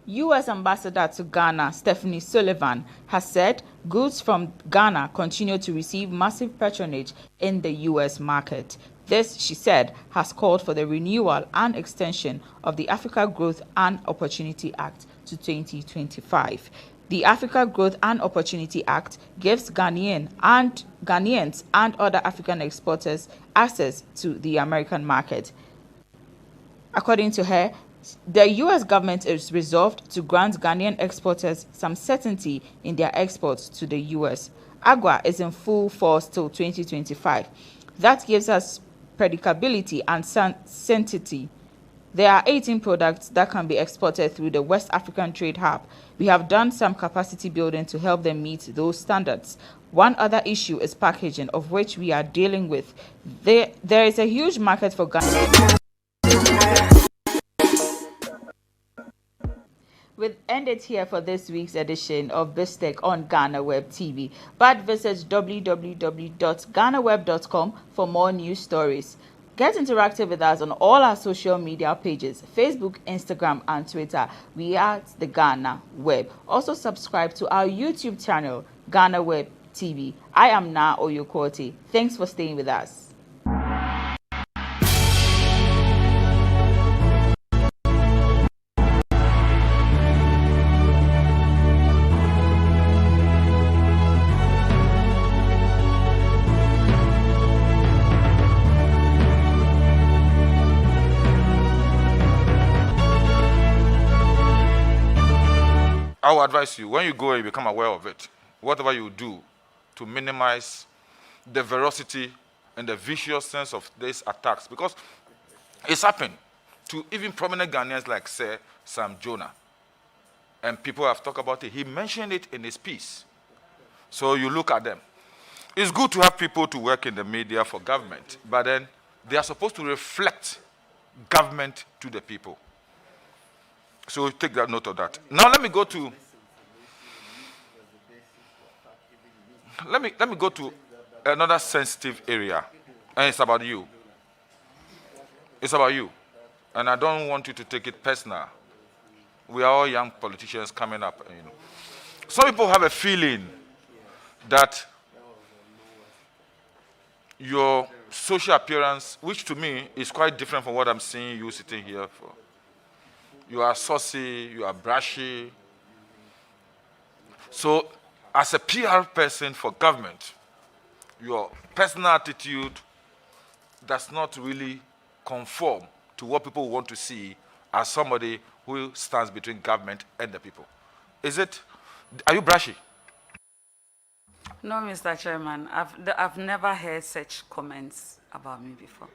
U.S. Ambassador to Ghana, Stephanie Sullivan, has said goods from Ghana continue to receive massive patronage in the U.S. market. This, she said, has called for the renewal and extension of the Africa Growth and Opportunity Act to 2025. The Africa Growth and Opportunity Act gives Ghanaians and other African exporters access to the American market. According to her, the U.S. government is resolved to grant Ghanaian exporters some certainty in their exports to the U.S. AGWA is in full force till 2025. That gives us predictability and certainty. There are 18 products that can be exported through the West African Trade Hub. We have done some capacity building to help them meet those standards. One other issue is packaging, of which we are dealing with. There is a huge market for Ghana. We'll end it here for this week's edition of BizTech on GhanaWeb TV. But visit www.ghanaweb.com for more news stories. Get interactive with us on all our social media pages, Facebook, Instagram, and Twitter. We are the Ghana Web. Also subscribe to our YouTube channel, GhanaWeb TV. I am Na Oyokote. Thanks for staying with us. I would advise you, when you go and you become aware of it, whatever you do to minimize the ferocity and the viciousness of these attacks, because it's happened to even prominent Ghanaians like, say, Sam Jonah. And people have talked about it. He mentioned it in his piece. So you look at them. It's good to have people to work in the media for government, but then they are supposed to reflect government to the people. So take that note of that. Now let me go to another sensitive area, and it's about you. It's about you, and I don't want you to take it personal. We are all young politicians coming up. You know, some people have a feeling that your social appearance, which to me is quite different from what I'm seeing you sitting here for. You are saucy, you are brashy. So as a PR person for government, your personal attitude does not really conform to what people want to see as somebody who stands between government and the people. Are you brashy? No, Mr. Chairman, I've never heard such comments about me before.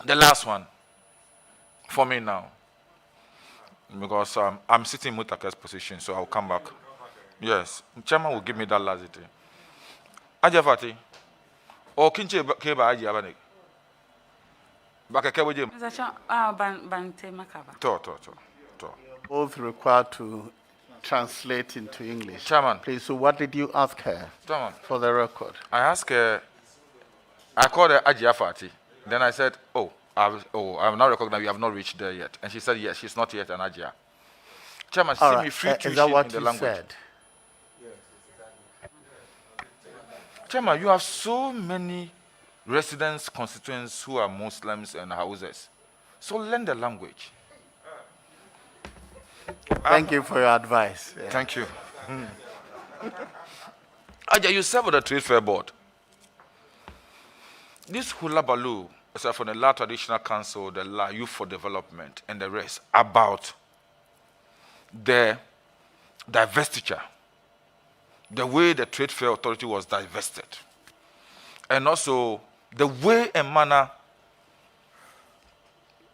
The last one for me now, because I'm sitting in Mutaka's position, so I'll come back. Yes, Chairman will give me that last detail. Ajafati, or Kinche Keba Aji Abane. Bakake Wajim. Mr. Chairman, Bante Makaba. To. Both required to translate into English. Chairman. Please, so what did you ask her? Chairman. For the record. I asked her, I called her Ajafati. Then I said, I have not recognized you have not reached there yet. And she said, yes, she's not yet an Ajia. Chairman, see me free tuition is that what in the you language. Said? Chairman, you have so many residents, constituents who are Muslims and Hausas. So learn the language. Thank you for your advice. Yeah. Thank you. Ajia, you serve on the Trade Fair Board. This hula baloo, except from the La Traditional Council, the La Youth for Development, and the rest, about the divestiture, the way the Trade Fair Authority was divested, and also the way and manner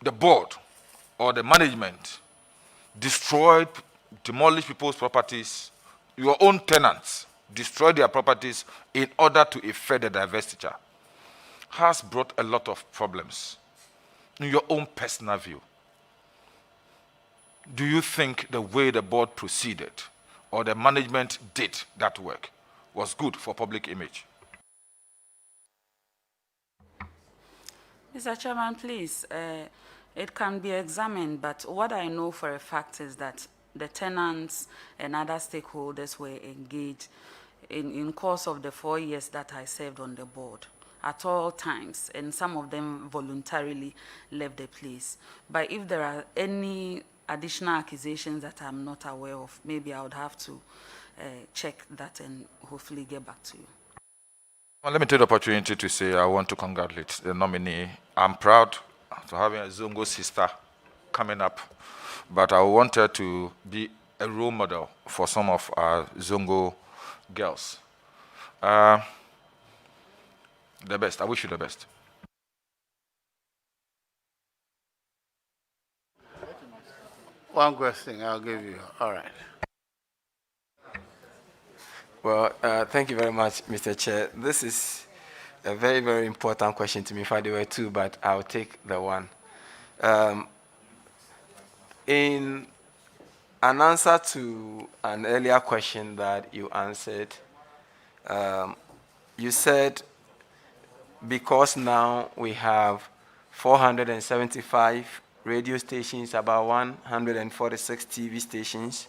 the board or the management demolished people's properties, your own tenants destroyed their properties in order to effect the divestiture, has brought a lot of problems. In your own personal view, do you think the way the board proceeded or the management did that work was good for public image? Mr. Chairman, please, it can be examined, but what I know for a fact is that the tenants and other stakeholders were engaged in course of the 4 years that I served on the board at all times, and some of them voluntarily left the place. But if there are any additional accusations that I'm not aware of, maybe I would have to check that and hopefully get back to you. Well, let me take the opportunity to say I want to congratulate the nominee. I'm proud to having a Zongo sister coming up, but I want her to be a role model for some of our Zongo girls. The best. I wish you the best. One question I'll give you. All right. Well, thank you very much, Mr. Chair. This is a very, very important question to me. In fact, there were two, but I'll take the one. In an answer to an earlier question that you answered, you said because now we have 475 radio stations, about 146 TV stations,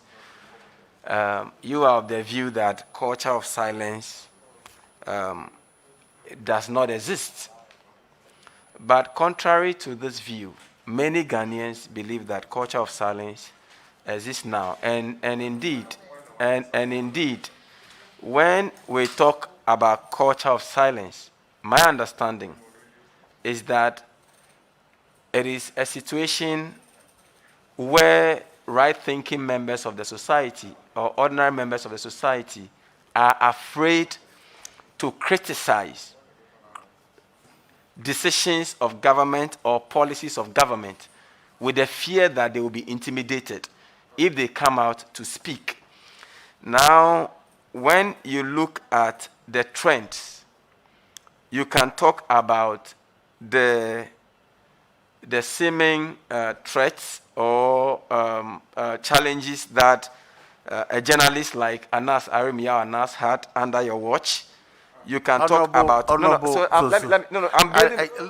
you are of the view that culture of silence does not exist. But contrary to this view, many Ghanaians believe that culture of silence exists now. And indeed, when we talk about culture of silence, my understanding is that it is a situation where right-thinking members of the society or ordinary members of the society are afraid to criticize decisions of government or policies of government with the fear that they will be intimidated if they come out to speak. Now, when you look at the trends, you can talk about the seeming threats or challenges that a journalist like Anas Arimia Anas had under your watch. You can talk about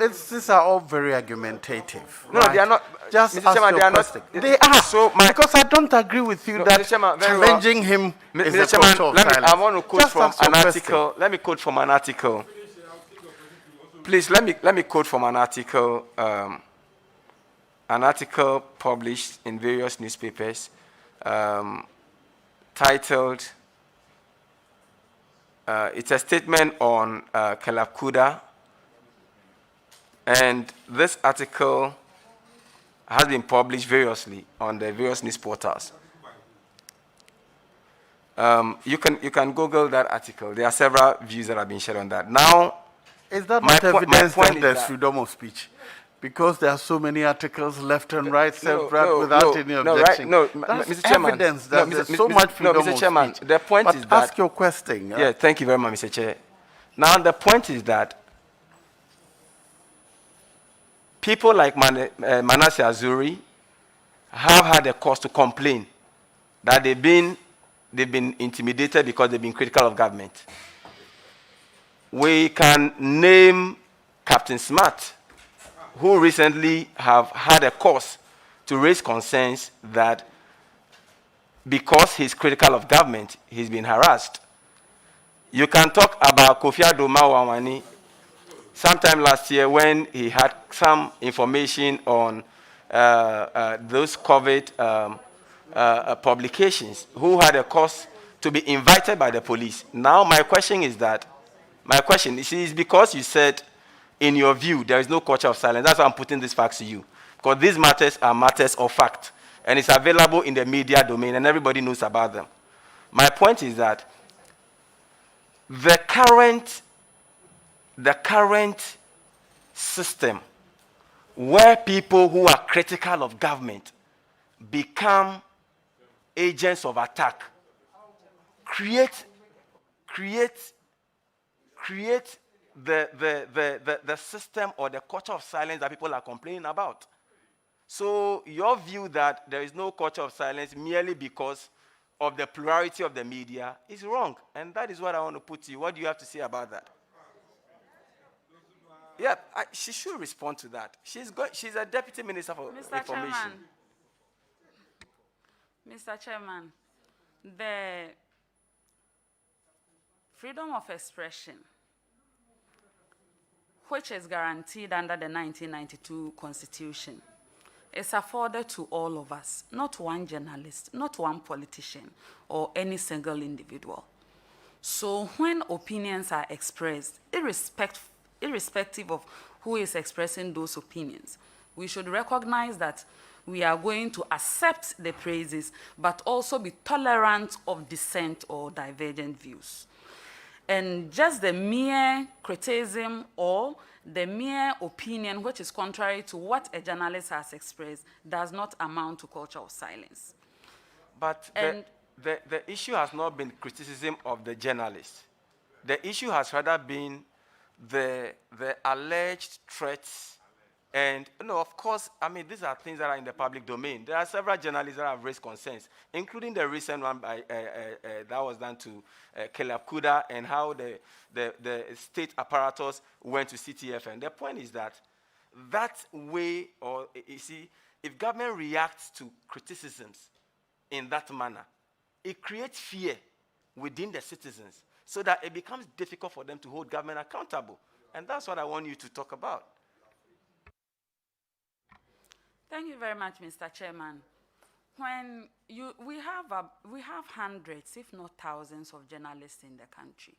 these are all very argumentative. No, right? They are not. Just Mr. Chairman, they are not. They are. So because I don't agree with you that challenging him is a culture of silence. I want to quote from an article. Let me quote from an article. Please let me quote from an article an article published in various newspapers titled, it's a statement on Kelakuda, and this article has been published variously on the various news portals. You can Google that article. There are several views that have been shared on that. Now, is that not evidence that there's freedom of speech? Because there are so many articles left and right separate without any objection. That's Mr. Chairman, evidence that there's so much freedom Mr. Chairman, of speech. The point but is that... ask your question. Yeah, thank you very much, Mr. Chair. Now, the point is that people like Manasseh Azuri have had a cause to complain that they've been intimidated because they've been critical of government. We can name Captain Smart, who recently have had a cause to raise concerns that because he's critical of government, he's been harassed. You can talk about Kofi Addo sometime last year when he had some information on those COVID publications, who had a cause to be invited by the police. Now my question is because you said, in your view, there is no culture of silence. That's why I'm putting these facts to you. Because these matters are matters of fact. And it's available in the media domain, and everybody knows about them. My point is that the current system where people who are critical of government become agents of attack create the system or the culture of silence that people are complaining about. So your view that there is no culture of silence merely because of the plurality of the media is wrong. And that is what I want to put to you. What do you have to say about that? Yeah, she should respond to that. She's a Deputy Minister for Information. Mr. Chairman, the freedom of expression, which is guaranteed under the 1992 Constitution, is afforded to all of us, not one journalist, not one politician, or any single individual. So when opinions are expressed, irrespective of who is expressing those opinions, we should recognize that we are going to accept the praises, but also be tolerant of dissent or divergent views. And just the mere criticism or the mere opinion which is contrary to what a journalist has expressed does not amount to culture of silence. But the issue has not been criticism of the journalist. The issue has rather been the alleged threats. And, of course, I mean, these are things that are in the public domain. There are several journalists that have raised concerns, including the recent one that was done to Kelakuda and how the state apparatus went to CTFN. The point is that way, or you see, if government reacts to criticisms in that manner, it creates fear within the citizens so that it becomes difficult for them to hold government accountable. And that's what I want you to talk about. Thank you very much, Mr. Chairman. When we have hundreds, if not thousands, of journalists in the country,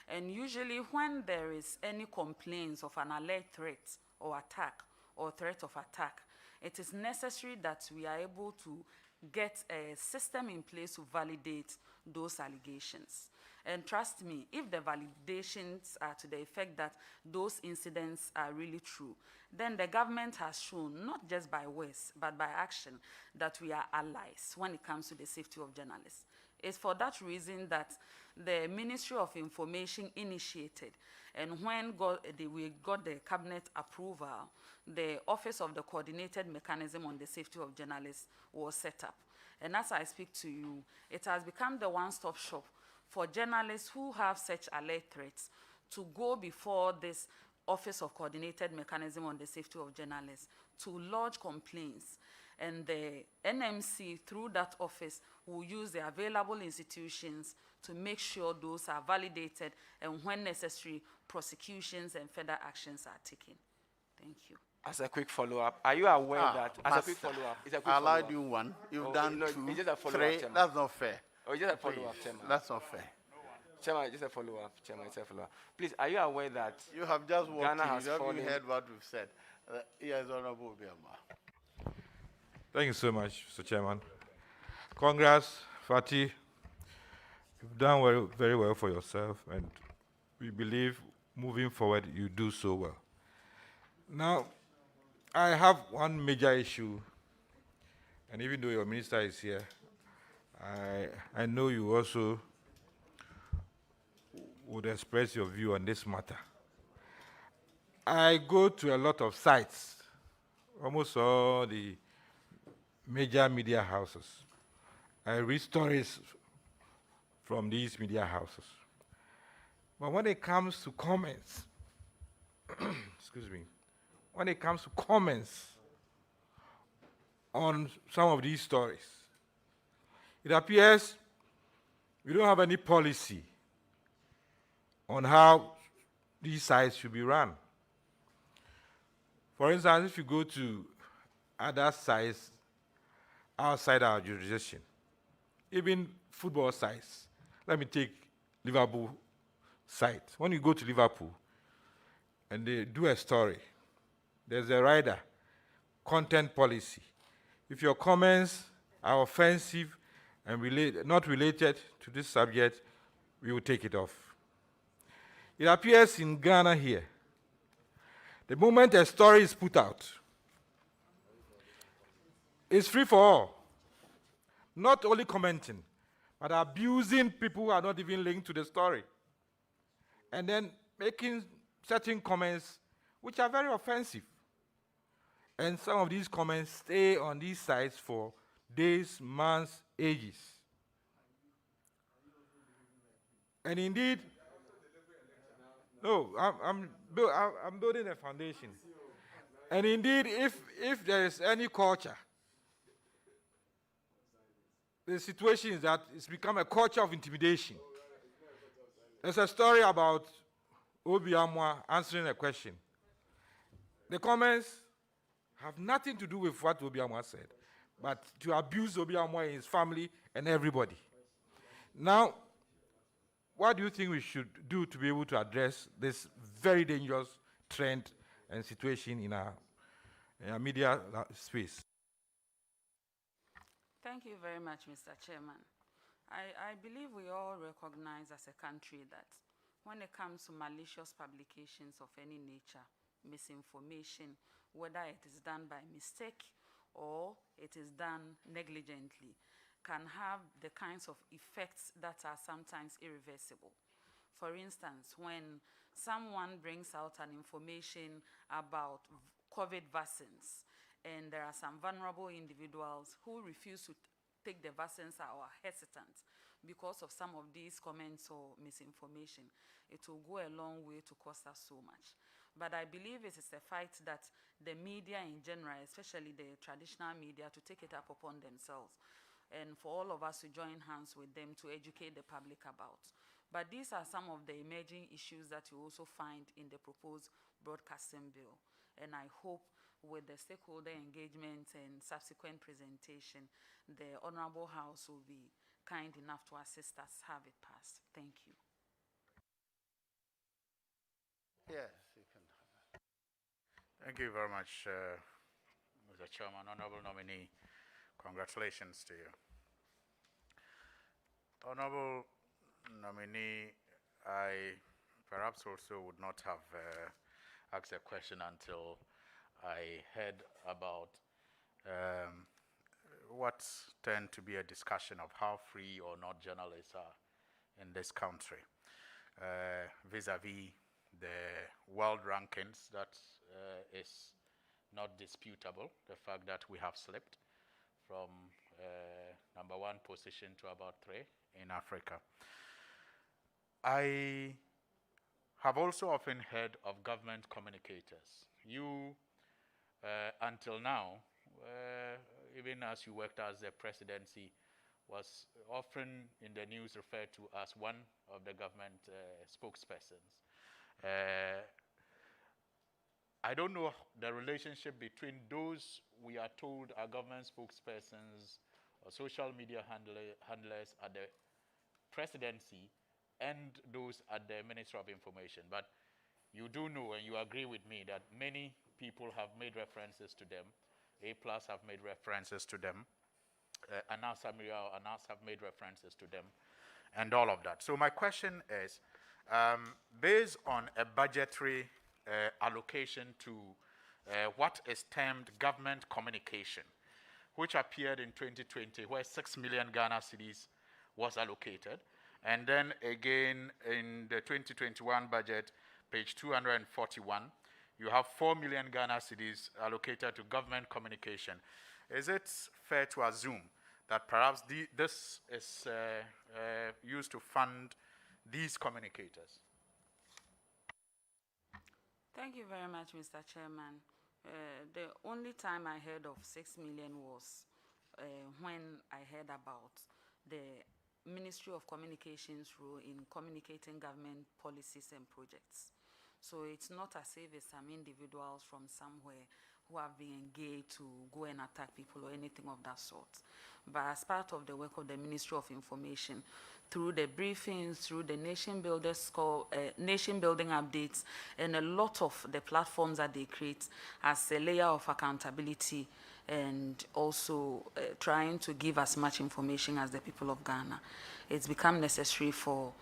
and usually when there is any complaints of an alleged threat or attack or threat of attack, it is necessary that we are able to get a system in place to validate those allegations. And trust me, if the validations are to the effect that those incidents are really true, then the government has shown, not just by words, but by action, that we are allies when it comes to the safety of journalists. It's for that reason that the Ministry of Information initiated, and when we got the cabinet approval, the Office of the Coordinated Mechanism on the Safety of Journalists was set up. And as I speak to you, it has become the one-stop shop for journalists who have such alleged threats to go before this Office of Coordinated Mechanism on the Safety of Journalists to lodge complaints. And the NMC, through that office, will use the available institutions to make sure those are validated, and when necessary, prosecutions and further actions are taken. Thank you. As a quick follow-up, are you aware that, as a quick follow-up, it's a quick I follow-up. lied you one. You've Oh, done no, two, it's just a follow-up, three. Chairman. That's not fair. Oh, it's just a Please, follow-up, Chairman. that's not fair. Chairman, just a follow-up. Chairman, it's a follow-up. Please, are you aware that You have just walked Ghana in. has You haven't fallen? even heard what we've said. Yes, Honorable Obiama. Thank you so much, Mr. Chairman. Congrats, Fatih. You've done very well for yourself, and we believe moving forward you do so well. Now, I have one major issue, and even though your minister is here, I know you also would express your view on this matter. I go to a lot of sites, almost all the major media houses. I read stories from these media houses. But when it comes to comments, excuse me, when it comes to comments on some of these stories, it appears we don't have any policy on how these sites should be run. For instance, if you go to other sites outside our jurisdiction, even football sites, let me take Liverpool site. When you go to Liverpool and they do a story, there's a rider, content policy. If your comments are offensive and not related to this subject, we will take it off. It appears in Ghana here, the moment a story is put out, it's free for all. Not only commenting, but abusing people who are not even linked to the story. And then making certain comments which are very offensive. And some of these comments stay on these sites for days, months, ages. And indeed, no, I'm building a foundation. And indeed, if there is any culture, the situation is that it's become a culture of intimidation. There's a story about Obi Amwa answering a question. The comments have nothing to do with what Obi Amwa said, but to abuse Obi Amwa and his family and everybody. Now, what do you think we should do to be able to address this very dangerous trend and situation in our media space? Thank you very much, Mr. Chairman. I believe we all recognize as a country that when it comes to malicious publications of any nature, misinformation, whether it is done by mistake or it is done negligently, can have the kinds of effects that are sometimes irreversible. For instance, when someone brings out an information about COVID vaccines, and there are some vulnerable individuals who refuse to take the vaccines or are hesitant because of some of these comments or misinformation, it will go a long way to cost us so much. But I believe it is a fight that the media in general, especially the traditional media, to take it up upon themselves and for all of us to join hands with them to educate the public about. But these are some of the emerging issues that you also find in the proposed broadcasting bill. And I hope with the stakeholder engagement and subsequent presentation, the Honorable House will be kind enough to assist us have it passed. Thank you. Yes, you can. Thank you very much, Mr. Chairman. Honorable nominee, congratulations to you. Honorable nominee, I perhaps also would not have asked a question until I heard about what tend to be a discussion of how free or not journalists are in this country, vis-a-vis the world rankings. That is not disputable, the fact that we have slipped from #1 position to about 3 in Africa. I have also often heard of government communicators. You, until now, even as you worked as the presidency, was often in the news referred to as one of the government spokespersons. I don't know the relationship between those we are told are government spokespersons or social media handlers at the presidency and those at the Ministry of Information. But you do know and you agree with me that many people have made references to them. A+ have made references to them. Anas Amiral, Anas have made references to them, and all of that. So my question is, based on a budgetary allocation to what is termed government communication, which appeared in 2020, where 6 million Ghana cedis was allocated, and then again in the 2021 budget, page 241, you have 4 million Ghana cedis allocated to government communication. Is it fair to assume that perhaps this is used to fund these communicators? Thank you very much, Mr. Chairman. The only time I heard of 6 million was when I heard about the Ministry of Communications role in communicating government policies and projects. So it's not as if it's some individuals from somewhere who have been engaged to go and attack people or anything of that sort. But as part of the work of the Ministry of Information, through the briefings, through the nation building updates, and a lot of the platforms that they create as a layer of accountability, and also trying to give as much information as the people of Ghana, it's become necessary for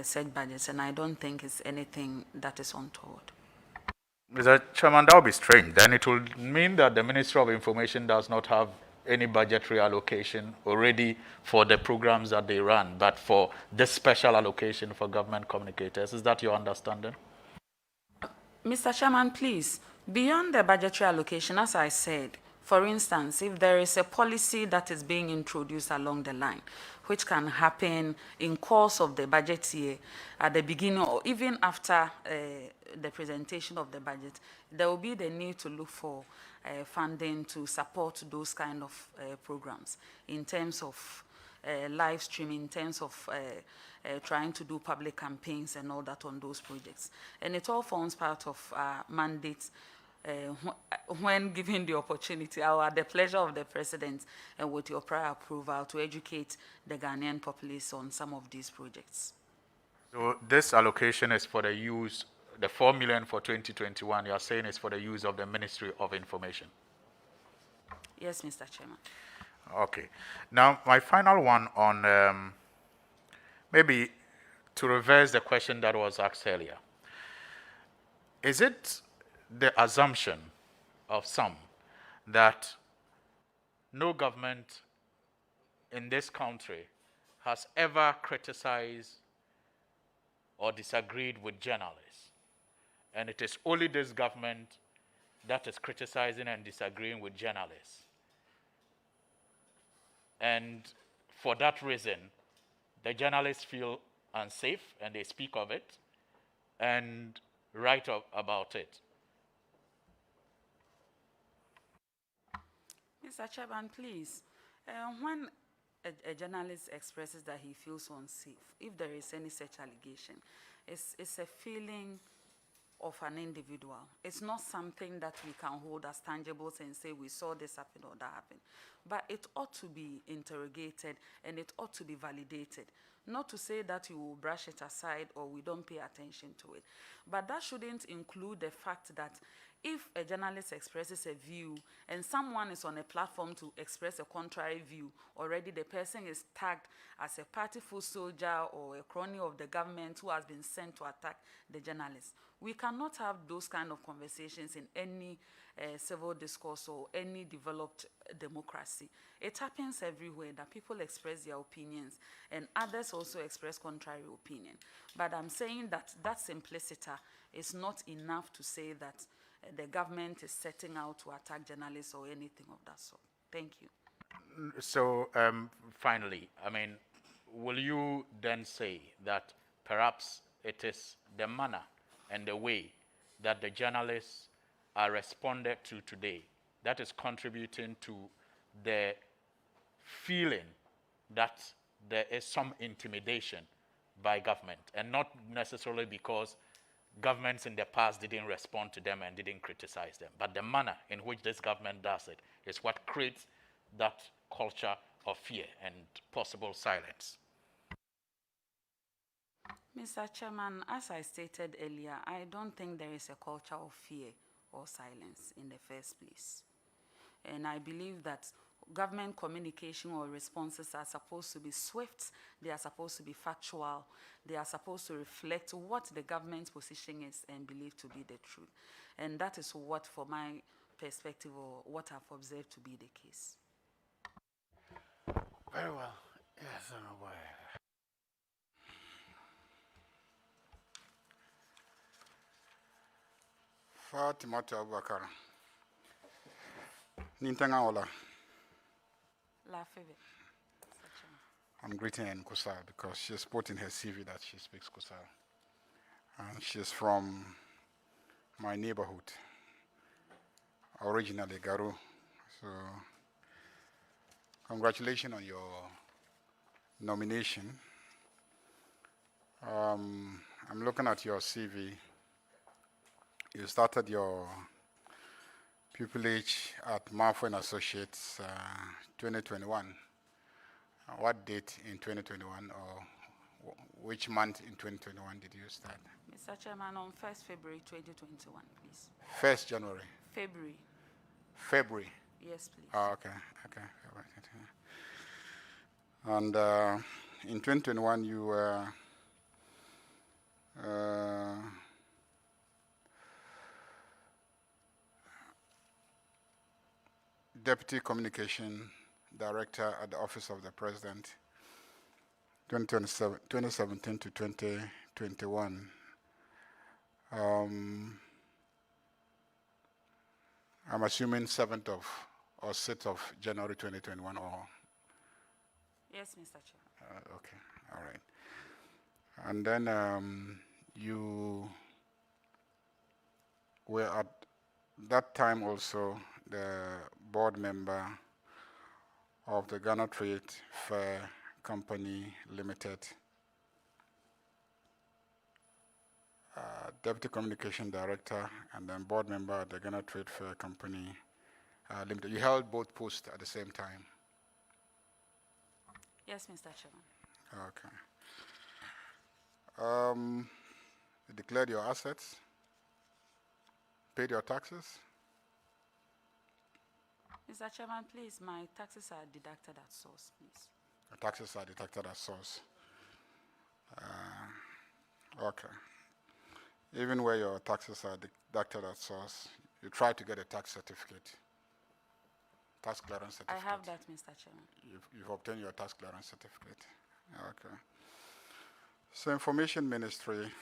said budgets, and I don't think it's anything that is untoward. Mr. Chairman, that would be strange. Then it would mean that the Ministry of Information does not have any budgetary allocation already for the programs that they run, but for this special allocation for government communicators. Is that your understanding? Mr. Chairman, please, beyond the budgetary allocation, as I said, for instance, if there is a policy that is being introduced along the line, which can happen in course of the budget year, at the beginning or even after the presentation of the budget, there will be the need to look for funding to support those kind of programs in terms of live streaming, in terms of trying to do public campaigns and all that on those projects. And it all forms part of our mandate. When given the opportunity, I will have the pleasure of the President and with your prior approval to educate the Ghanaian populace on some of these projects. So this allocation is for the use, the 4 million for 2021, you are saying is for the use of the Ministry of Information? Yes, Mr. Chairman. Okay. Now, my final one on maybe to reverse the question that was asked earlier. Is it the assumption of some that no government in this country has ever criticized or disagreed with journalists, and it is only this government that is criticizing and disagreeing with journalists? And for that reason, the journalists feel unsafe and they speak of it and write about it. Mr. Chairman, please, when a journalist expresses that he feels unsafe, if there is any such allegation, it's a feeling of an individual. It's not something that we can hold as tangible and say we saw this happen or that happen. But it ought to be interrogated and it ought to be validated. Not to say that you will brush it aside or we don't pay attention to it. But that shouldn't include the fact that if a journalist expresses a view and someone is on a platform to express a contrary view, already the person is tagged as a partyful soldier or a crony of the government who has been sent to attack the journalist. We cannot have those kind of conversations in any civil discourse or any developed democracy. It happens everywhere that people express their opinions and others also express contrary opinion. But I'm saying that that simpliciter is not enough to say that the government is setting out to attack journalists or anything of that sort. Thank you. So finally, I mean, will you then say that perhaps it is the manner and the way that the journalists are responded to today that is contributing to the feeling that there is some intimidation by government, and not necessarily because governments in the past didn't respond to them and didn't criticize them. But the manner in which this government does it is what creates that culture of fear and possible silence. Mr. Chairman, as I stated earlier, I don't think there is a culture of fear or silence in the first place. And I believe that government communication or responses are supposed to be swift, they are supposed to be factual, they are supposed to reflect what the government's position is and believe to be the truth. And that is what, from my perspective, or what I've observed to be the case. Very well. Yes, I know why. Fatima Abubakar. Nintanga Ola. La Feve. I'm greeting her in Kusal because she's put in her CV that she speaks Kusal. And she's from my neighborhood, originally Garu. So, congratulations on your nomination. I'm looking at your CV. You started your pupillage at Marfo & Associates 2021. What date in 2021 or which month in 2021 did you start? Mr. Chairman, on 1st February 2021, please. 1st January? February. February? Yes, please. Oh, okay, okay. And in 2021, you were Deputy Communication Director at the Office of the President, 2017 to 2021. I'm assuming 7th of or 6th of January 2021 or? Yes, Mr. Chair. Okay, all right. And then you were at that time also the board member of the Ghana Trade Fair Company Limited, Deputy Communication Director, and then board member of the Ghana Trade Fair Company Limited. You held both posts at the same time? Yes, Mr. Chairman. Okay. You declared your assets, paid your taxes? Mr. Chairman, please, my taxes are deducted at source, please. The taxes are deducted at source. Okay. Even where your taxes are deducted at source, you try to get a tax certificate, tax clearance certificate. I have that, Mr. Chairman. You've obtained your tax clearance certificate. Okay. So, Information Ministry,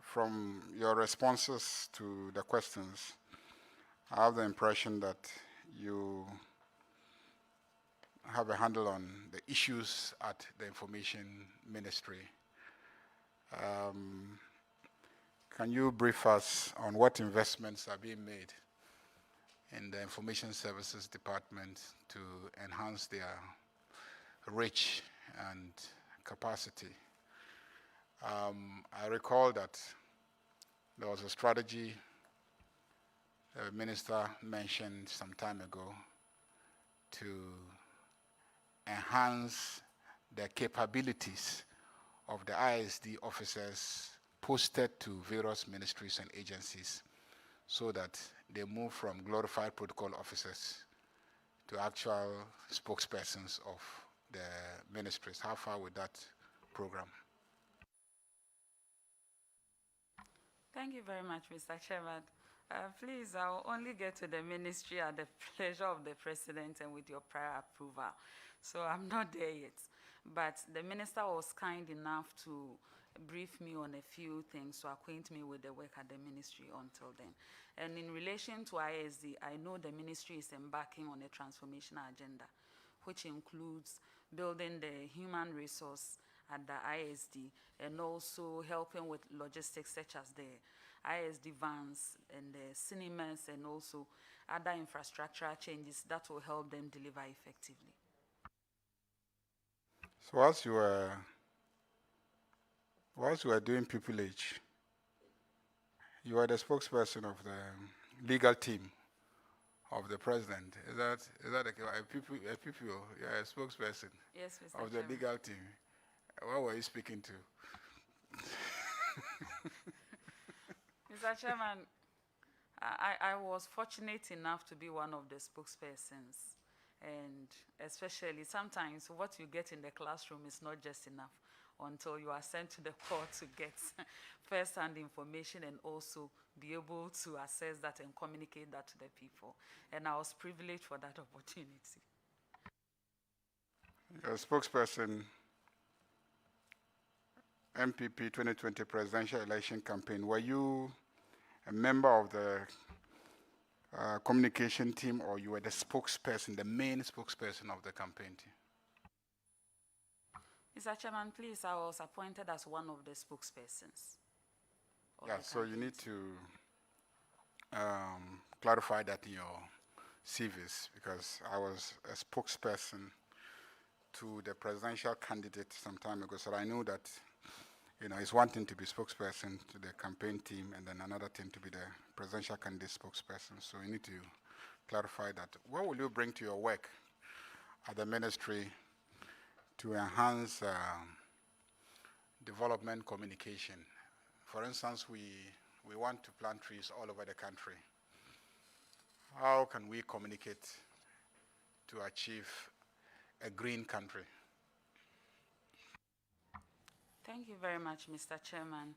from your responses to the questions, I have the impression that you have a handle on the issues at the Information Ministry. Can you brief us on what investments are being made in the Information Services Department to enhance their reach and capacity? I recall that there was a strategy the minister mentioned some time ago to enhance the capabilities of the ISD officers posted to various ministries and agencies so that they move from glorified protocol officers to actual spokespersons of the ministries. How far with that program? Thank you very much, Mr. Chairman. Please, I'll only get to the ministry at the pleasure of the President and with your prior approval. So I'm not there yet. But the minister was kind enough to brief me on a few things to acquaint me with the work at the ministry until then. And in relation to ISD, I know the ministry is embarking on a transformational agenda, which includes building the human resource at the ISD and also helping with logistics such as the ISD vans and the cinemas and also other infrastructural changes that will help them deliver effectively. So whilst you were doing pupillage, You are the spokesperson of the legal team of the president. Is that a people? You are a spokesperson Yes, Mr. of the Chairman. legal team. What were you speaking to? Mr. Chairman, I was fortunate enough to be one of the spokespersons. And especially sometimes what you get in the classroom is not just enough until you are sent to the court to get first-hand information and also be able to assess that and communicate that to the people. And I was privileged for that opportunity. Your spokesperson, MPP 2020 presidential election campaign, were you a member of the communication team, or you were the spokesperson, the main spokesperson of the campaign team? Mr. Chairman, please, I was appointed as one of the spokespersons. Yeah, so you need to clarify that in your CVs, because I was a spokesperson to the presidential candidate some time ago, so I knew that it's one thing to be spokesperson to the campaign team and then another thing to be the presidential candidate spokesperson. So you need to clarify that. What will you bring to your work at the ministry to enhance development communication? For instance, we want to plant trees all over the country. How can we communicate to achieve a green country? Thank you very much, Mr. Chairman.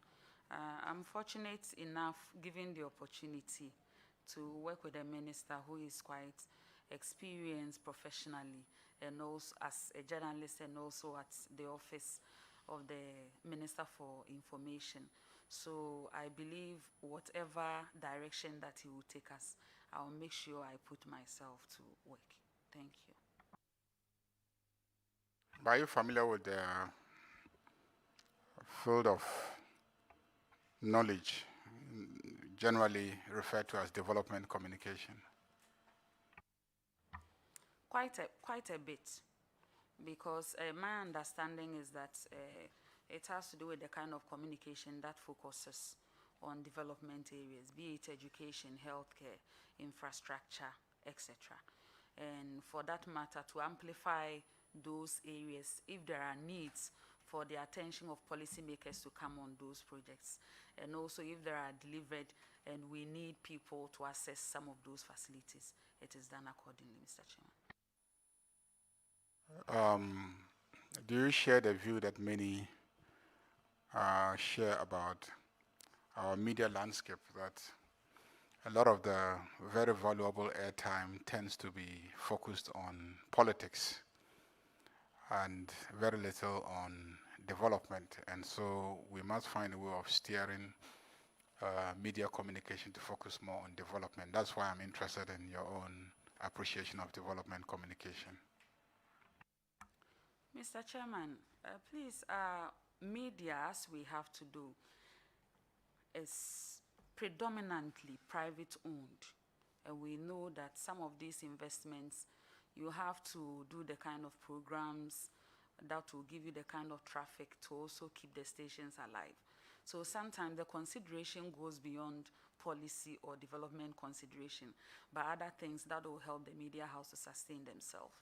I'm fortunate enough, given the opportunity, to work with a minister who is quite experienced professionally, and also as a journalist, and also at the office of the Minister for Information. So I believe whatever direction that he will take us, I'll make sure I put myself to work. Thank you. Are you familiar with the field of knowledge generally referred to as development communication? Quite a bit, because my understanding is that it has to do with the kind of communication that focuses on development areas, be it education, healthcare, infrastructure, etc. And for that matter, to amplify those areas, if there are needs for the attention of policymakers to come on those projects, and also if there are delivered and we need people to access some of those facilities, it is done accordingly, Mr. Chairman. Do you share the view that many share about our media landscape, that a lot of the very valuable airtime tends to be focused on politics and very little on development, and so we must find a way of steering media communication to focus more on development? That's why I'm interested in your own appreciation of development communication. Mr. Chairman, please, media, as we have to do, is predominantly private owned, and we know that some of these investments, you have to do the kind of programs that will give you the kind of traffic to also keep the stations alive. So sometimes the consideration goes beyond policy or development consideration, but other things that will help the media house to sustain themselves.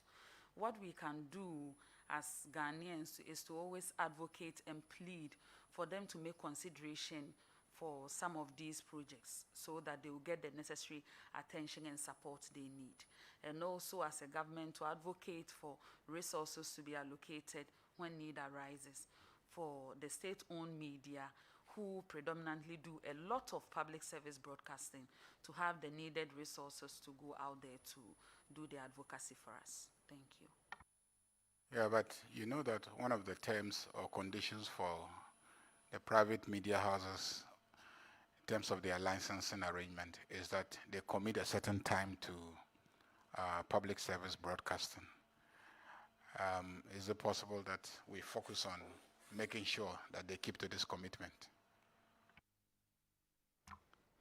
What we can do as Ghanaians is to always advocate and plead for them to make consideration for some of these projects so that they will get the necessary attention and support they need. And also as a government to advocate for resources to be allocated when need arises for the state-owned media who predominantly do a lot of public service broadcasting to have the needed resources to go out there to do the advocacy for us. Thank you. Yeah, but you know that one of the terms or conditions for the private media houses in terms of their licensing arrangement is that they commit a certain time to public service broadcasting. Is it possible that we focus on making sure that they keep to this commitment?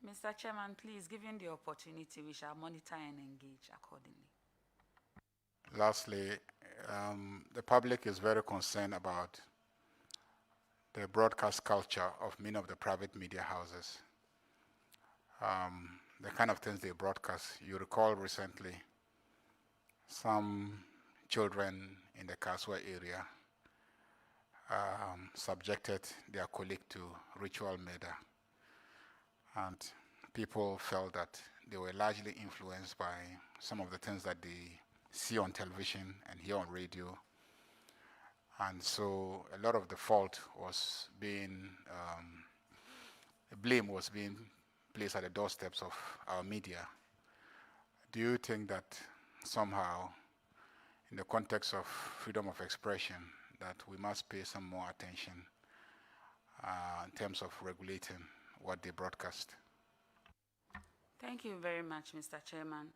Mr. Chairman, please, given the opportunity, we shall monitor and engage accordingly. Lastly, the public is very concerned about the broadcast culture of many of the private media houses. the kind of things they broadcast. You recall recently some children in the Kaswa area subjected their colleague to ritual murder, and people felt that they were largely influenced by some of the things that they see on television and hear on radio. And so a lot of the fault was being, the blame was being placed at the doorsteps of our media. Do you think that somehow, in the context of freedom of expression, that we must pay some more attention in terms of regulating what they broadcast? Thank you very much, Mr. Chairman.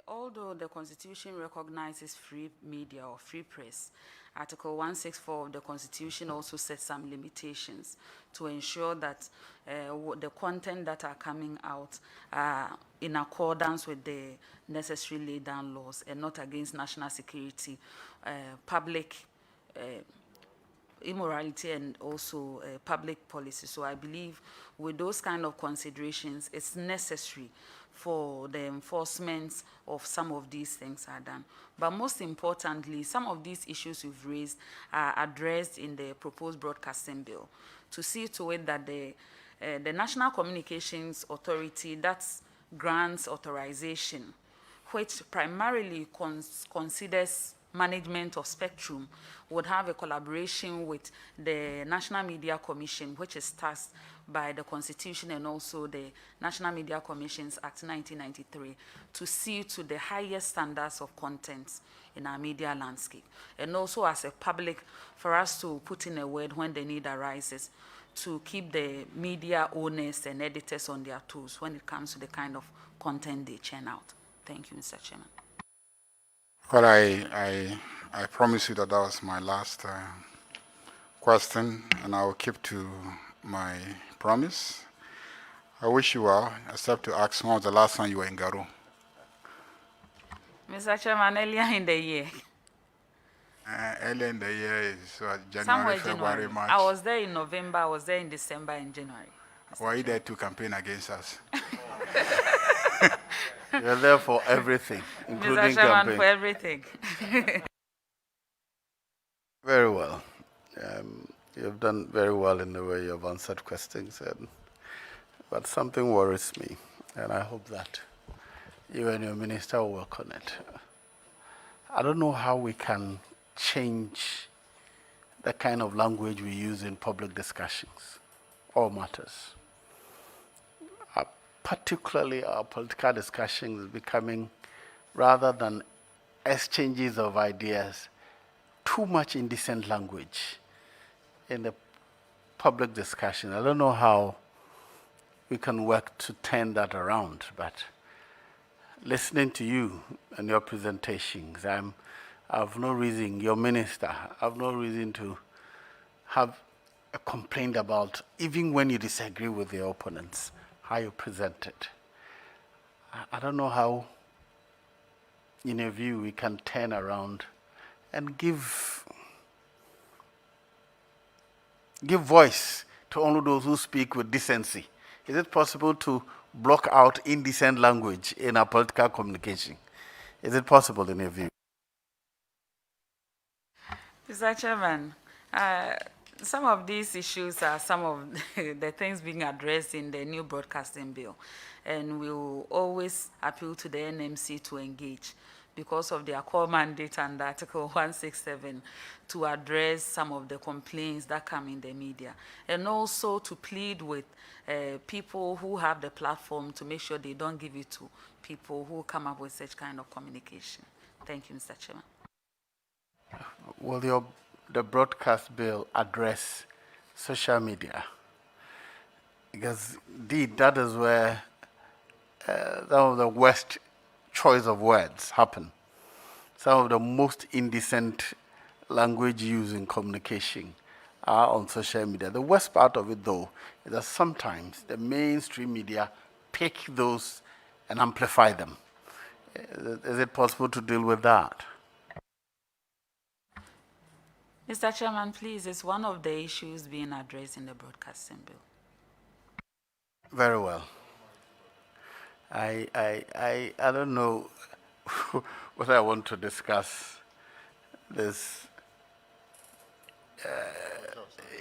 Although the Constitution recognizes free media or free press, Article 164 of the Constitution also sets some limitations to ensure that the content that are coming out are in accordance with the necessary laid down laws and not against national security, public immorality, and also public policy. So I believe with those kind of considerations, it's necessary for the enforcement of some of these things are done. But most importantly, some of these issues you've raised are addressed in the proposed broadcasting bill to see to it that the National Communications Authority that grants authorization, which primarily considers management of spectrum, would have a collaboration with the National Media Commission, which is tasked by the Constitution and also the National Media Commissions Act 1993, to see to the highest standards of content in our media landscape. And also as a public, for us to put in a word when the need arises, to keep the media owners and editors on their toes when it comes to the kind of content they churn out. Thank you, Mr. Chairman. Well, I promise you that that was my last question, and I will keep to my promise. I wish you well, except to ask, when was the last time you were in Garu? Mr. Chairman, earlier in the year. Earlier in the year is January, Somewhere February, January. March. I was there in November, I was there in December and January. Were you there to campaign against us? You're there for everything, including Mr. Chairman, campaign. for everything. Very well. You've done very well in the way you've answered questions, but something worries me, and I hope that you and your minister will work on it. I don't know how we can change the kind of language we use in public discussions or matters. Particularly our political discussions becoming, rather than exchanges of ideas, too much indecent language in the public discussion. I don't know how we can work to turn that around, but listening to you and your presentations, I have no reason, your minister, I have no reason to have a complaint about, even when you disagree with your opponents, how you present it. I don't know how, in your view, we can turn around and give voice to only those who speak with decency. Is it possible to block out indecent language in our political communication? Is it possible in your view? Mr. Chairman, some of these issues are some of the things being addressed in the new broadcasting bill, and we will always appeal to the NMC to engage because of their core mandate under Article 167 to address some of the complaints that come in the media, and also to plead with people who have the platform to make sure they don't give it to people who come up with such kind of communication. Thank you, Mr. Chairman. Will the broadcast bill address social media? Because indeed, that is where some of the worst choice of words happen. Some of the most indecent language used in communication are on social media. The worst part of it, though, is that sometimes the mainstream media pick those and amplify them. Is it possible to deal with that? Mr. Chairman, please, it's one of the issues being addressed in the broadcasting bill. Very well. I don't know whether I want to discuss this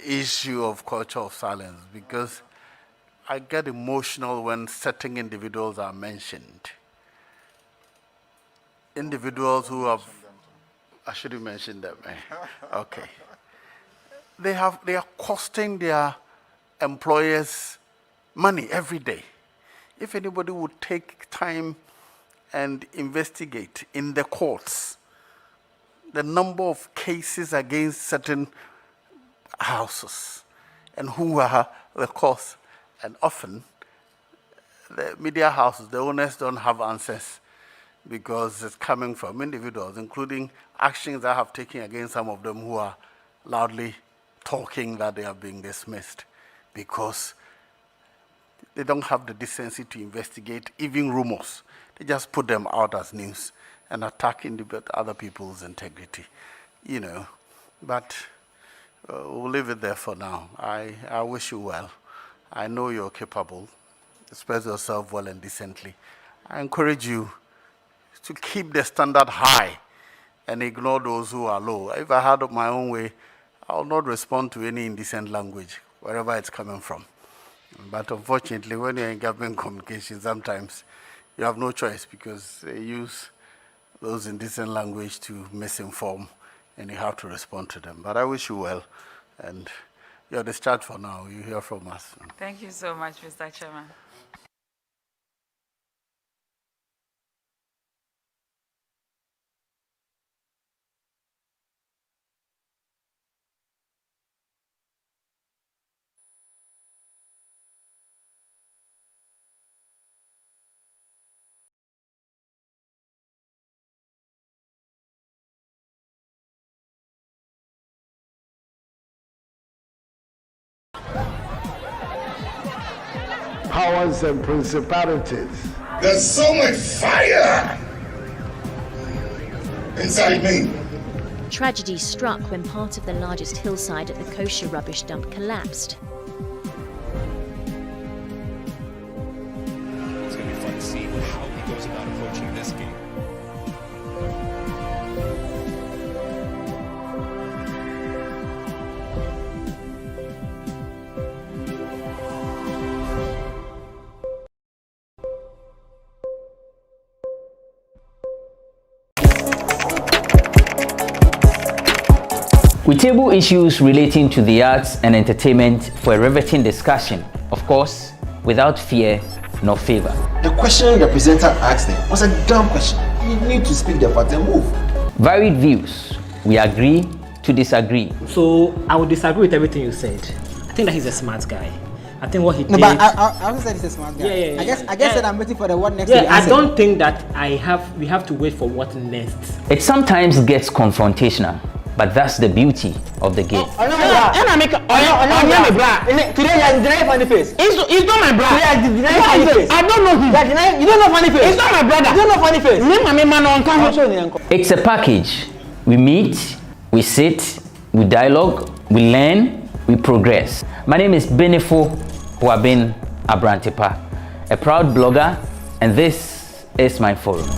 issue of culture of silence, because I get emotional when certain individuals are mentioned. Individuals who have, I shouldn't mention them. Okay. They are costing their employers money every day. If anybody would take time and investigate in the courts the number of cases against certain houses and who are the cause, and often the media houses, the owners don't have answers because it's coming from individuals, including actions I have taken against some of them who are loudly talking that they are being dismissed because they don't have the decency to investigate even rumors. They just put them out as news and attack other people's integrity, you know. But we'll leave it there for now. I wish you well. I know you're capable. Express yourself well and decently. I encourage you to keep the standard high and ignore those who are low. If I had it my own way, I will not respond to any indecent language, wherever it's coming from. But unfortunately, when you're in government communication, sometimes you have no choice because they use those indecent language to misinform, and you have to respond to them. But I wish you well, and you're discharged for now. You hear from us. Thank you so much, Mr. Chairman. Powers and principalities. There's so much fire inside me. Tragedy struck when part of the largest hillside at the kosher rubbish dump collapsed. It's going to be fun to see how he goes about approaching this game. We table issues relating to the arts and entertainment for a riveting discussion, of course, without fear nor favor. The question the presenter asked them was a dumb question. You need to speak the part and move. Varied views. We agree to disagree. So I would disagree with everything you said. I think that he's a smart guy. I think what he did. No, but I also said he's a smart guy. Yeah. I guess that I'm waiting for the what next. Yeah, I don't think that we have to wait for what next. It sometimes gets confrontational, but that's the beauty of the game. Today you are denying funny face. It's not my brother. Today you are denying funny face. I don't know him. You don't know funny face. It's not my brother. You don't know funny face. It's a package. We meet, we sit, we dialogue, we learn, we progress. My name is Benefo Huabin Abrantepa, a proud blogger, and this is my forum.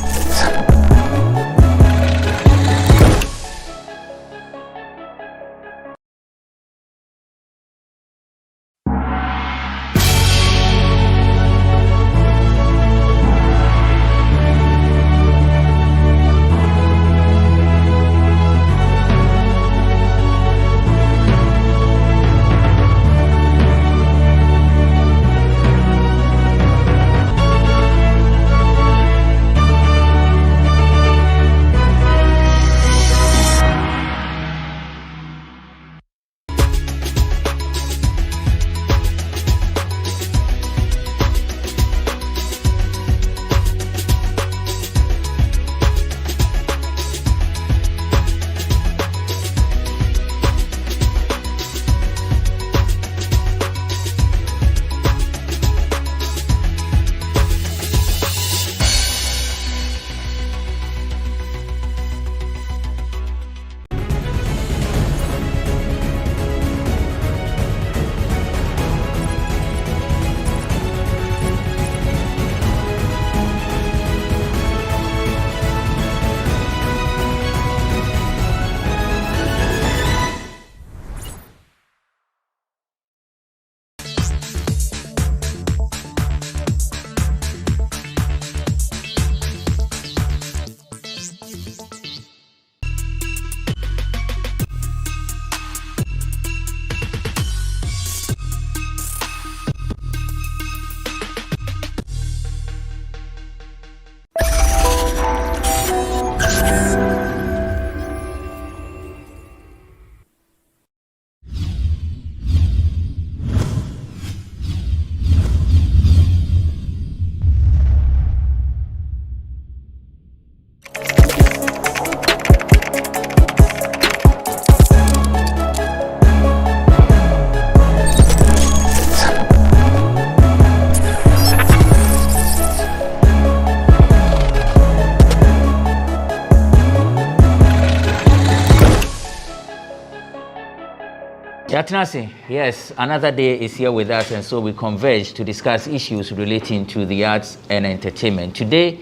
Yatinase, yes, another day is here with us, and so we converge to discuss issues relating to the arts and entertainment. Today,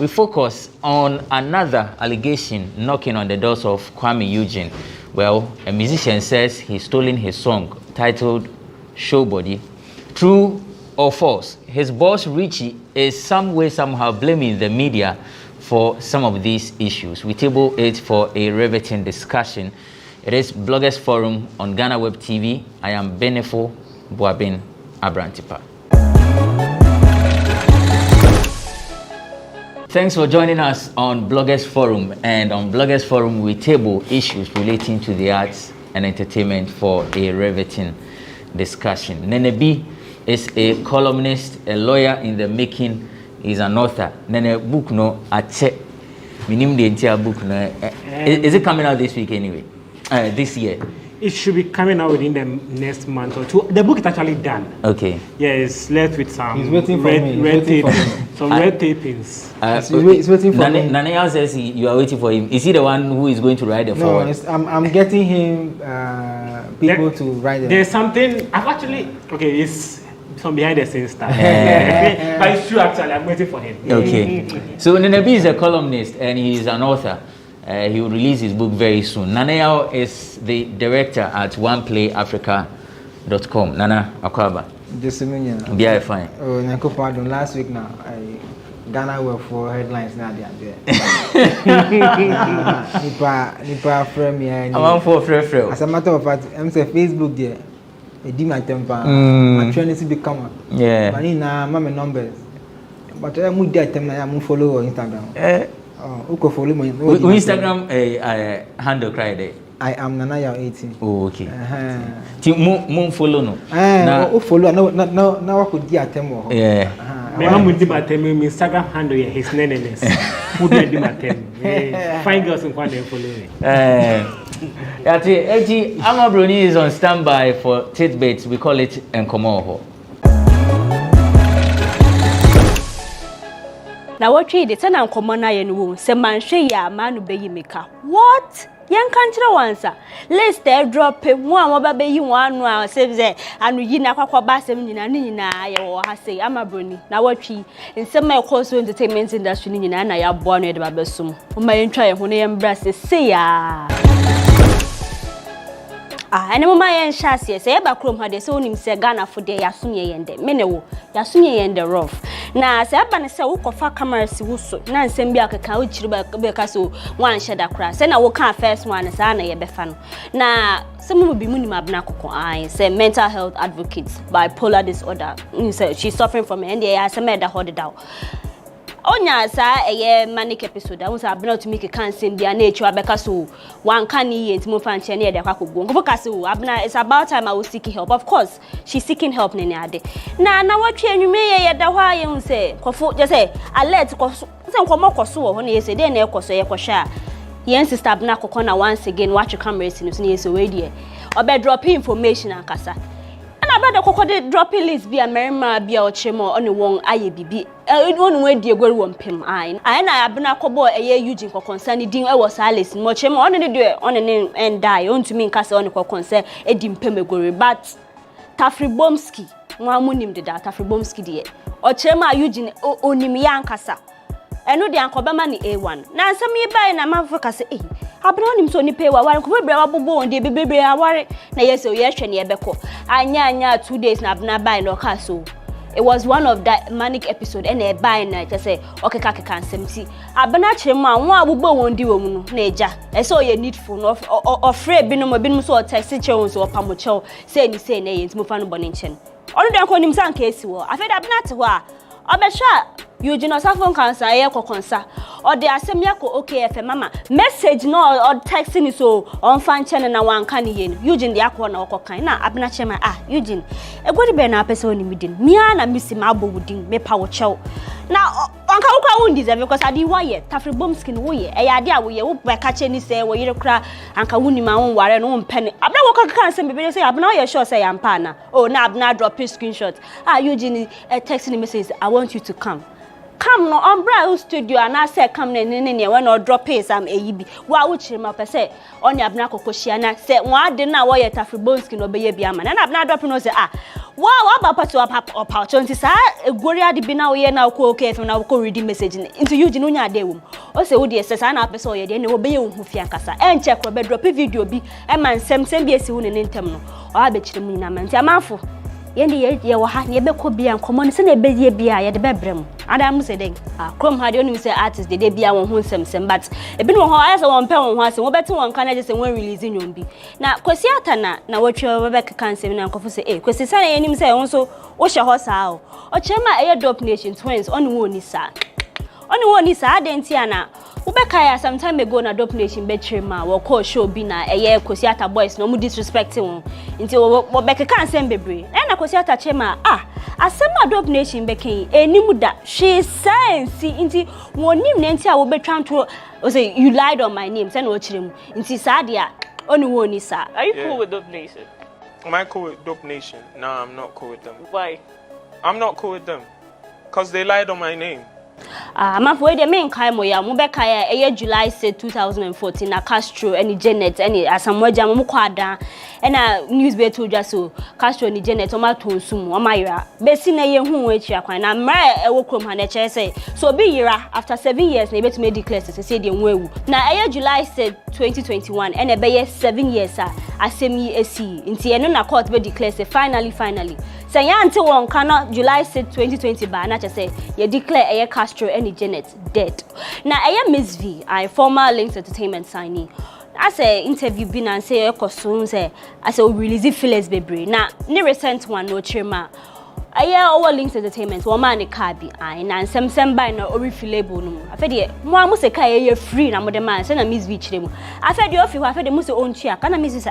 we focus on another allegation knocking on the doors of Kwame Eugene. Well, a musician says he's stolen his song titled Showbody. True or false? His boss Richie is some way, somehow blaming the media for some of these issues. We table it for a riveting discussion. It is Bloggers Forum on GhanaWeb TV. I am Benefo Boabin Abrantipa. Thanks for joining us on Bloggers Forum. And on Bloggers Forum, we table issues relating to the arts and entertainment for a riveting discussion. Nene B is a columnist, a lawyer in the making. He's an author. Nene book no ache. Minim the entire book no. Is it coming out this week anyway? This year? It should be coming out within the next month or two. The book is actually done. Okay. Yeah, it's left with some He's waiting for me. red tape, some red tapings. He's waiting for me. Nanaya says you are waiting for him. Is he the one who is going to write the forward? No, I'm getting him people to write it. There's something I've actually it's some behind the scenes stuff. But it's true actually. I'm waiting for him. Okay. So Nenebi is a columnist and he is an author. He will release his book very soon. Nanayao is the director at oneplayafrica.com. Nana Akwaba. Just a minute. Yeah, fine. Oh, Nankopado, last week now, GhanaWeb for headlines now they are there. Nipa frame here. I want for frame. As a matter of fact, I'm saying Facebook there. I did my temper. My training to become. Yeah. But now, my numbers. But I'm with that time. I'm follow on Instagram. Who can follow me? Instagram handle cry there. I am Nanaya 18. Oh, okay. Moon follow no. Who follow? No, I could get them. Yeah. My mom would do my Instagram handle his names. Who did do my Fine girls in one day follow me. Amabroni is on standby for tidbits. We call it Nkomoho. Now what trade it and uncommon iron wound, se man she ya man be maker. What? Young country once, let's there drop one more baby one hour, saves there, and we na kwa basem nina or say Amabroni. Now what tree in some my course entertainment industry in I are born at Babasum. My try when I embrace say ya. And my and chassis say about Chrome had his own himself Ghana for the Yasumi and the Menewo, Yasumi and the rough. Now, Saban say, Woko for cameras, Wusso, Nan Sembia Couch Becaso, one shadow crass, and I will come first one as Anna Yebefano. Now, some will be Munima Bnako, I say mental health advocates, bipolar disorder. She's suffering from NDA as a matter hoarded out. Onya sa manic episode I was about to make a cancer in their nature because one can eat move and chenny the abna it's about time I was seeking help. Of course, she's seeking help Nene. Now what you may the why you say just say I let some come when you say then share. Yen sister abna kokona once again watch your cameras in the way dear. Or bed drop information and casa. About the cocoa dropping list be a merma be or chemo on the one IABB. One way dear girl won't pim I have been a cobo a year Eugene for concerning ding I was Alice much chemo on the day on the name and die on to me castle on the concern a dim pemegori but Tafri Bomski one moon him the data Tafri Bomski dear or chema Eugene onimian casa. I know the uncle Bamani A1. Now some me buy na mafaka say I've been on him so ni pay wa ko be bra bobo on dey be aware na yes o yes hwe ne ebeko anya 2 days na abna buy no car so it was one of that manic episode and e buy na just say okay ka nsem ti abna chirem a won abobo won di wo mu no na eja e say o ye needful no ofre bi no mo bi no so text chew so opamo chew say ni say na ye ntimo fa no bone nchen onu den ko nim san ka esi wo afeda abna te ho a obesha Eugene Osafon cancer, consa, or the Asemiako okay FM mama. Message no or texting so on fan channel and one can Eugene the aqua or cocaine. Abnachema Eugene. A good be na person in midden. Miana missing Mabo wooding, me power chow. Now Uncle won't deserve because I did wire, Tafri Bumskin way. A idea we will by catching say where you cry and Kawuni my own warren own penny. Abna can't say I'm not sure say I'm pana. Oh now Abna drop his screenshot. Eugene texting message, I want you to come. come no umbra studio and I say come ne when or drop it some AEB. Wa wuchiri ma pese on ya abna kokohia na say one dey na wo ye tafri bonski no be ye bia man. Na abna drop no say wow ba pato up 20 sa egoria de bi na wo ye na ko okay na wo reading message into you no nya dey wom. O say wo dey say sa na pese wo ye dey ne wo be ye wo hu fia kasa. Enche ko be drop video bi e man sem bi esi wo ne ntem no. O abechire mu nyina man. Ti amanfo ye wo ha ne be ko bia nkomo ne se na be ye bia ye de bebrem adam say den krom ha de onu say artist de bia won ho nsem but e bi no ho ayese won pe won ho ase wo beti won kan na je say won release nyom bi na kwesi ata na wotwe be ka nsem na nkofo say kwesi sa na yenim say won so wo hye ho saa o chema eye Dope Nation twins onu won ni sa adenti ana Ubeka ya some time ago na Dope Nation betrema wo call show bi na eye Kosiata boys no mu disrespect won nti wo beka kan sem bebre na Kosiata chema asema Dope Nation beken enimu da she sense nti wonim na nti a wo betwa to say you lied on my name say na wo chirem nti sa dia oni woni sa. Are you cool with Dope Nation? Am I cool with Dope Nation? No, I'm not cool with them. Why? I'm not cool with them because they lied on my name. Manfo de men kai mo ya mo be kai e July 2014 na Castro any Janet any asamwaja mo kwada na news be to so Castro ni Janet o ma tonsum o ma yira be si na ye hu echi akwan na mra e wo krom ha na che say so be yira after 7 years na e betu me declare say de hu ewu na e July 2021 and e be 7 years asem yi esi nti eno na court be declare say finally say ya until won kana July 2020 ba na che say ye declare e Castro any Janet dead. Now I am Miss V, I former Links Entertainment signee. I say interview bin and say costume say I say release Phyllis Bebre. Now ni recent one no chima. I hear our Links Entertainment one man kabi and some by no refillable no. I said mo amu se kai ye free na mo de man say na Miss V chire mu. I said you ofi I said mo se on chia kana Miss say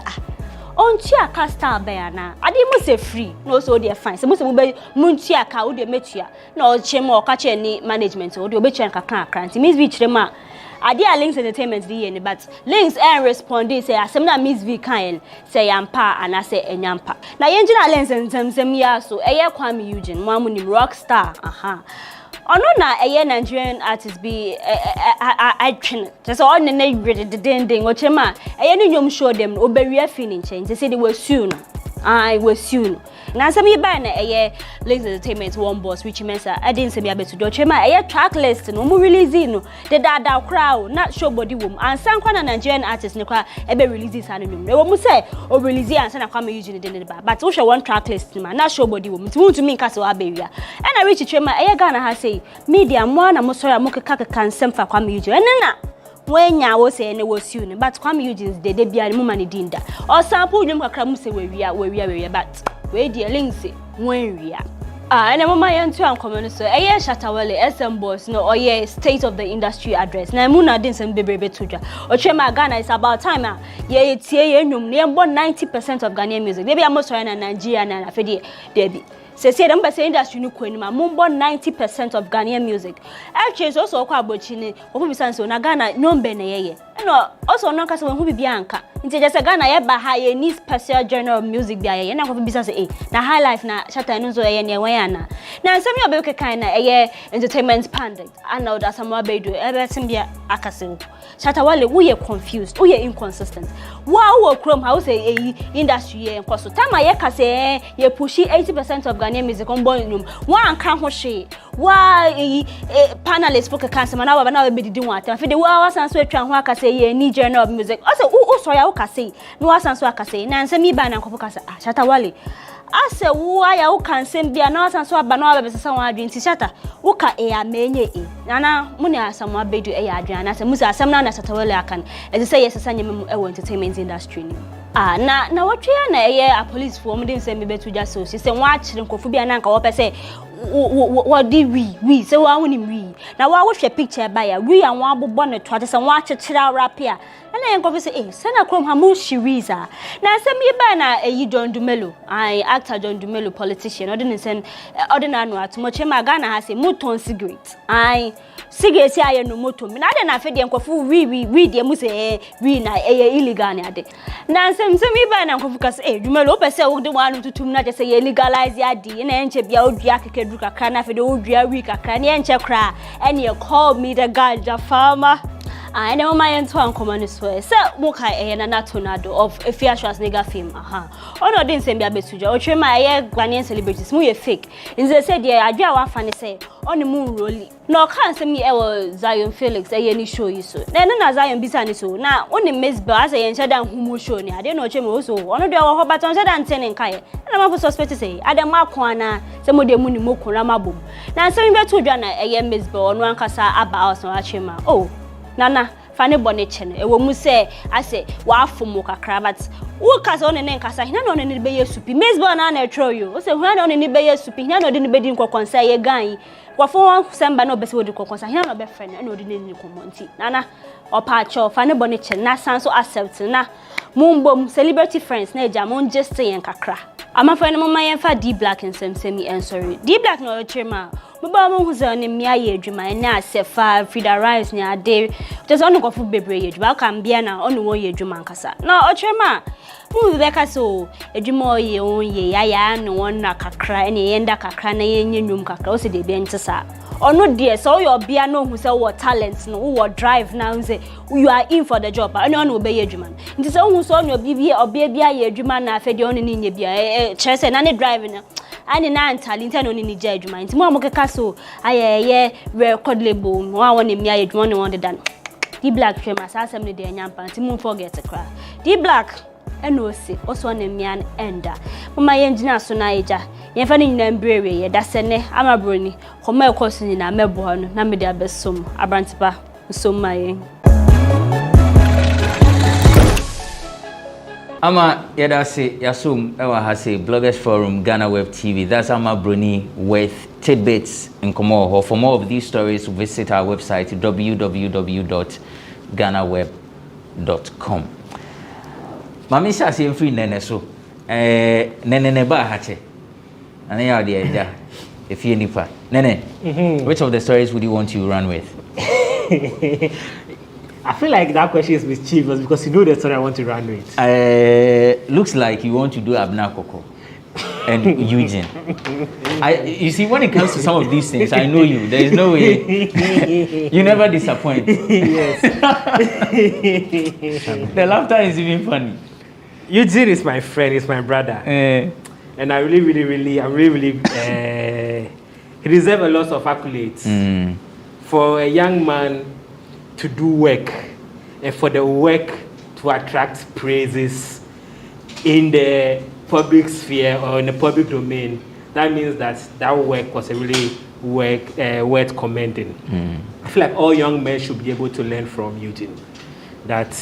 on chia ka star bear na ade mu se free no so dey fine se mu se mu be mu chia ka wo dey metua na o che mo ka che ni management wo dey obetua ka kan akranti Miss V chire ma ade a Links Entertainment dey ni but Links respond say asem na Miss V kan say yampa ana say enyampa na yenjina Links ntem ya so eye Kwame Eugene mo amunim rockstar ono na eye Nigerian artist be I train just all na read the ding o chema eye ni nyom show them oberia feeling change they say they were soon I was soon na some yi ba na eye Links Entertainment one boss which means I didn't say me abeto do chema eye track list no mu release no the da crowd not show body wom and san kwa na Nigerian artist ne kwa ebe release this anum no wo say o release and san kwa me Eugene de ba but wo show one track list ma na show body wom to me nka se wa bewia and I reach chema eye Ghana ha say media mo na mo sorry mo keka nsem fa kwa me Eugene na wenya wo say ne wo soon but Kwame Eugene de bia ni muma ni dinda o sample nwum kakra mu say we but we dey Links wenwia and mama yantu ankomo no so eye Shatawale SM boss no oye state of the industry address na mu na din sem bebrebe todwa o twema Ghana is about time ye tie ye nwum ne mbo 90% of Ghanaian music dey bia mo sorry na Nigeria na afedi dey bi say them say industry no kwanima mumbo 90% of Ghanaian music actually also kwa abochi ni ofu bisanso na Ghana nyombe na yeye no also no kasa wen hu bibia anka nti je say Ghana ye ba ha ye need special genre of music bia ye na ofu bisanso na high life na Shatta no so ye ne wan yana na nsem yo be kekan na ye entertainment pandit and now that Samuel Bedo everything bia akase Shatawale we ye confused we ye inconsistent wo krom how say industry ye enkoso time ye kase ye pushi 80% of Ghanaian music on boy room one kan ho hwe why panelists for cancer na wa na be didi wan ata fe de wa san so atwa ho aka say ye ni genre of music also wo so ya wo ka say no wa san so aka say na nsem iba na nkofo ka say Shatawale ase wo aya wo kan sem bia na san so aba na wa be sesa wan adwen ti Shatta wo ka amenye nana mu ne asam abedu adwen na se musa asam na Shatawale akan e say yes sesa nyem e entertainment industry ni na watwe na a police for me dem say me betu ja so say wa akire nkofo bia na nka wo pese what di we say wa wonim we na wa wo hwe picture ba ya we an wa bobbo ne to say wa akire rap ya na na enko say eh say na krom ha mo shiriza na asem yi ba na eyi John Dumelo actor John Dumelo politician ordinance ordinary atomo chema Ghana ha say moton cigarette cigarette aye no moto me na de na afede enkofu we de mu say we na illegal na de na asem yi ba na enkofu ka say Dumelo pese wo de wanu tutum na je say legalize ya di na enche bia odua kekedu kakra na afede odua we kakra na enche kra and you call me the ganja farmer. I know my end to uncommon swear. So, Moka na tornado of a fair Schwarzenegger film. Oh, no, didn't send me a bit to Joe. My Ghanaian celebrities, muy fake. And they said, yeah, I do want funny say on the moon rolling. No, can't send me a Zion Felix, any show you so. Then, Zion Bisani so. Now, only Miss Bass and Shadan who show me. I don't know, Jim also. One of the Hobbit on Shadan 10 and Kaya. And I'm suspect to say, I don't mark one, some of the Muni Mokurama boom. Now, send me to Jana, a Miss Bo, on one casa about our Achima. Oh. Nana fane bone chene e wo mu se ase wa afomo kakra but wo kasa one ne nkasa hina no ne be yesupi mesbon na na tro yo wo se hina no ne be yesupi hina no de ne be di nkokonsa ye gan wafo semba no be se wo di nkokonsa hina no be friend na odi ne ni komonti nana opa cho fane bone chene na sanso accept na mumbom celebrity friends na eja mon just yen kakra amafo ne mama yen fa D Black nsem and sorry D Black no chema Baba mo huza ne mia ye adwuma na asefa Frida Rice ne ade just onu kofu bebre ye adwuma ka mbia na onu won ye adwuma nkasa na ochema mu beka so adwuma ye on ye ya no won na kakra ene yenda kakra na ye nyennum kakra o se de be ntisa onu de so your bia no hu se what talent no wo drive now say you are in for the job and onu be ye adwuma ntisa hu so onu obia bia ye adwuma na afede onu ni nye bia chese na ne drive na ani na talent no ni je adwuma nti mo amokeka so ayeye record label mo awon ni mia adwuma ni won de dan D Black twema asem ni de nyampa nti mo forget cry D Black eno se oso na mia enda mama ye ngina so na eja ye fa ni nyina mbrewe ye da sene amabroni koma ekoso ni na mebo no na me de abesom abrantipa so maye Ama yadase yasum ewa hase Bloggers Forum GhanaWeb TV. That's Ama Bruni with tidbits in Komoho. For more of these stories, visit our website www.ghanaweb.com. Mami shasi free nene so. Nene ba hache. Ane ya di eja. If you nipa. Nene. Which of the stories would you want to run with? I feel like that question is mischievous because you know the story I want to run with. Looks like you want to do Abna Koko and Eugene. You see, when it comes to some of these things, I know you. There is no way. You never disappoint. Yes. The laughter is even funny. Eugene is my friend, he's my brother. And I really, he deserves a lot of accolades. For a young man to do work and for the work to attract praises in the public sphere or in the public domain, that means that work was a really worth commending. I feel like all young men should be able to learn from Eugene. That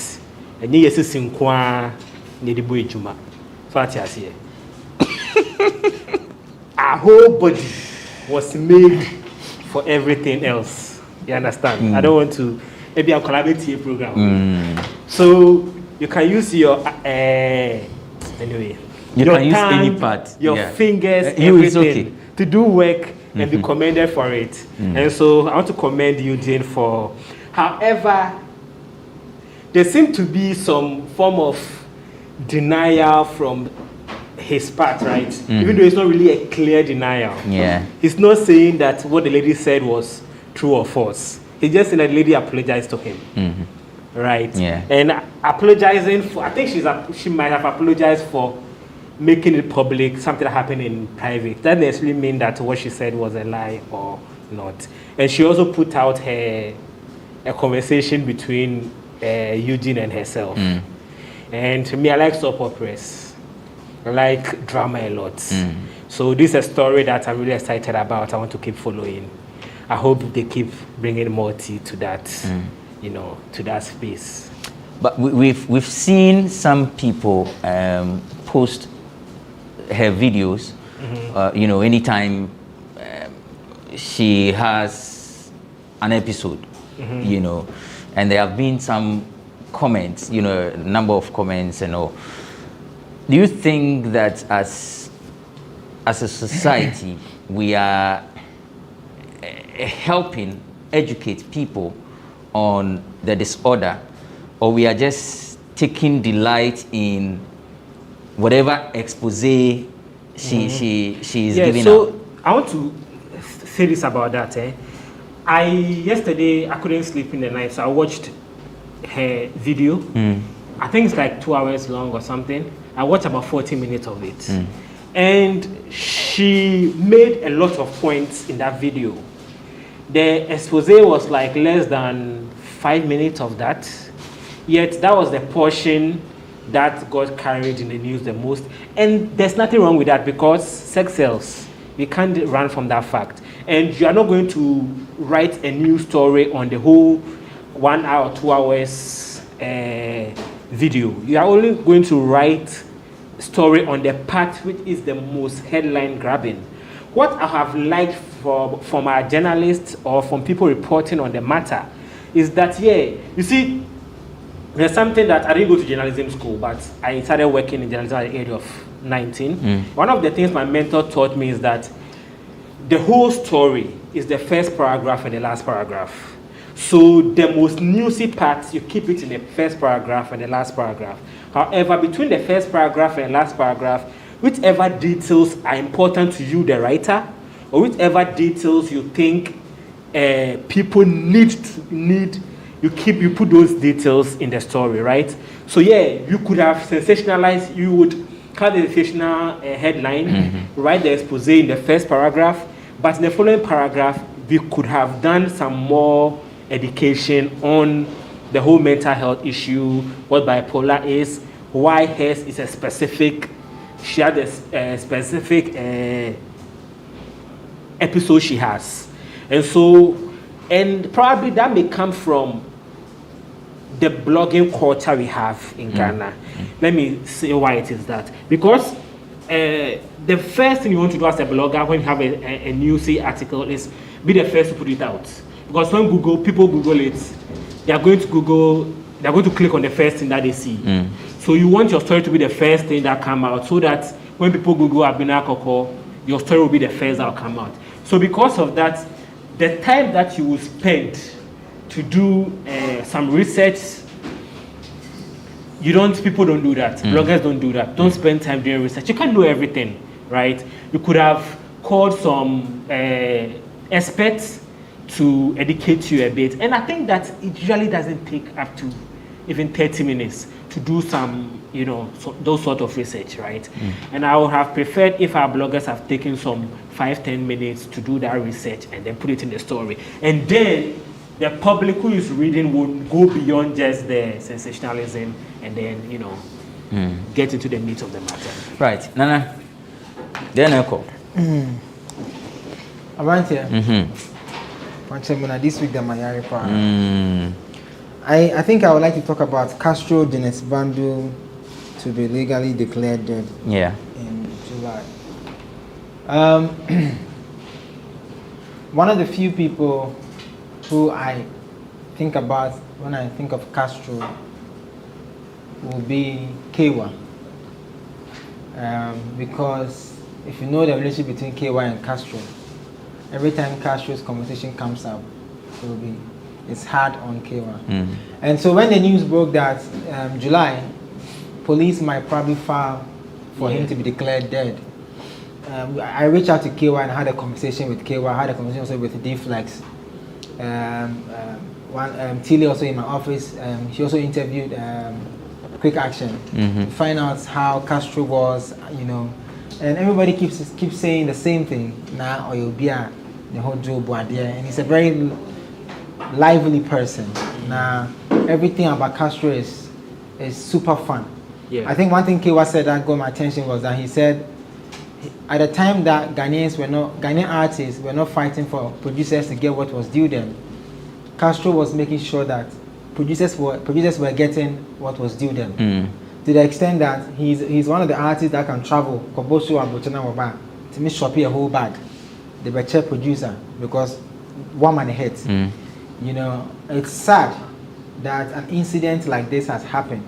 our whole body was made for everything else. You understand? I don't want to maybe a collaborative program. So you can use your anyway. You your can use tongue, any part. Your fingers, You is everything okay. to do work and be commended for it. And so I want to commend Eugene for. However, there seems to be some form of denial from his part, right? Even though it's not really a clear denial. Yeah. He's not saying that what the lady said was true or false. He just said that the lady apologized to him. Right? Yeah. And apologizing for, I think she might have apologized for making it public, something that happened in private. That doesn't necessarily mean that what she said was a lie or not. And she also put out a conversation between Eugene and herself. And to me, I like soap operas. I like drama a lot. So this is a story that I'm really excited about. I want to keep following. I hope they keep bringing more tea to that, to that space. But we've seen some people post her videos. Anytime she has an episode, and there have been some comments, you know, number of comments and all. Do you think that as a society we are helping educate people on the disorder, or we are just taking delight in whatever expose she is giving out? I want to say this about that. Yesterday I couldn't sleep in the night, so I watched her video. I think it's like 2 hours long or something. I watched about 40 minutes of it. And she made a lot of points in that video. The expose was like less than 5 minutes of that. Yet that was the portion that got carried in the news the most. And there's nothing wrong with that, because sex sells. You can't run from that fact. And you are not going to write a news story on the whole 1 hour, 2 hours video. You are only going to write story on the part which is the most headline grabbing. What I have liked from our journalists or from people reporting on the matter is that, you see, there's something that I didn't go to journalism school, but I started working in journalism at the age of 19. One of the things my mentor taught me is that the whole story is the first paragraph and the last paragraph. So the most newsy parts, you keep it in the first paragraph and the last paragraph. However, between the first paragraph and last paragraph, whichever details are important to you, the writer, or whichever details you think people need, you put those details in the story, right? So you could have sensationalized, you would cut the sensational headline, write the expose in the first paragraph, but in the following paragraph, we could have done some more education on the whole mental health issue, what bipolar is, why hers is a specific, she had a specific episode she has. And so, and probably that may come from the blogging culture we have in Ghana. Let me say why it is that. Because the first thing you want to do as a blogger when you have a newsy article is be the first to put it out. Because when people Google it, they are going to click on the first thing that they see. So you want your story to be the first thing that come out, so that when people Google Abina Koko, your story will be the first that will come out. So because of that, the time that you will spend to do some research, people don't do that. Bloggers don't do that. Don't spend time doing research. You can't do everything, right? You could have called some experts to educate you a bit. And I think that it usually doesn't take up to even 30 minutes to do some, those sort of research, right? And I would have preferred if our bloggers have taken some 5-10 minutes to do that research and then put it in the story. And then the public who is reading would go beyond just the sensationalism and then, get into the meat of the matter. Right. Nana, then echo. Around here. This week, I think I would like to talk about Castro Dennis Bandu to be legally declared dead. In July. One of the few people who I think about when I think of Castro will be Kewa. Because if you know the relationship between Kewa and Castro, every time Castro's conversation comes up, it's hard on Kewa. And so when the news broke that July, police might probably file for him to be declared dead, I reached out to Kewa and had a conversation with Kewa. I had a conversation also with D-Flex. Tilly also in my office. She also interviewed Quick Action to find out how Castro was, and everybody keeps saying the same thing. Now or you'll be the whole Joe Boadia, and he's a very lively person. Now everything about Castro is super fun. I think one thing Kewa said that got my attention was that he said at the time that Ghanaian artists were not fighting for producers to get what was due them, Castro was making sure that producers were getting what was due them. To the extent that he's one of the artists that can travel Kobosu and Bochana Waba to make Shopee a whole bag. The better producer because one man hits. It's sad that an incident like this has happened,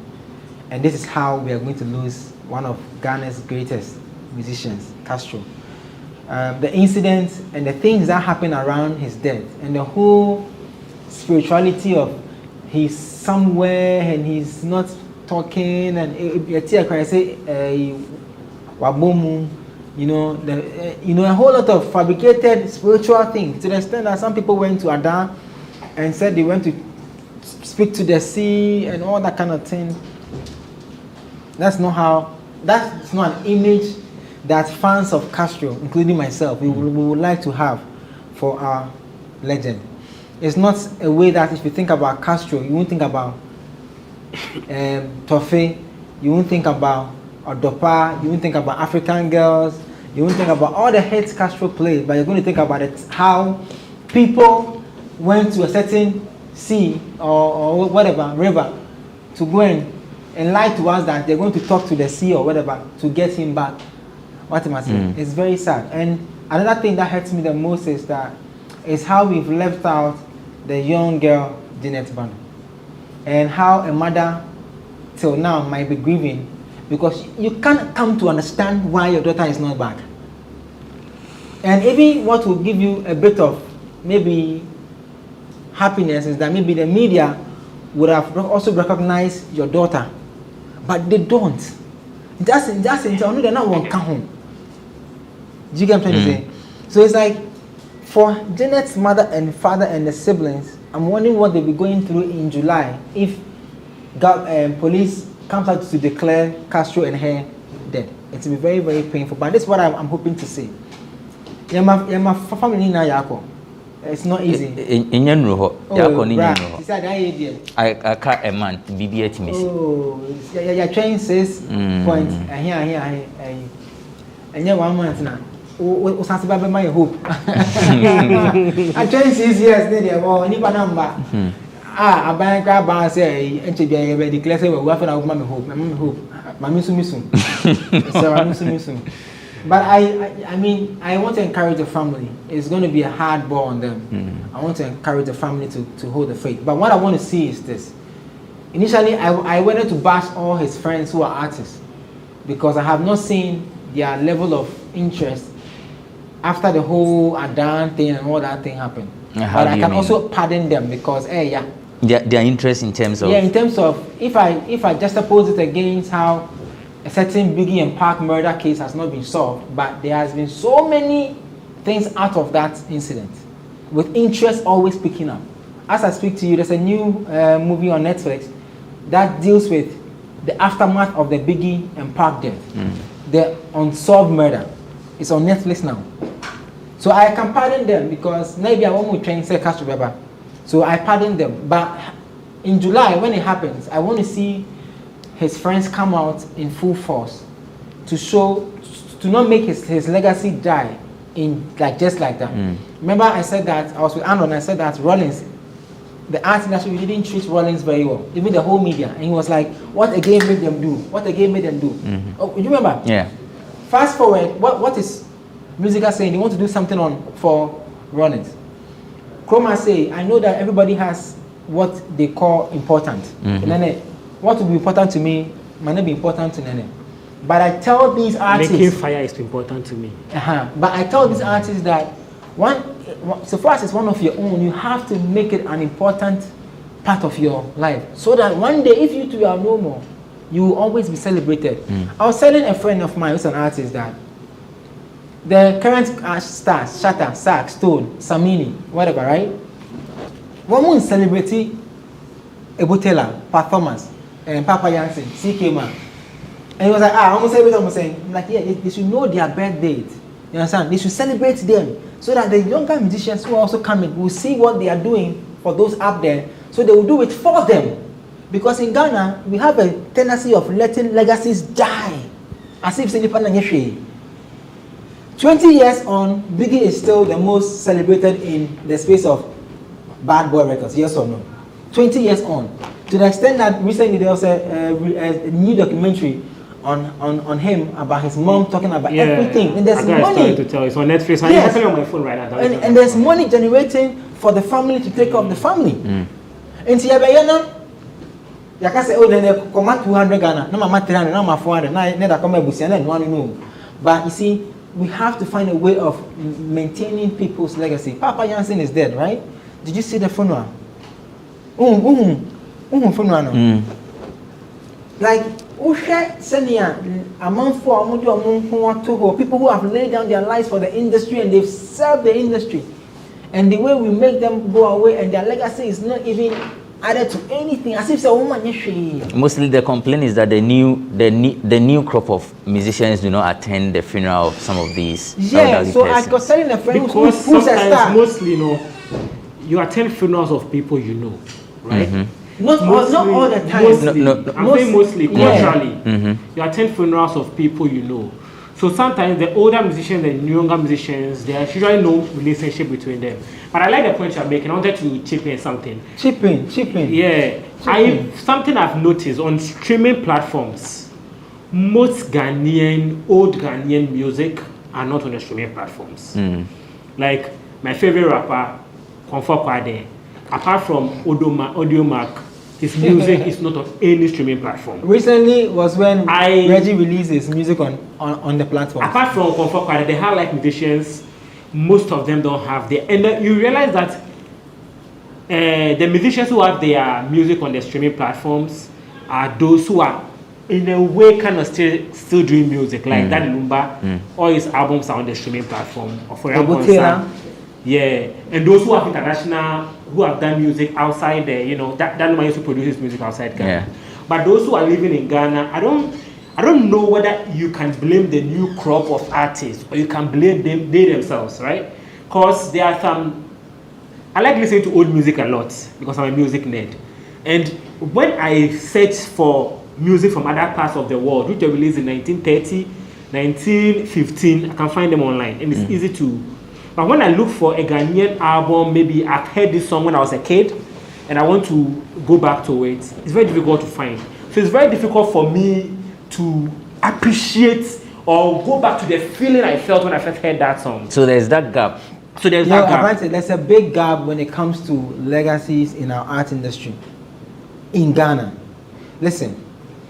and this is how we are going to lose one of Ghana's greatest musicians, Castro. The incident and the things that happened around his death, and the whole spirituality of he's somewhere and he's not talking, and I say wabomu, you know, a whole lot of fabricated spiritual things, to the extent that some people went to Adan and said they went to speak to the sea and all that kind of thing. That's not an image that fans of Castro, including myself, we would like to have for our legend. It's not a way that if you think about Castro, you won't think about Toffee, you won't think about Odopa, you won't think about African Girls, you won't think about all the hits Castro played, but you're going to think about it, how people went to a certain sea or whatever, river, to go and lie to us that they're going to talk to the sea or whatever to get him back. What am I saying? It's very sad. And another thing that hurts me the most is how we've left out the young girl, Jeanette Bano, and how a mother till now might be grieving because you can't come to understand why your daughter is not back. And even what will give you a bit of maybe happiness is that maybe the media would have also recognized your daughter, but they don't. Just until they're not one come home. Do you get what I'm trying to say? So it's like, for Janet's mother and father and the siblings, I'm wondering what they'll be going through in July if police comes out to declare Castro and her dead. It will be very, very painful. But this is what I'm hoping to see. My family now, Yako. It's not easy. In general, I can't a month. Oh, your train says point. And here. And yeah, 1 month now. What's about my hope? I train 6 years. They are any number. I buy a car bar say, and to be a declare say, well, I my hope. My miss. But I mean, I want to encourage the family. It's going to be a hard ball on them. I want to encourage the family to hold the faith. But what I want to see is this. Initially, I wanted to bash all his friends who are artists because I have not seen their level of interest after the whole Adan thing and all that thing happened. But I can also pardon them because, their interest in terms of... Yeah, in terms of, if I just oppose it against how a certain Biggie and Park murder case has not been solved, but there has been so many things out of that incident, with interest always picking up. As I speak to you, there's a new movie on Netflix that deals with the aftermath of the Biggie and Park death, the unsolved murder. It's on Netflix now. So I can pardon them because maybe I won't train say Castro Beba. So I pardon them. But in July, when it happens, I want to see his friends come out in full force to show, to not make his legacy die in just like that. Remember I said that, I was with Andrew and I said that Rollins, the art industry, we didn't treat Rollins very well, even the whole media. And he was like, what again made them do? What again made them do? Oh, you remember? Yeah. Fast forward, what is Musica saying? They want to do something for Rollins. Chroma say, I know that everybody has what they call important. And then what will be important to me might not be important to Nene. But I tell these artists... Making fire is important to me. But I tell these artists that so far as it's one of your own, you have to make it an important part of your life. So that one day, if you two are no more, you will always be celebrated. I was telling a friend of mine who's an artist that the current stars, Shatta, Sax, Stone, Samini, whatever, right? One more celebrity Ebutela, performance, and Papa Yansin, CK Man. And he was like, I'm going to celebrate. I'm saying, I'm like, yeah, they should know their birth date. You understand? They should celebrate them so that the younger musicians who are also coming will see what they are doing for those up there, so they will do it for them. Because in Ghana, we have a tendency of letting legacies die, as if it's independent. 20 years on, Biggie is still the most celebrated in the space of Bad Boy Records, yes or no? 20 years on. To the extent that recently there was a new documentary on him about his mom talking about everything. And there's money. To tell. It's on Netflix. Yes. I'm on my phone right now. And there's money generating for the family to take care of the family. And You can say, oh, then they come 200 Ghana, no, my 300, no, my 400, never come and then one no. But you see, we have to find a way of maintaining people's legacy. Papa Jansen is dead, right? Did you see the funeral? Funeral. Like, people who have laid down their lives for the industry and they've served the industry. And the way we make them go away and their legacy is not even added to anything, as if it's a woman. Mostly the complaint is that the new crop of musicians do not attend the funeral of some of these. Yeah, so I was telling a friend because who's a star. Mostly, you know, you attend funerals of people you know, right? Not all the time. Mostly, culturally. You attend funerals of people you know. So sometimes the older musicians and younger musicians, there's usually no relationship between them. But I like the point you're making. I wanted to chip in something. Chip in. Yeah. Something I've noticed on streaming platforms, most old Ghanaian music are not on the streaming platforms. Like my favorite rapper, Comfort Kwade, apart from Audiomack, his music is not on any streaming platform. Recently was when Reggie released his music on the platform. Apart from Comfort Kwade, the high life musicians, most of them don't have the. And you realize that the musicians who have their music on the streaming platforms are those who are, in a way, kind of still doing music, like Daddy Lumba. All his albums are on the streaming platform. Yeah, and those who have international, who have done music outside there, you know, that man used to produce his music outside Ghana. Yeah. But those who are living in Ghana, I don't know whether you can blame the new crop of artists or you can blame they themselves, right? Because there are some. I like listening to old music a lot because I'm a music nerd, and when I search for music from other parts of the world, which were released in 1930, 1915, I can find them online, and it's easy to. But when I look for a Ghanaian album, maybe I've heard this song when I was a kid, and I want to go back to it, it's very difficult to find. So it's very difficult for me to appreciate or go back to the feeling I felt when I first heard that song. So there's that gap. There's a big gap when it comes to legacies in our art industry in Ghana. Listen,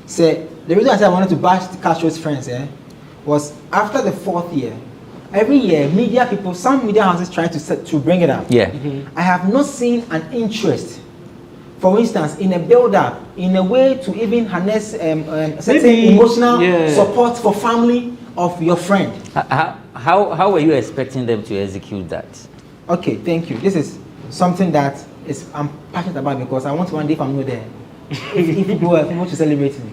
the reason I said I wanted to bash Castro's friends was after the 4th year. Every year, some media houses try to bring it up. Yeah. I have not seen an interest, for instance, in a build-up, in a way to even harness certain emotional support for family of your friend. How were you expecting them to execute that? Okay, thank you. This is something that I'm passionate about because I want one day if I'm not there, if people want to celebrate me.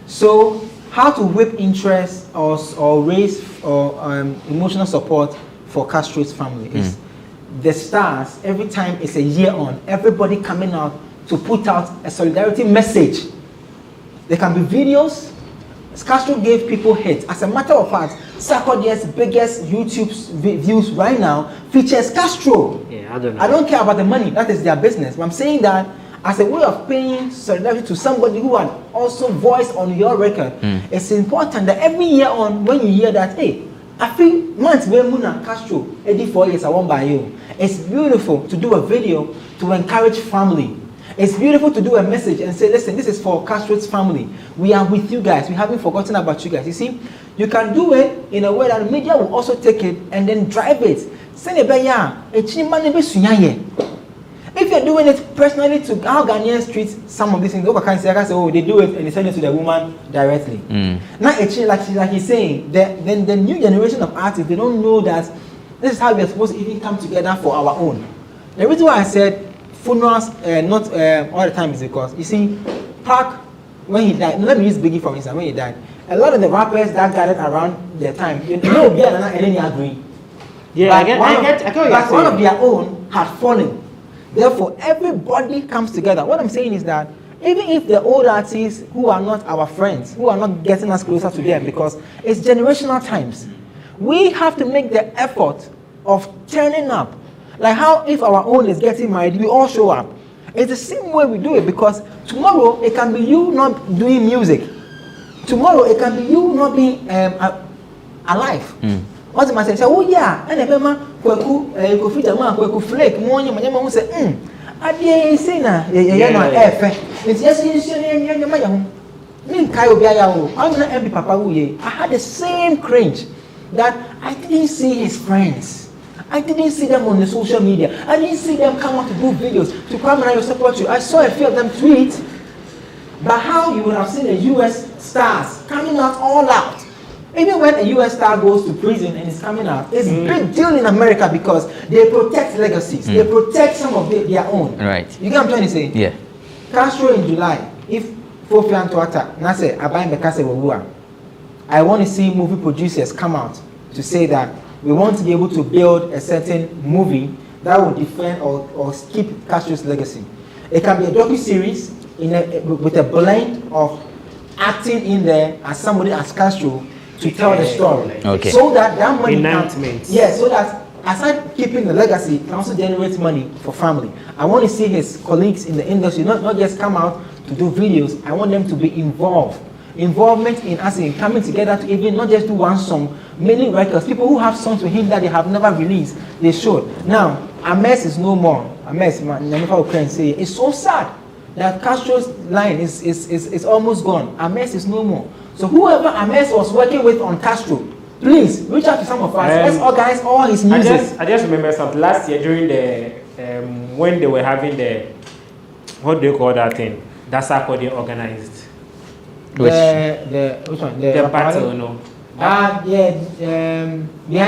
So, how to whip interest or raise emotional support for Castro's family is the stars. Every time it's a year on, everybody coming out to put out a solidarity message. There can be videos. Castro gave people hits. As a matter of fact, Sarkodie's biggest YouTube views right now features Castro. Yeah, I don't know. I don't care about the money. That is their business. But I'm saying that as a way of paying solidarity to somebody who had also voiced on your record, it's important that every year on, when you hear that, hey, I feel months where Muna Castro, 84 years, I won't buy you. It's beautiful to do a video to encourage family. It's beautiful to do a message and say, listen, this is for Castro's family. We are with you guys. We haven't forgotten about you guys. You see, you can do it in a way that the media will also take it and then drive it. If you're doing it personally to how Ghanaians treat some of these things, I can say, oh, they do it and they send it to the woman directly. Now, like he's saying, then the new generation of artists, they don't know that this is how we're supposed to even come together for our own. The reason why I said funerals not all the time is because, you see, Park, when he died, let me use Biggie for instance, when he died, a lot of the rappers that gathered around their time, agree. Yeah, I get but one of their own had fallen. Therefore, everybody comes together. What I'm saying is that even if the old artists who are not our friends, who are not getting us closer to them, because it's generational times, we have to make the effort of turning up. Like how if our own is getting married, we all show up. It's the same way we do it, because tomorrow it can be you not doing music. Tomorrow it can be you not being alive. What am I saying? Oh yeah, and Flake, Ade say na ye no efe. It's just you my home. Me kai obi aya wo. I'm na MB papa wo ye. I had the same cringe that I didn't see his friends. I didn't see them on the social media. I didn't see them come out to do videos to come and support you. I saw a few of them tweet. But how you would have seen the US stars coming out all out. Even when a US star goes to prison and is coming out, it's a big deal in America because they protect legacies. They protect some of their own. Right. You get what I'm trying to say? Yeah. Castro in July, if Fofian to attack, Nase, Abayin Bekase Wawua, I want to see movie producers come out to say that we want to be able to build a certain movie that will defend or keep Castro's legacy. It can be a docu-series with a blend of acting in there as somebody as Castro to tell the story. Okay. So that money Enactment. so that aside keeping the legacy, it can also generate money for family. I want to see his colleagues in the industry not just come out to do videos. I want them to be involved. Involvement in us in coming together to even not just do one song, many records. People who have songs with him that they have never released, they should. Now, Ames is no more. Ames, Nyamifa Ukraine say it's so sad that Castro's line is almost gone. Ames is no more. So whoever Ames was working with on Castro, please reach out to some of us. Let's organize all his music. I just remember something last year during the when they were having the what do you call that thing? That's how they organized. Which one? The battle, no. Behind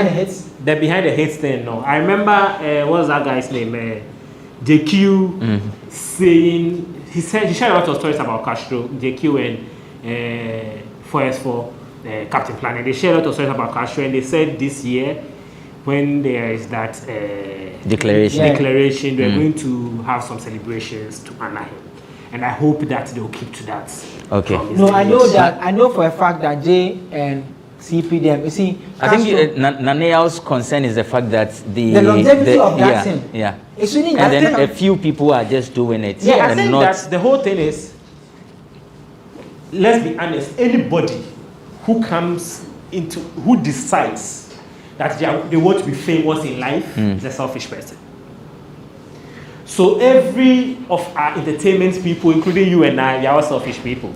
the hits. The behind the hits thing, no. I remember what's that guy's name? JQ saying he shared a lot of stories about Castro, JQ and 4S4 Captain Planet. They shared a lot of stories about Castro, and they said this year when there is that declaration, they're going to have some celebrations to honor him. And I hope that they'll keep to that. Okay. No, I know for a fact that Jay and CPDM, you see, I think Nanea's concern is the fact that the longevity of that thing. Yeah. It's really and then a few people are just doing it. Yeah, I think that the whole thing is, let's be honest, anybody who comes into, who decides that they want to be famous in life is a selfish person. So every of our entertainment people, including you and I, we are all selfish people.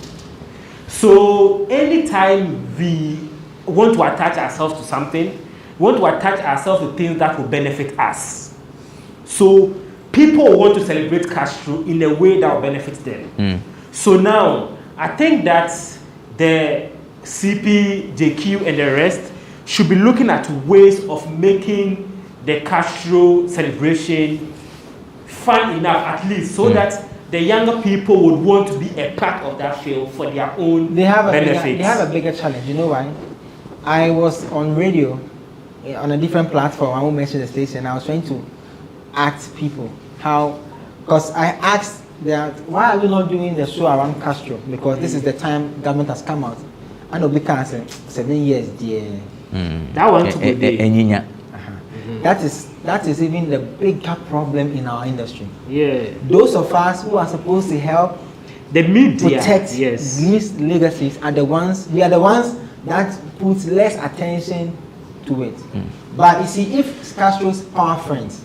So anytime we want to attach ourselves to something, we want to attach ourselves to things that will benefit us. So people want to celebrate Castro in a way that will benefit them. So now, I think that the CP, JQ, and the rest should be looking at ways of making the Castro celebration fun enough, at least, so that the younger people would want to be a part of that field for their own benefits. They have a bigger challenge. You know why? I was on radio on a different platform. I won't mention the station. I was trying to ask people how, because I asked that why are we not doing the show around Castro? Because this is the time government has come out. I know because 7 years, dear. That one to be. That is even the bigger problem in our industry. Yeah. Those of us who are supposed to help the media protect these legacies are the ones. We are the ones that put less attention to it. But you see, if Castro's power friends,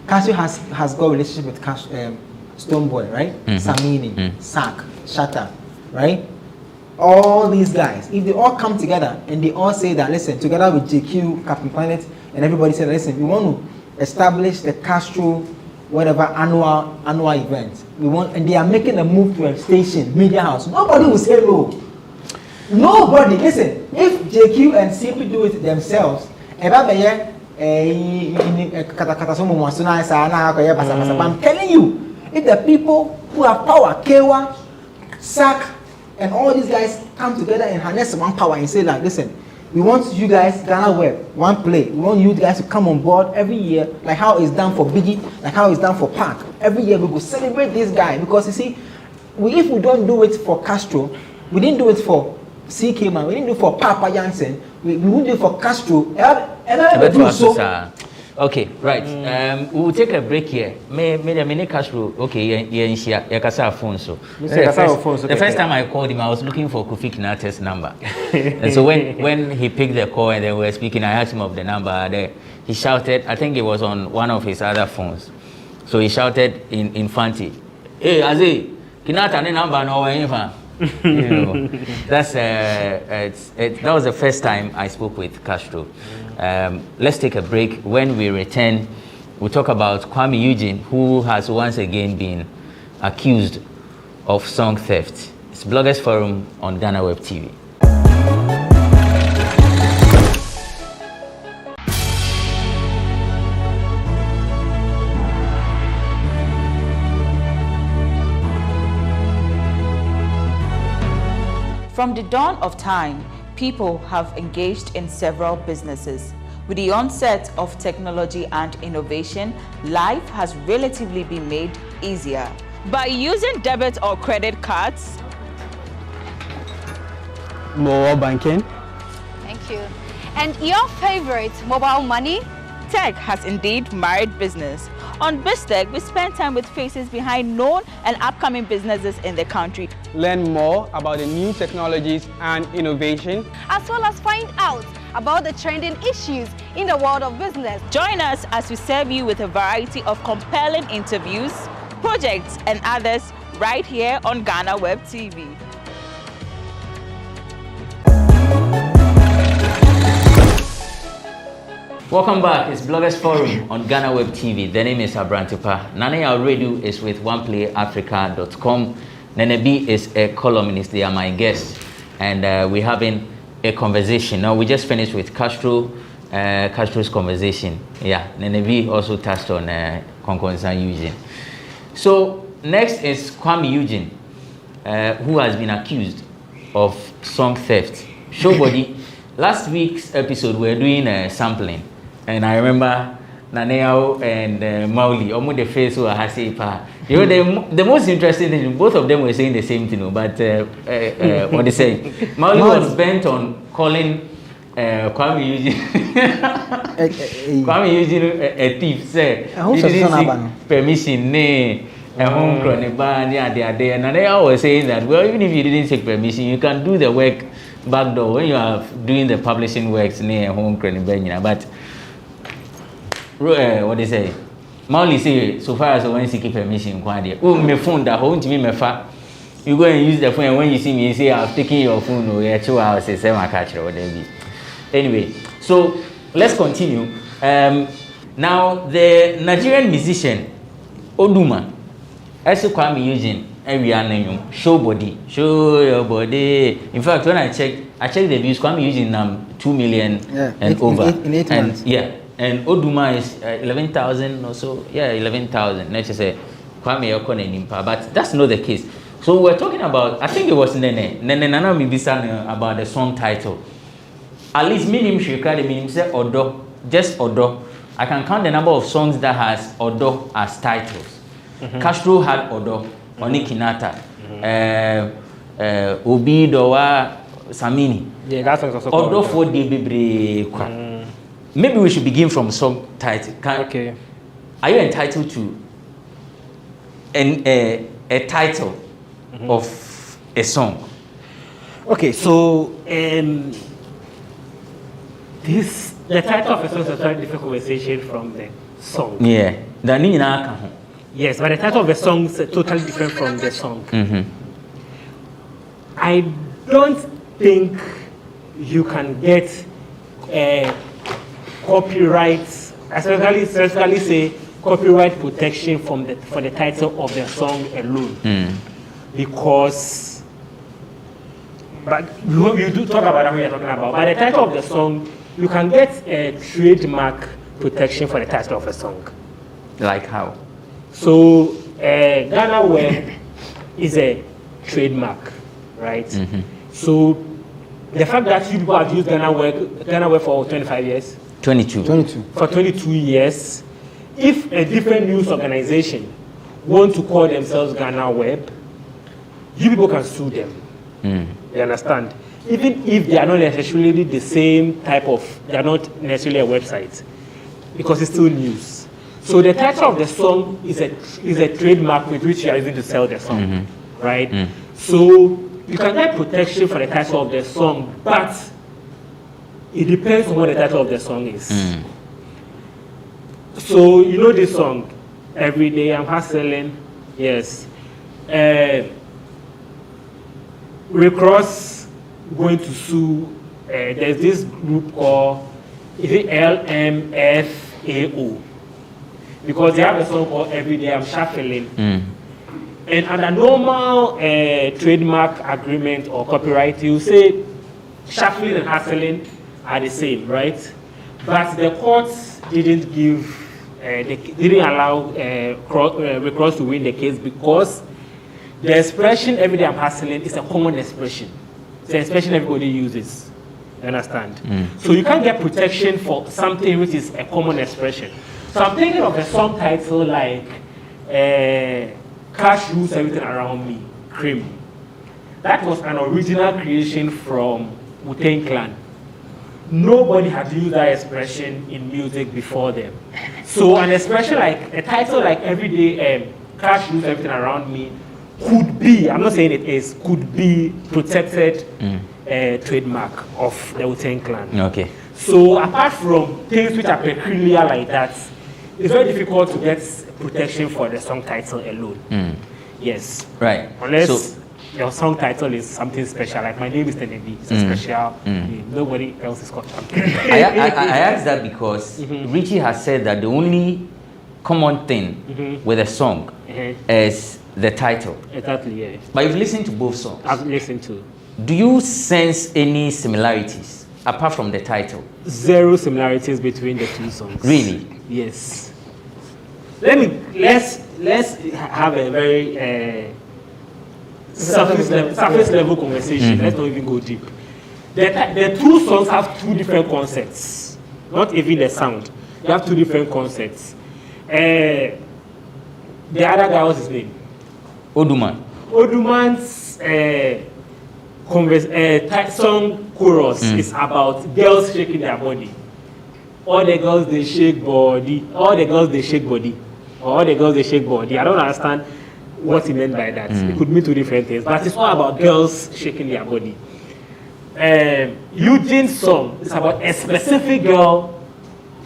Castro has got a relationship with Stoneboy, right? Samini, Sack, Shatta, right? All these guys, if they all come together and they all say that, listen, together with JQ, Captain Planet, and everybody said, listen, we want to establish the Castro, whatever annual event. We want, and they are making a move to a station, media house. Nobody will say no. Nobody. Listen, if JQ and CP do it themselves, I'm telling you, if the people who have power, Kewa, Sack, and all these guys come together and harness one power and say like, listen, we want you guys, GhanaWeb, one play. We want you guys to come on board every year, like how it's done for Biggie, like how it's done for Park. Every year we go celebrate this guy because you see, if we don't do it for Castro, we didn't do it for CK Man, we didn't do it for Papa Jansen, we won't do it for Castro. Okay, right. We'll take a break here. May Castro. Okay, yeah, phone. So the first time I called him, I was looking for Kofi Kinate's number. And so when he picked the call and they were speaking, I asked him of the number. He shouted. I think it was on one of his other phones. So he shouted in Infanti, "Hey, Aze, Kinata ne number no way infa." You know, that was the first time I spoke with Castro. Let's take a break. When we return, we'll talk about Kwame Eugene, who has once again been accused of song theft. It's Bloggers Forum on GhanaWeb TV. From the dawn of time, people have engaged in several businesses. With the onset of technology and innovation, life has relatively been made easier. By using debit or credit cards, mobile banking. Thank you. And your favorite, mobile money? Tech has indeed married business. On BizTech, we spend time with faces behind known and upcoming businesses in the country. Learn more about the new technologies and innovation, as well as find out about the trending issues in the world of business. Join us as we serve you with a variety of compelling interviews, projects, and others right here on GhanaWeb TV. Welcome back. It's Bloggers Forum on GhanaWeb TV. The name is Abrantepa. Nane Auredu is with OnePlayAfrica.com. Nene B is a columnist. They are my guests. And we're having a conversation. Now, we just finished with Castro's conversation. Yeah, Nene B also touched on Konkonsan Eugene. So, next is Kwame Eugene, who has been accused of song theft. Showbody, last week's episode, we were doing sampling. And I remember Naneo and Mauli, almost the face who I say, you know, the most interesting thing, both of them were saying the same thing, but what they say, Mauli was bent on calling Kwame Eugene, Kwame Eugene a thief, say, he didn't seek permission, a home croneba, and Naneo was saying that, well, even if you didn't take permission, you can do the work back door when you are doing the publishing works near home croneba, but what they say, Mauli say, so far as when you keep permission, my phone that home to me, my fa. You go and use the phone, and when you see me, you say, I've taken your phone, or you're 2 hours, say, same catch or whatever. Anyway, so let's continue. Now, the Nigerian musician, Oduma, also Kwame Eugene, every name, show body, show your body. In fact, when I checked the views, Kwame Eugene 2 million and over. In 8 months. Yeah. And Oduma is 11,000 or so. Yeah, 11,000. Let's just say Kwame Okone Nimpa. But that's not the case. So we're talking about, I think it was Nene Nana Mibisa about the song title. At least minim Shikari minim say Odo, just Odo. I can count the number of songs that has Odo as titles. Castro had Odo, Oni Kinata, Obi Dowa Samini. Yeah, that's also Odo for the Maybe we should begin from song title. Okay. Are you entitled to a title of a song? Okay, so the title of a song is a very different conversation from the song. Yeah. Yes, but the title of the song is totally different from the song. I don't think you can get copyright, especially say copyright protection for the title of the song alone, because. But we do talk about that when you're talking about. But the title of the song, you can get a trademark protection for the title of a song. Like how? So GhanaWeb is a trademark, right? So the fact that you people have used GhanaWeb for 25 years. 22. For 22 years, if a different news organization want to call themselves GhanaWeb, you people can sue them. You understand? Even if they are not necessarily the same type of, they are not necessarily a website, because it's still news. So the title of the song is a trademark with which you are using to sell the song, right? So you can get protection for the title of the song, but it depends on what the title of the song is. So you know this song, Every day I'm hustling. Yes. Recross going to sue. There's this group called, is it LMFAO? Because they have a song called Every Day I'm Shuffling. And under normal trademark agreement or copyright, you say shuffling and hustling are the same, right? But the courts didn't give, they didn't allow Recross to win the case because the expression Every Day I'm Hustling is a common expression. It's an expression everybody uses. You understand? So you can't get protection for something which is a common expression. So I'm thinking of a song title like Cash Rules Everything Around Me, Cream. That was an original creation from Wu-Tang Clan. Nobody had used that expression in music before them. So an expression like, a title like Every Day, Cash Rules Everything Around Me could be, I'm not saying it is, could be protected trademark of the Wu-Tang Clan. Okay. So apart from things which are peculiar like that, it's very difficult to get protection for the song title alone. Yes. Right. Unless your song title is something special, like My Name is Tenebi. It's a special name. Nobody else is called something. I asked that because Richie has said that the only common thing with a song is the title. Exactly, yeah. But you've listened to both songs. I've listened to. Do you sense any similarities apart from the title? Zero similarities between the two songs. Really? Yes. Let's have a very surface level conversation. Let's not even go deep. The two songs have two different concepts. Not even the sound. They have two different concepts. The other guy, what's his name? Oduman. Oduman's song chorus is about girls shaking their body. All the girls they shake body. All the girls they shake body. All the girls they shake body. I don't understand what he meant by that. It could mean two different things, but it's all about girls shaking their body. Eugene's song is about a specific girl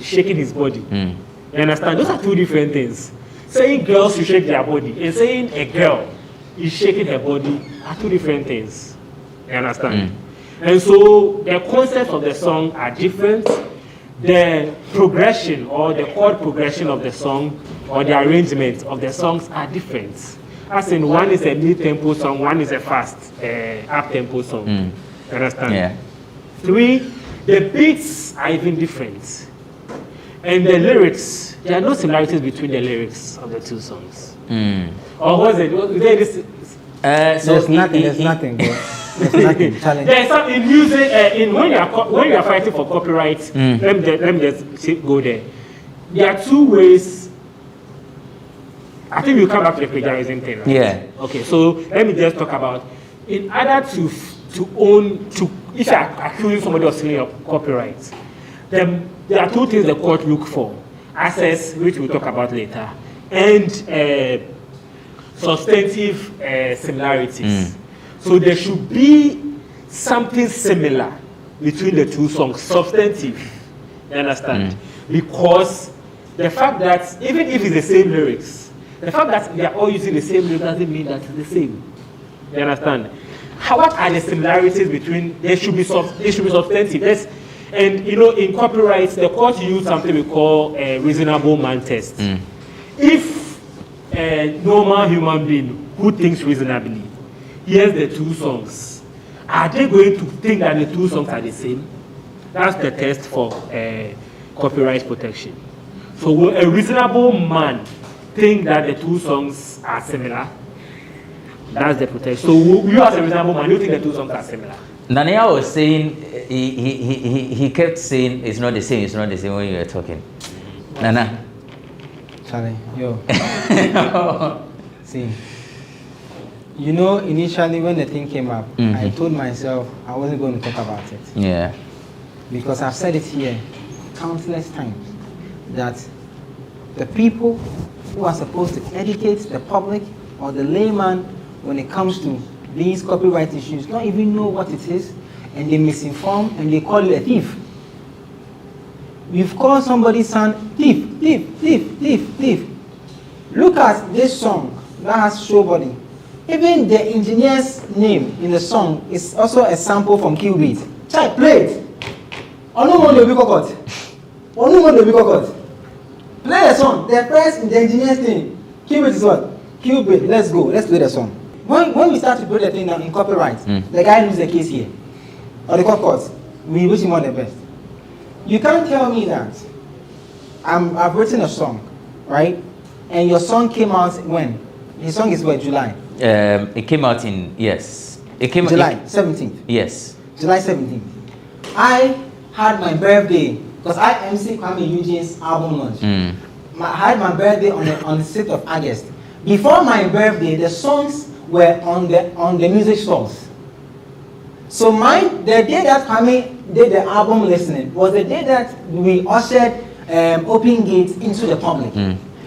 shaking his body. You understand? Those are two different things. Saying girls should shake their body and saying a girl is shaking her body are two different things. You understand? And so the concepts of the song are different. The progression or the chord progression of the song or the arrangement of the songs are different. As in, one is a mid-tempo song, one is a fast up-tempo song. You understand? Yeah. Three, the beats are even different. And the lyrics, there are no similarities between the lyrics of the two songs. Or was it? There's nothing. There's nothing, bro. There's nothing. Challenge. There's some in music. When you are fighting for copyright, let me just go there. There are two ways. I think we'll come back to the plagiarism thing. Right? Yeah. Okay. So let me just talk about in order to own if you are accusing somebody of stealing your copyright, then there are two things the court look for: access, which we'll talk about later, and substantive similarities. So there should be something similar between the two songs, substantive. You understand? Because the fact that even if it's the same lyrics, the fact that they are all using the same lyrics doesn't mean that it's the same. You understand? What are the similarities between? There should be substantive. And you know, in copyright, the court use something we call a reasonable man test. If a normal human being who thinks reasonably hears the two songs, are they going to think that the two songs are the same? That's the test for copyright protection. So will a reasonable man think that the two songs are similar? That's the protection. So you as a reasonable man, you think the two songs are similar? Nania was saying, he kept saying it's not the same when you were talking. Nana. Charlie, yo. See, you know, initially when the thing came up, I told myself I wasn't going to talk about it. Yeah. Because I've said it here countless times that the people who are supposed to educate the public or the layman when it comes to these copyright issues don't even know what it is, and they misinform and they call it a thief. We've called somebody's son thief. Look at this song that has show body. Even the engineer's name in the song is also a sample from Qubit. Check, play it. Play the song. The first in the engineer's name. Qubit is what? Qubit. Let's go. Let's play the song. When we start to play the thing down in copyright, the guy loses the case here. Or the court, we wish him all the best. You can't tell me that I've written a song, right? And your song came out when? His song is what, July? It came out in, yes. It came July 17th. Yes. July 17th. I had my birthday, because I MC Kwame Eugene's album launch. I had my birthday on the 6th of August. Before my birthday, the songs were on the music stores. So the day that Kwame did the album listening was the day that we ushered Open Gates into the public.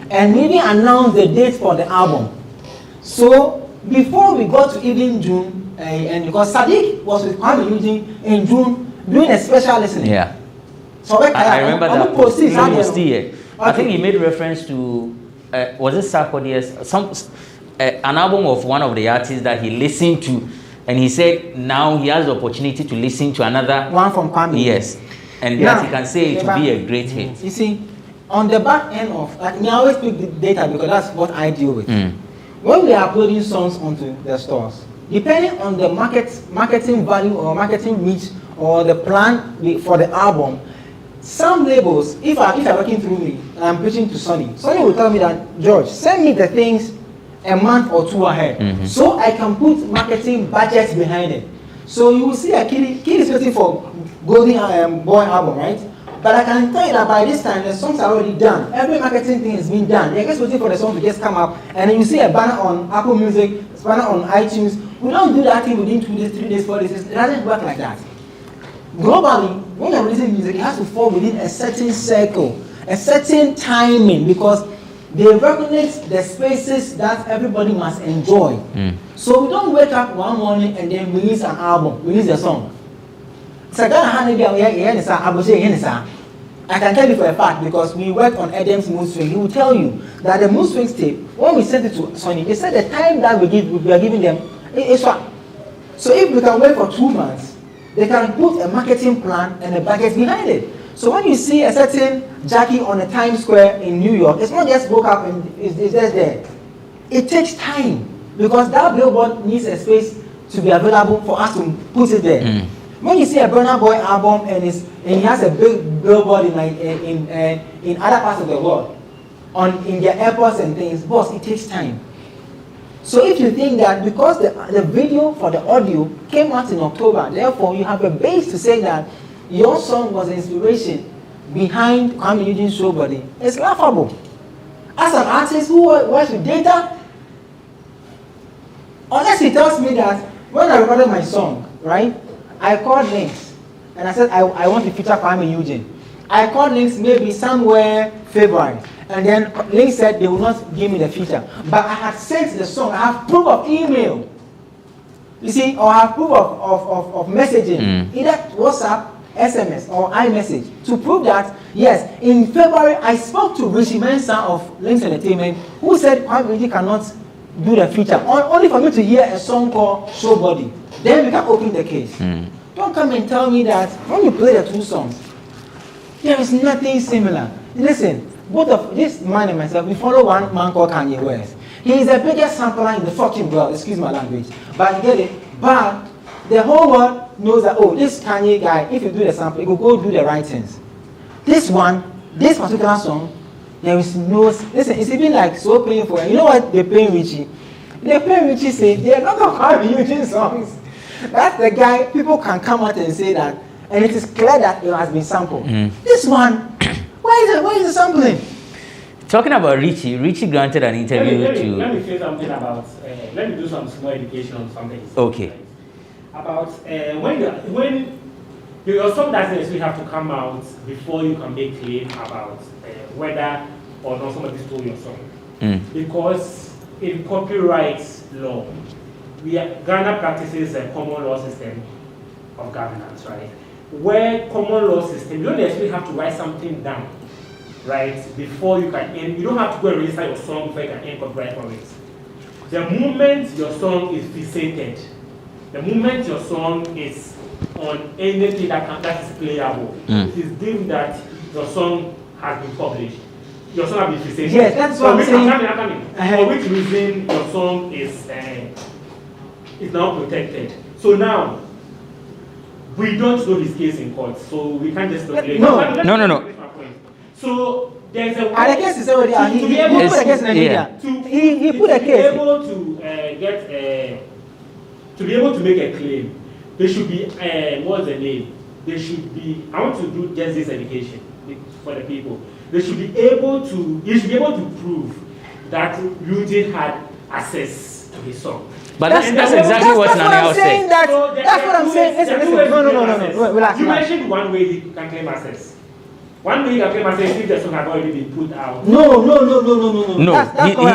And we even announced the date for the album. So before we got to even June, and because Sadiq was with Kwame Eugene in June doing a special listening. Yeah. So I remember that post. Okay. I think he made reference to, was it Sarkodie's, an album of one of the artists that he listened to, and he said now he has the opportunity to listen to another one from Kwame. Yes, and that he can say it will be a great hit. You see, on the back end of, like, I always pick the data because that's what I deal with. When we are uploading songs onto the stores, depending on the marketing value or marketing reach or the plan for the album, some labels, if I'm working through me and I'm pitching to Sonny will tell me that, George, send me the things a month or two ahead, so I can put marketing budgets behind it. So you will see a kid is waiting for Golden Boy album, right? But I can tell you that by this time the songs are already done. Every marketing thing has been done. They're just waiting for the song to just come up, and then you see a banner on Apple Music, a banner on iTunes. We don't do that thing within 2 days, 3 days, 4 days. It doesn't work like that. Globally, when you're releasing music, it has to fall within a certain circle, a certain timing, because they recognize the spaces that everybody must enjoy. So we don't wake up one morning and then release an album, release a song. I can tell you for a fact because we worked on Adam's Mood Swing. He will tell you that the Mood Swings tape, when we sent it to Sony, they said the time that we are giving them is what. So if we can wait for 2 months, they can put a marketing plan and a budget behind it. So when you see a certain Jackie on a Times Square in New York, it's not just woke up and it's just there. It takes time because that billboard needs a space to be available for us to put it there. When you see a Burna Boy album and he has a big billboard in other parts of the world, in their airports and things, boss, it takes time. So if you think that because the video for the audio came out in October, therefore you have a base to say that your song was inspiration behind Kwame Eugene's Show Body, it's laughable. As an artist who works with data, unless he tells me that when I recorded my song, right, I called Links and I said I want to feature Kwame Eugene. I called Links maybe somewhere February, and then Links said they will not give me the feature. But I had sent the song, I have proof of email. You see, or I have proof of messaging, either WhatsApp, SMS, or iMessage, to prove that, yes, in February I spoke to Rishi Mensah of Links Entertainment, who said Kwame Eugene cannot do the feature, only for me to hear a song called Show Body. Then we can open the case. Don't come and tell me that when you play the 2 songs, there is nothing similar. Listen, both of this man and myself, we follow one man called Kanye West. He is the biggest sampler in the fucking world, excuse my language. But you get it? But the whole world knows that, oh, this Kanye guy, if you do the sample, he will go do the right things. This particular song, there is no, listen, it's even like so painful. You know what they pay Richie? They pay Richie say, they are not going to have Eugene songs. That's the guy, people can come out and say that, and it is clear that it has been sampled. This one, why is the sampling? Talking about Richie granted an interview let to... Let me say something about, let me do some small education on something. Okay. About when your song doesn't necessarily have to come out before you can make claim about whether or not somebody stole your song. Because in copyright law, Ghana practices a common law system of governance, right? Where common law system, you don't necessarily have to write something down right, before you can end. You don't have to go and register your song before you can end copyright for it. The moment your song is fixated, the moment your song is on anything that is playable, it is deemed that your song has been published. Your song has been fixated. Yes, that's what I'm saying. For which reason your song is now protected. So now, we don't know his case in court, so we can't just speculate. No. So there's a way. And the case is already he put a case in the media. He put a case. To be able to make a claim, there should be what's the name? There should be. I want to do just this education for the people. They should be able to. He should be able to prove that Eugene had access to his song. But that's exactly what Nana said. That's what I'm saying. Listen. No. Relax. You mentioned one way he can claim access. One way he can claim access if the song had already been put out. No.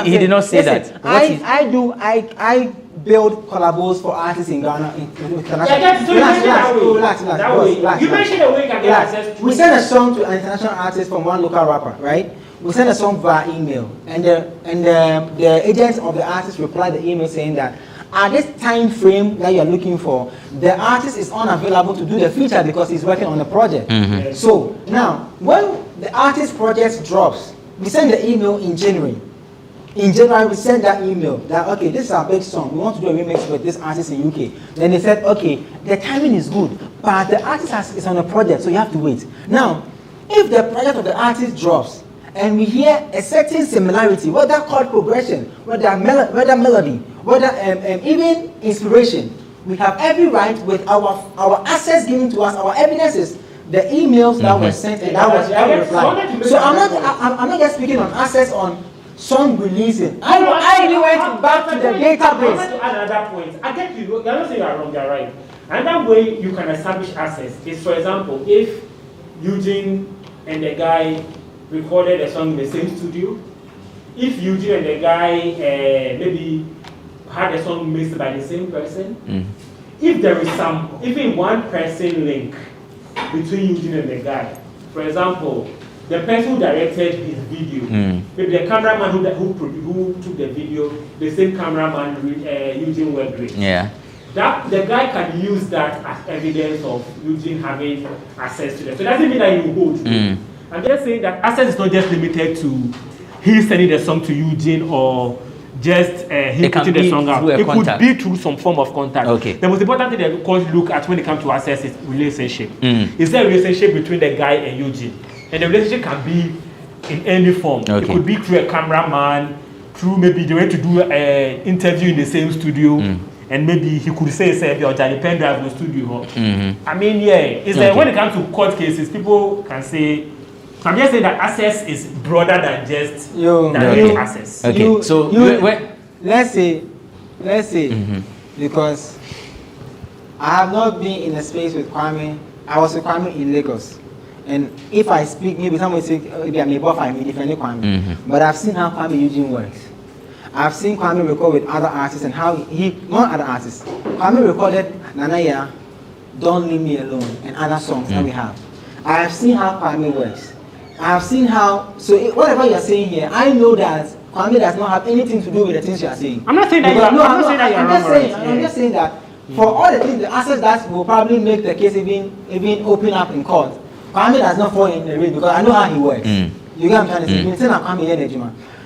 He did not say that. I build collabos for artists in Ghana. Relax. You mentioned the way you can get access to. We send a song to an international artist from one local rapper, right? We send a song via email, and the agents of the artist reply the email saying that at this time frame that you're looking for, the artist is unavailable to do the feature because he's working on the project. So now, when the artist project drops, we send the email in January. In January, we sent that email that, okay, this is our big song. We want to do a remix with this artist in UK. Then they said, okay, the timing is good, but the artist is on a project, so you have to wait. Now, if the project of the artist drops, and we hear a certain similarity, whether chord progression, whether melody, whether even inspiration, we have every right with our access given to us, our evidences, the emails that were sent and that was replied. So I'm not just speaking on access on song releasing. I went back to the database. I want to add another point. I get you. You're not saying you're wrong. You're right. Another way you can establish access is, for example, if Eugene and the guy recorded a song in the same studio. If Eugene and the guy maybe had a song mixed by the same person. If there is even one person link between Eugene and the guy, for example, the person who directed his video, maybe the cameraman who took the video, the same cameraman Eugene worked with. That the guy can use that as evidence of Eugene having access to them. So it doesn't mean that you go through. I'm just saying that access is not just limited to he sending the song to Eugene or just him putting the song out. It could be through some form of contact. The most important thing that we look at when it comes to access is relationship. Is there a relationship between the guy and Eugene? And the relationship can be in any form. It could be through a cameraman, through maybe they went to do an interview in the same studio, and maybe he could say, your Johnny pen drive in the studio. I mean, it's that when it comes to court cases, people can say, I'm just saying that access is broader than just access. So let's say, because I have not been in a space with Kwame. I was with Kwame in Lagos, and if I speak, maybe someone will say, maybe I may buff, I may defend Kwame. But I've seen how Kwame Eugene works. I've seen Kwame record with other artists and how not other artists. Kwame recorded Nanaya, Don't Leave Me Alone, and other songs that we have. I have seen how Kwame works. I have seen how, whatever you're saying here, I know that Kwame does not have anything to do with the things you are saying. I'm not saying that I'm just saying that for all the things, the assets that will probably make the case even open up in court, Kwame does not fall in the race because I know how he works. You get what I'm trying to say?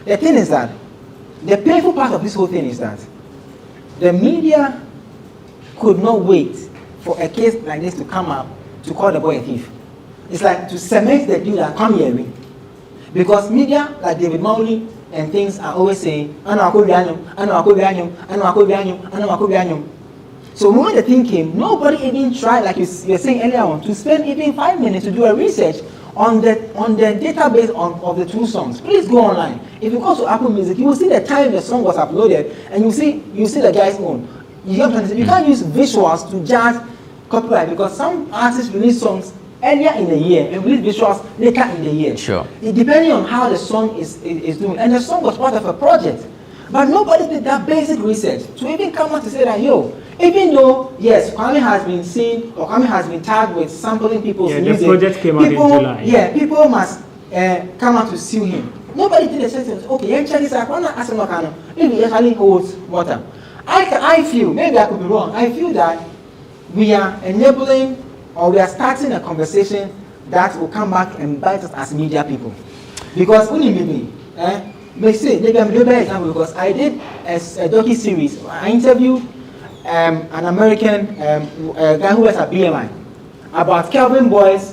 The thing is that, the painful part of this whole thing is that the media could not wait for a case like this to come up to call the boy a thief. It's like to cement the deal that come here. Because media like David Mowley and things are always saying, so when the thing came, nobody even tried, like you were saying earlier on, to spend even 5 minutes to do a research on the database of the two songs. Please go online. If you go to Apple Music, you will see the time the song was uploaded, and you see the guy's own. You can't use visuals to judge copyright because some artists release songs earlier in the year and release visuals later in the year. It depending on how the song is doing, and the song was part of a project, but nobody did that basic research to even come out to say that even though yes, Kwame has been seen or Kwame has been tagged with sampling people's music. The project came out in July. People must come out to sue him. Nobody did a sentence. Okay, check this out. If he actually holds water. I feel, maybe I could be wrong, I feel that we are enabling or we are starting a conversation that will come back and bite us as media people. Because when you meet me, maybe I'm doing an example because I did a docu-series. I interviewed an American guy who was at BMI about Calvin Boy's,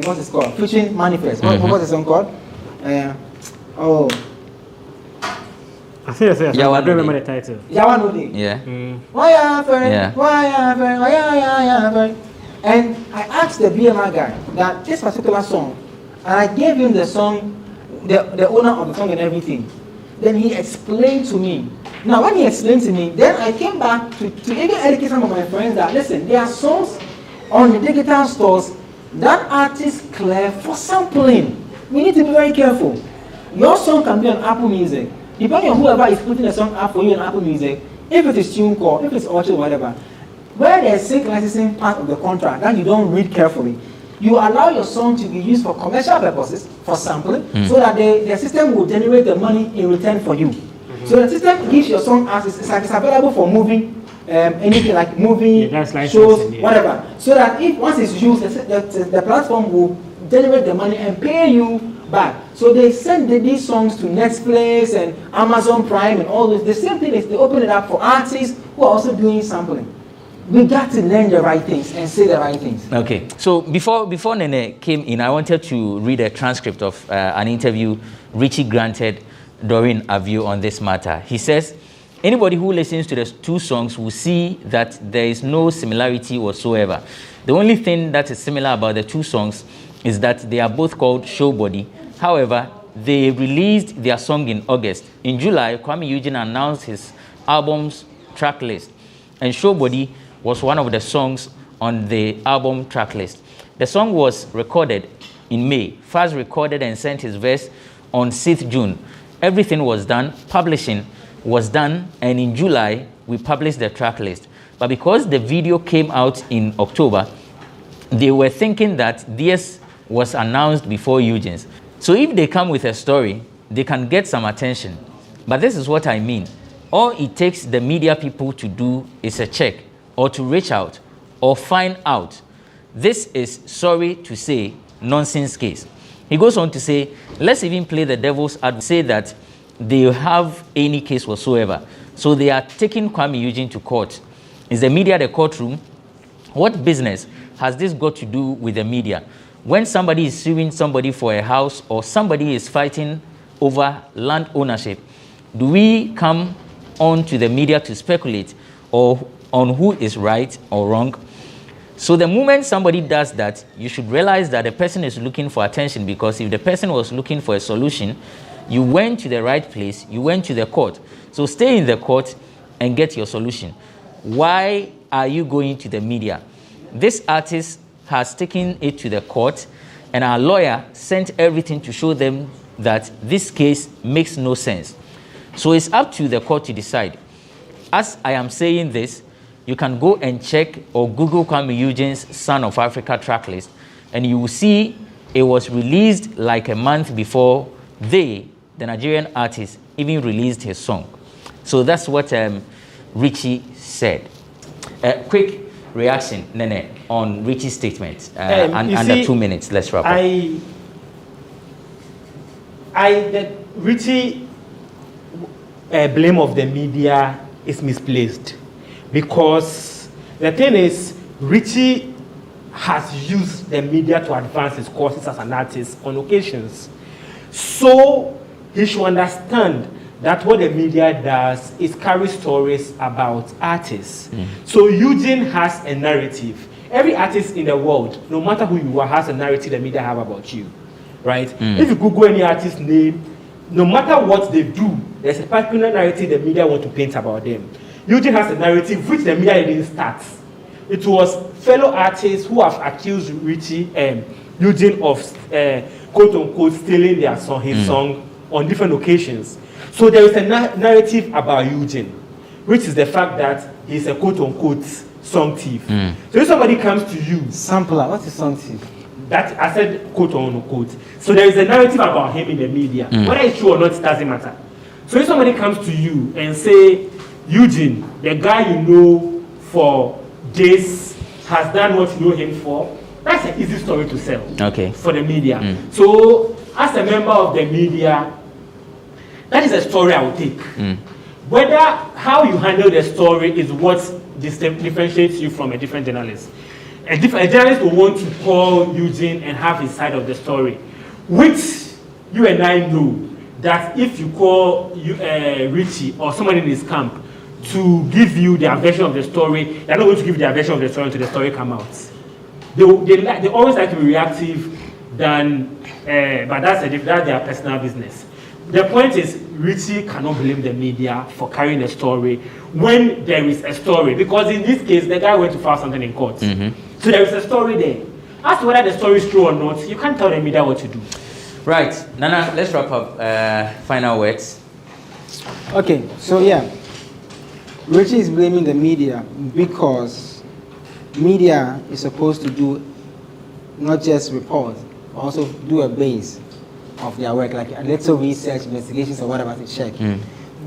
what's it called? Featuring Manifest. What's the song called? I don't remember the title. Yawanudi. Yeah. And I asked the BMI guy that this particular song, and I gave him the song, the owner of the song and everything. Then he explained to me. Now when he explained to me, then I came back to even educate some of my friends that listen, there are songs on the digital stores that artists clear for sampling. We need to be very careful. Your song can be on Apple Music. Depending on whoever is putting the song up for you on Apple Music, if it is TuneCore, if it's Orchard, whatever, where there's sync licensing part of the contract that you don't read carefully, you allow your song to be used for commercial purposes, for sampling, so that the system will generate the money in return for you. So the system gives your song as it's available for movie, anything like movie, shows, whatever. So that if once it's used, the platform will generate the money and pay you back. So they send these songs to Netflix and Amazon Prime and all this. The same thing is they open it up for artists who are also doing sampling. We got to learn the right things and say the right things. Okay, so before Nene came in, I wanted to read a transcript of an interview Richie granted Doreen Avio on this matter. He says, anybody who listens to the two songs will see that there is no similarity whatsoever. The only thing that is similar about the two songs is that they are both called Showbody. However, they released their song in August. In July, Kwame Eugene announced his album's track list, and Showbody was one of the songs on the album track list. The song was recorded in May. Faz recorded and sent his verse on 6th June. Everything was done, publishing was done, and in July, we published the track list. But because the video came out in October, they were thinking that theirs was announced before Eugene's. So if they come with a story, they can get some attention. But this is what I mean. All it takes the media people to do is a check, or to reach out, or find out. This is, sorry to say, nonsense case. He goes on to say, let's even play the devil's advocate, say that they have any case whatsoever. So they are taking Kwame Eugene to court. Is the media the courtroom? What business has this got to do with the media? When somebody is suing somebody for a house or somebody is fighting over land ownership, do we come on to the media to speculate or on who is right or wrong? So the moment somebody does that, you should realize that the person is looking for attention, because if the person was looking for a solution, you went to the right place, you went to the court. So stay in the court and get your solution. Why are you going to the media? This artist has taken it to the court, and our lawyer sent everything to show them that this case makes no sense. So it's up to the court to decide. As I am saying this, you can go and check or Google Kwame Eugene's Son of Africa track list, and you will see it was released like a month before the Nigerian artist, even released his song. So that's what Richie said. Quick reaction, Nene, on Richie's statement. Under 2 minutes, let's wrap up. Richie blame of the media is misplaced, because the thing is, Richie has used the media to advance his causes as an artist on occasions. So he should understand that what the media does is carry stories about artists. So Eugene has a narrative. Every artist in the world, no matter who you are, has a narrative the media have about you, right? If you Google any artist's name, no matter what they do, there's a particular narrative the media want to paint about them. Eugene has a narrative which the media didn't start. It was fellow artists who have accused Richie Eugene of quote unquote stealing their song, his song, on different occasions. So there is a narrative about Eugene, which is the fact that he's a quote unquote song thief. So if somebody comes to you, sampler, what is song thief? That I said quote or unquote. So there is a narrative about him in the media. Whether it's true or not, it doesn't matter. So if somebody comes to you and say, Eugene, the guy you know for this has done what you know him for, that's an easy story to sell for the media. So as a member of the media, that is a story I will take. Whether how you handle the story is what differentiates you from a different journalist. A journalist will want to call Eugene and have his side of the story, which you and I know that if you call Richie or someone in his camp to give you their version of the story, they're not going to give you their version of the story until the story comes out. They always like to be reactive than, but that's their personal business. The point is, Richie cannot blame the media for carrying a story when there is a story, because in this case, the guy went to file something in court. So there is a story there. As to whether the story is true or not, you can't tell the media what to do. Right. Nana, let's wrap up. Final words. Okay, so yeah. Richie is blaming the media because media is supposed to do not just report, also do a base of their work, like a little research, investigations, or whatever to check.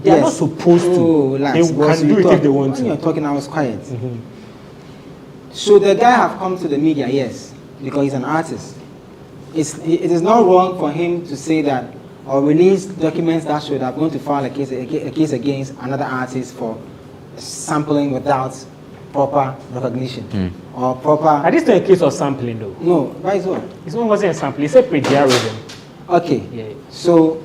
They are not supposed to. They can do it if they want to. When you're talking, I was quiet. So the guy have come to the media, yes, because he's an artist. It is not wrong for him to say that or release documents that should have gone to file a case against another artist for sampling without proper recognition or proper. Is this not a case of sampling though? No, vice versa. This one wasn't a sampling. It's a plagiarism. Okay. Yeah. So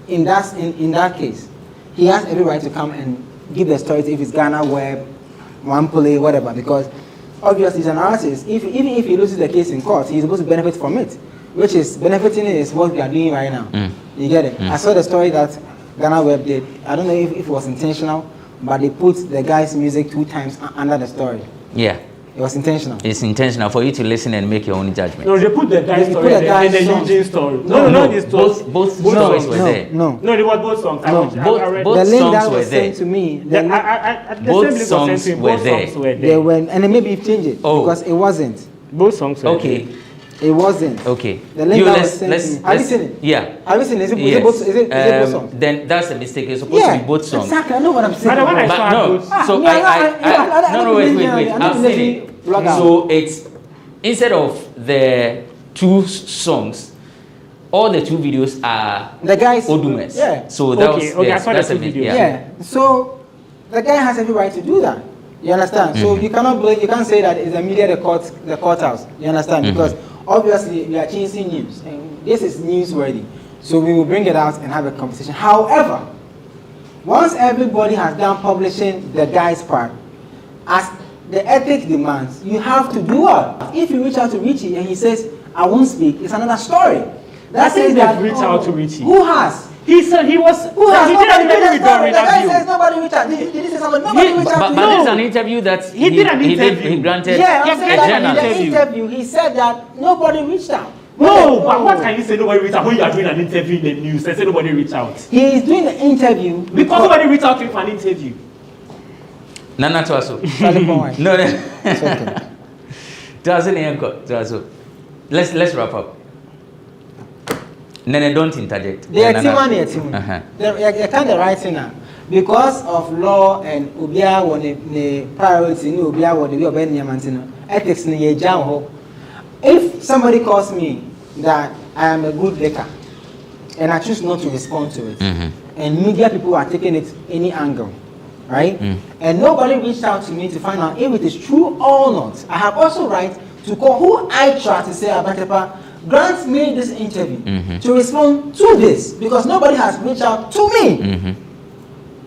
in that case, he has every right to come and give the story if it's GhanaWeb, Wampole, whatever, because obviously he's an artist. Even if he loses the case in court, he's supposed to benefit from it, which is benefiting is what we are doing right now. You get it? I saw the story that GhanaWeb did. I don't know if it was intentional, but they put the guy's music 2 times under the story. Yeah. It was intentional. It's intentional for you to listen and make your own judgment. No, they put the guy's story and the Eugene story. No, this story. Both stories were there. No, they were both songs. Both songs were there. To me, both songs were there. They were, and maybe you've changed it because it wasn't. Both songs were there. It wasn't. Okay. The link that was sent to me. Have you seen it? Yeah. Have you seen it? Is it both songs? Then that's a mistake. It's supposed to be both songs. Exactly. I know what I'm saying. But no. So no, wait. I've seen it. So it's instead of the 2 songs, all the 2 videos are the guys Odumes. Yeah. So that was that's a video. Yeah. So the guy has every right to do that. You understand? So you cannot blame. You can't say that it's the media, the courthouse. You understand? Because obviously we are chasing news, and this is newsworthy. So we will bring it out and have a conversation. However, once everybody has done publishing the guy's part, as the ethics demands, you have to do what? If you reach out to Richie and he says, I won't speak, it's another story. That says that reach out to Richie. Who has? He said he was. Who has? He did an interview with The guy says nobody reached out. Did he say somebody? Nobody reached out to But this is an interview that he did an interview. He granted Yeah, I'm saying a that journalist. in the interview, he said that nobody reached out. No, but what can you say nobody reached out when you are doing an interview in the news and say nobody reached out? He is doing the interview because nobody reached out to him for an interview. Nana Tuaso. No. It's okay. Tuaso. Let's wrap up. Nene, don't interject. They are kind of writing now. Because of law and Ubia won the priority, Ubia won the Ubia ethics. If somebody calls me that I am a good licker and I choose not to respond to it, and media people are taking it any angle, right? And nobody reached out to me to find out if it is true or not, I have also right to call who I try to say Abatepa grant me this interview to respond to this because nobody has reached out to me.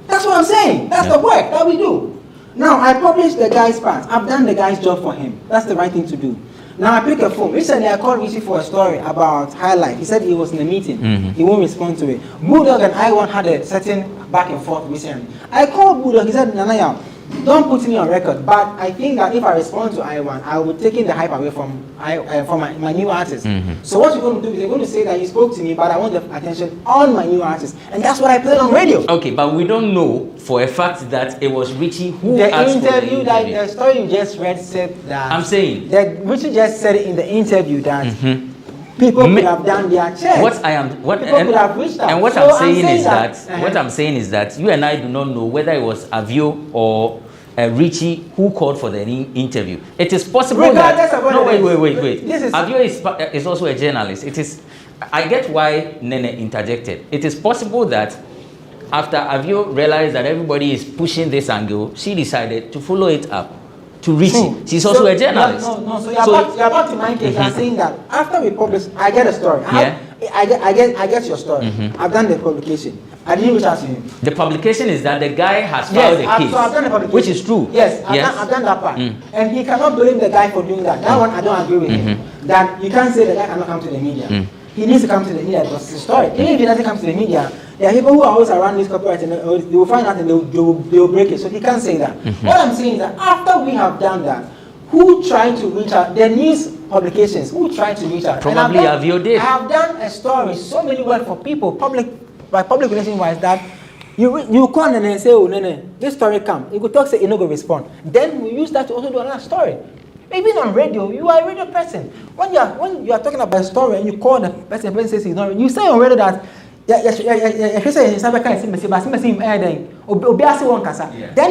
That's what I'm saying. That's the work that we do. Now I published the guy's part. I've done the guy's job for him. That's the right thing to do. Now I pick a phone. Recently I called Richie for a story about Highlight. He said he was in a meeting. He won't respond to it. Bulldog and I had a certain back and forth recently. I called Bulldog. He said, Nanaya, don't put me on record, but I think that if I respond to I1, I will be taking the hype away from my new artist. So what you're going to do is you're going to say that you spoke to me, but I want the attention on my new artist, and that's what I played on radio. Okay, but we don't know for a fact that it was Richie who asked for the interview. The story you just read said that. I'm saying that Richie just said it in the interview that. People could have done their checks. People could have reached out. And what I'm saying is that you and I do not know whether it was Avio or Richie who called for the interview. It is possible wait. Avio is also a journalist. It is. I get why Nene interjected. It is possible that after Avio realized that everybody is pushing this angle, she decided to follow it up. To Richie. She's also a journalist. No. So you're back to my case. I'm saying that after we publish, I get a story. I get your story. I've done the publication. I didn't reach out to him. The publication is that the guy has filed a case, so I've done the publication. which is true. Yes, I've done that part. And he cannot blame the guy for doing that. That one I don't agree with him. That you can't say the guy cannot come to the media. He needs to come to the media because it's a story. Even if he doesn't come to the media, there are people who are always around this copyright and they will find out and they will break it. So he can't say that. What I'm saying is that after we have done that, who tried to reach out? The news publications, who tried to reach out? Probably Avio did. I have done a story, so many words for people, public relation wise, that you call and say, oh, Nene, this story come. You could talk, say, you no go respond. Then we use that to also do another story. Even on radio, you are a radio person. When you are talking about a story and you call the person says he's not, you say on radio that then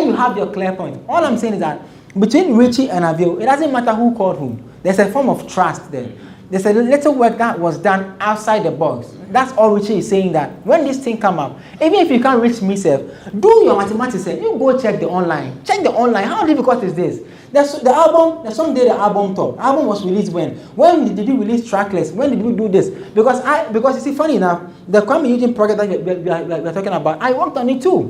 you have your clear point. All I'm saying is that between Richie and Avio, it doesn't matter who called whom. There's a form of trust there. There's a little work that was done outside the box. That's all Richie is saying, that when this thing come up, even if you can't reach me, do your mathematics. You go check the online. Check the online. How difficult is this? The song did the album tour. The album was released when? When did you release track list? When did we do this? Because you see, funny enough, the Kwame Eugene project that we're talking about, I worked on it too.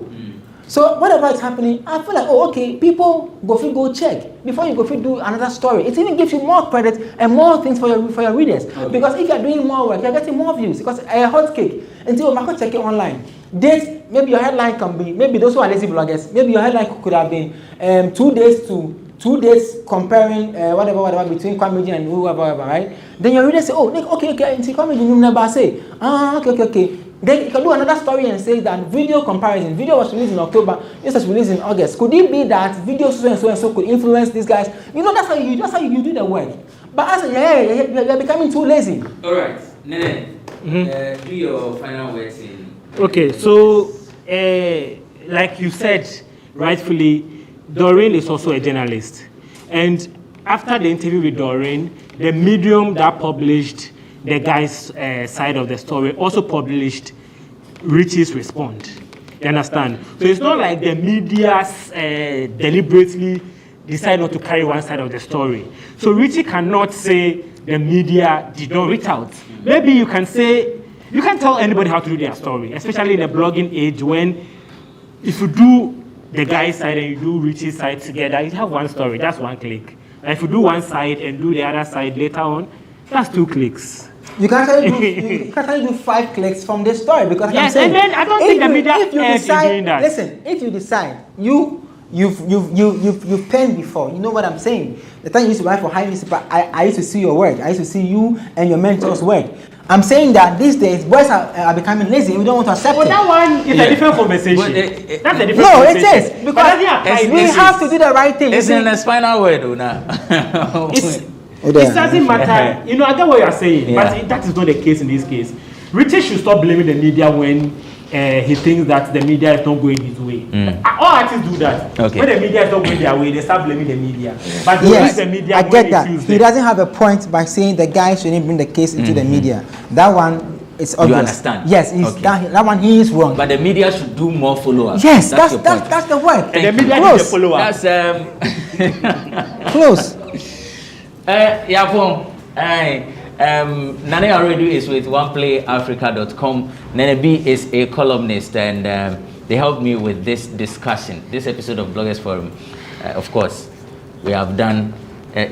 So whatever is happening, I feel like, oh, okay, people go check before you go do another story. It even gives you more credit and more things for your readers. Okay. Because if you're doing more work, you're getting more views. Because a hot cake, until you check it online. This, maybe your headline can be, maybe those who are lazy bloggers, maybe your headline could have been 2 days comparing whatever between Kwame Eugene and whoever, right? Then your readers say, oh, okay, Kwame Eugene never say, okay. Then you can do another story and say that video comparison. Video was released in October. This was released in August. Could it be that video so and so could influence these guys? You know, that's how you do the work. But as you're becoming too lazy. All right, Nene, do your final words in. Okay, so like you said, rightfully, Doreen is also a journalist, and after the interview with Doreen, the medium that published the guy's side of the story also published Richie's response. You understand? So it's not like the media deliberately decide not to carry one side of the story. So Richie cannot say the media did not reach out. Maybe you can say, you can't tell anybody how to do their story, especially in the blogging age when if you do the guy's side and you do Richie's side together, you have one story, that's one click. And if you do one side and do the other side later on, that's 2 clicks. You can actually do 5 clicks from this story because yes, I'm saying, and then I don't think the media is doing that. Listen, if you decide you've penned before, you know what I'm saying. The time you used to write for high newspaper, I used to see your work. I used to see you and your mentors' work. I'm saying that these days boys are becoming lazy. We don't want to accept it. That one is a different conversation. That's a different conversation. No, it is because we have to do the right thing. It's in the spinal word, now. It doesn't matter. You know, I get what you're saying, but that is not the case in this case. Richard should stop blaming the media when he thinks that the media is not going his way. All artists do that. Okay. When the media is not going their way, they start blaming the media. But yes, the media I get that. He doesn't have a point by saying the guy shouldn't bring the case into the media. That one is obvious. You understand? Yes, that one he is wrong. But the media should do more follow-up. Yes, that's the word. And the media needs the follow-up. That's close. Nane already is with OnePlayAfrica.com. Nene B is a columnist, and they helped me with this discussion. This episode of Bloggers Forum, of course, we have done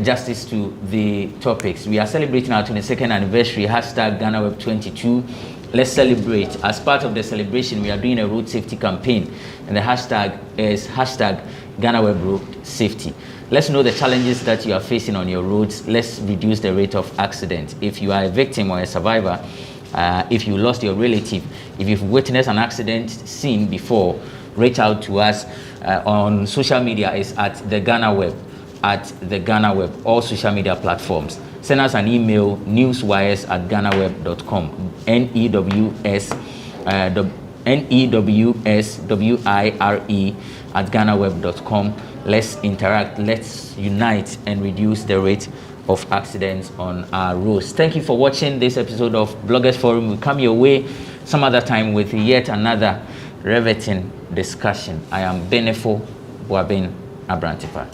justice to the topics. We are celebrating our 22nd anniversary, hashtag GhanaWeb 22. Let's celebrate. As part of the celebration, we are doing a road safety campaign, and the hashtag is hashtag GhanaWeb Road Safety. Let's know the challenges that you are facing on your roads. Let's reduce the rate of accident. If you are a victim or a survivor, if you lost your relative, if you've witnessed an accident scene before, reach out to us on social media. Is at the GhanaWeb, all social media platforms. Send us an email, newswires@ghanaweb.com, newswire@ghanaweb.com. Let's interact, let's unite and reduce the rate of accidents on our roads. Thank you for watching this episode of Bloggers Forum. We'll come your way some other time with yet another riveting discussion. I am Benefo Boabin Abrantipa.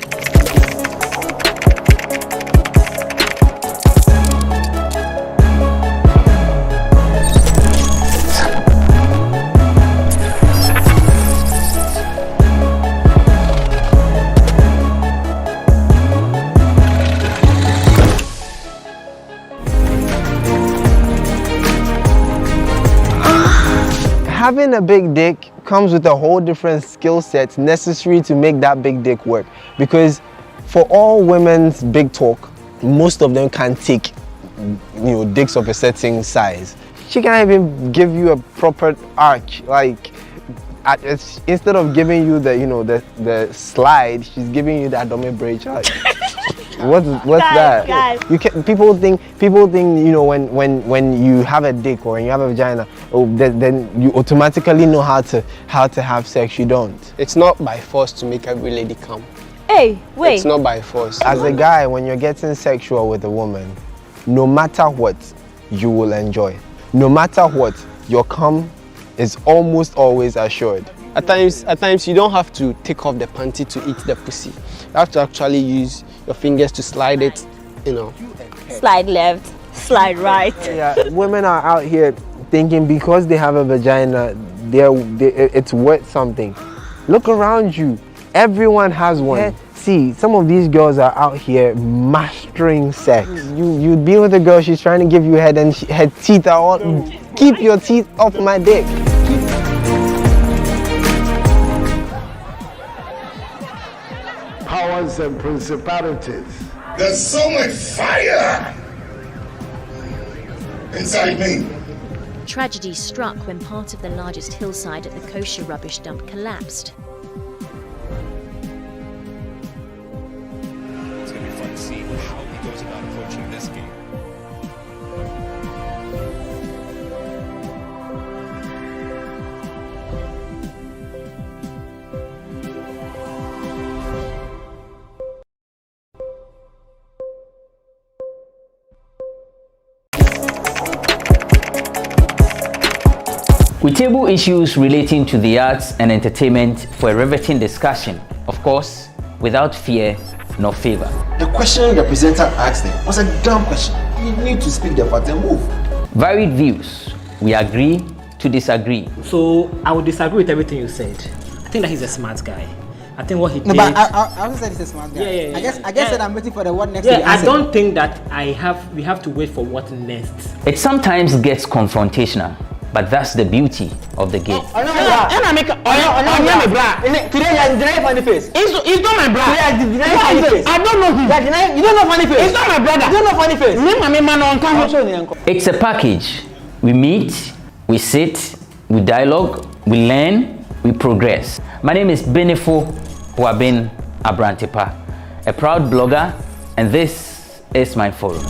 Having a big dick comes with a whole different skill set necessary to make that big dick work. Because for all women's big talk, most of them can't take, dicks of a certain size. She can't even give you a proper arch. Like, instead of giving you the slide, she's giving you the abdomen bridge. Like, what's that? Guys. People think when you have a dick or when you have a vagina, then you automatically know how to have sex. You don't. It's not by force to make every lady come. Hey, wait. It's not by force. As a guy, when you're getting sexual with a woman, no matter what, you will enjoy. No matter what, your cum is almost always assured. At times you don't have to take off the panty to eat the pussy. You have to actually use your fingers to slide it, Slide left, slide right. Yeah, women are out here thinking because they have a vagina, it's worth something. Look around you. Everyone has one. Yeah. See, some of these girls are out here mastering sex. You'd be with a girl, she's trying to give you head and her teeth are all... Keep your teeth off my dick. Powers and principalities. There's so much fire inside me. Tragedy struck when part of the largest hillside at the kosher rubbish dump collapsed. It's going to be fun to see how he goes about approaching this game. We table issues relating to the arts and entertainment for a riveting discussion, of course, without fear nor favor. The question the presenter asked them was a dumb question. You need to speak the part and move. Varied views. We agree to disagree. So I would disagree with everything you said. I think that he's a smart guy. I think what he did... No, but I also said he's a smart guy. Yeah. I guess that I'm waiting for the what next. Yeah, I don't think that we have to wait for what next. It sometimes gets confrontational, but that's the beauty of the game. Today you deny funny face. It's not my brother. Funny face. I don't know him. You don't know funny face. It's not my brother. You don't know funny face. It's a package. We meet, we sit, we dialogue, we learn, we progress. My name is Benefo Boabin Abrantipa, a proud blogger, and this is my forum.